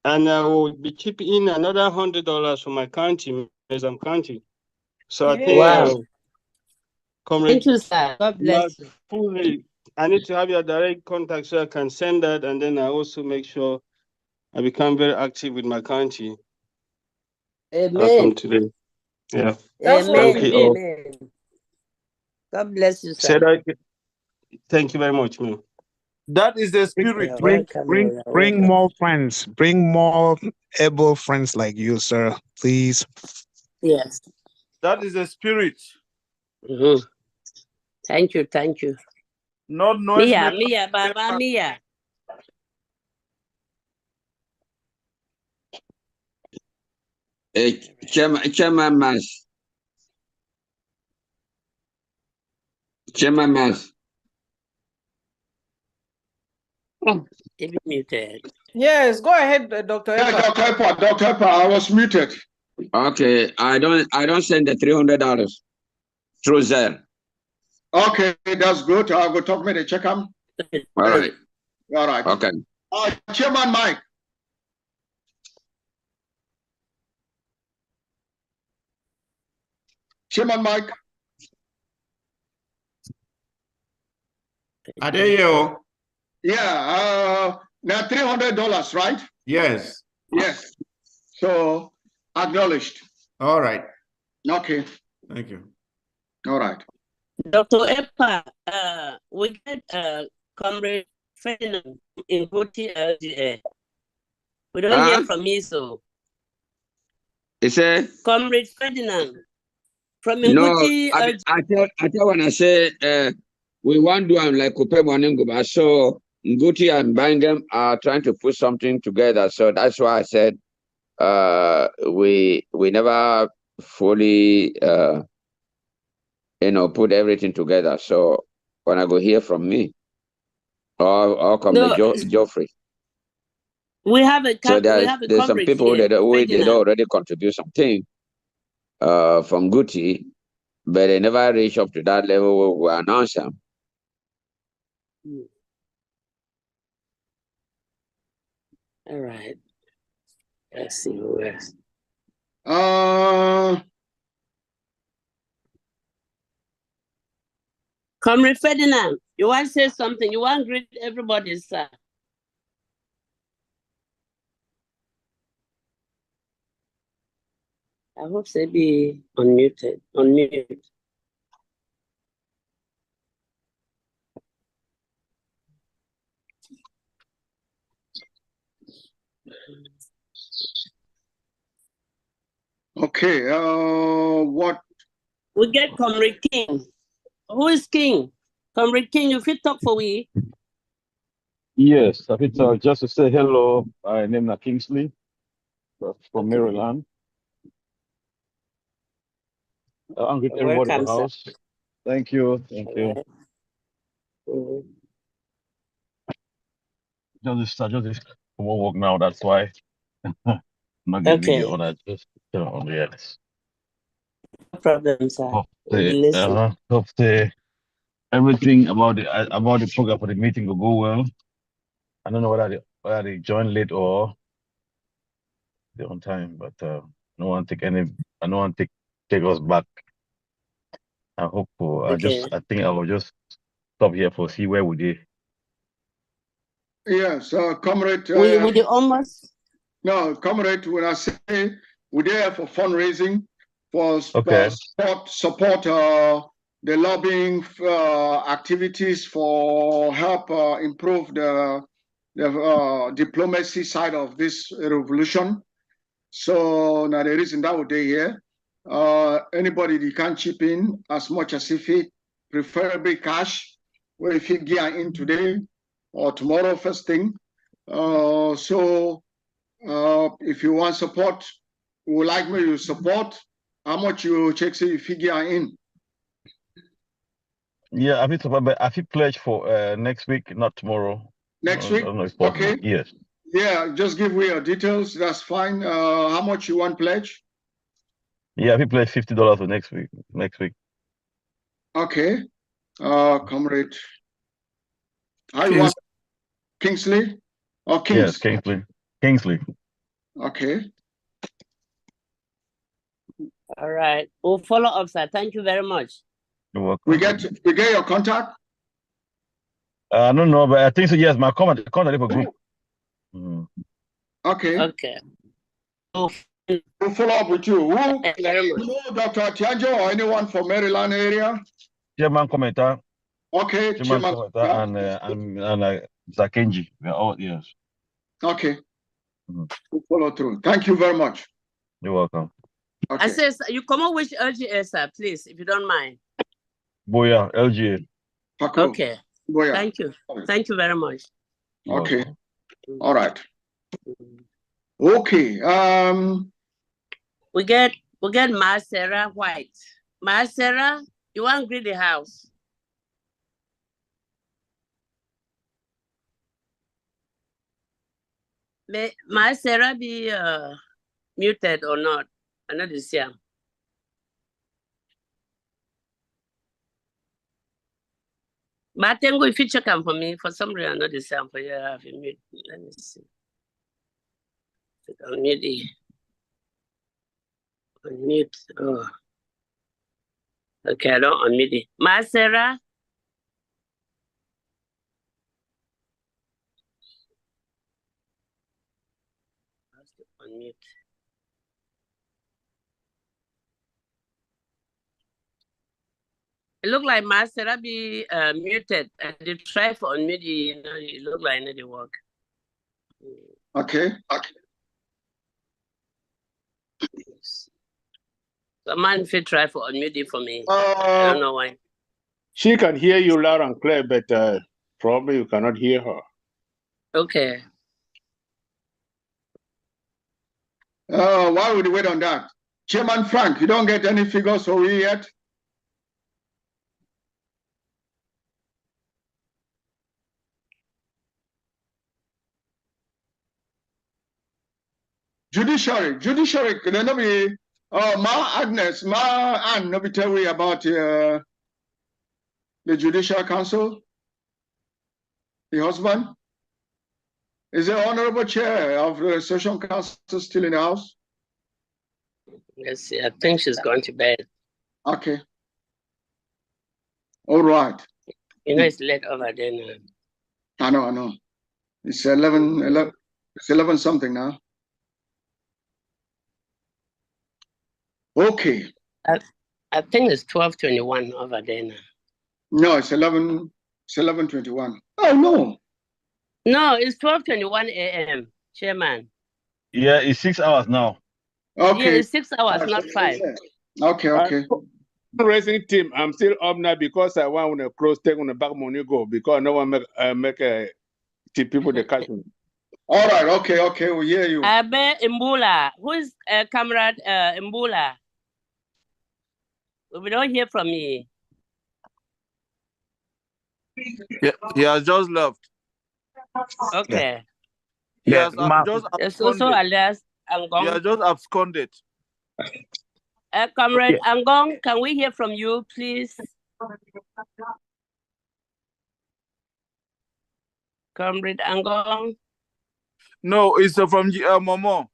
And I will be chipping in another $100 from my county, Mezam County. So I think Wow. Comrade, Thank you, sir. God bless you. I need to have your direct contact so I can send that, and then I also make sure I become very active with my county. Amen. From today. Yeah. Amen. Thank you all. Amen. God bless you, Say sir. that. Thank you very much, man. That is the spirit. Bring more friends. Bring more able friends like you, sir. Please. Yes. That is the spirit. Mm-hmm. Thank you. Thank you. Not noise. Mia, Baba, Mia. Chairman Mas. Chairman Mas. Be muted. Yes, go ahead, Dr. Epa. Dr. Epa, I was muted. Okay, I don't send the $300 through Zelle. Okay, that's good. I'll go talk with the check him. All right. All right. Okay. Chairman Mike. Chairman Mike. Are they you? Yeah, now $300, right? Yes. Yes. So acknowledged. All right. Okay. Thank you. All right. Dr. Epa, we get Comrade Ferdinand in Guti LGA. We don't hear from you, so. Is it? Comrade Ferdinand from No, Nguti. I tell when I say we want to do like Kupe Moninguba, so Nguti and Bangam are trying to put something together. So that's why I said we never fully put everything together. So when I go hear from me, or come Geoffrey. We have a So there's some comrade people here, that they already contribute something from Guti, but they never reach up to that level where we announce them. All right. Let's see who else. Comrade Ferdinand, you want to say something? You want to greet everybody, sir? I hope they be unmuted. Unmute. Okay, what? We get Comrade King. Who is King? Comrade King, if you talk for we. Yes, I think just to say hello, I name is Kingsley from Maryland. I'm with everybody in the house. Sir. Thank you. Thank you. Just come on work now, that's why. I'm not getting video on that, just on the yes. No problem, sir. Hope everything about the program for the meeting will go well. I don't know whether they join late or they're on time, but no one take us back. I hope I think I will just stop here for see where we did. Yes, comrade. We the almost. No, comrade. When I say we're there for fundraising, for support the lobbying activities for help improve the diplomacy side of this revolution. So now the reason that would they here. Anybody that can chip in as much as if it, preferably cash, where if you get in today or tomorrow first thing. If you want support, would like me to support, how much you check say if you get in? Yeah, I feel pledge for next week, not tomorrow. Next I week? don't know if possible. Okay. Yes. Yeah, just give me your details. That's fine. How much you want pledge? Yeah, I feel pledge $50 for next week. Next week. Okay. Comrade. How you want? Kingsley or Kings? Yes, Kingsley. Kingsley. Okay. All right. We'll follow up, sir. Thank you very much. You're welcome. We get your contact. I don't know, but I think so. Yes, my contact for group. Okay. Okay. We'll follow up with you. Who? Dr. Tiajo or anyone from Maryland area? Chairman Commenter. Okay. Chairman Commenter and Zakenji. We're all yes. Okay. We'll follow through. Thank you very much. You're welcome. Okay. I says you come up with LGA, sir, please, if you don't mind. Boya, LGA. Okay. Boya. Thank you. Thank you very much. Okay. All right. Okay. We get Marcera White. Marcera, you want to greet the house? May Marcera be muted or not? I know this year. But then if you check them for me, for some reason, I know this year for you. Have a mute. Let me see. Unmute. Unmute. Oh. Okay, I don't unmute it. Marcera. Unmute. It look like Marcera be muted. And they try for unmute, you know, it look like it didn't work. Okay. Okay. Someone if you try for unmute it for me. I don't know why. She can hear you loud and clear, but probably you cannot hear her. Okay. Why would we wait on that? Chairman Frank, you don't get any figures for you yet? Judiciary, can there not be Ma Agnes, Ma Ann, no be tell me about the Judicial Council? The husband? Is the honorable chair of the Session Council still in the house? Let's see. I think she's going to bed. Okay. All right. You know, it's late over there now. I know. It's 11 something now. Okay. I think it's 12:21 over there now. No, it's 11:21. Oh no. No, it's 12:21 a.m. Chairman. Yeah, it's 6 hours now. Okay. Yeah, it's 6 hours, not 5. Okay. Fundraising team, I'm still up now because I want to close take on the back money go because no one make people the cash. All right, okay, we hear you. Abe Mbula, who is comrade Mbula? We don't hear from me. Yeah, he has just left. Okay. He has just also alias Angong. He has just absconded. Comrade Angong, can we hear from you, please? Comrade Angong? No, it's from Momo.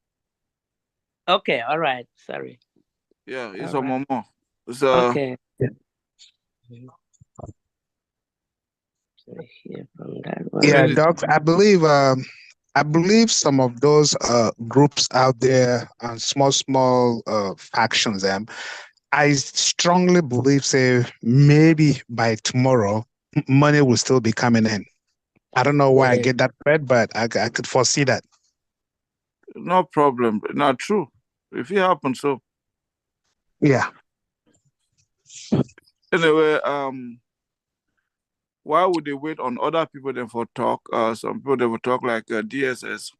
Okay, all right. Sorry. Yeah, it's all from Momo. It's, okay. Yeah, Doc, I believe some of those groups out there and small factions, I strongly believe, say, maybe by tomorrow, money will still be coming in. I don't know why I get that read, but I could foresee that. no problem. Not true. If it happens, so yeah. Anyway, why would they wait on other people then for talk? Some people they will talk like DSS.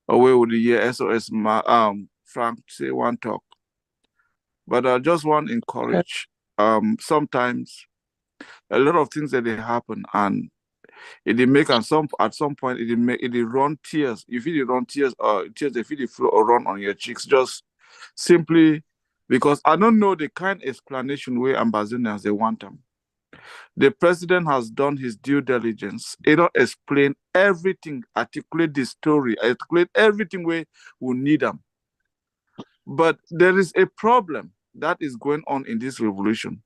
Away with the year SOS. Frank say one talk, but I just want to encourage. Sometimes a lot of things that they happen and it they make at some point it run tears. You feel it run tears tears they feel it flow or run on your cheeks just simply because I don't know the kind explanation where Ambazonians they want them. The president has done his due diligence. He don't explain everything, articulate the story, articulate everything where we need them. But there is a problem that is going on in this revolution.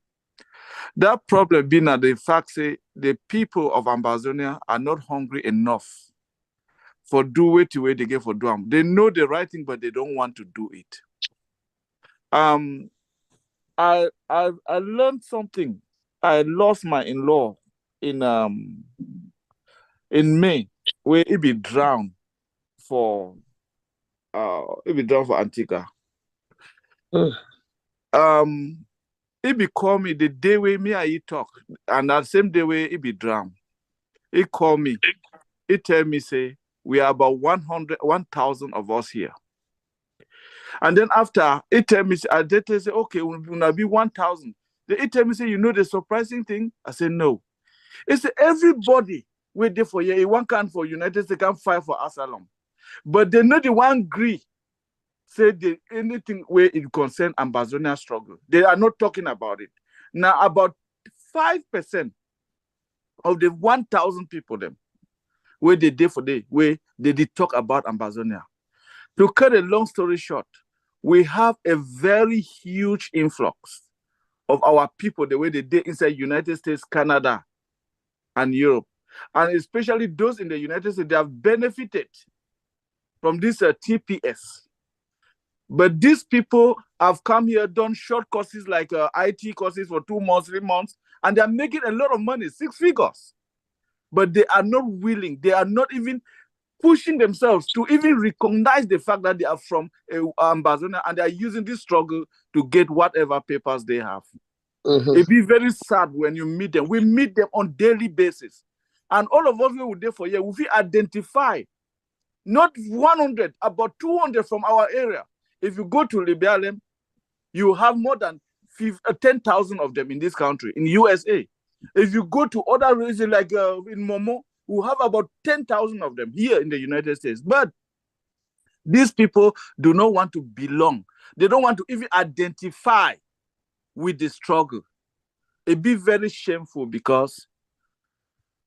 That problem being that the fact say the people of Ambazonia are not hungry enough for do way to way they get for do them. They know the right thing, but they don't want to do it. I learned something. I lost my in-law in May, where he be drowned for Antigua. He be call me the day where me and he talk, and that same day where he be drowned. He call me. He tell me say we are about 1,000 of us here. And then after he tell me, I did say okay, we'll be 1,000. Then he tell me say you know the surprising thing. I said no. He said everybody wait there for you. One can for United States can fight for asylum, but they know the one agree. Say anything where it concern Ambazonia struggle. They are not talking about it. Now about 5% of the 1,000 people them where they did for day where they did talk about Ambazonia. To cut a long story short, we have a very huge influx of our people the way they did inside United States, Canada, and Europe. And especially those in the United States, they have benefited from this TPS. But these people have come here, done short courses like IT courses for 2 months, 3 months, and they're making a lot of money, 6 figures. But they are not willing, they are not even pushing themselves to even recognize the fact that they are from Ambazonia and they are using this struggle to get whatever papers they have. It'd be very sad when you meet them. We meet them on daily basis. And all of us we will there for you, we identify not 100, about 200 from our area. If you go to Liberia, you have more than 10,000 of them in this country, in USA. If you go to other regions like in Momo, we have about 10,000 of them here in the United States. But these people do not want to belong. They don't want to even identify with the struggle. It'd be very shameful because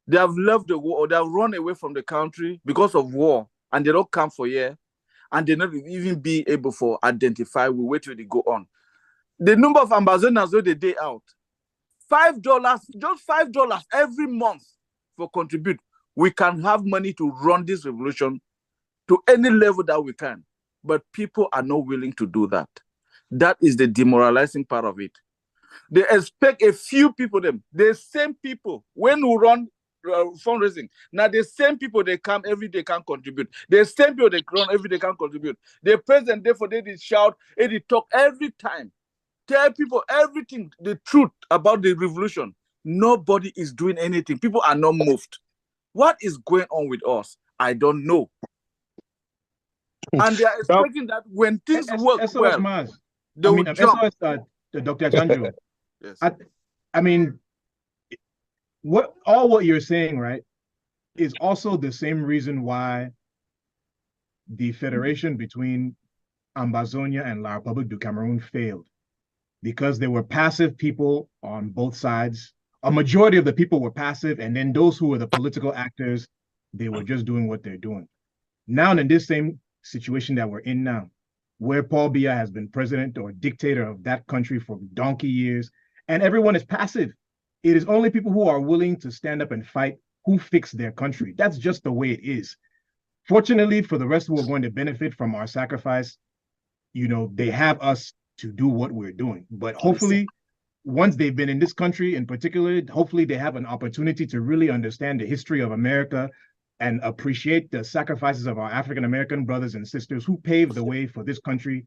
they have left the war or they have run away from the country because of war and they don't come for here and they not even be able to identify with where they go on. The number of Ambazonians where they day out, $5, just $5 every month for contribute. We can have money to run this revolution to any level that we can. But people are not willing to do that. That is the demoralizing part of it. They expect a few people, the same people, when we run fundraising, now the same people, they come every day can contribute. The same people, they run every day can contribute. The president, therefore, they shout, they talk every time. Tell people everything, the truth about the revolution. Nobody is doing anything. People are not moved. What is going on with us? I don't know. And they are expecting that when things work well, they will jump. Dr. Chandru. Yes. I mean, what you're saying, right, is also the same reason why the federation between Ambazonia and La Republique du Cameroon failed. Because there were passive people on both sides. A majority of the people were passive, and then those who were the political actors, they were just doing what they're doing. Now, in this same situation that we're in now, where Paul Biya has been president or dictator of that country for donkey years, and everyone is passive. It is only people who are willing to stand up and fight who fix their country. That's just the way it is. Fortunately, for the rest who are going to benefit from our sacrifice, they have us to do what we're doing. But hopefully, once they've been in this country in particular, hopefully they have an opportunity to really understand the history of America, and appreciate the sacrifices of our African-American brothers and sisters who paved the way for this country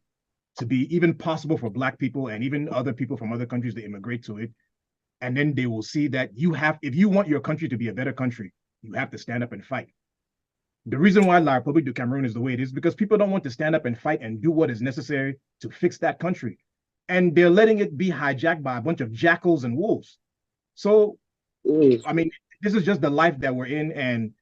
to be even possible for Black people and even other people from other countries to immigrate to it. And then they will see that if you want your country to be a better country, you have to stand up and fight. The reason why La République du Cameroon is the way it is because people don't want to stand up and fight and do what is necessary to fix that country. And they're letting it be hijacked by a bunch of jackals and wolves. So, I mean, this is just the life that we're in. And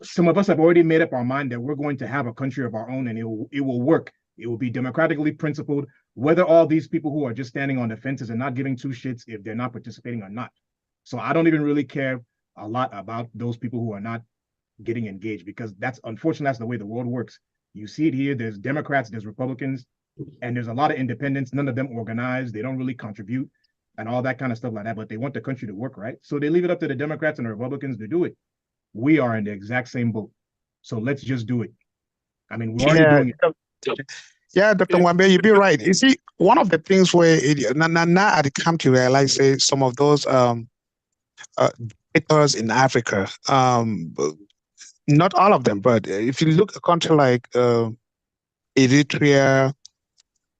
some of us have already made up our mind that we're going to have a country of our own and it will work. It will be democratically principled, whether all these people who are just standing on the fences and not giving two shits if they're not participating or not. So I don't even really care a lot about those people who are not getting engaged because unfortunately, that's the way the world works. You see it here, there's Democrats, there's Republicans, and there's a lot of independents, none of them organized, they don't really contribute and all that kind of stuff like that, but they want the country to work, right? So they leave it up to the Democrats and the Republicans to do it. We are in the exact same boat. So let's just do it. I mean, we're already doing it. Yeah, Dr. Mwambe, you'd be right. You see, one of the things where now I come to realize, say, some of those dictators in Africa, not all of them, but if you look at a country like Eritrea,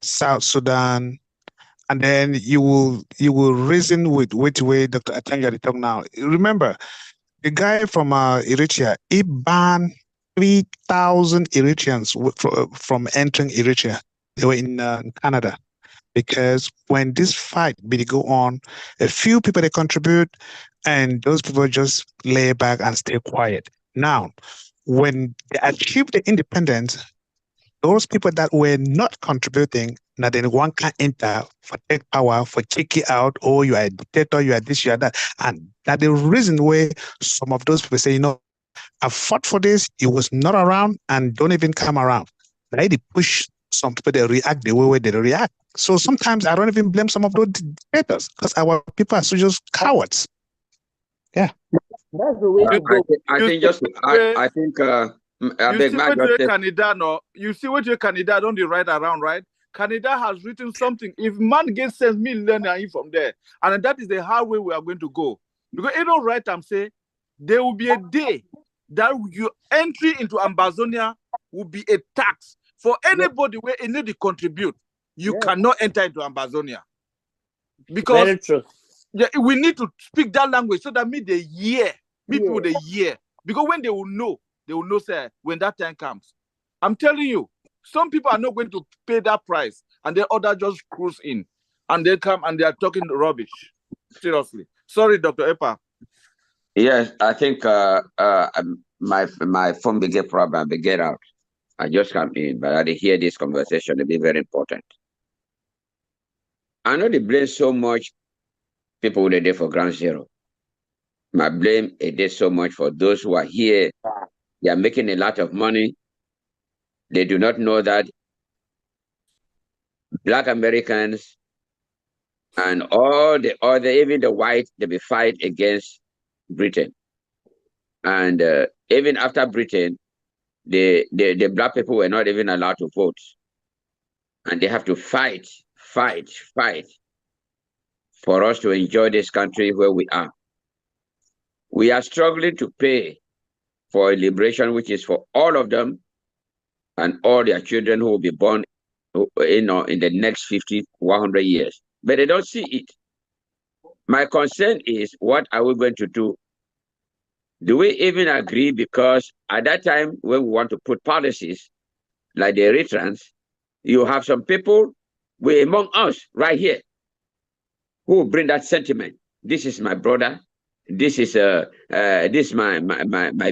South Sudan, and then you will reason with which way Dr. Atanga talk now. Remember, the guy from Eritrea, he banned 3,000 Eritreans from entering Eritrea. They were in Canada. Because when this fight be go on, a few people they contribute, and those people just lay back and stay quiet. Now, when they achieve the independence, those people that were not contributing, now then one can enter for take power, for check it out, oh, you are a dictator, you are this, you are that. And that the reason why some of those people say, you know, I fought for this, it was not around and don't even come around. They push some people, they react the way they react. So sometimes I don't even blame some of those dictators because our people are so just cowards. Yeah. That's the way to go. I think just I think you see what your Canada don't right around, right? Canada has written something. If man gets $6 million from there, and that is the hard way we are going to go. Because you know, right, I'm saying there will be a day that your entry into Ambazonia will be a tax for anybody where you need to contribute. You cannot enter into Ambazonia because we need to speak that language so that me they hear, people they hear. Because when they will know, sir, when that time comes. I'm telling you, some people are not going to pay that price, and the other just cruise in, and they come and they are talking rubbish. Seriously, sorry, Dr. Epa. Yes, I think my phone became problem. Get out. I just come in, but I did hear this conversation to be very important. I know they blame so much people who are there for ground zero. My blame is there so much for those who are here. They are making a lot of money. They do not know that Black Americans and all the other, even the white, they be fight against Britain. And even after Britain, the Black people were not even allowed to vote. And they have to fight for us to enjoy this country where we are. We are struggling to pay for a liberation, which is for all of them and all their children who will be born in the next 50, 100 years. But they don't see it. My concern is, what are we going to do? Do we even agree? Because at that time, when we want to put policies like the Eritreans, you have some people among us right here who bring that sentiment. This is my brother. This is my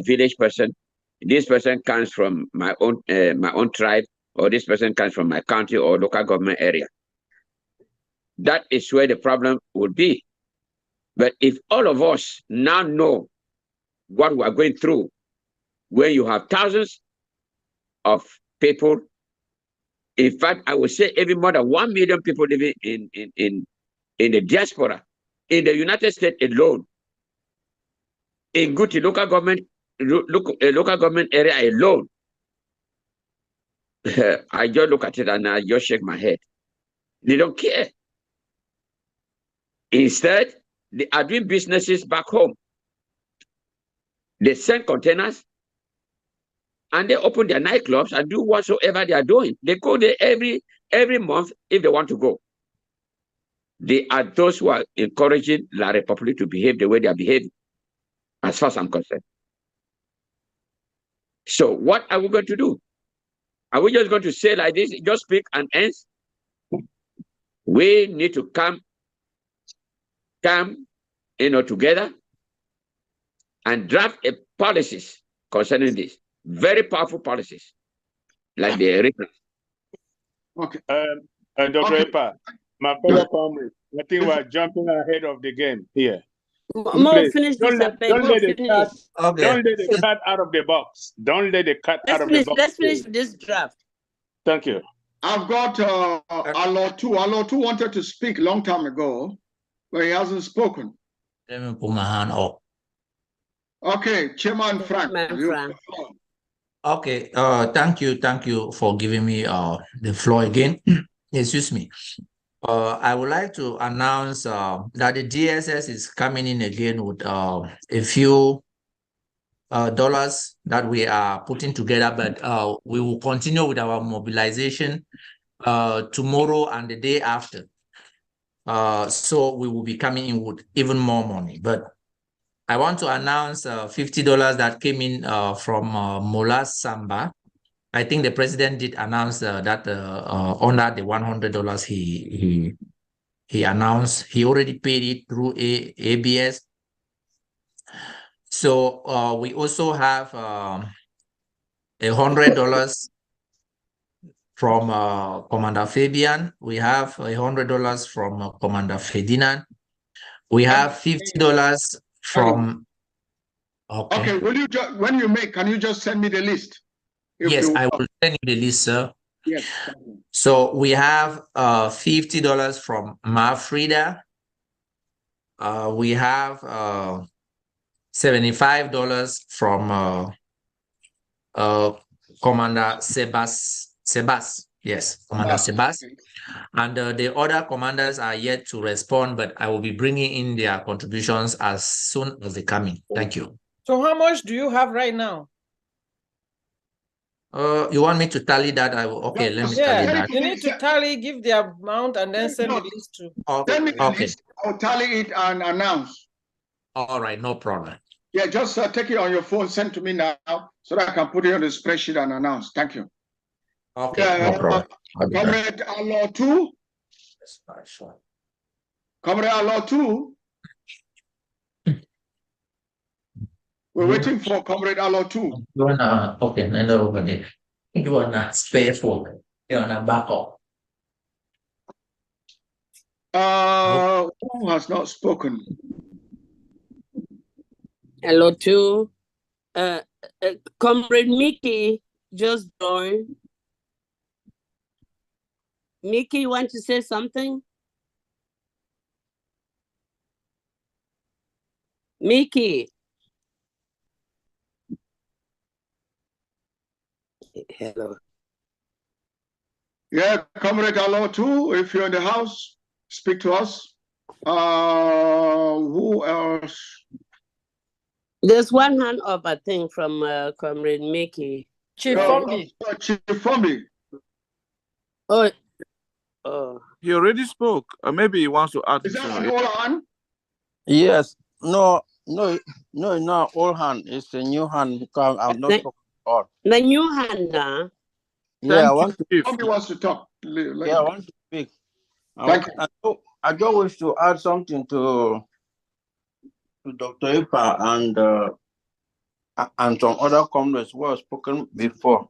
village person. This person comes from my own tribe, or this person comes from my county or local government area. That is where the problem would be. But if all of us now know what we are going through, when you have thousands of people, in fact, I would say even more than 1 million people living in the diaspora, in the United States alone, in Guti local government area alone, I just look at it and I just shake my head. They don't care. Instead, they are doing businesses back home. They send containers and they open their nightclubs and do whatsoever they are doing. They go there every month if they want to go. They are those who are encouraging La Republic to behave the way they are behaving, as far as I'm concerned. So what are we going to do? Are we just going to say like this, just speak and end? We need to come together and draft a policies concerning this. Very powerful policies, like the written. Okay. Dr. Okay. Epa, my fellow comrades, I think we're jumping ahead of the game here. Mo, Please, finish this, don't Don't let the cat, Okay. don't let the cat out of the box. Don't let the cat out of the box. Let's finish this draft. Thank you. I've got Alotu. Alotu wanted to speak long time ago, but he hasn't spoken. Let me put my hand up. Okay, Chairman Frank. Okay, thank you for giving me the floor again. Excuse me. I would like to announce that the DSS is coming in again with a few dollars that we are putting together, but we will continue with our mobilization tomorrow and the day after. So we will be coming in with even more money. But I want to announce $50 that came in from Mola Samba. I think the president did announce that under the $100 he announced, he already paid it through ABS. So we also have $100 from Commander Fabian. We have $100 from Commander Ferdinand. We have $50 from. Okay, will you just, when you make, can you just send me the list? Yes, I will send you the list, sir. Yes. So we have $50 from Marfrida. We have $75 from Commander Sebas. Yes, Commander Sebas. And the other commanders are yet to respond, but I will be bringing in their contributions as soon as they come in. Thank you. So how much do you have right now? You want me to tally that? Okay, let me tally that. You need to tally, give the amount, and then send the list to. Send me the list. I'll tally it and announce. All right, no problem. Yeah, just take it on your phone, send to me now, so that I can put it on the spreadsheet and announce. Thank you. Okay, no problem. Comrade Alotu. Comrade Alotu. We're waiting for Comrade Alotu. You wanna over there. You wanna spare for you wanna back up. Who has not spoken? Hello to Comrade Mickey just joined. Mickey, you want to say something? Mickey. Hello. Yeah, Comrade Alotu, if you're in the house, speak to us. Who else? There's one hand up, I think, from Comrade Mickey. Chief Fombi. Chief Fombi. Oh. He already spoke. Maybe he wants to add. Is that an old hand? Yes. No, old hand. It's a new hand because I'm not talking. The new hand now. Yeah, I want to. Fombi wants to talk. Yeah, I want to speak. Thank you. I just wish to add something to Dr. Ipa and some other comrades who have spoken before.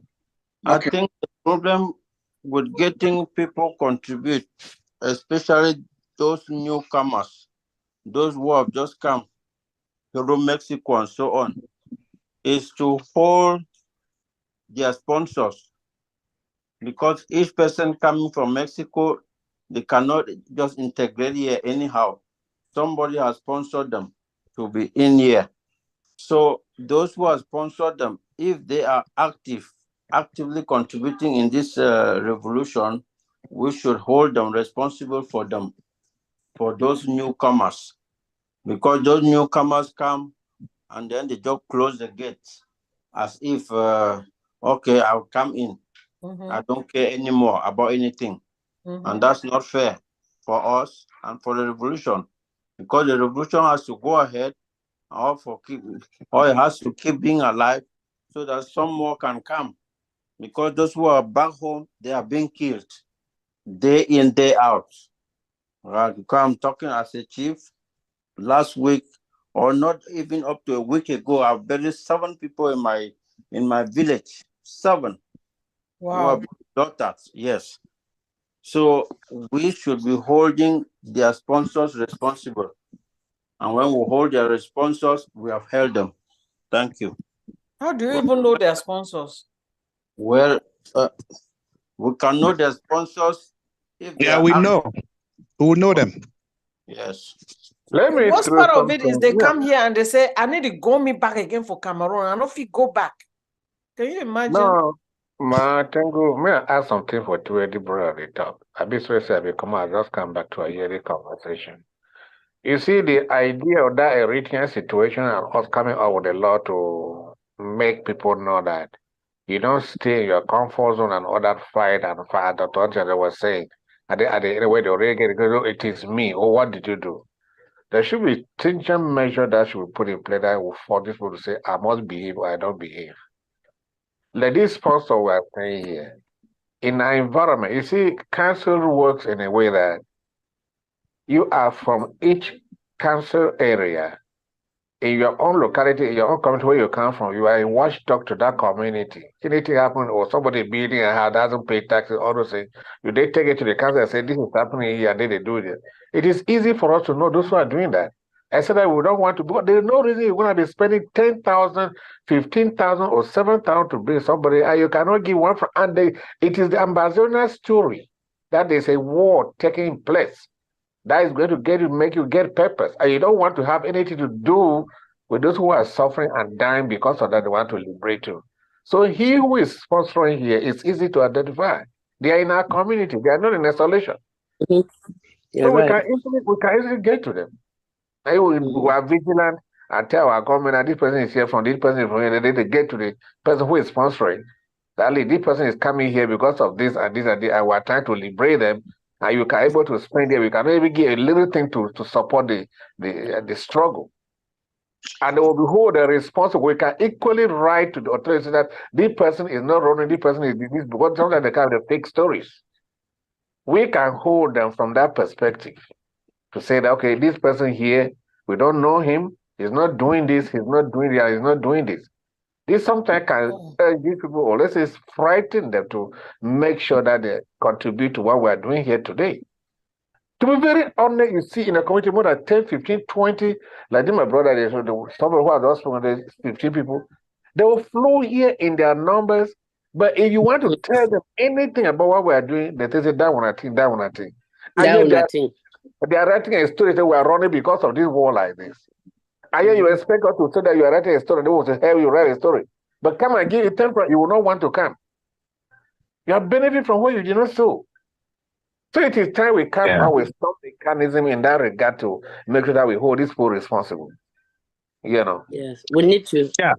Okay. I think the problem with getting people contribute, especially those newcomers, those who have just come to Mexico and so on, is to hold their sponsors. Because each person coming from Mexico, they cannot just integrate here anyhow. Somebody has sponsored them to be in here. So those who have sponsored them, if they are actively contributing in this revolution, we should hold them responsible for those newcomers. Because those newcomers come and then they just close the gates as if, okay, I'll come in. I don't care anymore about anything. And that's not fair for us and for the revolution, because the revolution has to go ahead, or it has to keep being alive, so that some more can come. Because those who are back home, they are being killed day in, day out. Right? Because I'm talking as a chief. Last week, or not even up to a week ago, I buried 7 people in my village. 7. Wow. Daughters, yes. So we should be holding their sponsors responsible. And when we hold their sponsors, we have held them. Thank you. How do you even know their sponsors? Well, we can know their sponsors if we know. We know them. Yes. Let me. The worst part of it is they come here and they say, "I need to go me back again for Cameroon." I don't know if you go back. Can you imagine? No, Tengu, may I ask something for two Eddie brother they talk? I be so say I come out, just come back to a yearly conversation. You see, the idea of that Eritrean situation and us coming out with a law to make people know that you don't stay in your comfort zone and all that fight and fight. Dr. Angela was saying, at the anyway, they already get it is me. Or what did you do? There should be stringent measure that should be put in place that will force people to say, I must behave or I don't behave. Like this sponsor we are saying here, in our environment, you see, council works in a way that you are from each council area, in your own locality, in your own community where you come from, you are a watchdog to that community. Anything happen or somebody building a house doesn't pay taxes, all those things, they take it to the council and say, this is happening here, and then they do it. It is easy for us to know those who are doing that. I said that we don't want to, but there's no reason you're going to be spending 10,000, 15,000, or 7,000 to bring somebody, and you cannot give one for, and it is the Ambazonia story that there's a war taking place that is going to make you get purpose, and you don't want to have anything to do with those who are suffering and dying because of that. They want to liberate you. So he who is sponsoring here is easy to identify. They are in our community. They are not in isolation. So we can easily get to them. We are vigilant and tell our government that this person is here from this person is from here. They get to the person who is sponsoring. That this person is coming here because of this and this and this, and we are trying to liberate them. And you can able to spend it. We can maybe give a little thing to support the struggle. And they will be hold the responsible. We can equally write to the authorities that this person is not running, this person is this, because sometimes they kind of fake stories. We can hold them from that perspective to say that, okay, this person here, we don't know him, he's not doing this, he's not doing that, he's not doing this. This sometimes can urge these people, or let's say frighten them to make sure that they contribute to what we're doing here today. To be very honest, you see in a community more than 10, 15, 20, like my brother, somebody who has also from the 15 people, they will flow here in their numbers. But if you want to tell them anything about what we are doing, they say that one I think, that one I think. And they are writing a story that we are running because of this war like this. And yet you expect us to say that you are writing a story, they will say, hey, you write a story. But come and give it temporary, you will not want to come. You have benefit from what you did not sow. So it is time we come out with some mechanism in that regard to make sure that we hold these people responsible. You know. Yes, we need to. Yeah.